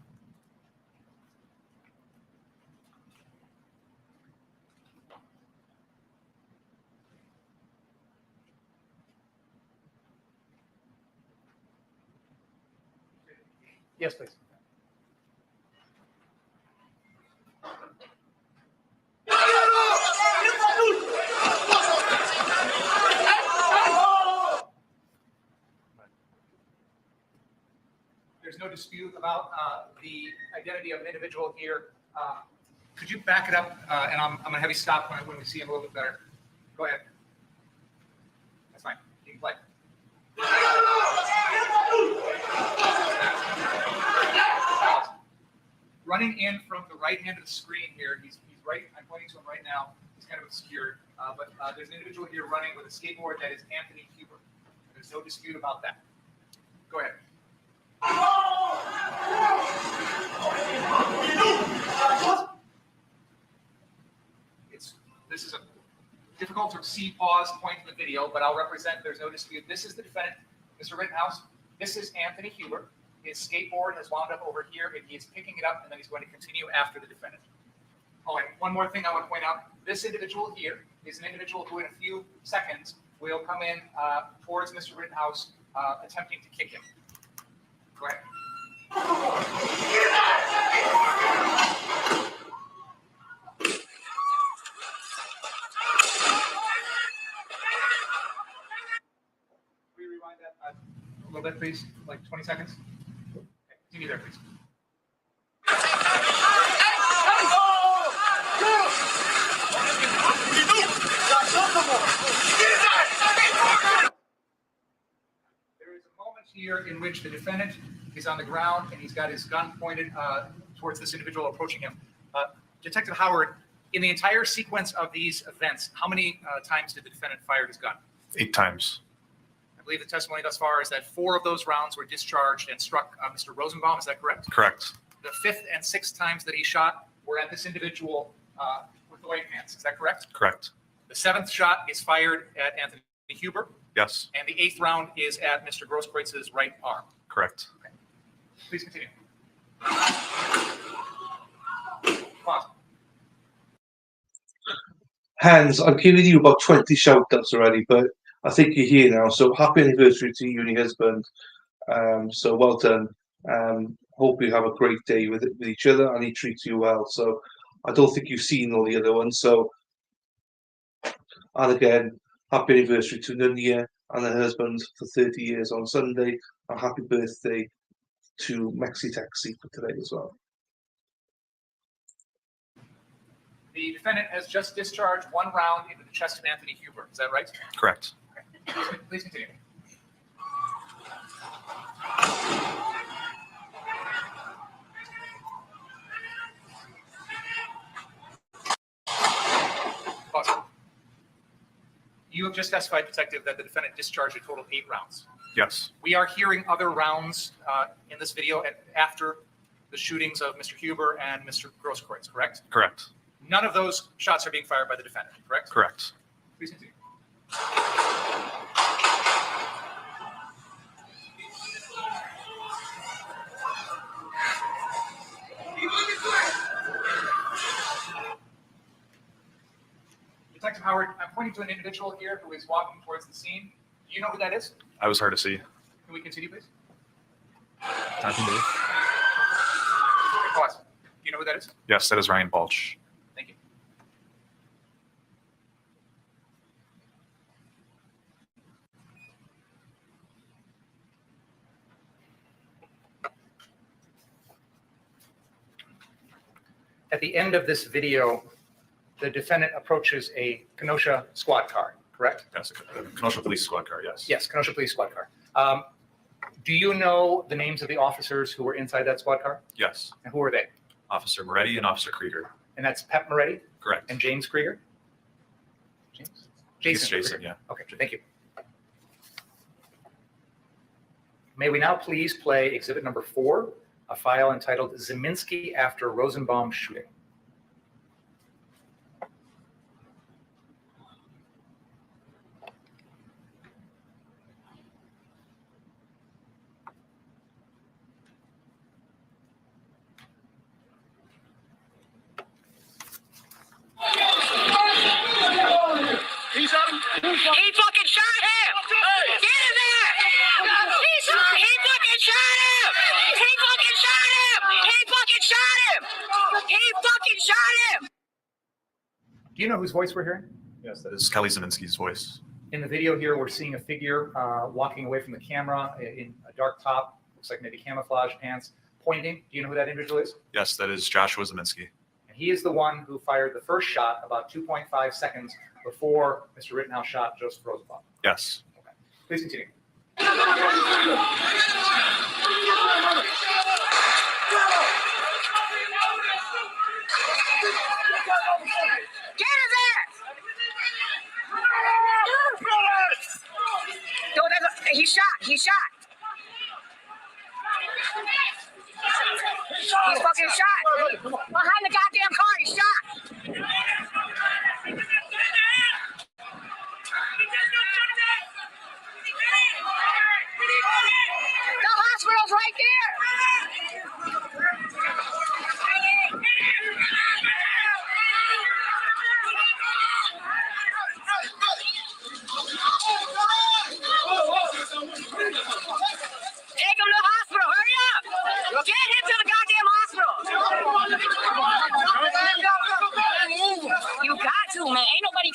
Yes, please. There's no dispute about the identity of an individual here. Could you back it up? And I'm going to have you stop when we see him a little bit better. Go ahead. That's fine. You can play. Running in from the right hand of the screen here, he's right. I'm pointing to him right now. He's kind of obscured, but there's an individual here running with a skateboard that is Anthony Huber. There's no dispute about that. Go ahead. This is a difficult to see pause point in the video, but I'll represent, there's no dispute. This is the defendant, Mr. Rittenhouse. This is Anthony Huber. His skateboard has wound up over here, and he's picking it up, and then he's going to continue after the defendant. Oh, and one more thing I want to point out. This individual here is an individual who in a few seconds will come in towards Mr. Rittenhouse, attempting to kick him. Go ahead. Can we rewind that a little bit, please? Like 20 seconds? Okay, continue there, please. There is a moment here in which the defendant is on the ground and he's got his gun pointed towards this individual approaching him. Detective Howard, in the entire sequence of these events, how many times did the defendant fire his gun? 8 times. I believe the testimony thus far is that 4 of those rounds were discharged and struck Mr. Rosenbaum. Is that correct? Correct. The 5th and 6th times that he shot were at this individual with the white pants. Is that correct? Correct. The 7th shot is fired at Anthony Huber. Yes. And the 8th round is at Mr. Grosskreuz's right arm. Correct. Okay. Please continue. Pause. Hans, I've given you about 20 shout-outs already, but I think you're here now. So happy anniversary to you and your husband. So well done. Hope you have a great day with each other and he treats you well. So I don't think you've seen all the other ones. So, and again, happy anniversary to Nunya and her husband for 30 years on Sunday. And happy birthday to Mexi Taxi for today as well. The defendant has just discharged 1 round into the chest of Anthony Huber. Is that right? Correct. Okay. Please continue. Pause. You have just testified, Detective, that the defendant discharged a total of 8 rounds. Yes. We are hearing other rounds in this video after the shootings of Mr. Huber and Mr. Grosskreutz, correct? Correct. None of those shots are being fired by the defendant, correct? Correct. Please continue. Detective Howard, I'm pointing to an individual here who is walking towards the scene. Do you know who that is? I was hard to see. Can we continue, please? Nothing to do. Pause. Do you know who that is? Yes, that is Ryan Balch. Thank you. At the end of this video, the defendant approaches a Kenosha squad car, correct? Yes, a Kenosha Police Squad car, yes. Yes, Kenosha Police Squad car. Do you know the names of the officers who were inside that squad car? Yes. And who are they? Officer Moretti and Officer Krieger. And that's Pep Moretti? Correct. And James Krieger? James? Jason. Jason, Krieger. yeah. Okay, thank you. May we now please play exhibit number 4, a file entitled Zeminski After Rosenbaum Shooting. He fucking shot him! Get in there! He fucking shot him! He fucking shot him! He fucking shot him! He fucking shot him! Do you know whose voice we're hearing? Yes, that is Kelly Zeminski's voice. In the video here, we're seeing a figure walking away from the camera in a dark top, looks like maybe camouflage pants, pointing. Do you know who that individual is? Yes, that is Joshua Zeminski. And he is the one who fired the first shot about 2.5 seconds before Mr. Rittenhouse shot Joseph Rosenbaum. Yes. Okay. Please continue. Get in there! He shot. He shot. He's fucking shot. Behind the goddamn car, he shot.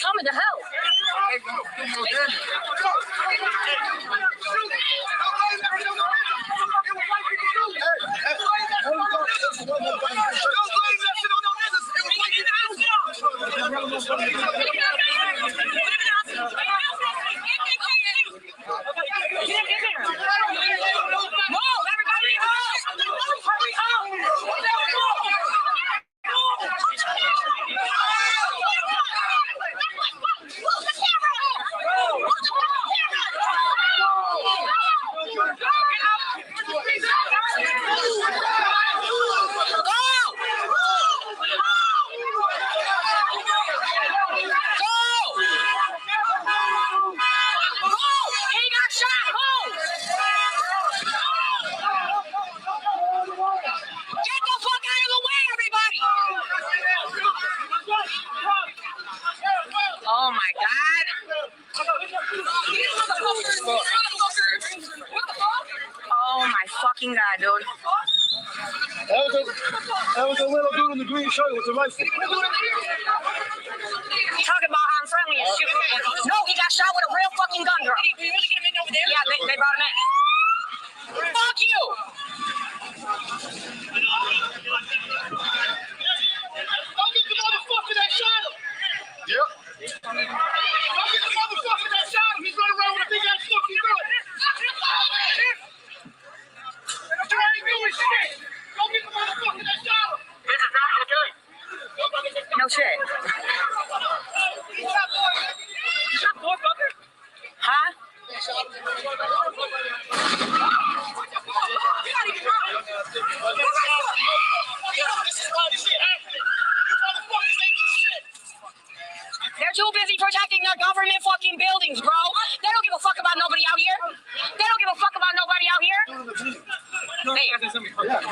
coming to help. Oh my God. Oh my fucking God, dude. That was a little dude in the green shirt with the rifle. Talking about how I'm friendly and shit. No, he got shot with a real fucking gun, girl. Yeah, they brought him in. Fuck you. Go get the motherfucker that shot him. Yep. Go get the motherfucker that shot him. He's running around with a big ass fucking gun. You ain't doing shit. Go get the motherfucker that shot him. This is not okay. No shit. Huh? They're too busy protecting their government fucking buildings, bro. They don't give a fuck about nobody out here. They don't give a fuck about nobody out here.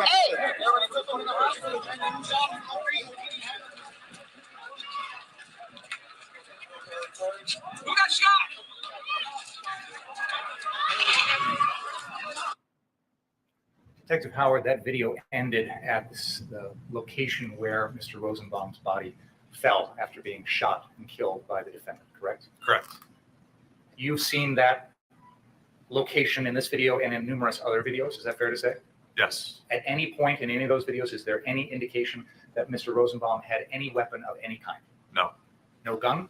Hey. Who got shot? Detective Howard, that video ended at the location where Mr. Rosenbaum's body fell after being shot and killed by the defendant, correct? Correct. You've seen that location in this video and in numerous other videos, is that fair to say? Yes. At any point in any of those videos, is there any indication that Mr. Rosenbaum had any weapon of any kind? No. No gun?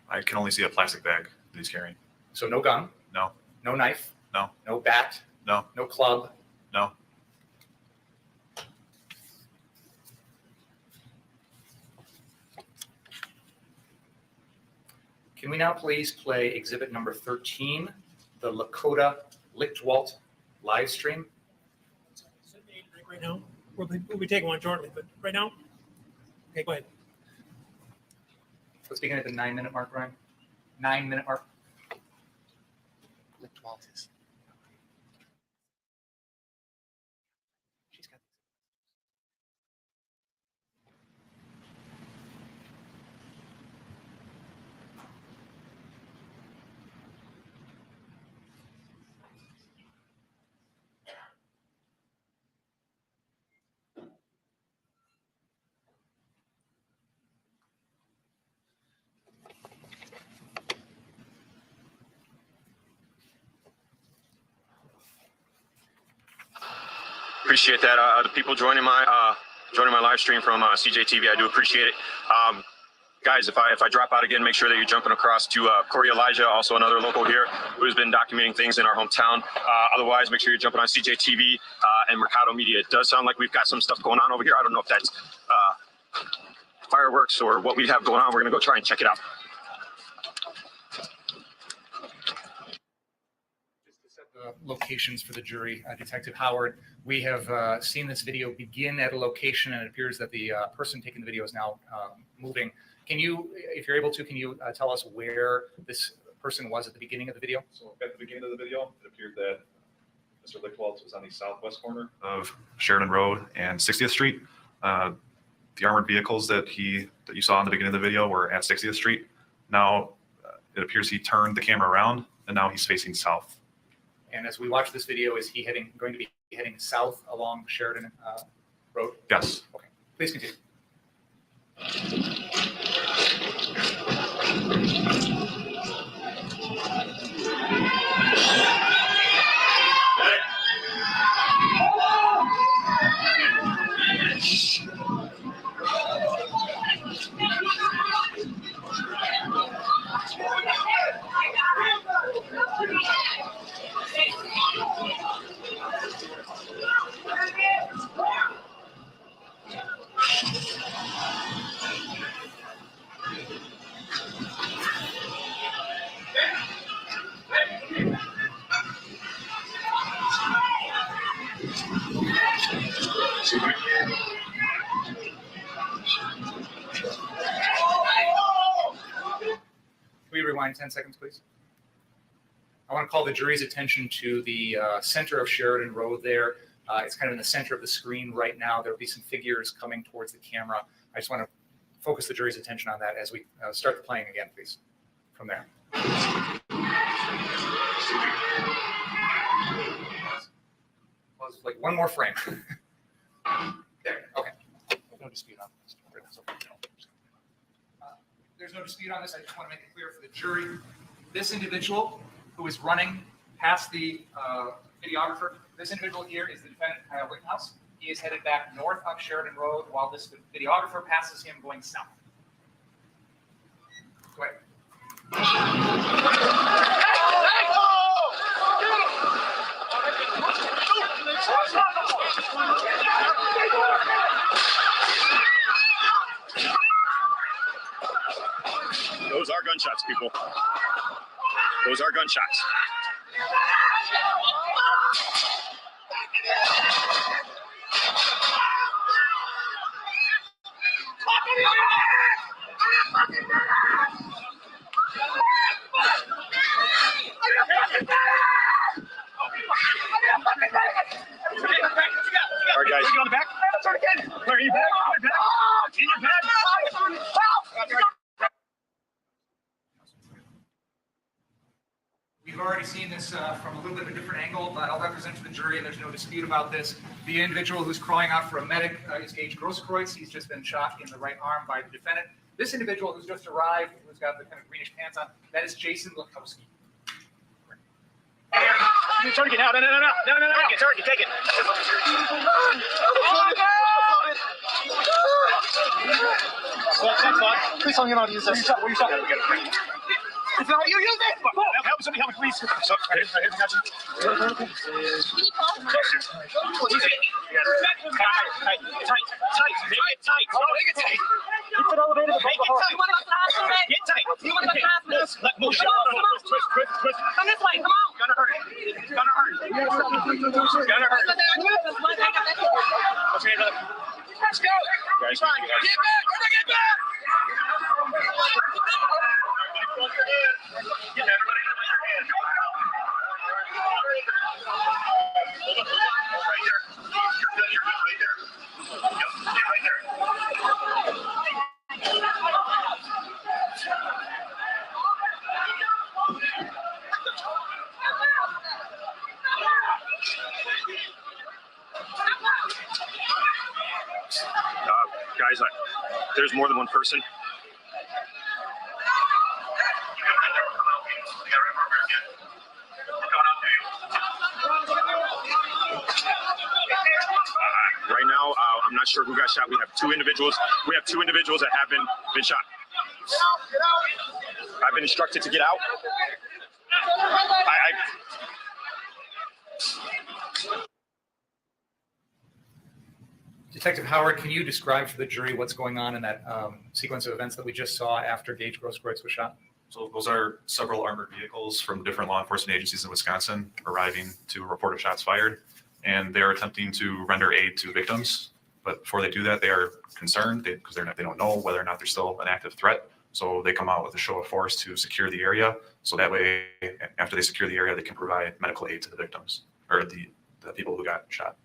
I can only see a plastic bag that he's carrying. So no gun? No. No knife? No. No bat? No. No club? No. Can we now please play exhibit number 13, the Lakota Lichtwalt live stream? Right now, we'll be taking one shortly, but right now, okay, go ahead. Let's begin at the 9-minute mark, Ryan. 9-minute mark. Lichtwalt is. Appreciate that. The people joining my live stream from CJTV, I do appreciate it. Guys, if I drop out again, make sure that you're jumping across to Corey Elijah, also another local here who's been documenting things in our hometown. Otherwise, make sure you're jumping on CJTV and Mercado Media. It does sound like we've got some stuff going on over here. I don't know if that's fireworks or what we have going on. We're going to go try and check it out. Locations for the jury, Detective Howard. We have seen this video begin at a location, and it appears that the person taking the video is now moving. Can you, if you're able to, can you tell us where this person was at the beginning of the video? So at the beginning of the video, it appeared that Mr. Lichtwalt was on the southwest corner of Sheridan Road and 60th Street. The armored vehicles that you saw in the beginning of the video were at 60th Street. Now it appears he turned the camera around, and now he's facing south. And as we watch this video, is he going to be heading south along Sheridan Road? Yes. Okay. Please continue. rewind 10 seconds, please? I want to call the jury's attention to the center of Sheridan Road there. It's kind of in the center of the screen right now. There'll be some figures coming towards the camera. I just want to focus the jury's attention on that as we start the playing again, please, from there. Pause like one more frame. There, okay. No dispute on this. There's no dispute on this. I just want to make it clear for the jury. This individual who is running past the videographer, this individual here is the defendant, Kyle Rittenhouse. He is headed back north up Sheridan Road while this videographer passes him going south. Go ahead. Those are gunshots, people. Those are gunshots. All right, guys. On the back. Start again. Where are you back? In your bed. We've already seen this from a little bit of a different angle, but I'll represent to the jury, and there's no dispute about this. The individual who's crying out for a medic is Gage Grosskreutz. He's just been shot in the right arm by the defendant. This individual who's just arrived, who's got the kind of greenish pants on, that is Jason Lukowski. Target now. No. Target, take it. Please tell me how to use this. What are you talking about? It's not you use it. Somebody help me, please. So, I got you. Can you call him? Tight. Make it tight. Make it tight. Keep it elevated. Make it tight. You want to go to the hospital? Get tight. You want to go to the hospital? Let move. Twist. Come this way. Come on. Gonna hurt. Okay, let's go. Guys, get back. Get back. Get everybody to put your hands. Right there. You're good right there. Yep, get right there. Guys, there's more than one person. Right now, I'm not sure who got shot. We have two individuals. That have been shot. I've been instructed to get out. Detective Howard, can you describe for the jury what's going on in that sequence of events that we just saw after Gage Grosskreutz was shot? So those are several armored vehicles from different law enforcement agencies in Wisconsin arriving to report of shots fired, and they are attempting to render aid to victims. But before they do that, they are concerned because they don't know whether or not there's still an active threat. So they come out with a show of force to secure the area. So that way, after they secure the area, they can provide medical aid to the victims or the people who got shot.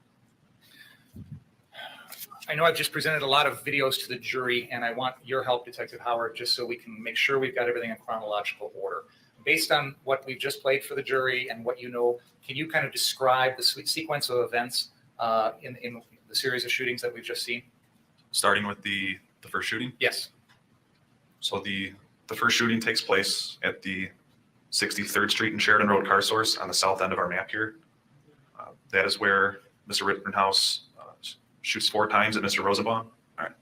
I know I've just presented a lot of videos to the jury, and I want your help, Detective Howard, just so we can make sure we've got everything in chronological order. Based on what we've just played for the jury and what you know, can you kind of describe the sequence of events in the series of shootings that we've just seen? Starting with the first shooting? Yes. So the first shooting takes place at the 63rd Street and Sheridan Road car source on the south end of our map here. That is where Mr. Rittenhouse shoots 4 times at Mr. Rosenbaum. All right.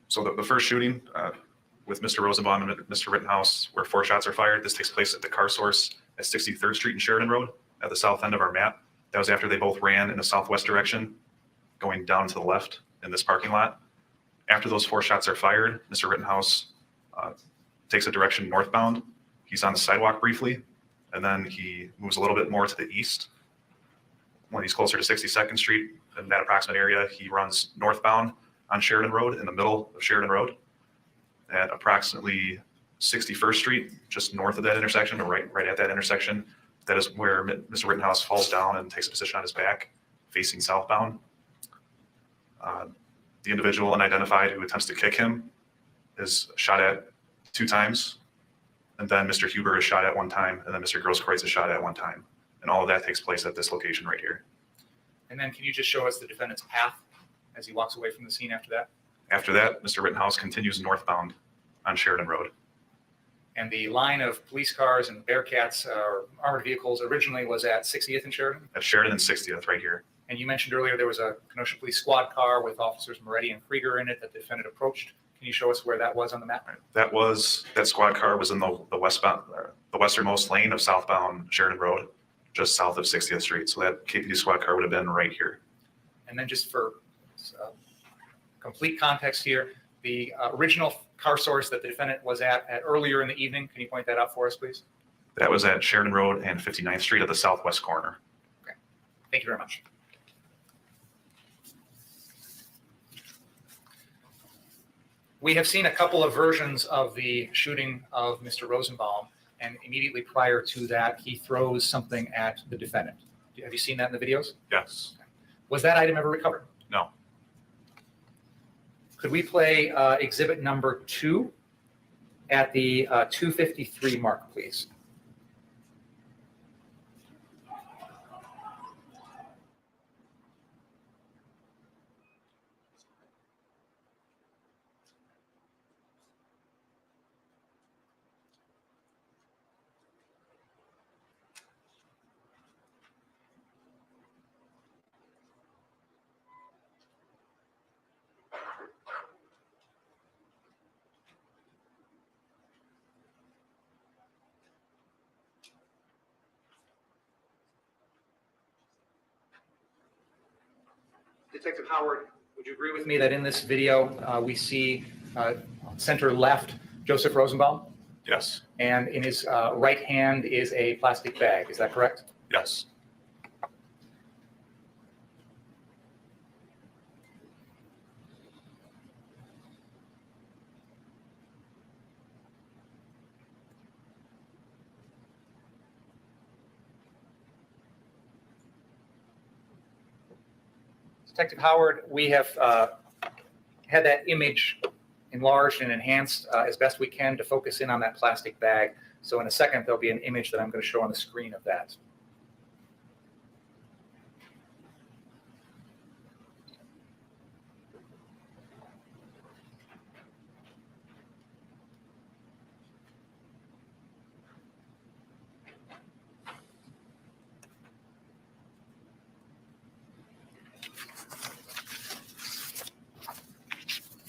So the first shooting with Mr. Rosenbaum and Mr. Rittenhouse, where 4 shots are fired, this takes place at the car source at 63rd Street and Sheridan Road at the south end of our map. That was after they both ran in the southwest direction, going down to the left in this parking lot. After those 4 shots are fired, Mr. Rittenhouse takes a direction northbound. He's on the sidewalk briefly, and then he moves a little bit more to the east. When he's closer to 62nd Street, in that approximate area, he runs northbound on Sheridan Road, in the middle of Sheridan Road, at approximately 61st Street, just north of that intersection, or right at that intersection. That is where Mr. Rittenhouse falls down and takes a position on his back, facing southbound. The individual unidentified who attempts to kick him is shot at 2 times, and then Mr. Huber is shot at 1 time, and then Mr. Grosskreutz is shot at 1 time. And all of that takes place at this location right here. And then can you just show us the defendant's path as he walks away from the scene after that? After that, Mr. Rittenhouse continues northbound on Sheridan Road. And the line of police cars and Bearcats or armored vehicles originally was at 60th and Sheridan? At Sheridan and 60th, right here. And you mentioned earlier there was a Kenosha Police squad car with officers Moretti and Krieger in it that the defendant approached. Can you show us where that was on the map? That squad car was in the westernmost lane of southbound Sheridan Road, just south of 60th Street. So that KPD squad car would have been right here. And then just for complete context here, the original car source that the defendant was at earlier in the evening, can you point that out for us, please? That was at Sheridan Road and 59th Street at the southwest corner. Okay. Thank you very much. We have seen a couple of versions of the shooting of Mr. Rosenbaum, and immediately prior to that, he throws something at the defendant. Have you seen that in the videos? Yes. Was that item ever recovered? No. Could we play exhibit number 2 at the 2:53 mark, please? Detective Howard, would you agree with me that in this video we see center left Joseph Rosenbaum? Yes. And in his right hand is a plastic bag. Is that correct? Yes. Detective Howard, we have had that image enlarged and enhanced as best we can to focus in on that plastic bag. So in a second, there'll be an image that I'm going to show on the screen of that.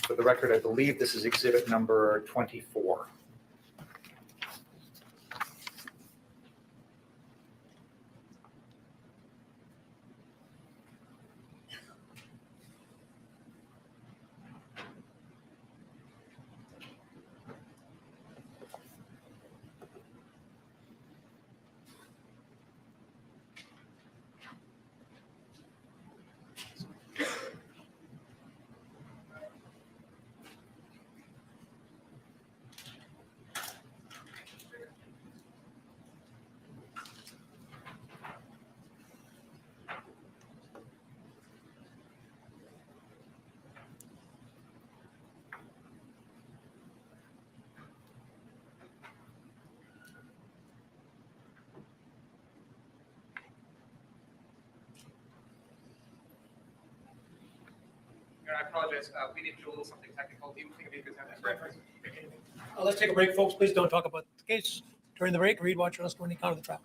For the record, I believe this is exhibit number 24. I apologize. We need to do a little something technical. Do you think it'd be a good time to break? Let's take a break, folks. Please don't talk about the case during the break. Read, watch, or else go any count of the trial.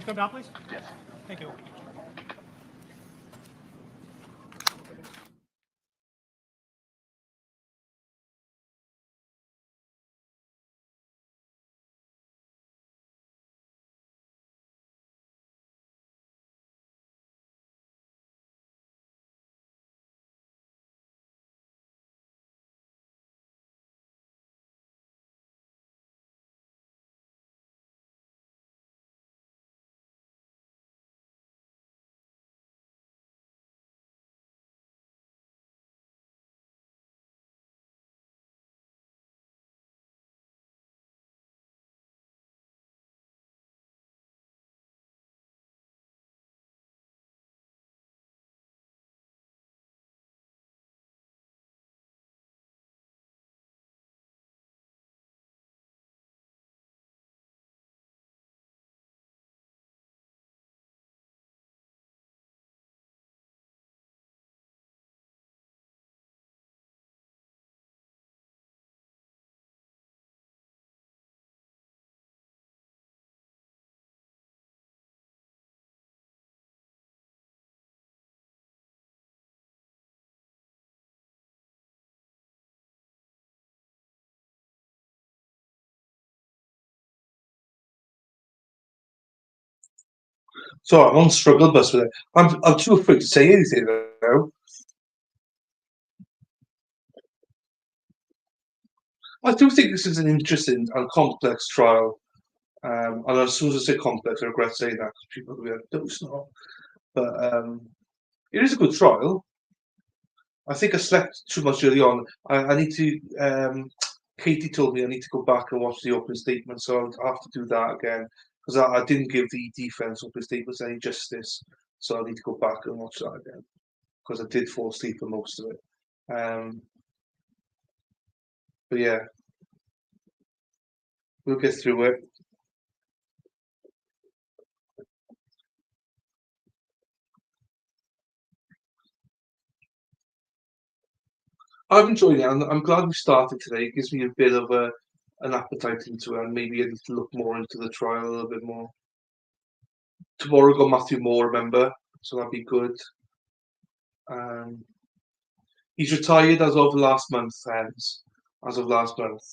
come down, please? Yes. Thank you. So I'm on struggle bus with it. I'm too afraid to say anything now. I do think this is an interesting and complex trial. And as soon as I say complex, I regret saying that because people will be like, no, it's not. But it is a good trial. I think I slept too much early on. I need to. Katie told me I need to go back and watch the opening statement, so I'll have to do that again because I didn't give the defense opening statements any justice. So I need to go back and watch that again because I did fall asleep for most of it. But yeah, we'll get through it. I'm enjoying it. I'm glad we started today. It gives me a bit of an appetite into it, and maybe I need to look more into the trial a little bit more. Tomorrow got Matthew Moore, remember? So that'd be good. He's retired as of last month, ends. As of last month.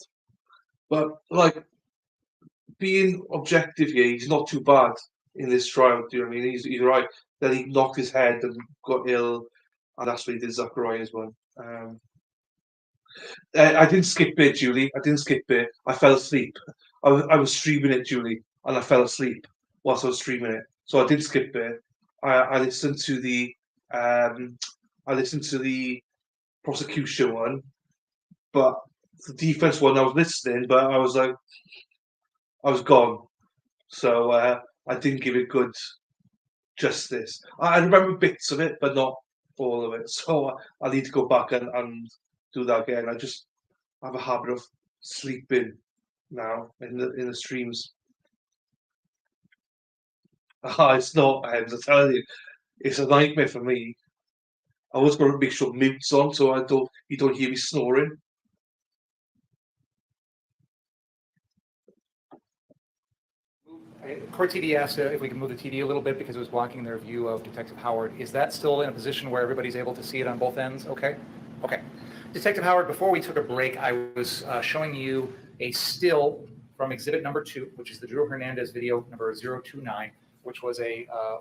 But like being objective here, he's not too bad in this trial. Do you know what I mean? He's right. Then he knocked his head and got ill, and that's what he did Zachariah's one. I didn't skip it, Julie. I didn't skip it. I fell asleep. I was streaming it, Julie, and I fell asleep whilst I was streaming it. So I did skip it. I listened to the prosecution one, but the defense one I was listening, but I was like, I was gone. So I didn't give it good justice. I remember bits of it, but not all of it. So I need to go back and do that again. I just have a habit of sleeping now in the streams. It's not. I tell you, it's a nightmare for me. I always got to make sure mute's on so you don't hear me snoring. Court TD asked if we can move the TD a little bit because it was blocking their view of Detective Howard. Is that still in a position where everybody's able to see it on both ends? Okay. Okay. Detective Howard, before we took a break, I was showing you a still from exhibit number 2, which is the Drew Hernandez video number 029, which was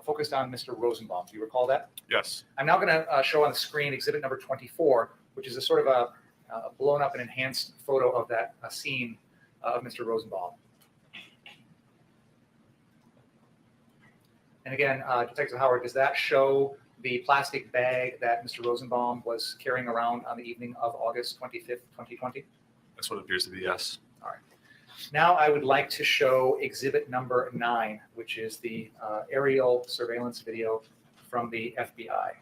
focused on Mr. Rosenbaum. Do you recall that? Yes. I'm now going to show on the screen exhibit number 24, which is a sort of a blown up and enhanced photo of that scene of Mr. Rosenbaum. And again, Detective Howard, does that show the plastic bag that Mr. Rosenbaum was carrying around on the evening of August 25th, 2020? That's what it appears to be, yes. All right. Now I would like to show exhibit number 9, which is the aerial surveillance video from the FBI.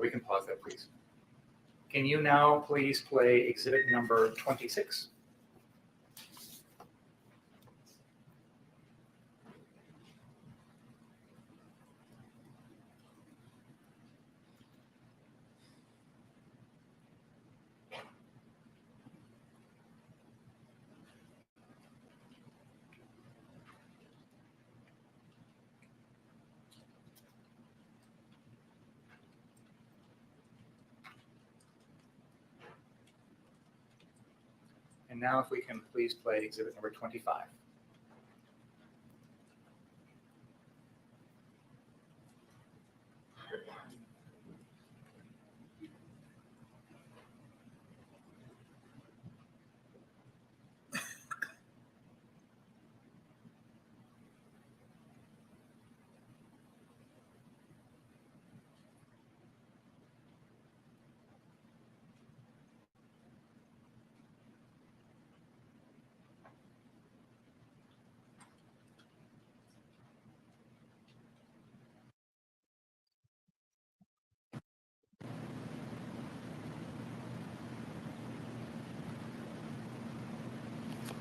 We can pause that, please. Can you now please play exhibit number 26? And now if we can please play exhibit number 25.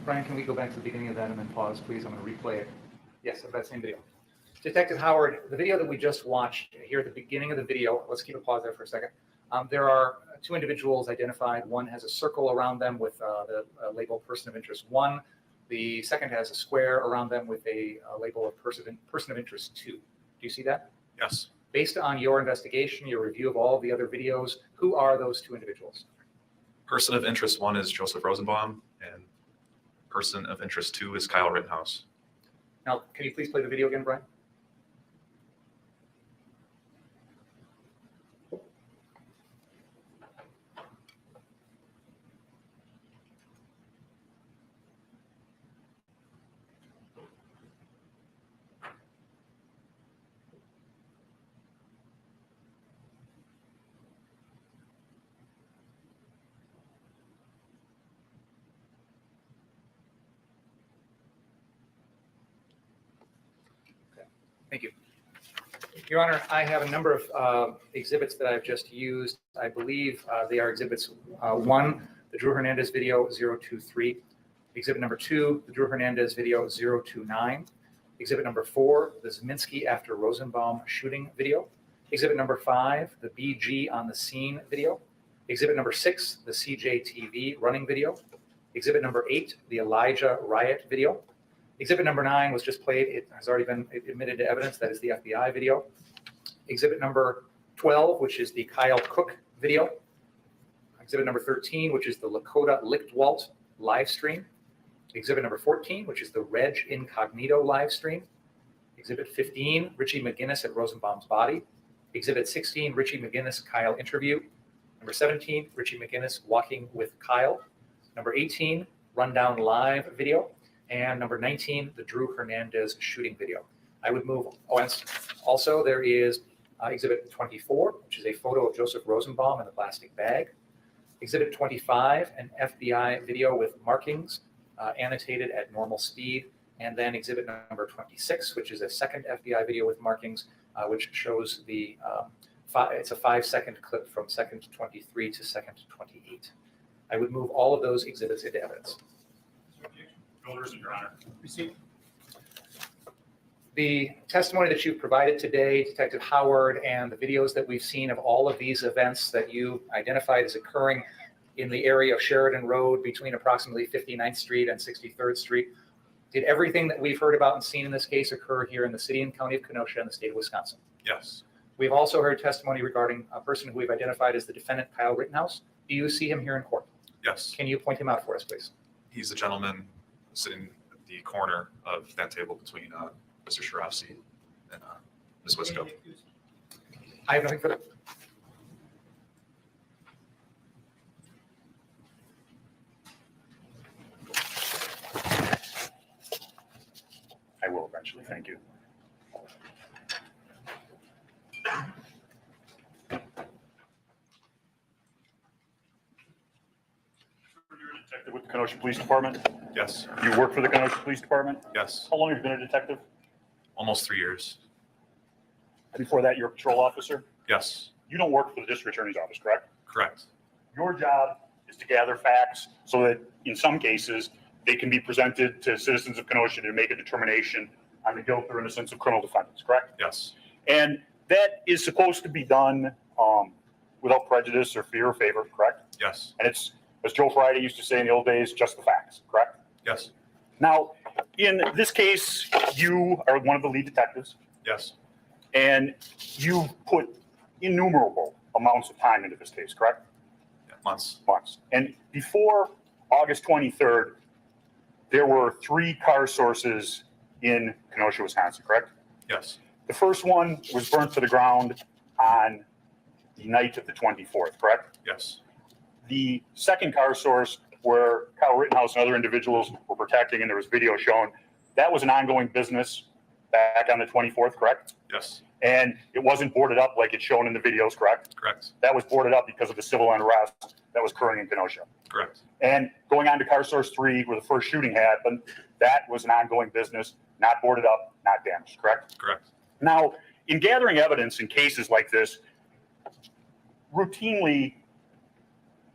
Brian, can we go back to the beginning of that and then pause, please? I'm going to replay it. Yes, of that same video. Detective Howard, the video that we just watched here at the beginning of the video, let's keep a pause there for a second. There are two individuals identified. One has a circle around them with the label person of interest 1. The second has a square around them with a label of person of interest 2. Do you see that? Yes. Based on your investigation, your review of all the other videos, who are those two individuals? Person of interest 1 is Joseph Rosenbaum, and person of interest 2 is Kyle Rittenhouse. Now, can you please play the video again, Brian? Thank you. Your Honor, I have a number of exhibits that I've just used. I believe they are exhibits 1, the Drew Hernandez video 023, exhibit number 2, the Drew Hernandez video 029, exhibit number 4, the Zeminski after Rosenbaum shooting video, exhibit number 5, the BG on the scene video, exhibit number 6, the CJTV running video, exhibit number 8, the Elijah riot video. Exhibit number 9 was just played. It has already been admitted to evidence. That is the FBI video. Exhibit number 12, which is the Kyle Cook video. Exhibit number 13, which is the Lakota Lichtwalt live stream. Exhibit number 14, which is the Reg Incognito live stream. Exhibit 15, Richie McGinnis at Rosenbaum's body. Exhibit 16, Richie McGinnis Kyle interview. Number 17, Richie McGinnis walking with Kyle. Number 18, Rundown live video. And number 19, the Drew Hernandez shooting video. I would move, also there is exhibit 24, which is a photo of Joseph Rosenbaum in the plastic bag. Exhibit 25, an FBI video with markings annotated at normal speed. And then exhibit number 26, which is a second FBI video with markings, which shows the, it's a 5-second clip from second 23 to second 28. I would move all of those exhibits into evidence. Orders, Your Honor. Receive. The testimony that you've provided today, Detective Howard, and the videos that we've seen of all of these events that you identified as occurring in the area of Sheridan Road between approximately 59th Street and 63rd Street, Did everything that we've heard about and seen in this case occur here in the city and county of Kenosha in the state of Wisconsin? Yes. We've also heard testimony regarding a person who we've identified as the defendant, Kyle Rittenhouse. Do you see him here in court? Yes. Can you point him out for us, please? He's the gentleman sitting at the corner of that table between Mr. Shirafzi and Ms. Wisco. I have nothing further. I will eventually. Thank you. Detective with the Kenosha Police Department? Yes. You work for the Kenosha Police Department? Yes. How long have you been a detective? Almost 3 years. Before that, you're a patrol officer? Yes. You don't work for the district attorney's office, correct? Correct. Your job is to gather facts so that in some cases, they can be presented to citizens of Kenosha to make a determination on the guilt or innocence of criminal defendants, correct? Yes. And that is supposed to be done without prejudice or fear or favor, correct? Yes. And it's, as Joe Friday used to say in the old days, just the facts, correct? Yes. Now, in this case, you are one of the lead detectives. Yes. And you put innumerable amounts of time into this case, correct? Yeah, months. Months. And before August 23rd, there were 3 car sources in Kenosha, Wisconsin, correct? Yes. The first one was burnt to the ground on the night of the 24th, correct? Yes. The second car source where Kyle Rittenhouse and other individuals were protecting, and there was video shown, that was an ongoing business back on the 24th, correct? Yes. And it wasn't boarded up like it's shown in the videos, correct? Correct. That was boarded up because of the civil unrest that was occurring in Kenosha. Correct. And going on to car source 3, where the first shooting happened, that was an ongoing business, not boarded up, not damaged, correct? Correct. Now, in gathering evidence in cases like this, routinely,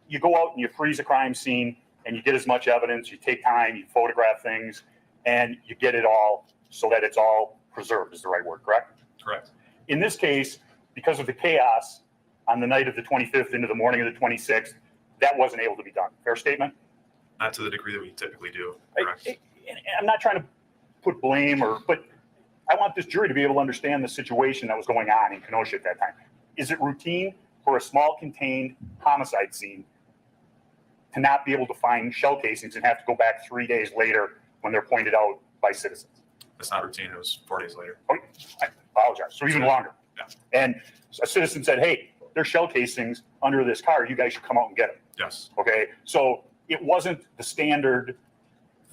you go out and you freeze a crime scene and you get as much evidence, you take time, you photograph things, and you get it all so that it's all preserved is the right word, correct? Correct. In this case, because of the chaos on the night of the 25th into the morning of the 26th, that wasn't able to be done. Fair statement? Not to the degree that we typically do. Correct. I'm not trying to put blame but I want this jury to be able to understand the situation that was going on in Kenosha at that time. Is it routine for a small contained homicide scene to not be able to find shell casings and have to go back 3 days later when they're pointed out by citizens? It's not routine. It was 4 days later. Oh, I apologize. So even longer. Yeah. And a citizen said, hey, there's shell casings under this car. You guys should come out and get them. Yes. Okay. So it wasn't the standard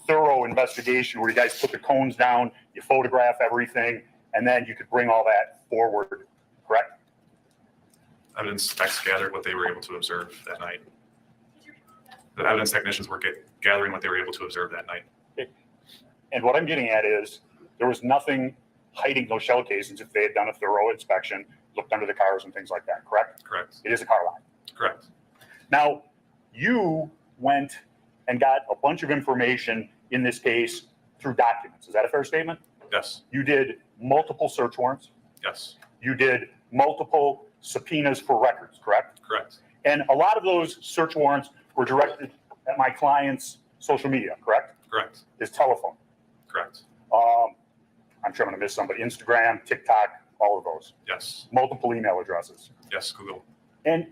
thorough investigation where you guys put the cones down, you photograph everything, and then you could bring all that forward, correct? Evidence techs gathered what they were able to observe that night. The evidence technicians were gathering what they were able to observe that night. And what I'm getting at is there was nothing hiding those shell casings if they had done a thorough inspection, looked under the cars and things like that, correct? Correct. It is a car lot. Correct. Now, you went and got a bunch of information in this case through documents. Is that a fair statement? Yes. You did multiple search warrants. Yes. You did multiple subpoenas for records, correct? Correct. And a lot of those search warrants were directed at my client's social media, correct? Correct. His telephone. Correct. I'm sure I'm going to miss somebody. Instagram, TikTok, all of those. Yes. Multiple email addresses. Yes. Google. And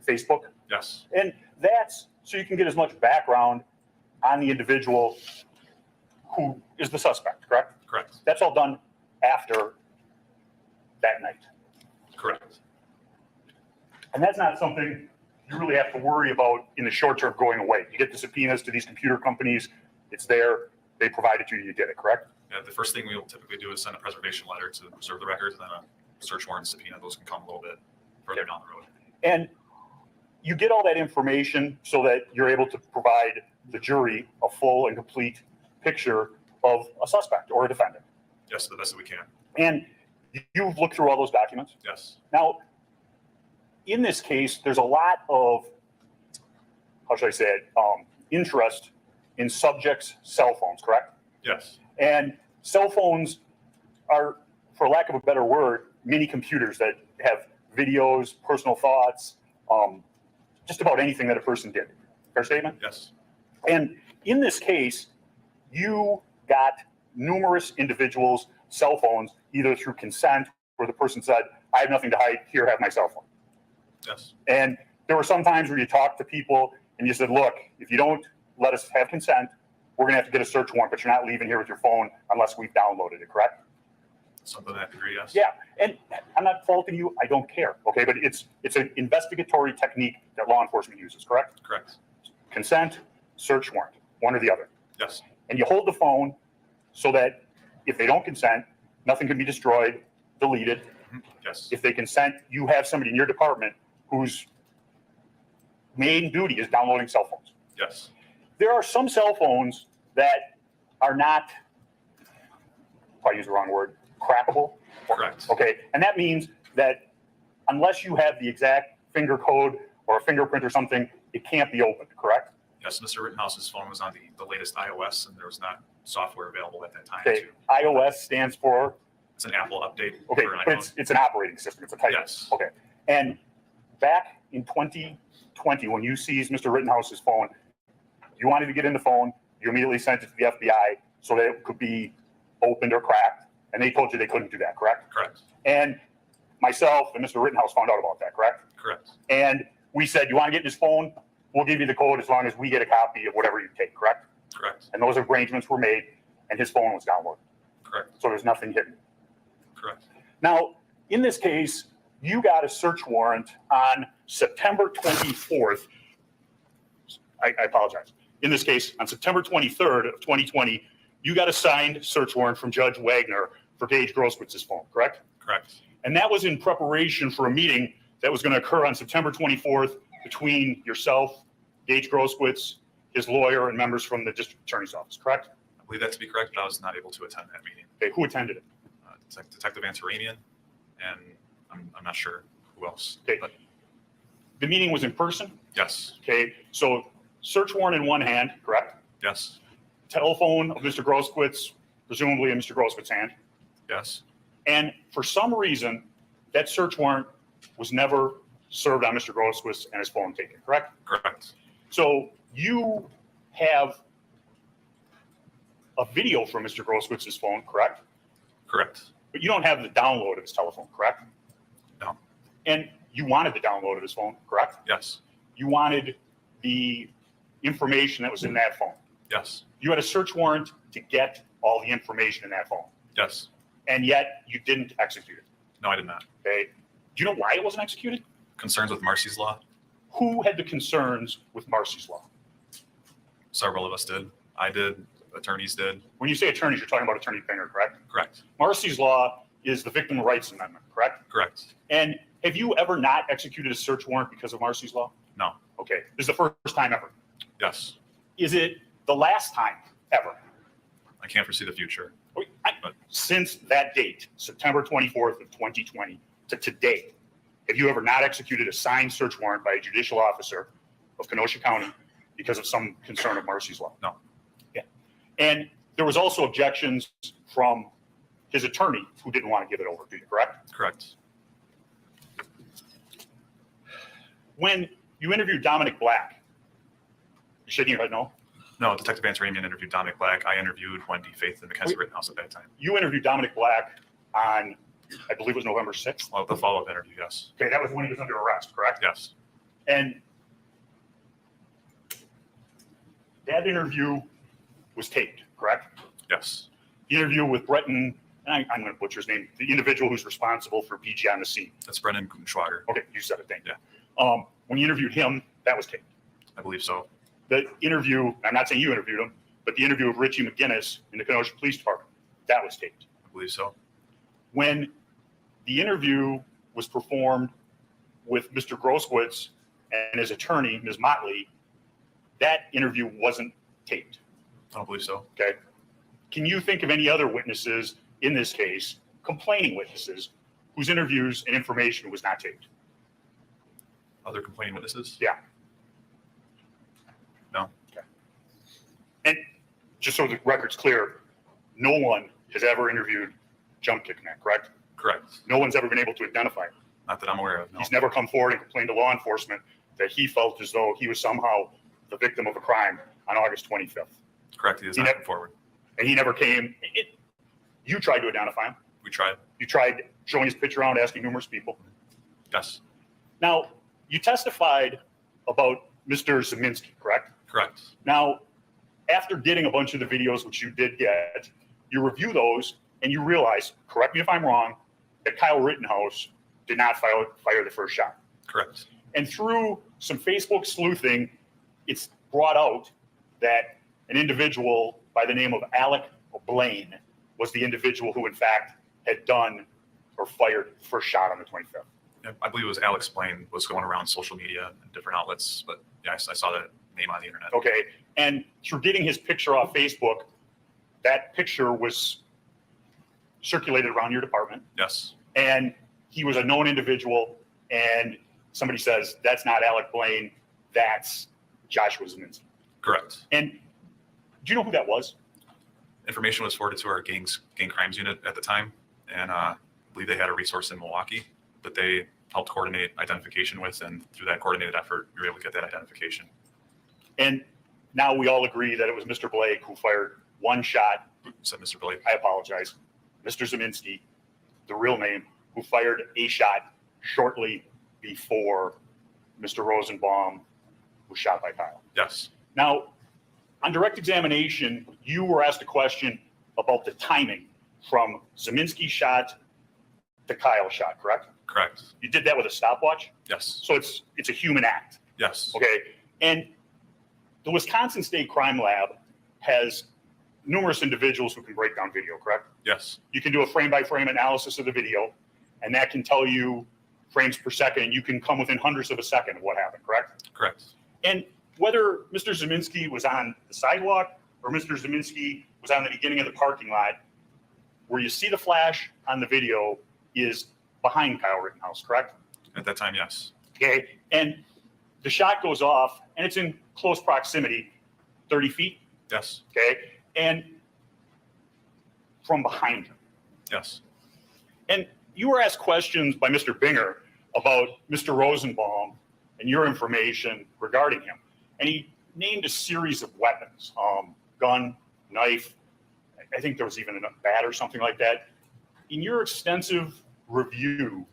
Facebook. Yes. And that's so you can get as much background on the individual who is the suspect, correct? Correct. That's all done after that night. Correct. And that's not something you really have to worry about in the short term going away. You get the subpoenas to these computer companies. It's there. They provide it to you. You get it, correct? Yeah, the first thing we'll typically do is send a preservation letter to preserve the records, and then a search warrant subpoena. Those can come a little bit further down the road. And you get all that information so that you're able to provide the jury a full and complete picture of a suspect or a defendant. Yes, the best that we can. And you've looked through all those documents? Yes. Now, in this case, there's a lot of, how should I say it, interest in subjects' cell phones, correct? Yes. And cell phones are, for lack of a better word, mini computers that have videos, personal thoughts, just about anything that a person did. Fair statement? Yes. And in this case, you got numerous individuals' cell phones, either through consent or the person said, I have nothing to hide, here, have my cell phone. Yes. And there were some times where you talked to people and you said, look, if you don't let us have consent, we're gonna have to get a search warrant, but you're not leaving here with your phone unless we've downloaded it, correct? Something I have to agree, yes. Yeah, and I'm not faulting you, I don't care, okay? But it's an investigatory technique that law enforcement uses, correct? Correct. Consent, search warrant, one or the other. Yes. And you hold the phone so that if they don't consent, nothing can be destroyed, deleted. Yes. If they consent, you have somebody in your department whose main duty is downloading cell phones. Yes. There are some cell phones that are not, if I use the wrong word, crackable. Correct. Okay, and that means that unless you have the exact finger code or a fingerprint or something, it can't be opened, correct? Yes, Mr. Rittenhouse's phone was on the latest iOS, and there was not software available at that time. Okay, iOS stands for? It's an Apple update. Okay, for an but iPhone. it's an operating system, it's a type. Yes. Okay, and back in 2020, when you seized Mr. Rittenhouse's phone, you wanted to get in the phone, you immediately sent it to the FBI so that it could be opened or cracked, and they told you they couldn't do that, correct? Correct. And myself and Mr. Rittenhouse found out about that, correct? Correct. And we said, you want to get in his phone? We'll give you the code as long as we get a copy of whatever you take, correct? Correct. And those arrangements were made, and his phone was downloaded. Correct. So there's nothing hidden. Correct. Now, in this case, you got a search warrant on September 24th. I apologize. In this case, on September 23rd of 2020, you got a signed search warrant from Judge Wagner for Gage Grosswitz's phone, correct? Correct. And that was in preparation for a meeting that was going to occur on September 24th between yourself, Gage Grosswitz, his lawyer, and members from the district attorney's office, correct? I believe that to be correct, but I was not able to attend that meeting. Okay, who attended it? Detective Antaramian, and I'm not sure who else. Okay. But the meeting was in person? yes. Okay, so search warrant in one hand, correct? Yes. Telephone of Mr. Grosswitz, presumably in Mr. Grosswitz's hand. Yes. And for some reason, that search warrant was never served on Mr. Grosswitz and his phone taken, correct? Correct. So you have a video from Mr. Grosswitz's phone, correct? Correct. But you don't have the download of his telephone, correct? No. And you wanted the download of his phone, correct? Yes. You wanted the information that was in that phone. Yes. You had a search warrant to get all the information in that phone. Yes. And yet you didn't execute it. No, I did not. Okay. Do you know why it wasn't executed? Concerns with Marcy's Law? Who had the concerns with Marcy's Law? Several of us did. I did. Attorneys did. When you say attorneys, you're talking about Attorney Finger, correct? Correct. Marcy's Law is the Victim Rights Amendment, correct? Correct. And have you ever not executed a search warrant because of Marcy's Law? No. Okay. This is the first time ever. Yes. Is it the last time ever? I can't foresee the future. Since that date, September 24th of 2020 to today, have you ever not executed a signed search warrant by a judicial officer of Kenosha County because of some concern of Marcy's Law? No. Yeah. And there was also objections from his attorney who didn't want to give it over to you, correct? Correct. When you interviewed Dominic Black, you shaking your head no? No, Detective Antaramian interviewed Dominic Black. I interviewed Wendy Faith and Mackenzie Rittenhouse at that time. You interviewed Dominic Black on, I believe it was November 6th. Well, the follow-up interview, yes. Okay, that was when he was under arrest, correct? Yes. And that interview was taped, correct? Yes. The interview with Breton, and I'm going to butcher his name, the individual who's responsible for BG on the scene. That's Brennan Gutenschwager. Okay, you said it, thank you. Yeah. When you interviewed him, that was taped. I believe so. The interview, I'm not saying you interviewed him, but the interview of Richie McGinnis in the Kenosha Police Department, that was taped. I believe so. When the interview was performed with Mr. Grosswitz and his attorney, Ms. Motley, that interview wasn't taped. I don't believe so. Okay. Can you think of any other witnesses in this case, complaining witnesses, whose interviews and information was not taped? Other complaining witnesses? Yeah. No. Okay. And just so the record's clear, no one has ever interviewed Jump Kick Man, correct? Correct. No one's ever been able to identify him. Not that I'm aware of, no. He's never come forward and complained to law enforcement that he felt as though he was somehow the victim of a crime on August 25th. Correct. He has not come forward. And he never came. You tried to identify him. We tried. You tried showing his picture around, asking numerous people. Yes. Now, you testified about Mr. Zeminski, correct? Correct. Now, after getting a bunch of the videos, which you did get, you review those and you realize, correct me if I'm wrong, that Kyle Rittenhouse did not fire the first shot. Correct. And through some Facebook sleuthing, it's brought out that an individual by the name of Alec Blaine was the individual who, in fact, had done or fired the first shot on the 25th. Yeah, I believe it was Alex Blaine was going around social media and different outlets, but yeah, I saw that name on the internet. Okay. And through getting his picture off Facebook, that picture was circulated around your department. Yes. And he was a known individual. And somebody says, that's not Alec Blaine, that's Joshua Zeminski. Correct. And do you know who that was? Information was forwarded to our gang crimes unit at the time. And I believe they had a resource in Milwaukee that they helped coordinate identification with. And through that coordinated effort, we were able to get that identification. And now we all agree that it was Mr. Blake who fired one shot. Said Mr. Blake. I apologize. Mr. Zeminski, the real name, who fired a shot shortly before Mr. Rosenbaum was shot by Kyle. Yes. Now, on direct examination, you were asked a question about the timing from Zeminski's shot to Kyle's shot, correct? Correct. You did that with a stopwatch? Yes. So it's a human act. Yes. Okay. And the Wisconsin State Crime Lab has numerous individuals who can break down video, correct? Yes. You can do a frame-by-frame analysis of the video, and that can tell you frames per second. You can come within hundredths of a second of what happened, correct? Correct. And whether Mr. Zeminski was on the sidewalk or Mr. Zeminski was on the beginning of the parking lot, where you see the flash on the video is behind Kyle Rittenhouse, correct? At that time, yes. Okay. And the shot goes off, and it's in close proximity, 30 feet. Yes. Okay. And from behind him. Yes. And you were asked questions by Mr. Binger about Mr. Rosenbaum and your information regarding him. And he named a series of weapons, gun, knife. I think there was even a bat or something like that. In your extensive review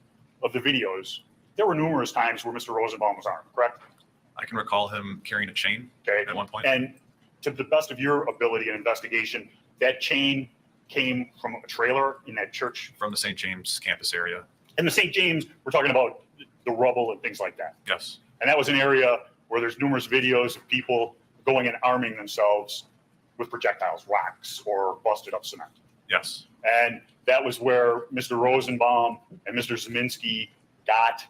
of the videos, there were numerous times where Mr. Rosenbaum was armed, correct? I can recall him carrying a chain at one point. And to the best of your ability and investigation, that chain came from a trailer in that church? From the St. James campus area. And the St. James, we're talking about the rubble and things like that. Yes. And that was an area where there's numerous videos of people going and arming themselves with projectiles, rocks, or busted up cement. Yes. And that was where Mr. Rosenbaum and Mr. Zeminski got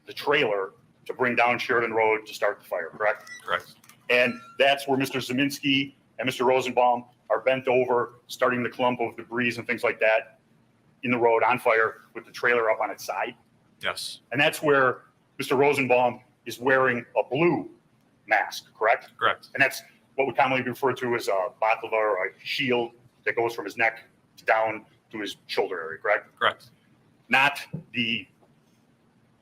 the trailer to bring down Sheridan Road to start the fire, correct? Correct. And that's where Mr. Zeminski and Mr. Rosenbaum are bent over, starting the clump of debris and things like that in the road on fire with the trailer up on its side. Yes. And that's where Mr. Rosenbaum is wearing a blue mask, correct? Correct. And that's what would commonly be referred to as a baklava or a shield that goes from his neck down to his shoulder area, correct? Correct. Not the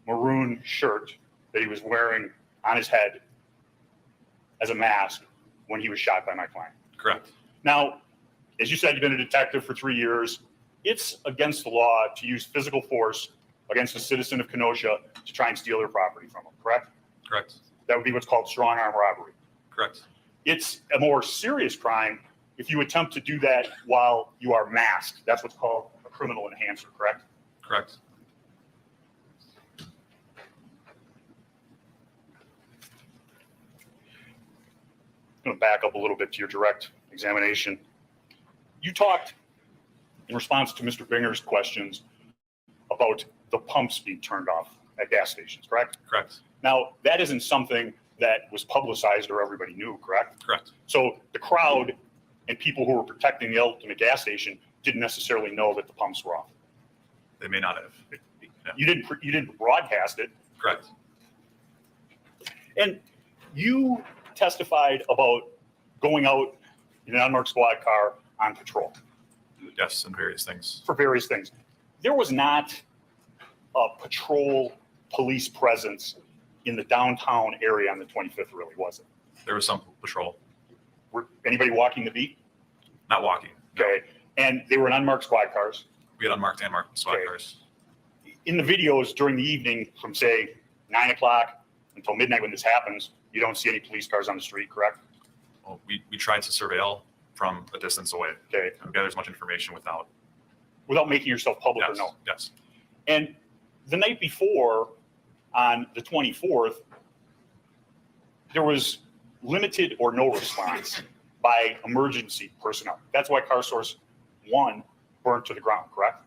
maroon shirt that he was wearing on his head as a mask when he was shot by my client. Correct. Now, as you said, you've been a detective for 3 years. It's against the law to use physical force against a citizen of Kenosha to try and steal their property from them, correct? Correct. That would be what's called strong arm robbery. Correct. It's a more serious crime if you attempt to do that while you are masked. That's what's called a criminal enhancer, correct? Correct. I'm going to back up a little bit to your direct examination. You talked in response to Mr. Binger's questions about the pumps being turned off at gas stations, correct? Correct. Now, that isn't something that was publicized or everybody knew, correct? Correct. So the crowd and people who were protecting the ultimate gas station didn't necessarily know that the pumps were off. They may not have. Yeah. You didn't broadcast it. Correct. And you testified about going out in an unmarked squad car on patrol. Yes, and various things. For various things. There was not a patrol police presence in the downtown area on the 25th, really, was it? There was some patrol. Were anybody walking the beat? Not walking. Okay. And they were in unmarked squad cars. We had unmarked and marked squad cars. In the videos during the evening from, say, 9 o'clock until midnight when this happens, you don't see any police cars on the street, correct? Well, we tried to surveil from a distance away. Okay. And gather as much information without making yourself public or no? Yes. And the night before, on the 24th, there was limited or no response by emergency personnel. That's why Car Source 1 burned to the ground, correct?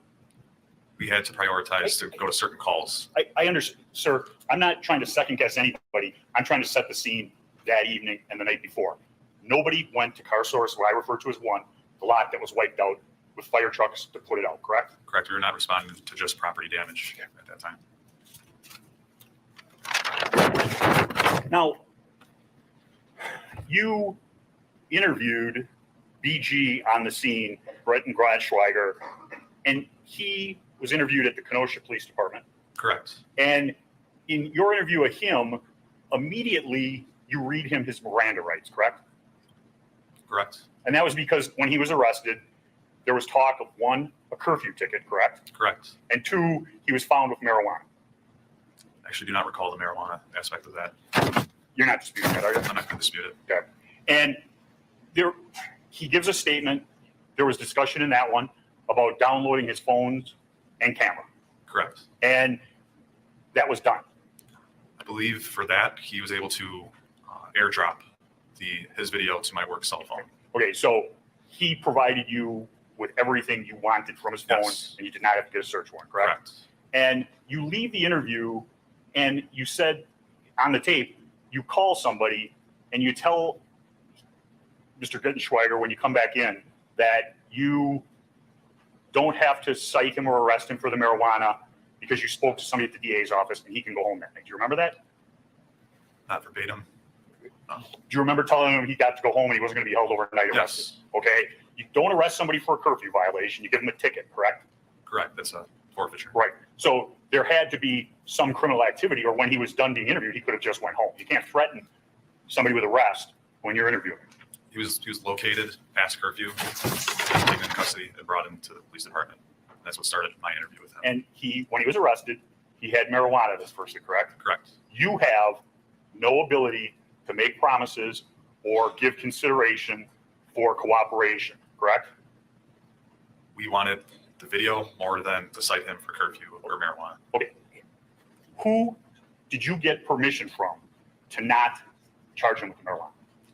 We had to prioritize to go to certain calls. I understand, sir. I'm not trying to second guess anybody. I'm trying to set the scene that evening and the night before. Nobody went to Car Source, what I refer to as 1, the lot that was wiped out, with fire trucks to put it out, correct? Correct. We were not responding to just property damage at that time. Now, you interviewed BG on the scene, Bretton Gradschweiger, and he was interviewed at the Kenosha Police Department. Correct. And in your interview of him, immediately you read him his Miranda rights, correct? Correct. And that was because when he was arrested, there was talk of 1, a curfew ticket, correct? Correct. And 2, he was found with marijuana. I actually do not recall the marijuana aspect of that. You're not disputing that, are you? I'm not going to dispute it. Okay. And there, he gives a statement. There was discussion in that one about downloading his phones and camera. Correct. And that was done. I believe for that, he was able to airdrop his video to my work cell phone. Okay, so he provided you with everything you wanted from his phone, Yes. and you did not have to get a search warrant, correct? Correct. And you leave the interview, and you said on the tape, you call somebody, and you tell Mr. Gittenschweiger when you come back in that you don't have to cite him or arrest him for the marijuana because you spoke to somebody at the DA's office and he can go home that night. Do you remember that? Not verbatim. Do you remember telling him he got to go home and he wasn't going to be held overnight arrested? Yes. Okay. You don't arrest somebody for a curfew violation. You give them a ticket, correct? Correct. That's a forfeiture. Right. So there had to be some criminal activity, or when he was done being interviewed, he could have just went home. You can't threaten somebody with arrest when you're interviewing. He was located past curfew, taken into custody, and brought into the police department. That's what started my interview with him. And when he was arrested, he had marijuana at his first, correct? Correct. You have no ability to make promises or give consideration for cooperation, correct? We wanted the video more than to cite him for curfew or marijuana. Okay. Who did you get permission from to not charge him with marijuana?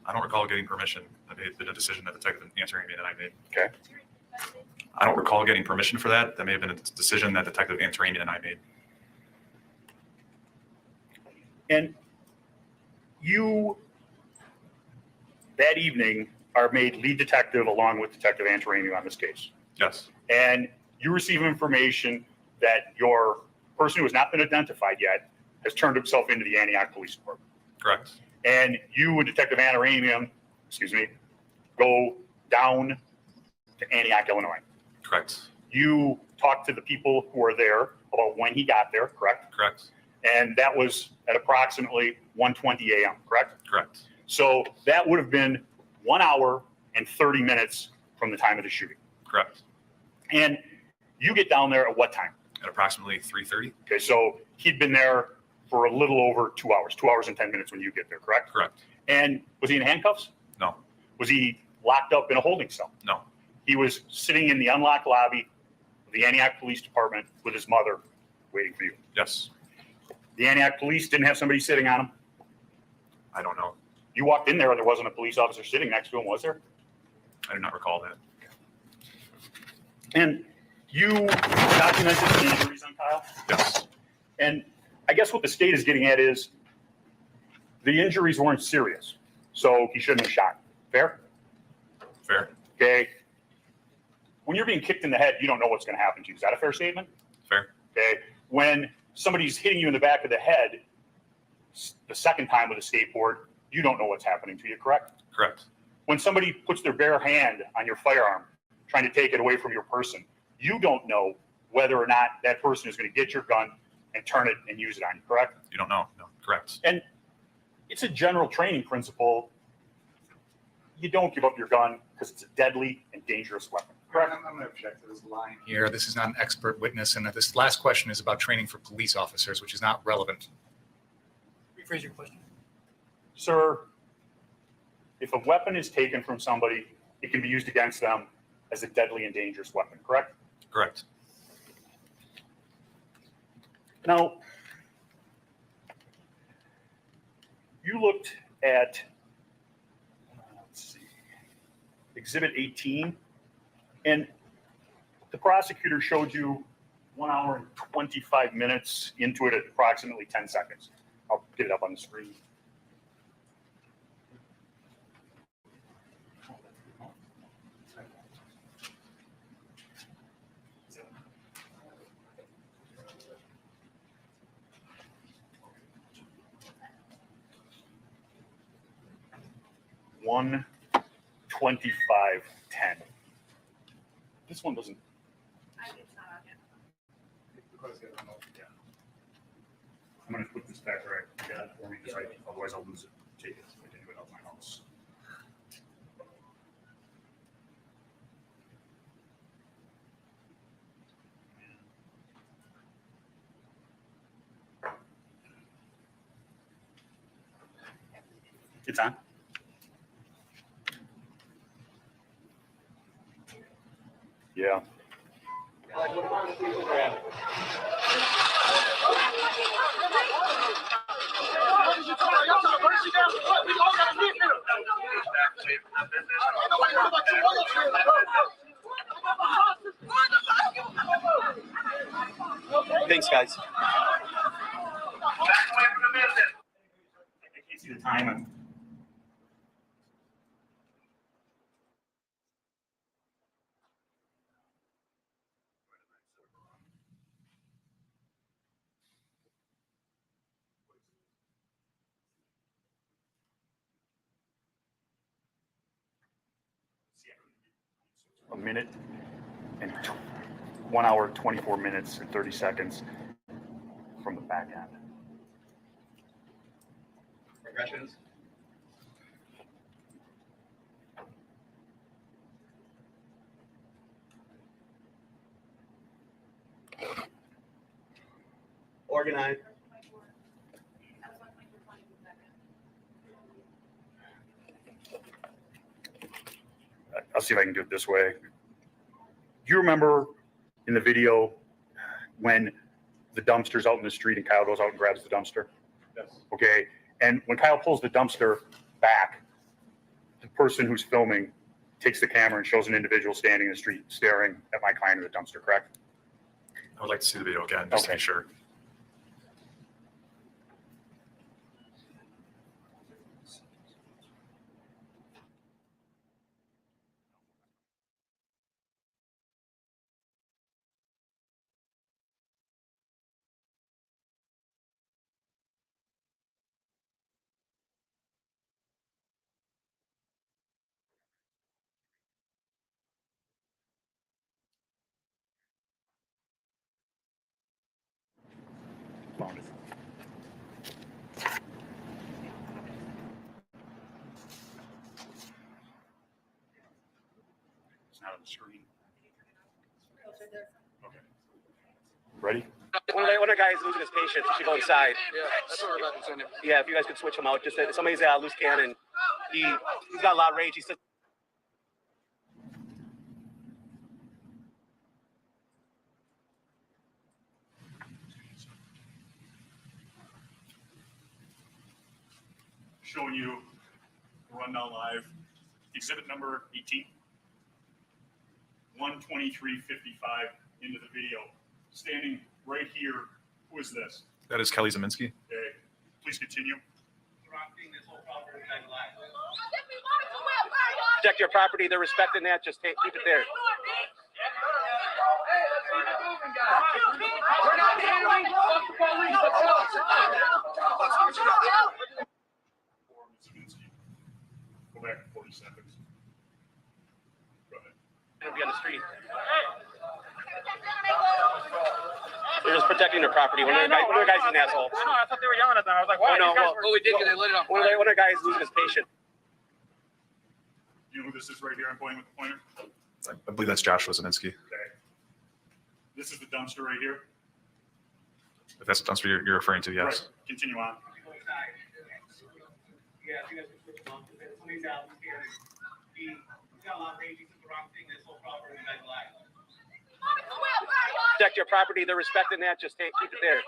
I don't recall getting permission. That may have been a decision that Detective Anthony and I made. Okay. I don't recall getting permission for that. That may have been a decision that Detective Anthony and I made. And you, that evening, are made lead detective along with Detective Antarani on this case. Yes. And you receive information that your person who has not been identified yet has turned himself into the Antioch Police Department. Correct. And you and Detective Antarani, go down to Antioch, Illinois. Correct. You talked to the people who were there about when he got there, correct? Correct. And that was at approximately 1:20 a.m., correct? Correct. So that would have been 1 hour and 30 minutes from the time of the shooting. Correct. And you get down there at what time? At approximately 3:30. Okay, so he'd been there for a little over 2 hours, 2 hours and 10 minutes when you get there, correct? Correct. And was he in handcuffs? No. Was he locked up in a holding cell? No. He was sitting in the unlocked lobby of the Antioch Police Department with his mother waiting for you. Yes. The Antioch Police didn't have somebody sitting on him? I don't know. You walked in there and there wasn't a police officer sitting next to him, was there? I do not recall that. And you documented the injuries on Kyle? Yes. And I guess what the state is getting at is the injuries weren't serious, so he shouldn't have shot. Fair? Fair. Okay. When you're being kicked in the head, you don't know what's going to happen to you. Is that a fair statement? Fair. Okay. When somebody's hitting you in the back of the head the second time with a skateboard, you don't know what's happening to you, correct? Correct. When somebody puts their bare hand on your firearm, trying to take it away from your person, you don't know whether or not that person is going to get your gun and turn it and use it on you, correct? You don't know. No. Correct. And it's a general training principle you don't give up your gun because it's a deadly and dangerous weapon. I'm going to object to this line here. This is not an expert witness, and this last question is about training for police officers, which is not relevant. Rephrase your question. Sir, if a weapon is taken from somebody, it can be used against them as a deadly and dangerous weapon, correct? Correct. Now, you looked at, let's see, Exhibit 18, and the prosecutor showed you 1 hour and 25 minutes into it at approximately 10 seconds. I'll get it up on the screen. One 25:10. This one doesn't. I'm going to put this back right again for me because otherwise I'll lose it. Take it. I didn't do it out my house. It's on. Yeah. Thanks, guys. I can't see the time. A minute and 1 hour, 24 minutes and 30 seconds from the back end. Progressions. Organized. I'll see if I can do it this way. Do you remember in the video when the dumpster's out in the street and Kyle goes out and grabs the dumpster? Yes. Okay. And when Kyle pulls the dumpster back, the person who's filming takes the camera and shows an individual standing in the street staring at my client in the dumpster, correct? I would like to see the video again, just to be sure. Found it. It's not on the screen. Okay. Ready? One of the guys losing his patience, he should go inside. Yeah, that's what we're about to send him. Yeah, if you guys could switch him out, just somebody's got a loose cannon. He's got a lot of rage. He said. Showing you rundown live. Exhibit number 18. 123:55 into the video. Standing right here. Who is this? That is Kelly Zeminski. Okay. Please continue. Protect your property. They're respecting that. Just keep it there. We're not handling the police. Go back 40 seconds. Go ahead. It'll be on the street. They're just protecting their property. One of the guys is an asshole. No, I thought they were yelling at them. I was like, wow, Oh, no, these guys well, were... we did get they lit it on One of the guys losing his patience. who this is right here? I'm pointing with the pointer. I believe that's Joshua Zieminski. Okay. This is the dumpster right here. If that's the dumpster you're referring to, yes. Right. Continue on. Protect your property. They're respecting that. Just keep it there.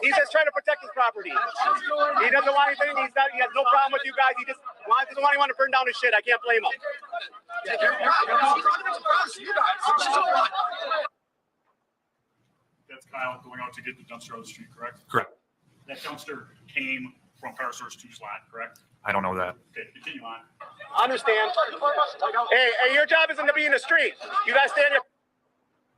He's just trying to protect his property. He doesn't want anything. He has no problem with you guys. He just doesn't want anyone to burn down his shit. I can't blame him. That's Kyle going out to get the dumpster on the street, correct? Correct. That dumpster came from Car Source 2's lot, correct? I don't know that. Okay, continue on. Understand. Hey, your job isn't to be in the street. You guys stand here.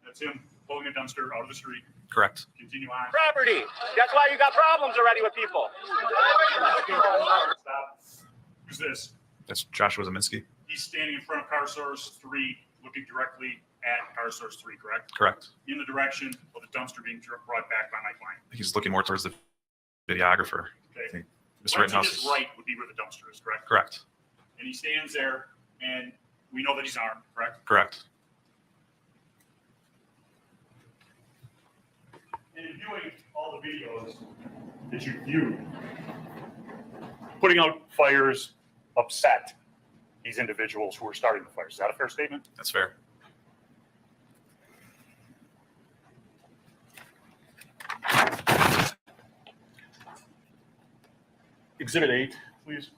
That's him pulling a dumpster out of the street. Correct. Continue on. Property. That's why you got problems already with people. Stop. Who's this? That's Joshua Zieminski. He's standing in front of Car Source 3, looking directly at Car Source 3, correct? Correct. In the direction of the dumpster being brought back by my client. He's looking more towards the videographer. Okay. I think Mr. Right to Rittenhouse his is right would be where the dumpster is, correct? correct. And he stands there, and we know that he's armed, correct? Correct. And in viewing all the videos that you viewed, putting out fires upset these individuals who are starting the fires. Is that a fair statement? That's fair. Exhibit 8, please.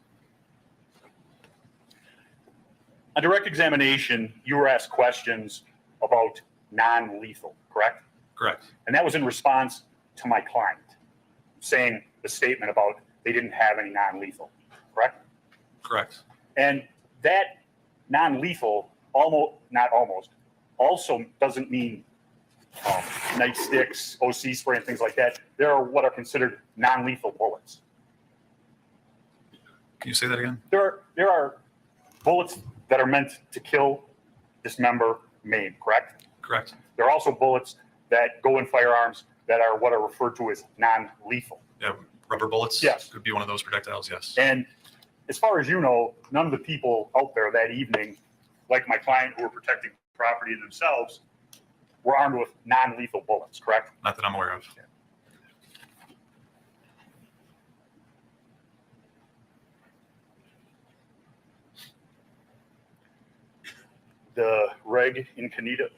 On direct examination, you were asked questions about non-lethal, correct? Correct. And that was in response to my client saying the statement about they didn't have any non-lethal, correct? Correct. And that non-lethal, also doesn't mean nightsticks, OC spray, and things like that. There are what are considered non-lethal bullets. Can you say that again? There are bullets that are meant to kill, dismember, maim, correct? Correct. There are also bullets that go in firearms that are what are referred to as non-lethal. Yeah, rubber bullets? Yes. Could be one of those projectiles, yes. And as far as you know, none of the people out there that evening, like my client who were protecting property themselves, were armed with non-lethal bullets, correct? Not that I'm aware of. The reg incognito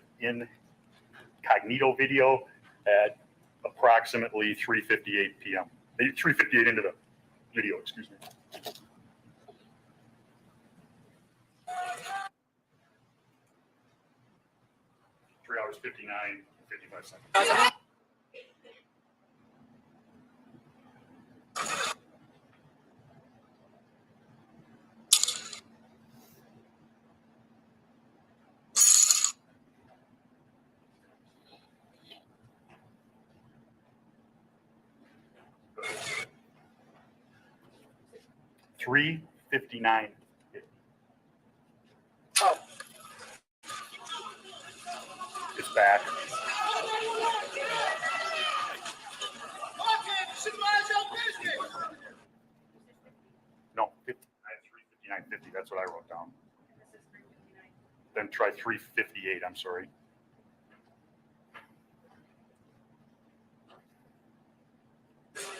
video at approximately 3:58 p.m. 3:58 into the video, excuse me. Three hours, 55 seconds. $3:59. Oh. It's back. No, 3:59.50. That's what I wrote down. Then try 3:58. I'm sorry.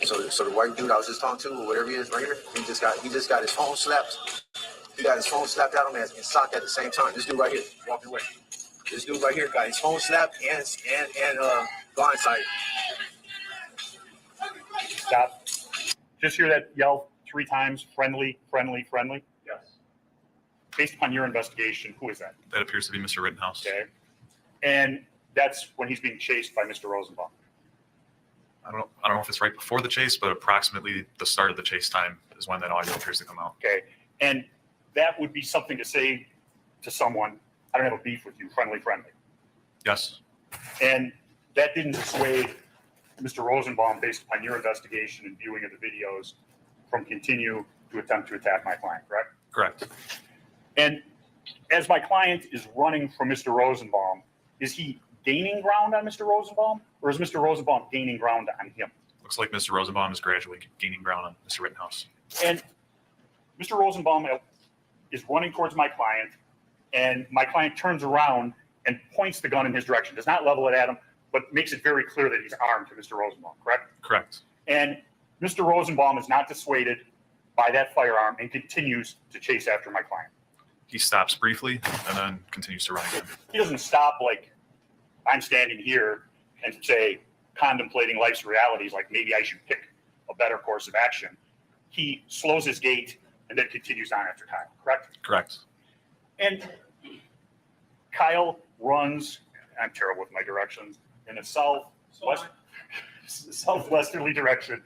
So the white dude I was just talking to, or whatever he is right here, he just got his phone slapped. He got his phone slapped out of him and socked at the same time. This dude right here, walking away. This dude right here got his phone slapped and blindsided. Stop. Just hear that yell 3 times. Friendly, friendly, friendly. Yes. Based upon your investigation, who is that? That appears to be Mr. Rittenhouse. Okay. And that's when he's being chased by Mr. Rosenbaum. I don't know if it's right before the chase, but approximately the start of the chase time is when that audio appears to come out. Okay. And that would be something to say to someone, I don't have a beef with you, friendly, friendly. Yes. And that didn't dissuade Mr. Rosenbaum, based upon your investigation and viewing of the videos, from continue to attempt to attack my client, correct? Correct. And as my client is running from Mr. Rosenbaum, is he gaining ground on Mr. Rosenbaum, or is Mr. Rosenbaum gaining ground on him? Looks like Mr. Rosenbaum is gradually gaining ground on Mr. Rittenhouse. And Mr. Rosenbaum is running towards my client, and my client turns around and points the gun in his direction. Does not level it at him, but makes it very clear that he's armed to Mr. Rosenbaum, correct? Correct. And Mr. Rosenbaum is not dissuaded by that firearm and continues to chase after my client. He stops briefly and then continues to run again. He doesn't stop like I'm standing here and say, contemplating life's realities, like maybe I should pick a better course of action. He slows his gait and then continues on after Kyle, correct? Correct. And Kyle runs, I'm terrible with my directions, in a southwesterly direction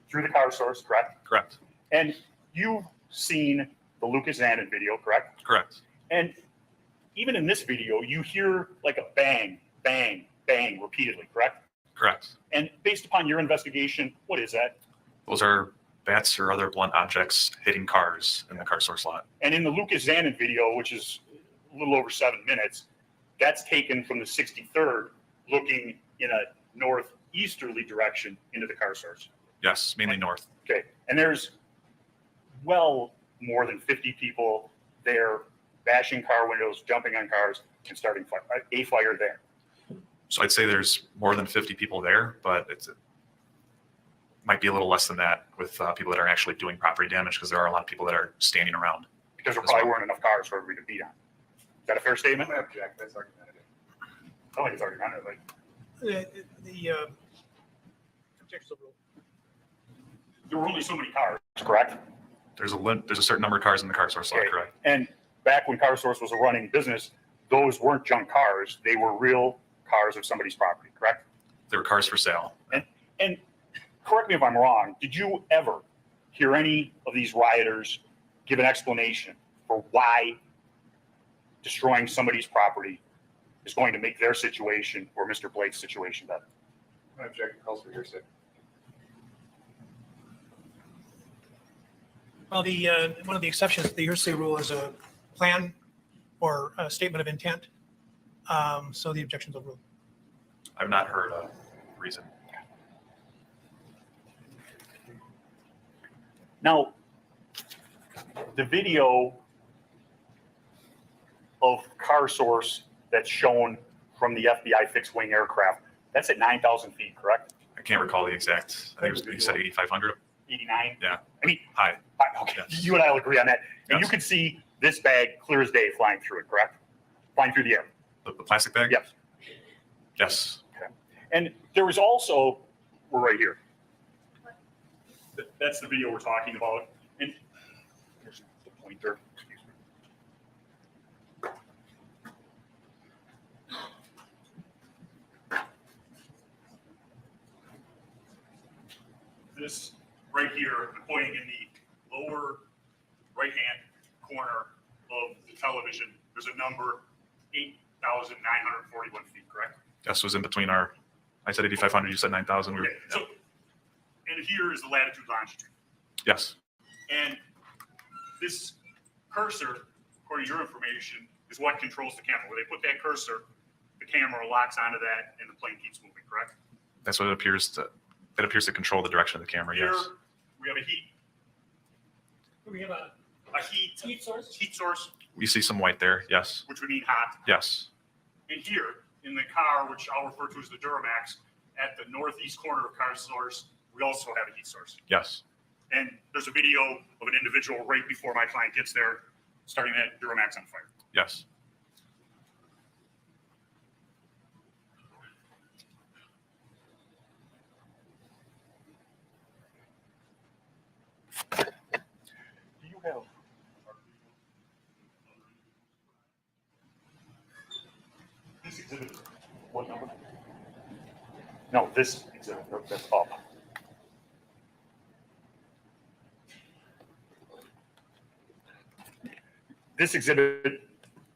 through the car source, correct? Correct. And you've seen the Lucas Zandon video, correct? Correct. And even in this video, you hear like a bang, bang, bang repeatedly, correct? Correct. And based upon your investigation, what is that? Those are bats or other blunt objects hitting cars in the car source lot. And in the Lucas Zandon video, which is a little over 7 minutes, that's taken from the 63rd, looking in a northeasterly direction into the car source. Yes, mainly north. Okay. And there's well more than 50 people there bashing car windows, jumping on cars, and starting a fire there. So I'd say there's more than 50 people there, but it might be a little less than that with people that are actually doing property damage, because there are a lot of people that are standing around. Because there probably weren't enough cars for everybody to beat on. Is that a fair statement? I object. That's argumentative. I don't think it's argumentative. The objections overruled. There were only so many cars, correct? There's a certain number of cars in the car source lot, correct? And back when Car Source was a running business, those weren't junk cars. They were real cars of somebody's property, correct? They were cars for sale. And correct me if I'm wrong, did you ever hear any of these rioters give an explanation for why destroying somebody's property is going to make their situation or Mr. Blake's situation better? I object. Calls for hearsay. Well, one of the exceptions to the hearsay rule is a plan or a statement of intent. So the objection's overruled. I've not heard a reason. Now, the video of Car Source that's shown from the FBI fixed wing aircraft, that's at 9,000 feet, correct? I can't recall the exact. I think it was, you said 8,500. 89? Yeah. I mean, high. Okay, Yes. you and I will agree on that. And Yes. you can see this bag clear as day flying through it, correct? Flying through the air. The plastic bag? Yes. Yes. Okay. And there was also, we're right here. That's the video we're talking about. And here's the pointer. Excuse me. This right here, I'm pointing in the lower right-hand corner of the television. There's a number, 8,941 feet, correct? Yes, was in between our. I said 8,500. You said 9,000. Okay, so, and here is the latitude, longitude. Yes. And this cursor, according to your information, is what controls the camera. Where they put that cursor, the camera locks onto that, and the plane keeps moving, correct? That's what it appears to. That appears to control the direction of the camera. Here, Yes. we have a heat. We have a heat source. Heat source, We see some white there. Yes. which would mean hot. Yes. And here, in the car, which I'll refer to as the Duramax, at the northeast corner of Car Source, we also have a heat source. Yes. And there's a video of an individual right before my client gets there, starting that Duramax on fire. Yes. Do you have? This exhibit, what number? No, this exhibit, that's up. This exhibit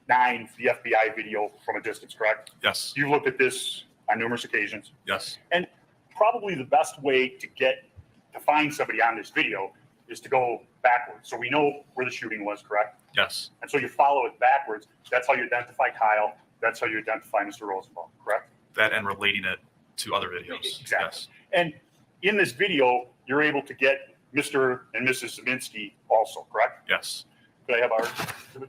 9, the FBI video from a distance, correct? Yes. You've looked at this on numerous occasions. Yes. And probably the best way to find somebody on this video is to go backwards. So we know where the shooting was, correct? Yes. And so you follow it backwards. That's how you identify Kyle. That's how you identify Mr. Rosenbaum, correct? That and relating it to other videos. Exactly. Yes. And in this video, you're able to get Mr. and Mrs. Zeminski also, correct? Yes. Could I have our?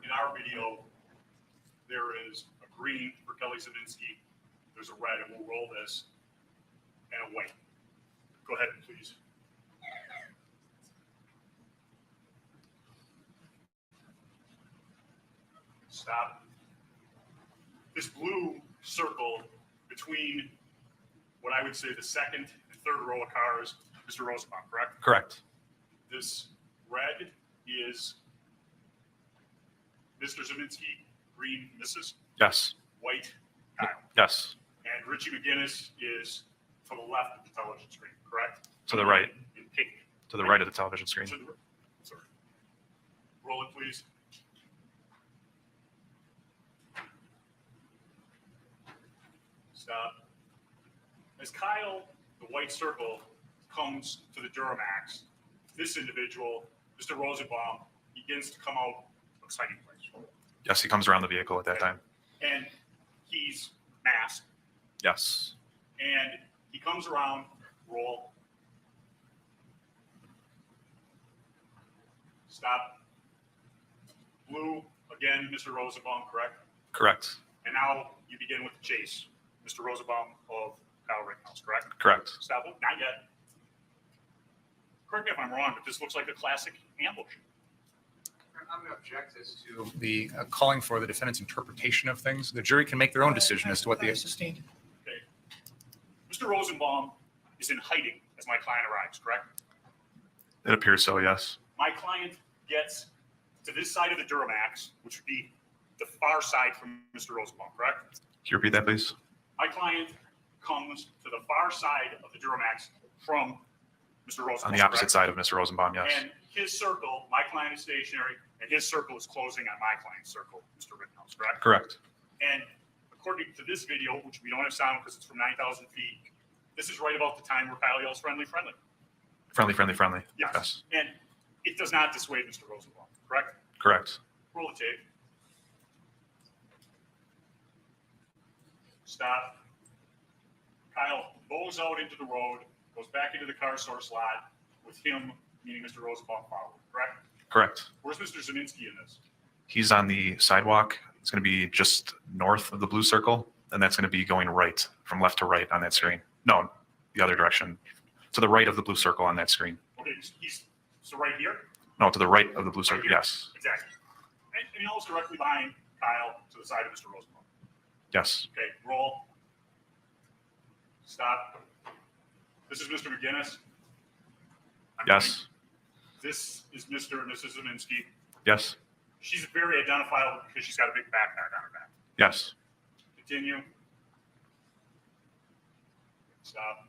In our video, there is a green for Kelly Zeminski. There's a red, and we'll roll this, and a white. Go ahead, please. Stop. This blue circle between what I would say the second and third row of cars, Mr. Rosenbaum, correct? Correct. This red is Mr. Zeminski, green, Mrs. Yes. White, Kyle. Yes. And Richie McGinnis is to the left of the television screen, correct? To the right. In pink. To the right of the television screen. To the, sorry. Roll it, please. Stop. As Kyle, the white circle, comes to the Duramax, this individual, Mr. Rosenbaum, begins to come out of hiding place. Yes, he comes around the vehicle at that time. And he's masked. Yes. And he comes around, roll. Stop. Blue, again, Mr. Rosenbaum, correct? Correct. And now you begin with the chase, Mr. Rosenbaum of Kyle Rittenhouse, correct? Correct. Stop. Not yet. Correct me if I'm wrong, but this looks like a classic ambush. I'm going to object as to the calling for the defendant's interpretation of things. The jury can make their own decision as to what they sustained. Okay. Mr. Rosenbaum is in hiding as my client arrives, correct? It appears so, yes. My client gets to this side of the Duramax, which would be the far side from Mr. Rosenbaum, correct? Can you repeat that, please? My client comes to the far side of the Duramax from Mr. Rosenbaum. On the opposite correct? side of Mr. Rosenbaum, yes. And his circle, my client is stationary, and his circle is closing on my client's circle, Mr. Rittenhouse, correct? Correct. And according to this video, which we don't have sound because it's from 9,000 feet, this is right about the time where Kyle yells friendly, friendly. Friendly, friendly, friendly. Yes. And it does not dissuade Mr. Rosenbaum, correct? Correct. Roll the tape. Stop. Kyle bows out into the road, goes back into the car source lot with him, meaning Mr. Rosenbaum, following, correct? Correct. Where's Mr. Zeminski in this? He's on the sidewalk. It's going to be just north of the blue circle, and that's going to be going right, from left to right on that screen. No, the other direction. To the right of the blue circle on that screen. Okay, so right here? No, to the right of the blue circle, Right here? yes. Exactly. And he almost directly behind Kyle to the side of Mr. Rosenbaum. Yes. Okay, roll. Stop. This is Mr. McGinnis. Yes. This is Mr. and Mrs. Zeminski. Yes. She's very identifiable because she's got a big backpack on her back. Yes. Continue. Stop.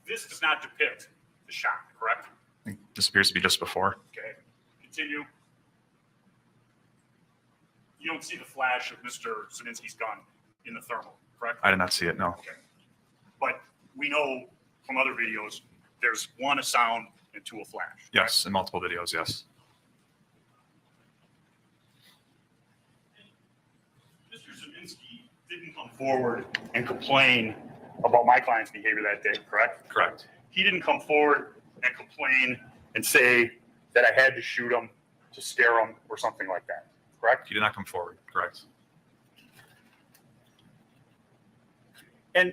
This does not depict the shot, correct? I think this appears to be just before. Okay. Continue. You don't see the flash of Mr. Zeminski's gun in the thermal, correct? I did not see it, no. Okay. But we know from other videos, there's one a sound and two a flash. Yes, in multiple videos, yes. Mr. Zeminski didn't come forward and complain about my client's behavior that day, correct? Correct. He didn't come forward and complain and say that I had to shoot him to scare him or something like that, correct? He did not come forward, correct. And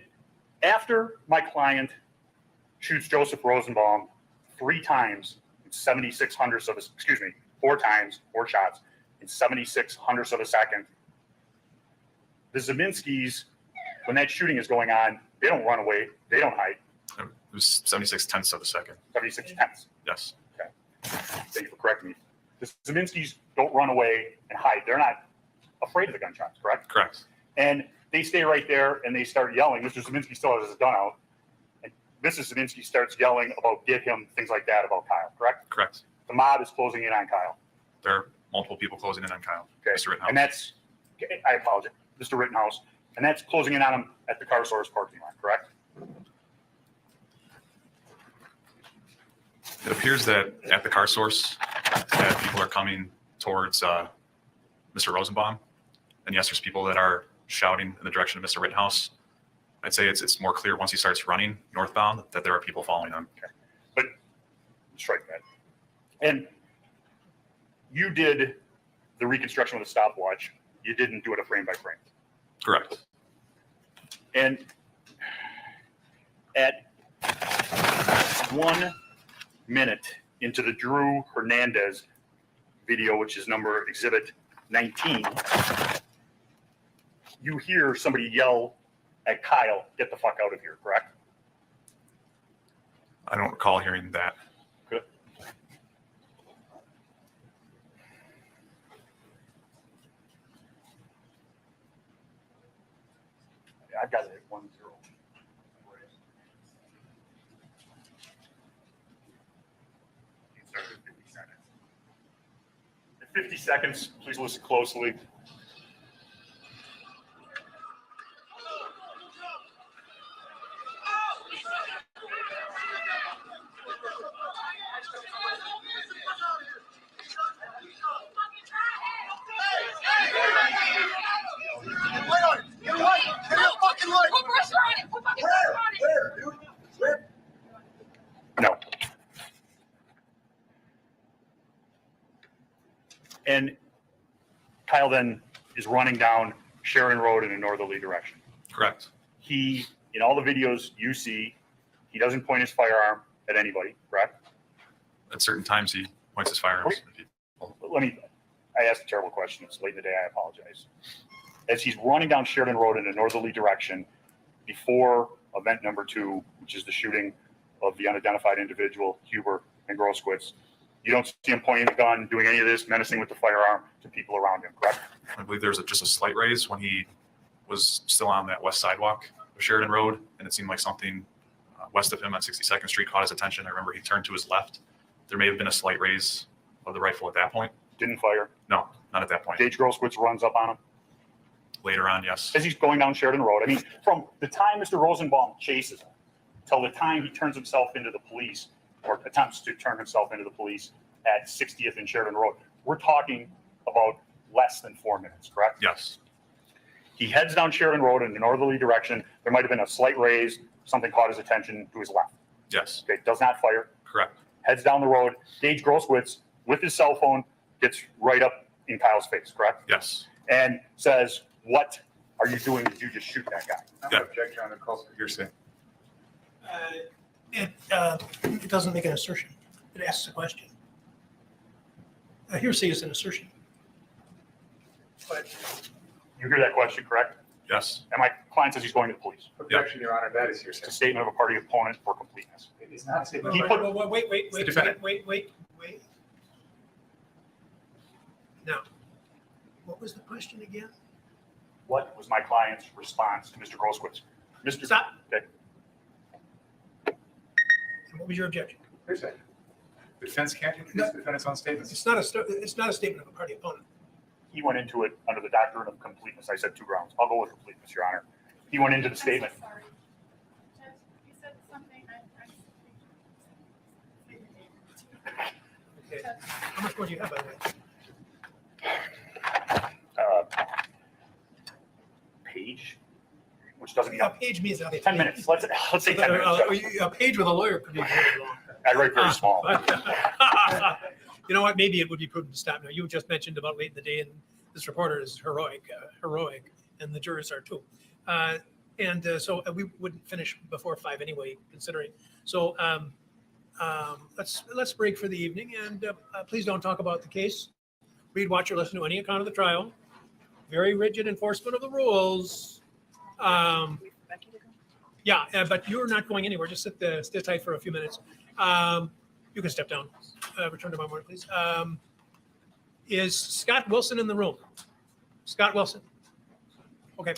after my client shoots Joseph Rosenbaum 3 times in 76 hundredths of a, 4 times, 4 shots in 76 hundredths of a second, the Zeminskis, when that shooting is going on, They don't run away. They don't hide. It was 76 tenths of a second. 76 tenths. Yes. Okay. Thank you for correcting me. The Zeminskis don't run away and hide. They're not afraid of the gunshots, correct? Correct. And they stay right there and they start yelling. Mr. Zeminski still has his gun out. And Mrs. Zeminski starts yelling about get him, things like that about Kyle, correct? Correct. The mob is closing in on Kyle. There are multiple people closing in on Kyle. Okay. Mr. Rittenhouse. And that's, I apologize, Mr. Rittenhouse. And that's closing in on him at the car source parking lot, correct? It appears that at the car source, that people are coming towards Mr. Rosenbaum. And yes, there's people that are shouting in the direction of Mr. Rittenhouse. I'd say it's more clear once he starts running northbound that there are people following him. Okay. But strike that. And you did the reconstruction with a stopwatch. You didn't do it a frame by frame. Correct. And at 1 minute into the Drew Hernandez video, which is number exhibit 19, you hear somebody yell at Kyle, get the fuck out of here, correct? I don't recall hearing that. Good. I've got it at 1-0. At 50 seconds, please listen closely. No. And Kyle then is running down Sharon Road in a northerly direction. Correct. He, in all the videos you see, he doesn't point his firearm at anybody, correct? At certain times, he points his firearms. I asked a terrible question. It's late in the day. I apologize. As he's running down Sheridan Road in a northerly direction before event number 2, which is the shooting of the unidentified individual, Huber and Groskowitz, you don't see him pointing the gun, doing any of this, menacing with the firearm to people around him, correct? I believe there was just a slight raise when he was still on that west sidewalk of Sheridan Road, and it seemed like something west of him on 62nd Street caught his attention. I remember he turned to his left. There may have been a slight raise of the rifle at that point. Didn't fire? No, not at that point. Gage Groskowitz runs up on him. Later on, yes. As he's going down Sheridan Road. I mean, from the time Mr. Rosenbaum chases him till the time he turns himself into the police or attempts to turn himself into the police at 60th and Sheridan Road, we're talking about less than 4 minutes, correct? Yes. He heads down Sheridan Road in a northerly direction. There might have been a slight raise. Something caught his attention to his left. Yes. Okay, does not fire. Correct. Heads down the road. Gage Groskowitz, with his cell phone, gets right up in Kyle's face, correct? Yes. And says, what are you doing? Did you just shoot that guy? Yeah. Objection on the call for hearsay. It doesn't make an assertion. It asks a question. Hearsay is an assertion. But You hear that question, correct? Yes. And my client says he's going to the police. Objection, Your Honor, that is hearsay. It's a statement of a party opponent for completeness. It is not a statement. He put, wait. Now, what was the question again? what was my client's response to Mr. Groskowitz? Mr. Stop. Okay. And what was your objection? Hearsay. The defense can't introduce the defendant's own statements. It's not a statement of a party opponent. He went into it under the doctrine of completeness. I said 2 grounds. I'll go with completeness, Your Honor. He went into the statement. Sorry. Judge, you said something. Okay. How much more do you have, by the way? Page, which doesn't. A page means nothing. 10 minutes. Let's say 10 minutes. A page with a lawyer could be very long. I write very small. You know what? Maybe it would be prudent to stop now. You just mentioned about late in the day, and this reporter is heroic, and the jurors are too. So we wouldn't finish before 5 anyway, considering. So let's break for the evening, and please don't talk about the case. Read, watch, or listen to any account of the trial. Very rigid enforcement of the rules. Yeah, but you're not going anywhere. Just sit tight for a few minutes. You can step down. Return to my morning, please. Is Scott Wilson in the room? Scott Wilson. Okay.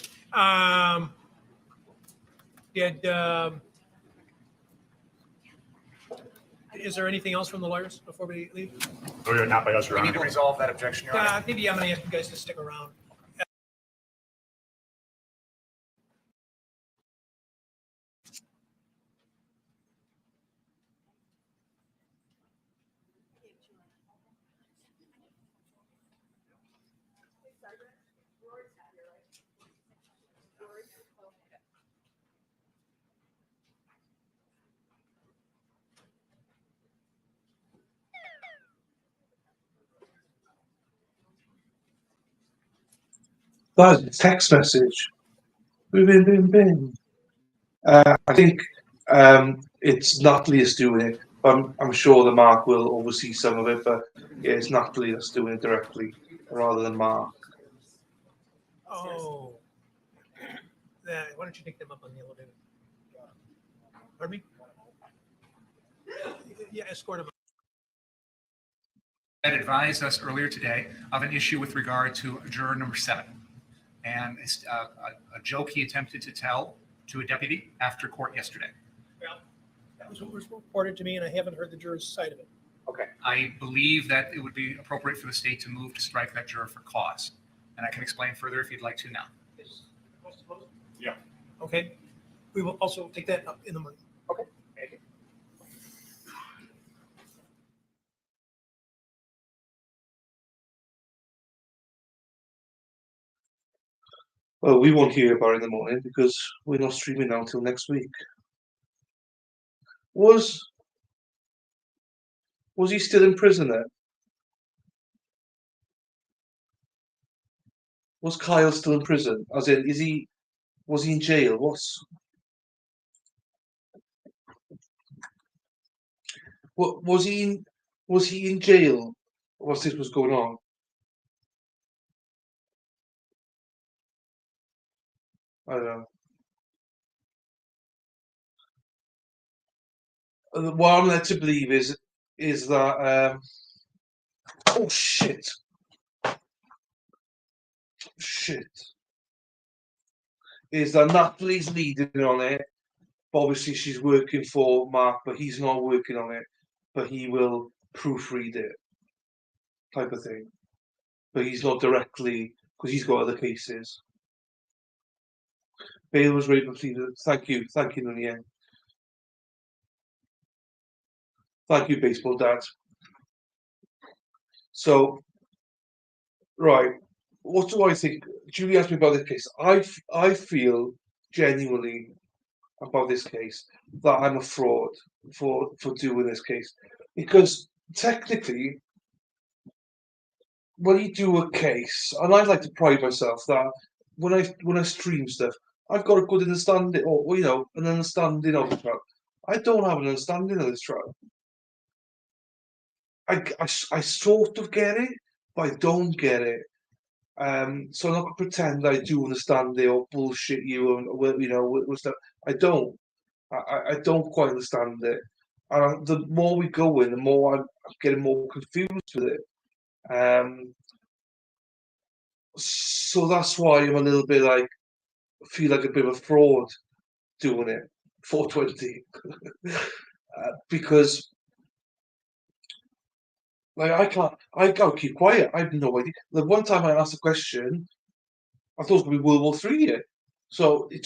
Is there anything else from the lawyers before we leave? Not by us, Your We need Honor. to resolve that objection, Your Honor. Maybe I'm going to ask you guys to stick around. That's a text message. Bing, bing, bing, bing. I think it's Natalie that's doing it. I'm sure the Mark will oversee some of it, but yeah, it's Natalie that's doing it directly rather than Mark. Oh. Why don't you take them up on the elevator? Pardon me? Yeah, escort them. Had advised us earlier today of an issue with regard to juror number 7. And it's a joke he attempted to tell to a deputy after court yesterday. Well, that was what was reported to me, and I haven't heard the juror's side of it. Okay. I believe that it would be appropriate for the state to move to strike that juror for cause. And I can explain further if you'd like to now. Yeah. Okay. We will also take that up in the morning. Okay. Thank you. Well, we won't hear about it in the morning because we're not streaming now until next week. Was he still in prison then? Was Kyle still in prison? As in, was he in jail? Was he in jail whilst this was going on? I don't know. What I'm led to believe is that oh shit is that Natalie's leading on it. Obviously, she's working for Mark, but he's not working on it. But he will proofread it, type of thing. But he's not directly because he's got other cases. Bale was raped. Thank you, Nunien. Thank you, baseball dad. So, right, what do I think? Julie asked me about this case. I feel genuinely about this case that I'm a fraud for doing this case because technically, when you do a case, and I like to pride myself that when I stream stuff, I've got a good understanding, or an understanding of the trial. I don't have an understanding of this trial. I sort of get it, but I don't get it. So I'm not gonna pretend I do understand it or bullshit you and with stuff. I don't. I don't quite understand it. And the more we go in, the more I'm getting more confused with it. So that's why I'm a little bit feel like a bit of a fraud doing it. 420, because I gotta keep quiet. I have no idea. The one time I asked a question, I thought it was gonna be World War III here. So I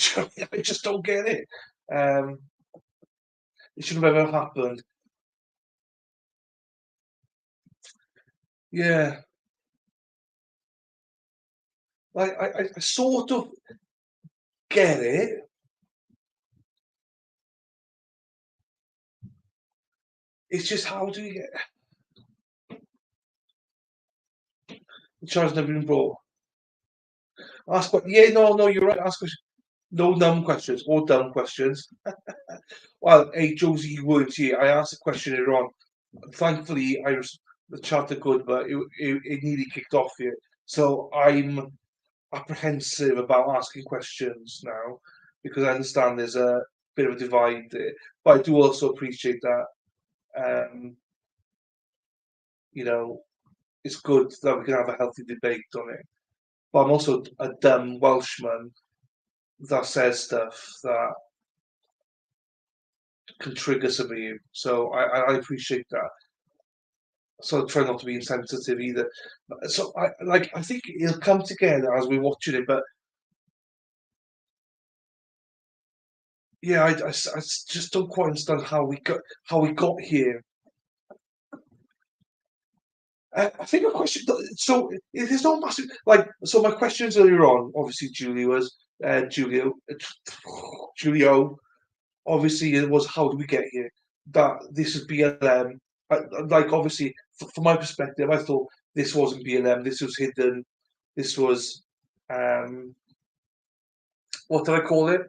just don't get it. It shouldn't have ever happened. Yeah. I sort of get it. It's just how do you get the charge never been brought? Ask what? Yeah, no, you're right. Ask questions. No dumb questions. All dumb questions. Well, hey, Josie, you weren't here. I asked a question earlier on. Thankfully, the chat are good, but it nearly kicked off here. So I'm apprehensive about asking questions now. because I understand there's a bit of a divide there. But I do also appreciate that, you know, it's good that we can have a healthy debate on it. But I'm also a dumb Welshman that says stuff that can trigger some of you. So I appreciate that. So I try not to be insensitive either. So I think it'll come together as we're watching it, but yeah, I just don't quite understand how we got here. I think a question. So there's no massive like. So my questions earlier on, obviously, Julio. Obviously, it was how did we get here? That this is BLM. Like obviously, from my perspective, I thought this wasn't BLM. This was hidden. This was what did I call it?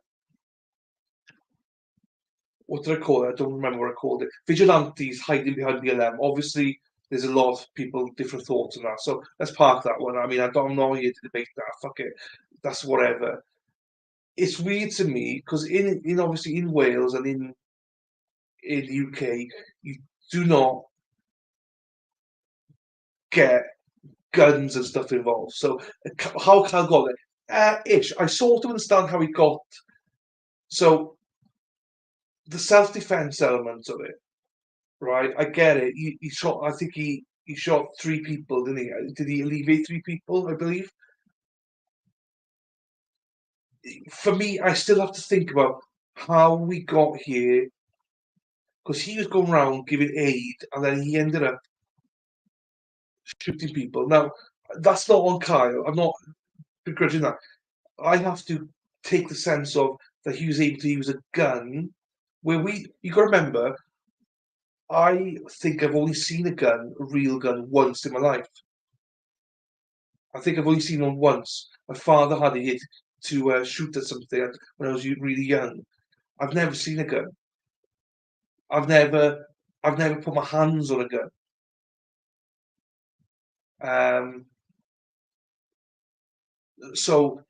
What did I call it? I don't remember what I called it. Vigilantes hiding behind BLM. Obviously, there's a lot of people different thoughts on that. So let's park that one. I mean, I'm not here to debate that. Fuck it. That's whatever. It's weird to me because in obviously in Wales and in the UK, you do not get guns and stuff involved. So how Cal got it? Ish. I sort of understand how he got. So the self-defense element of it, right? I get it. He shot. I think he shot 3 people, didn't he? Did he alleviate 3 people? I believe. For me, I still have to think about how we got here because he was going around giving aid, and then he ended up shooting people. Now, that's not on Kyle. I'm not begrudging that. I have to take the sense of that he was able to use a gun. You got to remember, I think I've only seen a real gun, once in my life. I think I've only seen one once. My father had it to shoot at something when I was really young. I've never seen a gun. I've never put my hands on a gun. So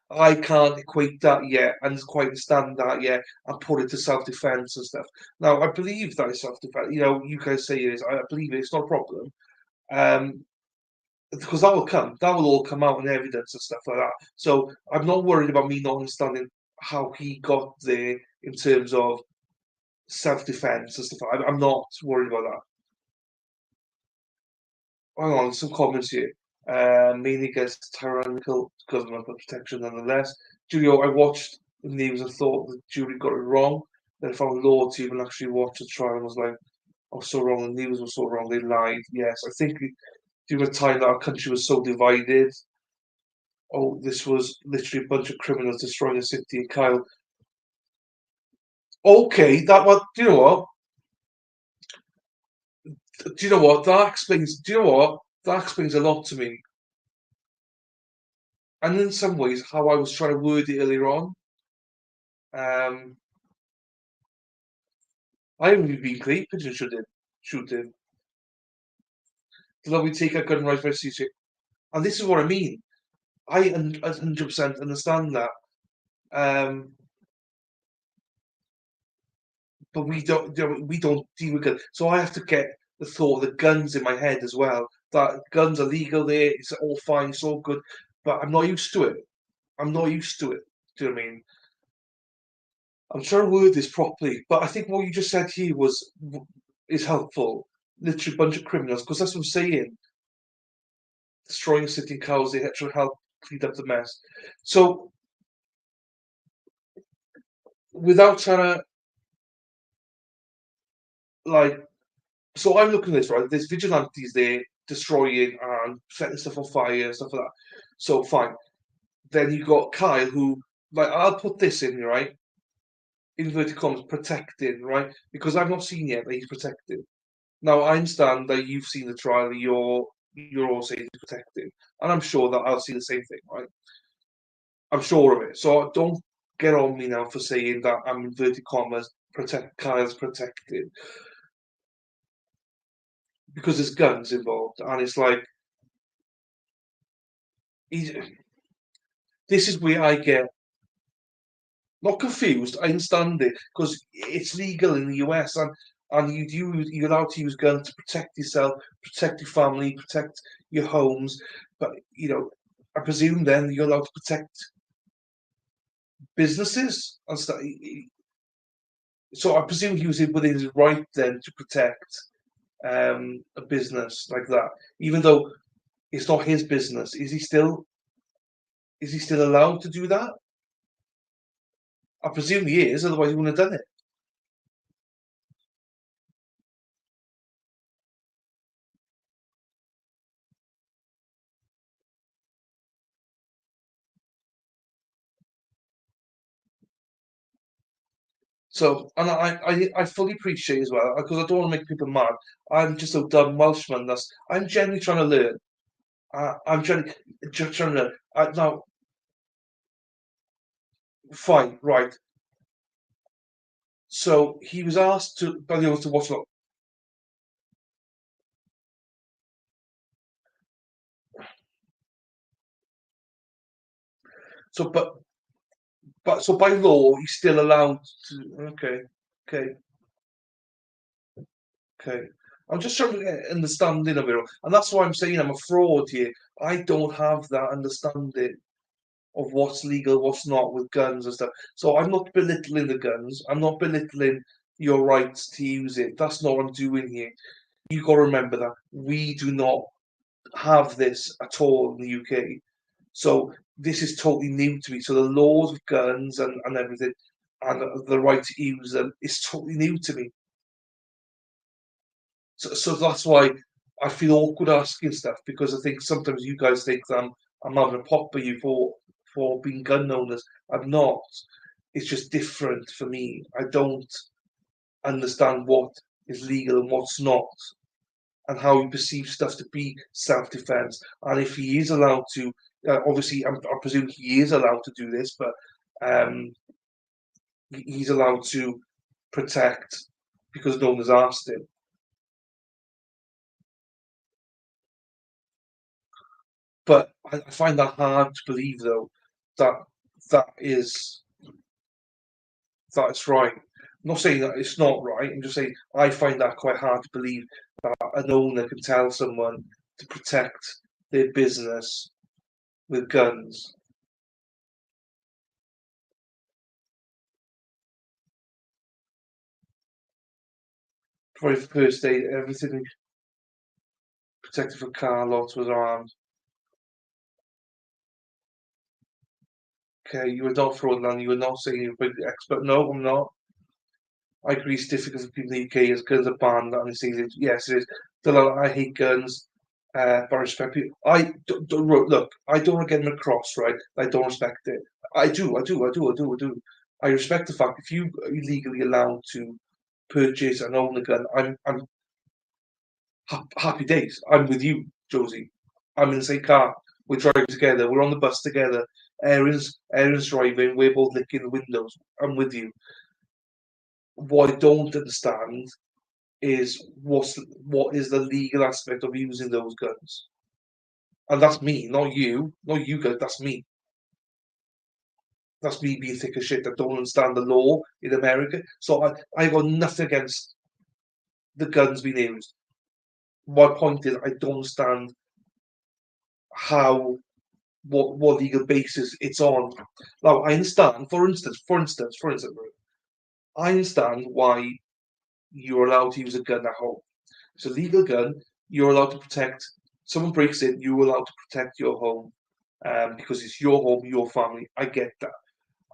I can't equate that yet and quite understand that yet and put it to self-defense and stuff. Now I believe that is self-defense. You guys say it is. I believe it's not a problem. Because that will all come out in evidence and stuff like that. So I'm not worried about me not understanding how he got there in terms of self-defense and stuff. I'm not worried about that. Hang on, some comments here. Mainly against tyrannical government but protection nonetheless. Julio, I watched the news and thought the jury got it wrong. Then found law team and actually watched the trial and was like, oh, so wrong. The news was so wrong. They lied. Yes, I think during the time that our country was so divided, this was literally a bunch of criminals destroying a city. And Kyle, okay, that what? Do you know what? Do you know what? That explains. Do you know what? That explains a lot to me. And in some ways, how I was trying to word it earlier on. I haven't even been clean pigeon shooting. Did we take a gun right by CC? And this is what I mean. I 100% understand that. But we don't deal with guns. So I have to get the thought of the guns in my head as well. That guns are legal there, it's all fine, it's all good. But I'm not used to it. I'm not used to it. Do you know what I mean? I'm trying to word this properly, but I think what you just said here is helpful. Literally a bunch of criminals, because that's what I'm saying. Destroying a city in cows, they had to help clean up the mess. So without trying to so I'm looking at this, right? There's vigilantes there destroying and setting stuff on fire and stuff like that. So fine. Then you got Kyle who, I'll put this in, right? Inverted commas, protecting, right? Because I've not seen yet that he's protected. Now I understand that you've seen the trial, you're all saying he's protected. And I'm sure that I'll see the same thing, right? I'm sure of it. So don't get on me now for saying that I'm inverted commas, Kyle's protected. Because there's guns involved, and it's like this is where I get Not confused. I understand it because it's legal in the US, and you're allowed to use guns to protect yourself, protect your family, protect your homes. But I presume then you're allowed to protect businesses and stuff. So I presume he was within his right then to protect a business like that, even though it's not his business. Is he still allowed to do that? I presume he is, otherwise he wouldn't have done it. So, and I fully appreciate as well, because I don't want to make people mad. I'm just a dumb Welshman. I'm genuinely trying to learn. I'm just trying to learn. Now, fine, right. So he was asked by the others to watch. So, but so by law, he's still allowed to. Okay, okay, okay. I'm just trying to get an understanding of it, and that's why I'm saying I'm a fraud here. I don't have that understanding of what's legal, what's not with guns and stuff. So I'm not belittling the guns. I'm not belittling your rights to use it. That's not what I'm doing here. You got to remember that we do not have this at all in the UK. So this is totally new to me. So the laws of guns and everything and the right to use them is totally new to me. So that's why I feel awkward asking stuff, because I think sometimes you guys think that I'm having a pop at you for being gun owners. I'm not. It's just different for me. I don't understand what is legal and what's not, and how he perceives stuff to be self-defense. And if he is allowed to, obviously, I presume he is allowed to do this, but um, he's allowed to protect because no one has asked him. But I find that hard to believe, though, that that is that's right. I'm not saying that it's not right. I'm just saying I find that quite hard to believe that an owner can tell someone to protect their business with guns. Probably for first aid, everything protected for car lots was armed. Okay, you were not fraudulent. You were not saying you were an expert. No, I'm not. I agree it's difficult for people in the UK as guns are banned and it's easy. Yes, it is. I hate guns, but I respect people. Look. I don't want to get them across, right? I don't respect it. I do. I respect the fact if you are illegally allowed to purchase and own a gun, I'm happy days. I'm with you, Josie. I'm in the same car. We're driving together. We're on the bus together. Aaron's driving. We're both licking the windows. I'm with you. What I don't understand is what is the legal aspect of using those guns, and that's me, not you guys. That's me. That's me being thick as shit that don't understand the law in America. So I got nothing against the guns being used. My point is I don't understand how what legal basis it's on. Now I understand, for instance, I understand why you're allowed to use a gun at home. It's a legal gun. You're allowed to protect. Someone breaks in, you're allowed to protect your home because it's your home, your family. I get that.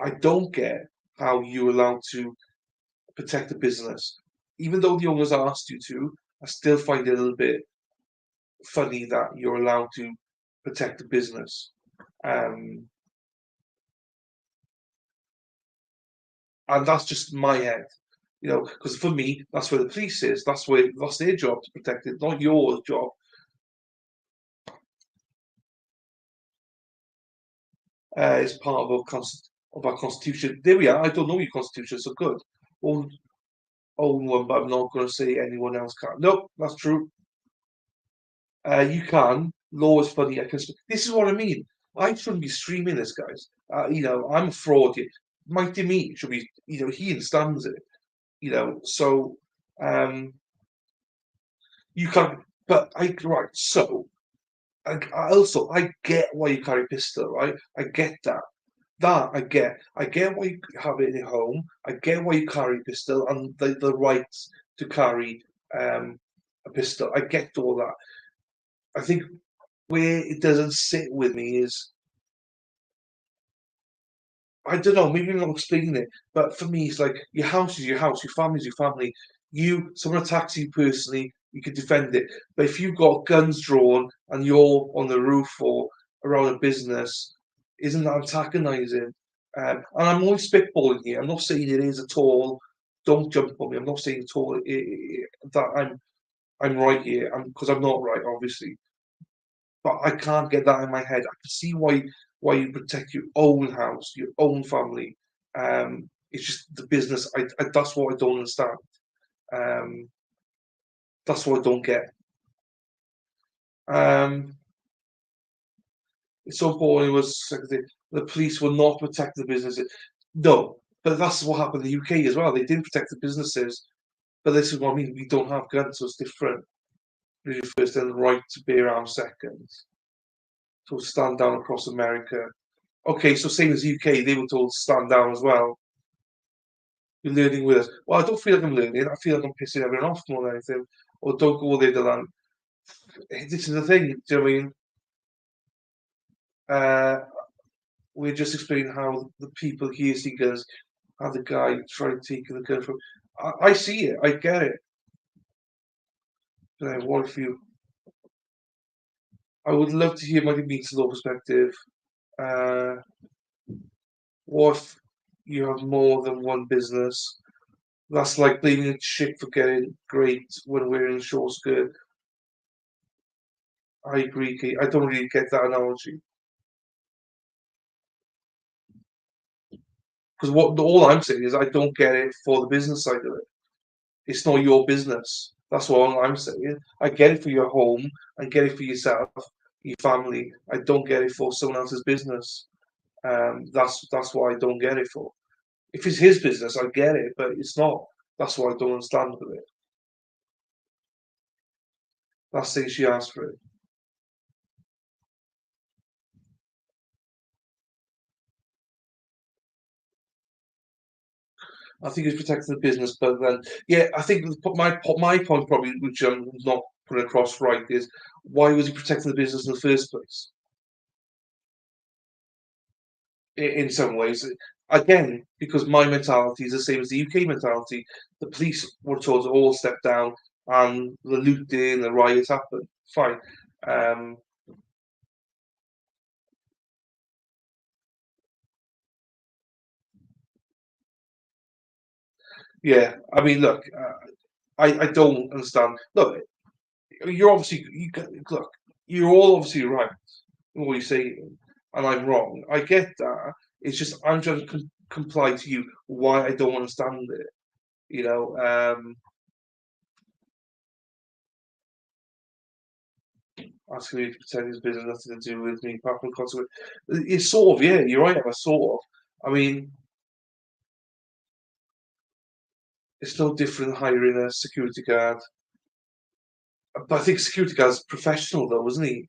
I don't get how you're allowed to protect the business, even though the owners asked you to. I still find it a little bit funny that you're allowed to protect the business. Um, and that's just my head, because for me, that's where the police is. That's their job to protect it, not your job. It's part of our constitution. There we are. I don't know your constitution, so good. Own one, but I'm not going to say anyone else can. Nope, that's true. You can. Law is funny. This is what I mean. I shouldn't be streaming this, guys. I'm a fraud here. my demeanor should be, he understands it, so you can't, but right, so I get why you carry a pistol, right? I get that. That I get. I get why you have it in your home. I get why you carry a pistol and the right to carry a pistol. I get all that. I think where it doesn't sit with me is, I don't know, maybe I'm not explaining it, but for me, it's like your house is your house, your family is your family. Someone attacks you personally, you can defend it. But if you've got guns drawn and you're on the roof or around a business, isn't that antagonizing? And I'm only spitballing here. I'm not saying it is at all. Don't jump on me. I'm not saying at all that I'm right here, because I'm not right, obviously. But I can't get that in my head. I can see why you protect your own house, your own family. It's just the business. That's what I don't understand. Um, that's what I don't get. It's so boring. Was like the police will not protect the businesses. No, but that's what happened in the UK as well. They didn't protect the businesses. But this is what I mean. We don't have guns, so it's different. Really, first and the right to bear arms second. So stand down across America. Okay, so same as UK, they were told to stand down as well. You're learning with us. Well, I don't feel like I'm learning. I feel like I'm pissing everyone off more than anything. Or don't go there to land. This is the thing. Do you know what I mean? We're just explaining how the people here see guns, how the guy tried taking the gun from. I see it. I get it. But what if you? I would love to hear my meets law perspective. Uh, what if you have more than one business? That's like blaming a chick for getting great when wearing a short skirt. I agree, Kate. I don't really get that analogy. Because all I'm saying is I don't get it for the business side of it. It's not your business. That's what I'm saying. I get it for your home and get it for yourself, your family. I don't get it for someone else's business. That's what I don't get it for. If it's his business, I get it, but it's not. That's what I don't understand with it. That's saying she asked for it. I think it's protecting the business, but then, yeah, I think my point probably, which I'm not putting across right, is why was he protecting the business in the first place? In some ways, again, because my mentality is the same as the UK mentality. The police were told to all step down, and the looting, the riots happened. Fine. Um, yeah, I mean, look, I don't understand. Look, you're obviously look, you're all obviously right in what you're saying, and I'm wrong. I get that. It's just I'm trying to comply to you why I don't understand it. You know, asking me to pretend his business nothing to do with me, apart from consequence. It's sort of, yeah, you're right, Emma, sort of. I mean, it's no different than hiring a security guard. But I think security guard's professional, though, isn't he?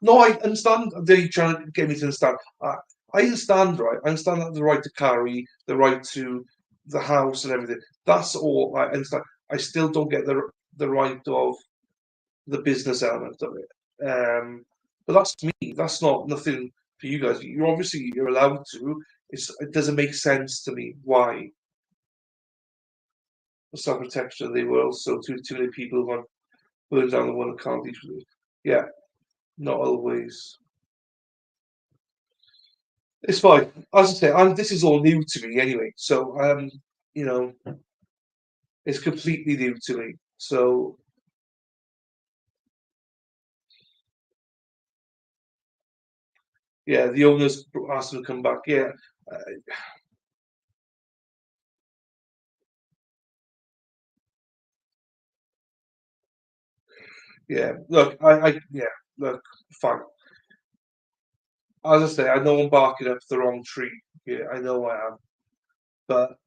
No, I understand that you're trying to get me to understand. I understand, right? I understand that the right to carry, the right to the house and everything. That's all I understand. I still don't get the right of the business element of it. But that's me. That's not nothing for you guys. You're allowed to. It doesn't make sense to me why for self protection they were also too many people who want burn down the one that can't each. Yeah, not always. It's fine. As I say, this is all new to me anyway. So you know, it's completely new to me. So yeah, the owners asked them to come back. Yeah, uh, yeah. Look, yeah. Look, fine. as I say, I know I'm barking up the wrong tree. Yeah, I know I am, but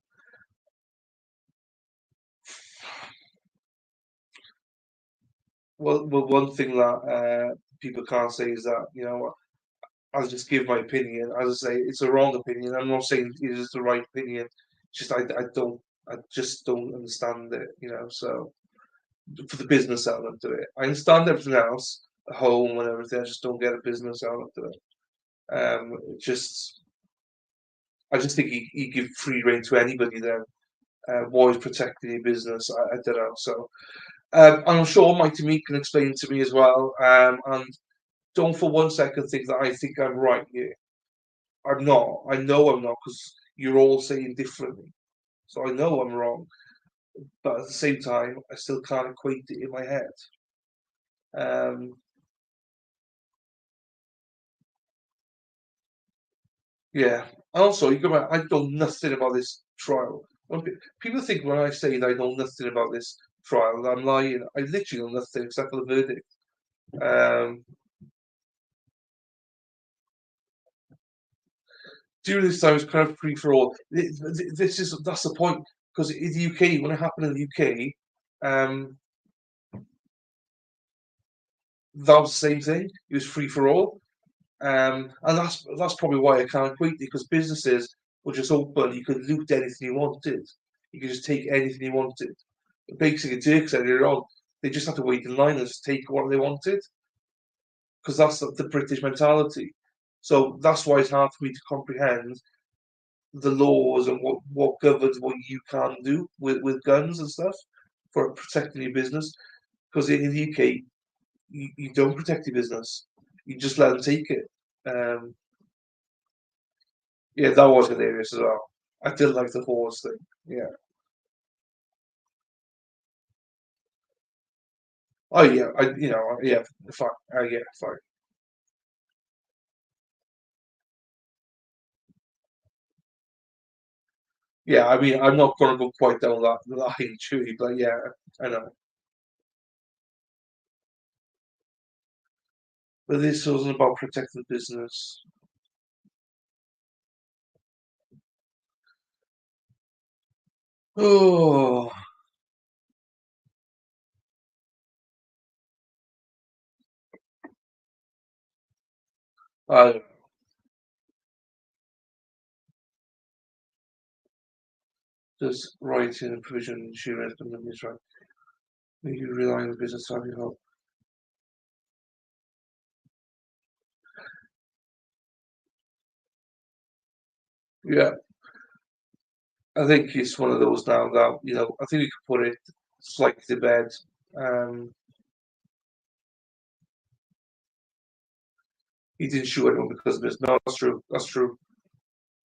one thing that people can't say is that I'll just give my opinion. As I say, it's a wrong opinion. I'm not saying it is the right opinion. Just I just don't understand it. So for the business element of it, I understand everything else, the home and everything. I just don't get a business element of it. I just think you give free rein to anybody then. Why is protecting your business? I don't know. So I'm sure Mighty Meat can explain to me as well. And don't for one second think that I think I'm right here. I'm not. I know I'm not because you're all saying differently. So I know I'm wrong. But at the same time, I still can't equate it in my head. Yeah. Also, you go back, I know nothing about this trial. People think when I say that I know nothing about this trial, that I'm lying. I literally know nothing except for the verdict. During this time, it's kind of free for all. That's the point because in the UK, when it happened in the UK, that was the same thing. It was free for all. And that's probably why I can't equate it because businesses were just open. You could loot anything you wanted. You could just take anything you wanted. Basically, Dirk said earlier on, they just had to wait in line and just take what they wanted because that's the British mentality. So that's why it's hard for me to comprehend the laws and what governs what you can do with guns and stuff for protecting your business. Because in the UK, you don't protect your business. You just let them take it. Yeah, that was hilarious as well. I did like the horse thing. Yeah. Oh yeah. Yeah. Fine. Yeah. Fine. Yeah. I mean, I'm not gonna go quite down that line, truly, but yeah, I know. But this wasn't about protecting the business. Oh, I don't know. Just writing and provision insurance, but let me try. You rely on the business to have your help. Yeah, I think it's one of those now that I think we could put it slightly to bed. Um, he didn't shoot anyone because of this. No, that's true. That's true.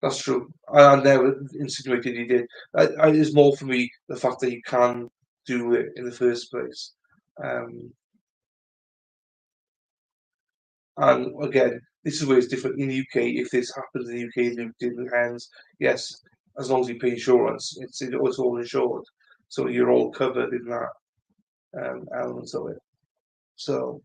That's true. I never insinuated he did. It's more for me the fact that you can do it in the first place. Um, and again, this is where it's different in the UK. If this happens in the UK, in hands, yes, as long as you pay insurance, it's all insured, so you're all covered in that elements of it. So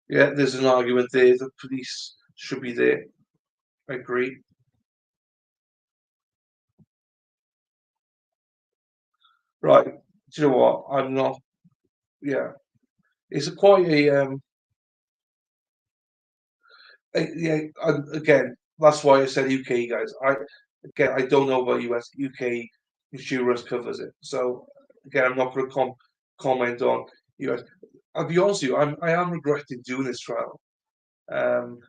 yeah, there's an argument there. The police should be there. I agree. Right. Do you know what? I'm not. Yeah, it's quite a yeah. Again, that's why I said UK guys. I don't know about US. UK insurance covers it. So again, I'm not going to comment on US. I'll be honest with you. I am regretting doing this trial.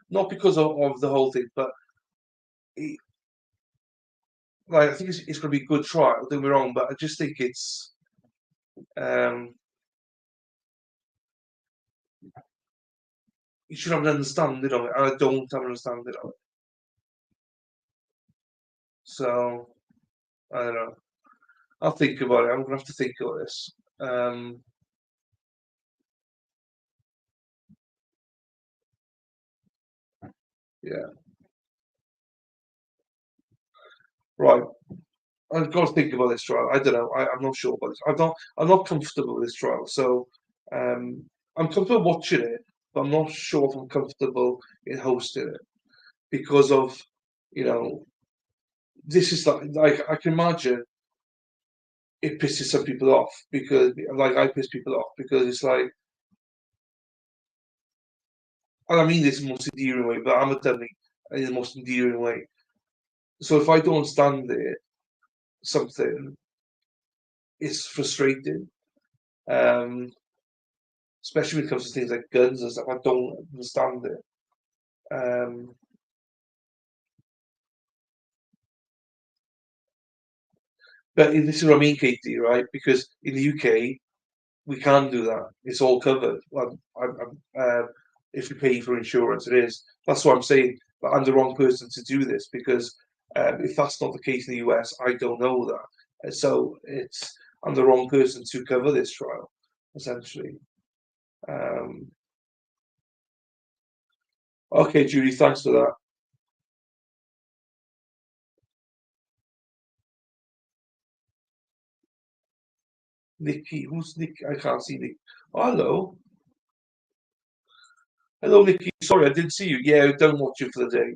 Not because of the whole thing, but it, like I think it's going to be a good trial. Don't get me wrong, but I just think it's um, you should have an understanding of it. And I don't have an understanding of it. So I don't know. I'll think about it. I'm gonna have to think about this. Yeah. Right. I've got to think about this trial. I don't know. I'm not sure about this. I'm not comfortable with this trial. So I'm comfortable watching it, but I'm not sure if I'm comfortable in hosting it because of, this is like I can imagine it pisses some people off because I piss people off because it's like, and I mean this in the most endearing way, but I'm a dummy in the most endearing way. So if I don't stand there, something, it's frustrating. Especially when it comes to things like guns and stuff, I don't understand it. But this is what I mean, Katie, right? Because in the UK, we can do that. It's all covered. Well, if we pay for insurance, it is. That's what I'm saying. But I'm the wrong person to do this because if that's not the case in the US, I don't know that. And so I'm the wrong person to cover this trial, essentially. Okay, Judy, thanks for that. Nikki, who's Nick? I can't see Nick. Oh, hello. Hello, Nikki. Sorry, I didn't see you. Yeah, done watching for the day.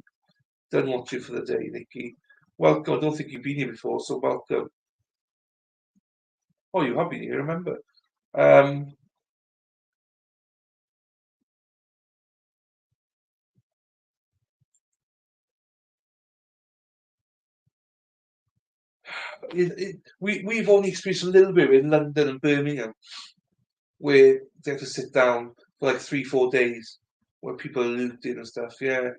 Done watching for the day, Nikki. Welcome. I don't think you've been here before, so welcome. Oh, you have been here, remember? We've only experienced a little bit in London and Birmingham, where they have to sit down for like 3-4 days, where people are looting and stuff. Yeah,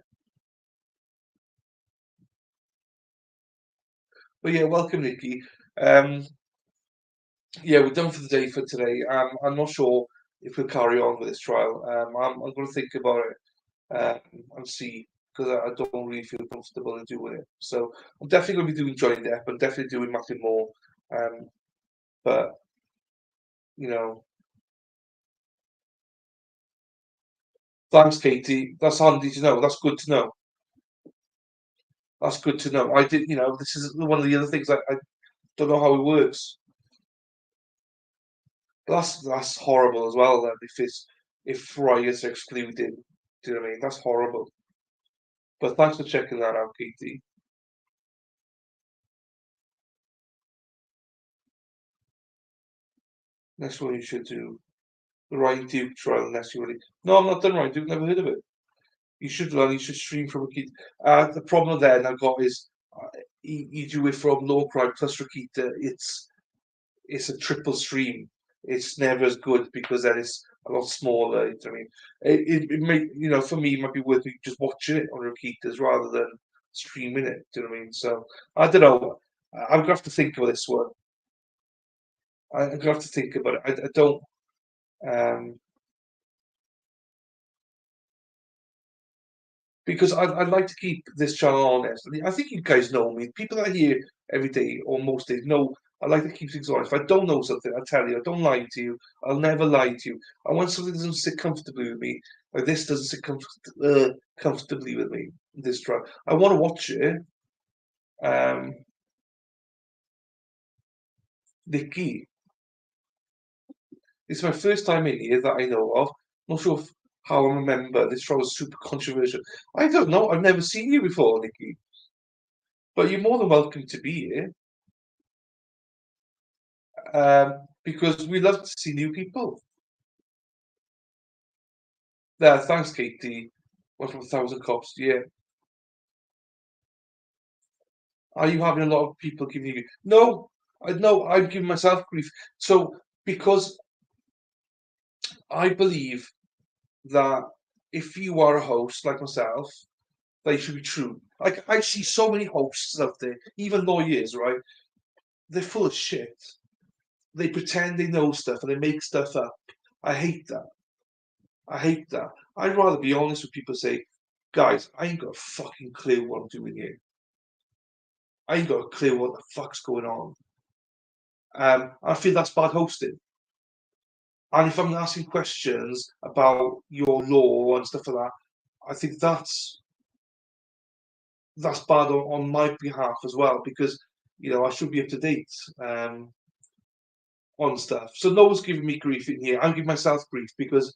but yeah, welcome, Nikki. Yeah, we're done for the day for today. I'm not sure if we'll carry on with this trial. I'm going to think about it and see because I don't really feel comfortable in doing it. So I'm definitely going to be doing Johnny Depp. I'm definitely doing Matthew Moore. But thanks, Katie. That's handy to know. That's good to know. That's good to know. I did. This is one of the other things I don't know how it works. That's horrible as well. Then if riots are excluded, do you know what I mean? That's horrible. But thanks for checking that out, Katie. Next one you should do the Ryan Duke trial. Unless you really. No, I'm not done Ryan Duke. Never heard of it. You should learn. You should stream from Rakita. The problem then I've got is you do it from Law Crime plus Rakita. It's a triple stream. It's never as good because then it's a lot smaller. You know what I mean, it may for me it might be worth me just watching it on Rakitas rather than streaming it. Do you know what I mean? So I don't know. I'm gonna have to think about this one. I'm gonna have to think about it. I don't. Because I'd like to keep this channel honest. I think you guys know me. People that are here every day or most days know I like to keep things honest. If I don't know something, I tell you. I don't lie to you. I'll never lie to you. I want something that doesn't sit comfortably with me. Like this doesn't sit comfortably with me. This trial. I want to watch it. Nikki, it's my first time in here that I know of. Not sure how I remember. This trial was super controversial. I don't know. I've never seen you before, Nikki. But you're more than welcome to be here. Because we love to see new people. There, thanks, Katie. 1,000 cops, yeah. Are you having a lot of people giving you? No, I'm giving myself grief. So because I believe that if you are a host like myself, they should be true. Like I see so many hosts out there, even lawyers, right? They're full of shit. They pretend they know stuff and they make stuff up. I hate that. I hate that. I'd rather be honest with people and say, guys, I ain't got a fucking clue what I'm doing here. I ain't got a clue what the fuck's going on. I feel that's bad hosting. And if I'm asking questions about your law and stuff like that, I think that's bad on my behalf as well because I should be up to date on stuff. So no one's giving me grief in here. I'm giving myself grief because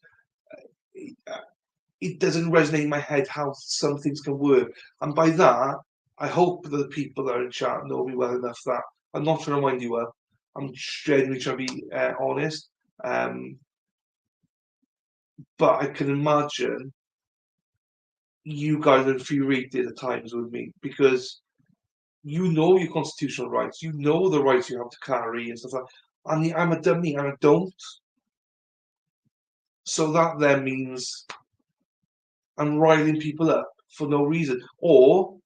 it doesn't resonate in my head how some things can work. And by that, I hope that the people that are in chat know me well enough that I'm not trying to wind you up. I'm genuinely trying to be honest. But I can imagine you guys are infuriated at times with me because you know your constitutional rights, you know the rights you have to carry and stuff like that. And I'm a dummy and I don't. So that then means I'm riling people up for no reason. Or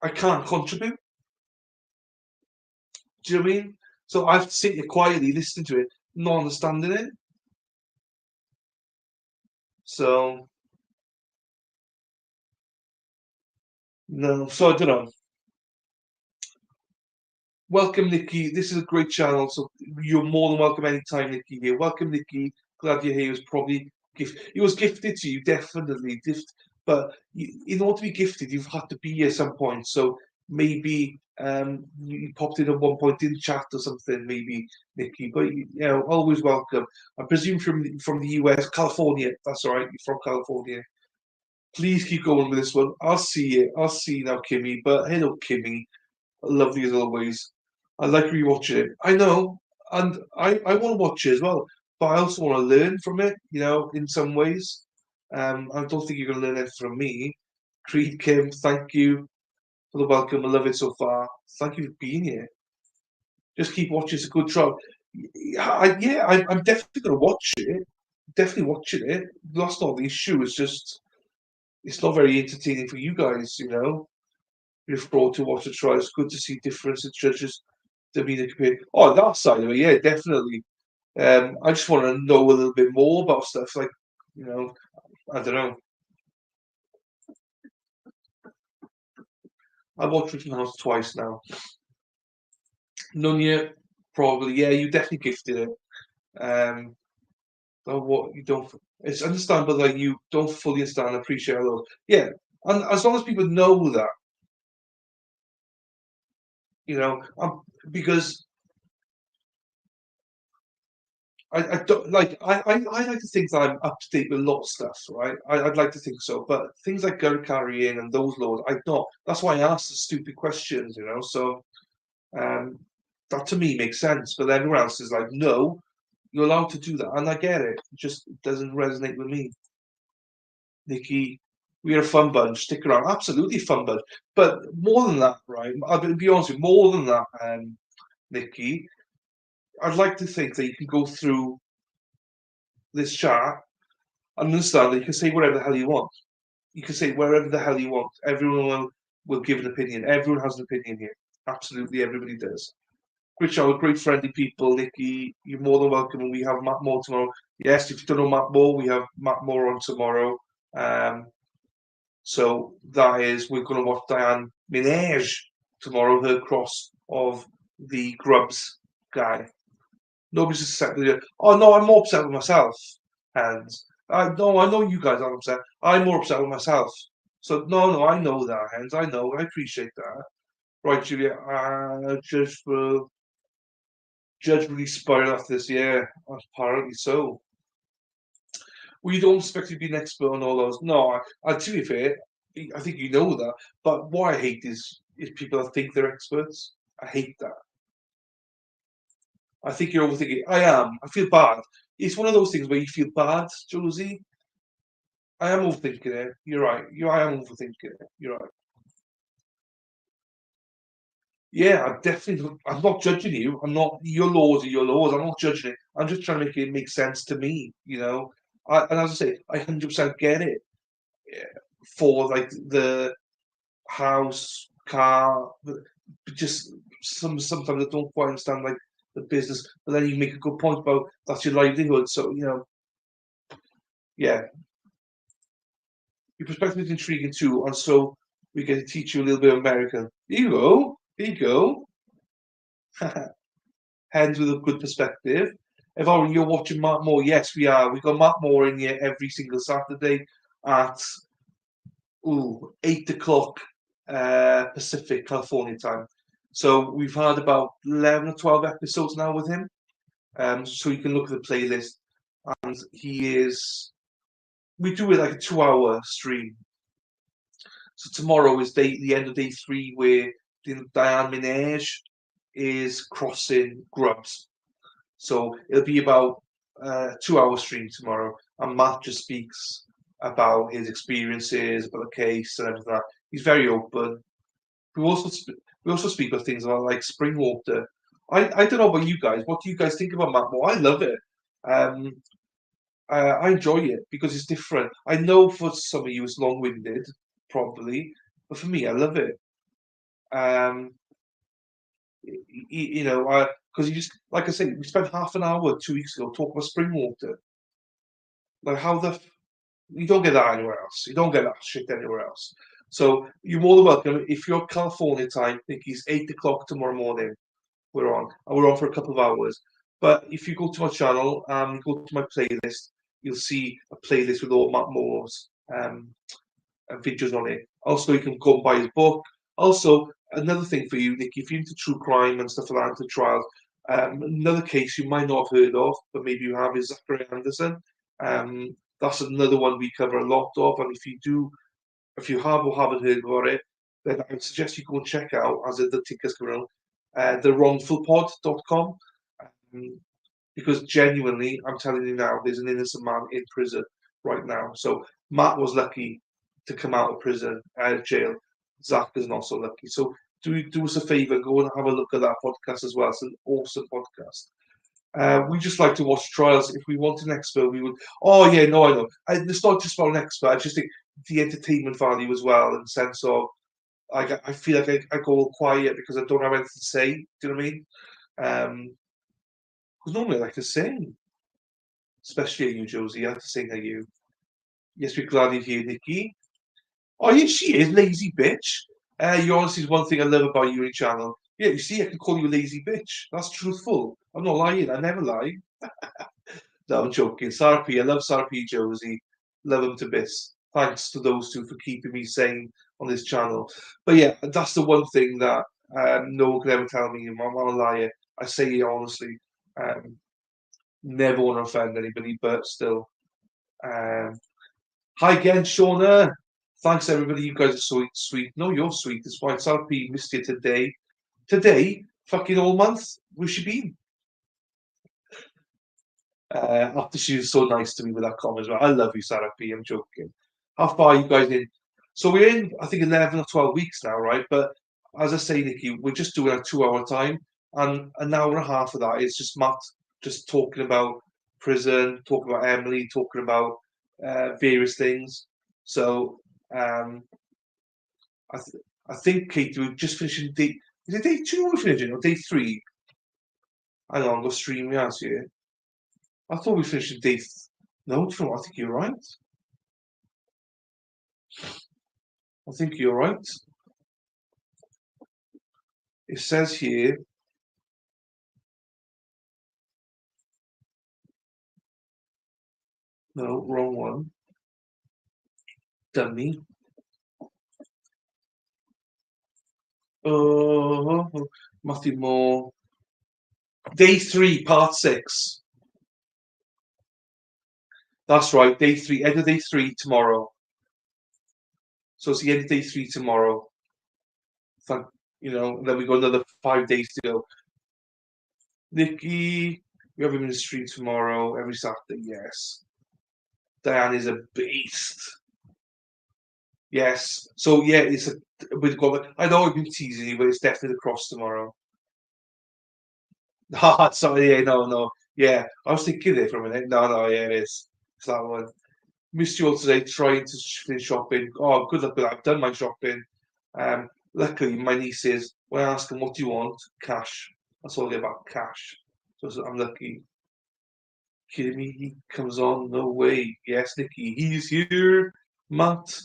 I can't contribute. Do you know what I mean? So I have to sit here quietly, listening to it, not understanding it. So no, so I don't know. Welcome, Nikki. This is a great channel, so you're more than welcome anytime, Nikki. Here, welcome, Nikki. Glad you're here. It was probably it was gifted to you, definitely. But in order to be gifted, you've had to be here at some point. So maybe you popped in at one point in chat or something, maybe, Nikki. But always welcome. I presume from the US, California. That's all right. You're from California. Please keep going with this one. I'll see you. I'll see you now, Kimmy. But hello, Kimmy. Lovely as always. I like rewatching it. I know, and I want to watch it as well, but I also want to learn from it. In some ways. I don't think you're going to learn anything from me. Creed Kim, thank you for the welcome. I love it so far. Thank you for being here. Just keep watching. It's a good trial. I'm definitely going to watch it. Definitely watching it. That's not the issue. It's just it's not very entertaining for you guys. You're brought to watch a trial. It's good to see difference in judges' demeanor compared. Oh, that side of it, yeah, definitely. I just want to know a little bit more about stuff. Like, I don't know. I watched Rittenhouse twice now. Nunya, probably, yeah, you definitely gifted it. What you don't, it's understandable that you don't fully understand and appreciate those. Yeah, and as long as people know that, because I don't I like to think that I'm up to date with a lot of stuff, right? I'd like to think so, but things like gun carrying and those laws, I don't. That's why I ask the stupid questions, So that to me makes sense, but everyone else is like, no, you're allowed to do that, and I get it. It just doesn't resonate with me. Nikki, we're a fun bunch. Stick around, absolutely fun bunch. But more than that, right? I'll be honest with you, more than that, Nikki, I'd like to think that you can go through this chat and understand that you can say whatever the hell you want. You can say wherever the hell you want. Everyone will give an opinion. Everyone has an opinion here. Absolutely, everybody does. Great show, great friendly people. Nikki, you're more than welcome. And we have Matt Moore tomorrow. Yes, if you don't know Matt Moore, we have Matt Moore on tomorrow. So that is, we're going to watch Diane Minaj tomorrow, her cross of the Grubs guy. Nobody's upset with you. Oh no, I'm more upset with myself. And I know you guys aren't upset. I'm more upset with myself. So no, I know that, Hens. I know. I appreciate that. Right, Julia. Judge really spoiled after this. Yeah, apparently so. We don't expect you to be an expert on all those. No, to be fair, I think you know that. But what I hate is people that think they're experts. I hate that. I think you're overthinking. I am. I feel bad. It's one of those things where you feel bad, Josie. I am overthinking it. You're right. I am overthinking it. You're right. Yeah, I'm not judging you. I'm not. Your laws are your laws. I'm not judging it. I'm just trying to make it make sense to me. And as I say, I 100% get it. For like the house, car, just sometimes I don't quite understand like the business. But then you make a good point about that's your livelihood. So yeah. Your perspective is intriguing too, and so we get to teach you a little bit of American. Here you go. Here you go. Hands with a good perspective. If you're watching Matt Moore, yes, we are. We've got Matt Moore in here every single Saturday at 8 o'clock Pacific, California time. So we've had about 11 or 12 episodes now with him. So you can look at the playlist, and we do it like a 2-hour stream. So tomorrow is the end of day 3, where Diane Minaj is crossing Grubs. So it'll be about a 2-hour stream tomorrow, and Matt just speaks about his experiences, about the case and everything. He's very open. We also speak of things about like spring water. I don't know about you guys. What do you guys think about Matt Moore? I love it. I enjoy it because it's different. I know for some of you it's long-winded, probably, but for me, I love it. You know, because you just, like I said, we spent half an hour 2 weeks ago talking about spring water. Like you don't get that anywhere else. You don't get that shit anywhere else. So you're more than welcome. If you're California time, I think it's 8 o'clock tomorrow morning. We're on, and we're on for a couple of hours. But if you go to my channel and go to my playlist, you'll see a playlist with all Matt Moore's videos on it. Also, you can go and buy his book. Also, another thing for you, Nick, if you're into true crime and stuff like that, into trials, another case you might not have heard of, but maybe you have, is Zachary Anderson. That's another one we cover a lot of, and if you have or haven't heard about it, then I would suggest you go and check out, as the tickets come around, thewrongfulpod.com. Because genuinely, I'm telling you now, there's an innocent man in prison right now. So Matt was lucky to come out of jail. Zach is not so lucky. So do us a favor, go and have a look at that podcast as well. It's an awesome podcast. We just like to watch trials. If we want an expert, we would. Oh yeah, no, I know. It's not just about an expert. I just think the entertainment value as well, in the sense of I feel like I go all quiet because I don't have anything to say. Do you know what I mean? Because normally I like to sing, especially at you, Josie. I like to sing at you. Yes, we're glad you're here, Nikki. Oh, yes, she is, lazy bitch. You honestly is one thing I love about you and your channel. Yeah, you see, I can call you a lazy bitch. That's truthful. I'm not lying. I never lie. No, I'm joking. Sarah P. I love Sarah P. Josie. Love them to bits. Thanks to those two for keeping me sane on this channel. But yeah, that's the one thing that no one can ever tell me. I'm not a liar. I say it honestly. Never want to offend anybody, but still. Hi again, Shauna. Thanks, everybody. You guys are so sweet. No, you're sweet. It's fine. Sarah P. missed you today. Today, fucking all month. Where's she been? After she was so nice to me with that comment. I love you, Sarah P. I'm joking. How far are you guys in? So we're in, I think, 11 or 12 weeks now, right? But as I say, Nikki, we're just doing a 2-hour time. And an hour and a half of that is just Matt just talking about prison, talking about Emily, talking about various things. So I think, Kate, we're just finishing day. Is it day 2 we're finishing or day 3? Hang on, we'll stream the answer here. I thought we finished day. No, I think you're right. I think you're right. It says here. No, wrong one. Dummy. Oh, Matthew Moore. Day 3, part 6. That's right, day 3, end of day 3 tomorrow. So it's the end of day 3 tomorrow. Then we got another 5 days to go. Nikki, we have him in the stream tomorrow, every Saturday, yes. Diane is a beast. Yes. So yeah, we've got. I know I've been teasing you, but it's definitely the cross tomorrow. Sorry, yeah, no. Yeah, I was thinking there for a minute. No, yeah, it is. It's that one. Missed you all today trying to finish shopping. Oh, good luck with that. I've done my shopping. Luckily, my niece is, when I ask them, what do you want? Cash. That's all I get back, cash. So I'm lucky. Kidding me? He comes on? No way. Yes, Nikki, he's here. Matt.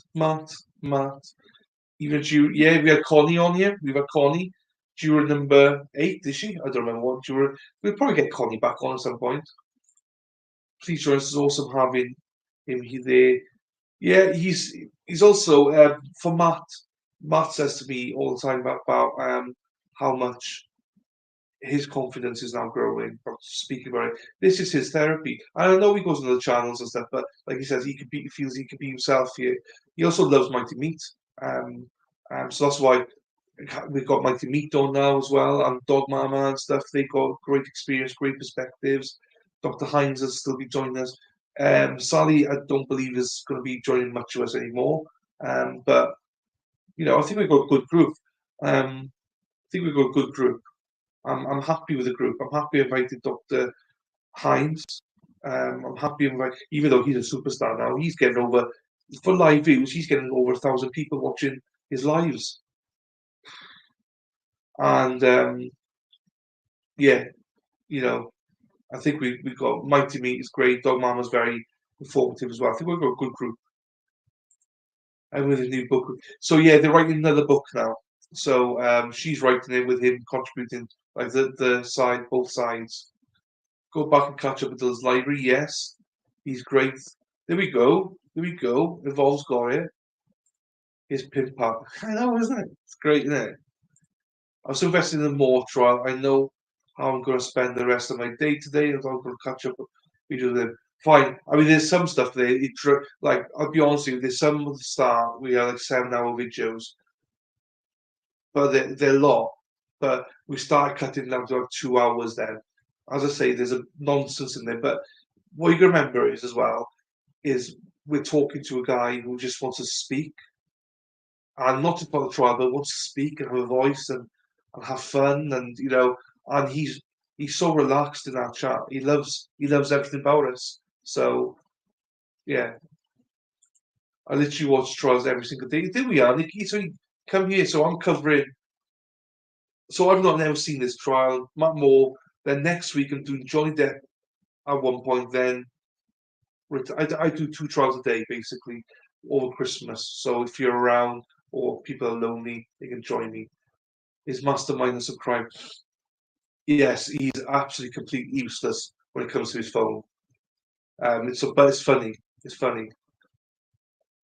Even Jury, yeah, we had Connie on here. We've had Connie. Juror number 8, is she? I don't remember what juror. We'll probably get Connie back on at some point. Please join us. It's awesome having him there. Yeah, he's also for Matt. Matt says to me all the time about how much his confidence is now growing from speaking about it. This is his therapy. I know he goes on the channels and stuff, but like he says, he feels he can be himself here. He also loves Mighty Meat. So that's why we've got Mighty Meat on now as well, and Dog Mama and stuff. They've got great experience, great perspectives. Dr. Hines will still be joining us. Sally, I don't believe is going to be joining much of us anymore. But I think we've got a good group. I'm happy with the group. I'm happy I invited Dr. Hines. I'm happy even though he's a superstar now, he's getting over for live views. He's getting over 1,000 people watching his lives, and I think we've got Mighty Meat is great. Dog Mama's very informative as well. I think we've got a good group, and with a new book. So yeah, they're writing another book now. So she's writing it with him contributing, like both sides. Go back and catch up with his library. Yes, he's great. There we go. Evolve's got it. His pimp out. I know, isn't it? It's great, isn't it? I'm so invested in the more trial. I know how I'm going to spend the rest of my day today, and I'm going to catch up with them. Fine. I mean, there's some stuff there. I'll be honest with you. There's some at the start. We are like 7-hour videos, but they're long. But we started cutting down to like 2 hours then. As I say, there's a nonsense in there. But what you can remember is we're talking to a guy who just wants to speak, and not to put the trial, but wants to speak and have a voice and have fun, and and he's so relaxed in our chat. He loves everything about us. So yeah, I literally watch trials every single day. There we are, Nikki. So you come here. So I'm covering. So I've not never seen this trial. Matt Moore. Then next week I'm doing Johnny Depp at one point. Then I do 2 trials a day basically over Christmas. So if you're around or people are lonely, they can join me. His mastermindness of crime. Yes, he's absolutely completely useless when it comes to his phone. But it's funny. It's funny.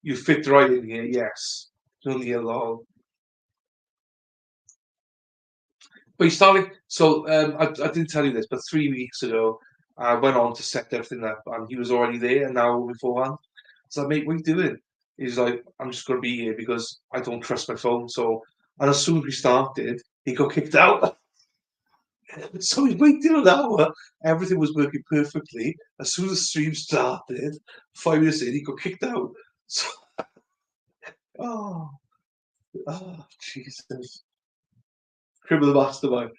You fit right in here. Yes, only a lot. But he started. So I didn't tell you this, but 3 weeks ago, I went on to set everything up, and he was already there an hour beforehand. So, mate, what are you doing? He's like, I'm just going to be here because I don't trust my phone. And as soon as we started, he got kicked out. So he waited an hour. Everything was working perfectly. As soon as the stream started, 5 minutes in, he got kicked out. So, oh, Jesus. Criminal mastermind.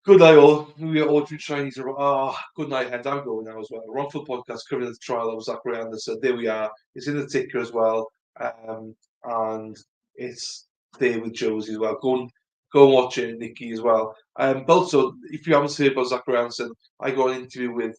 Good night, all. We are ordering Chinese. Good night, Head. I'm going now as well. Wrongful Podcast covering the trial of Zachary Anderson. There we are. It's in the ticker as well. And it's there with Josie as well. Go and watch it, Nikki, as well. Also, if you haven't heard about Zachary Anderson, I got an interview with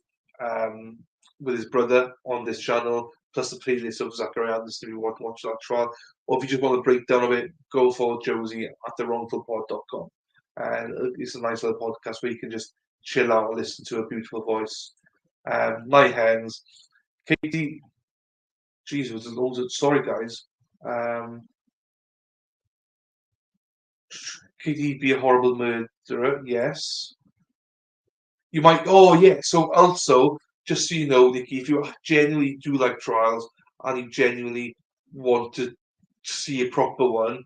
his brother on this channel, plus the playlist of Zachary Anderson if you want to watch that trial. Or if you just want a breakdown of it, go follow Josie at thewrongfulpod.com. And it's a nice little podcast where you can just chill out and listen to a beautiful voice. Night Hens. Katie, Jesus, there's loads of, sorry guys. Katie be a horrible murderer, yes. You might, so also, just so you know, Nikki, if you genuinely do like trials and you genuinely want to see a proper one,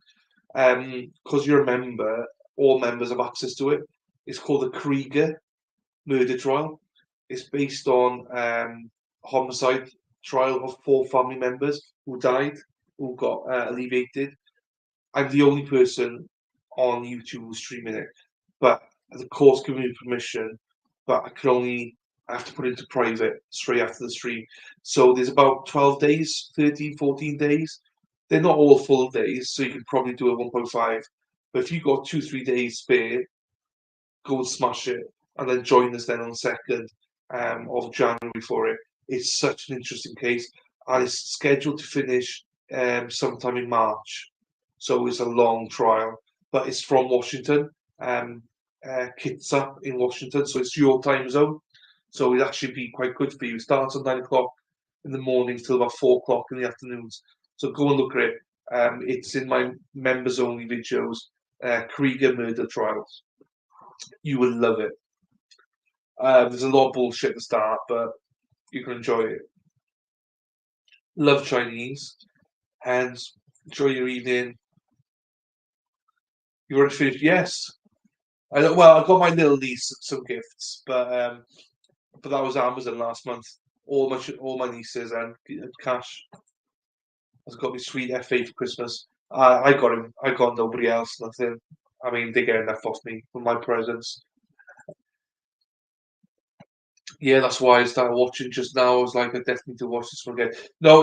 because you're a member, all members have access to it. It's called the Krieger murder trial. It's based on homicide trial of 4 family members who died, who got alleviated. I'm the only person on YouTube who's streaming it, but the court's given me permission, but I have to put it into private straight after the stream. So there's about 12 days, 13, 14 days. They're not all full days, so you can probably do a 1.5. But if you've got 2-3 days spare, go and smash it, and then join us then on the 2nd of January for it. It's such an interesting case, and it's scheduled to finish sometime in March. So it's a long trial, but it's from Washington, Kitsap in Washington, so it's your time zone. So it'd actually be quite good for you. It starts at 9 o'clock in the mornings till about 4 o'clock in the afternoons. So go and look at it. It's in my members only videos. Krieger murder trials. You will love it. There's a lot of bullshit at the start, but you can enjoy it. Love Chinese, and enjoy your evening. You want to finish? Yes. I got my little niece some gifts, but that was Amazon last month. All my nieces and Cash has got me sweet FA for Christmas. I got him. I got nobody else. Nothing. I mean, they get enough off me for my presents. Yeah, that's why I started watching just now. I was like, I definitely need to watch this one again. No,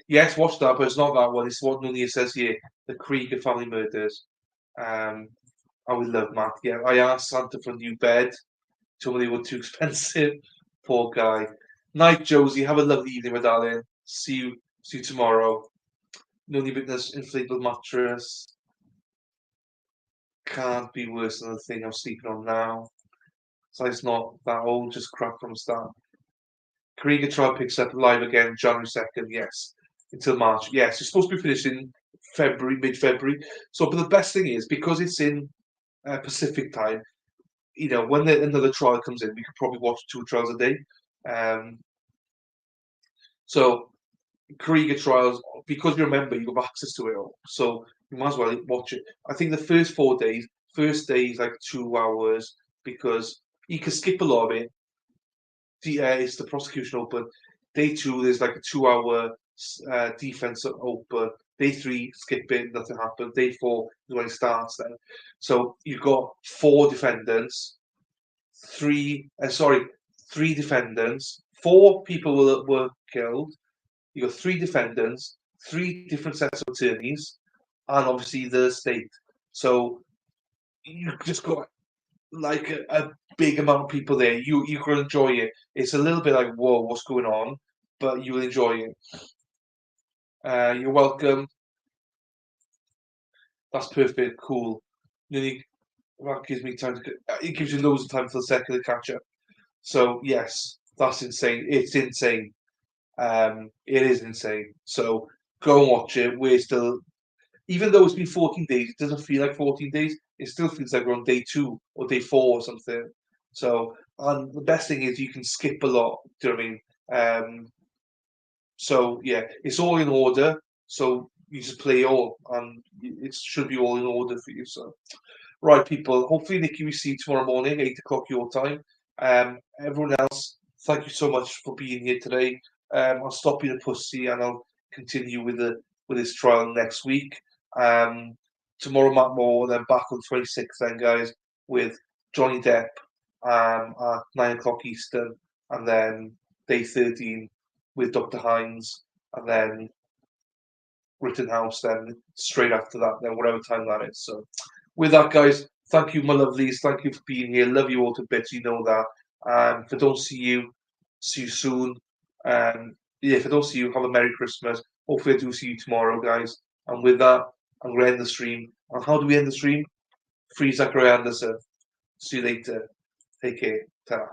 yes, watch that, but it's not that one. It's what Nunia says here: the Krieger family murders. I would love Matt. Yeah, I asked Santa for a new bed. Told me they were too expensive. Poor guy. Night, Josie. Have a lovely evening, my darling. See you tomorrow. Nunia Witness inflatable mattress. Can't be worse than the thing I'm sleeping on now. So it's not that old, just crap from the start. Krieger trial picks up live again January 2nd, yes. Until March. Yes, it's supposed to be finished in February, mid-February. So, but the best thing is, because it's in Pacific time, when another trial comes in, we could probably watch 2 trials a day. So, Krieger trials, because you remember, you have access to it all. So, you might as well watch it. I think the first 4 days, first day is like 2 hours, because you can skip a lot of it. It's the prosecution open. Day 2, there's like a 2-hour defense open. Day 3, skip it, nothing happened. Day 4 is when it starts then. So you've got 4 defendants, 3 defendants, 4 people were killed. You got 3 defendants, 3 different sets of attorneys, and obviously the state. So you just got like a big amount of people there. You can enjoy it. It's a little bit like, whoa, what's going on? But you will enjoy it. You're welcome. That's perfect. Cool. That gives me time to. It gives you loads of time for the second to catch up. So yes, that's insane. It's insane. It is insane. So go and watch it. We're still, even though it's been 14 days, it doesn't feel like 14 days. It still feels like we're on day 2 or day 4 or something. So, and the best thing is you can skip a lot. Do you know what I mean? So yeah, it's all in order. So you just play all, and it should be all in order for you. So, right, people. Hopefully, Nikki, we see you tomorrow morning, 8 o'clock your time. Everyone else, thank you so much for being here today. I'll stop being a pussy, and I'll continue with this trial next week. Tomorrow, Matt Moore, then back on 26th, then guys, with Johnny Depp at 9 o'clock Eastern, and then day 13 with Dr. Hines, and then Rittenhouse, then straight after that, then whatever time that is. So, with that, guys, thank you, my lovelies. Thank you for being here. Love you all to bits. You know that. If I don't see you soon. If I don't see you, have a Merry Christmas. Hopefully, I do see you tomorrow, guys. And with that, I'm going to end the stream. And how do we end the stream? Free Zachary Anderson. See you later. Take care. Ta-ra.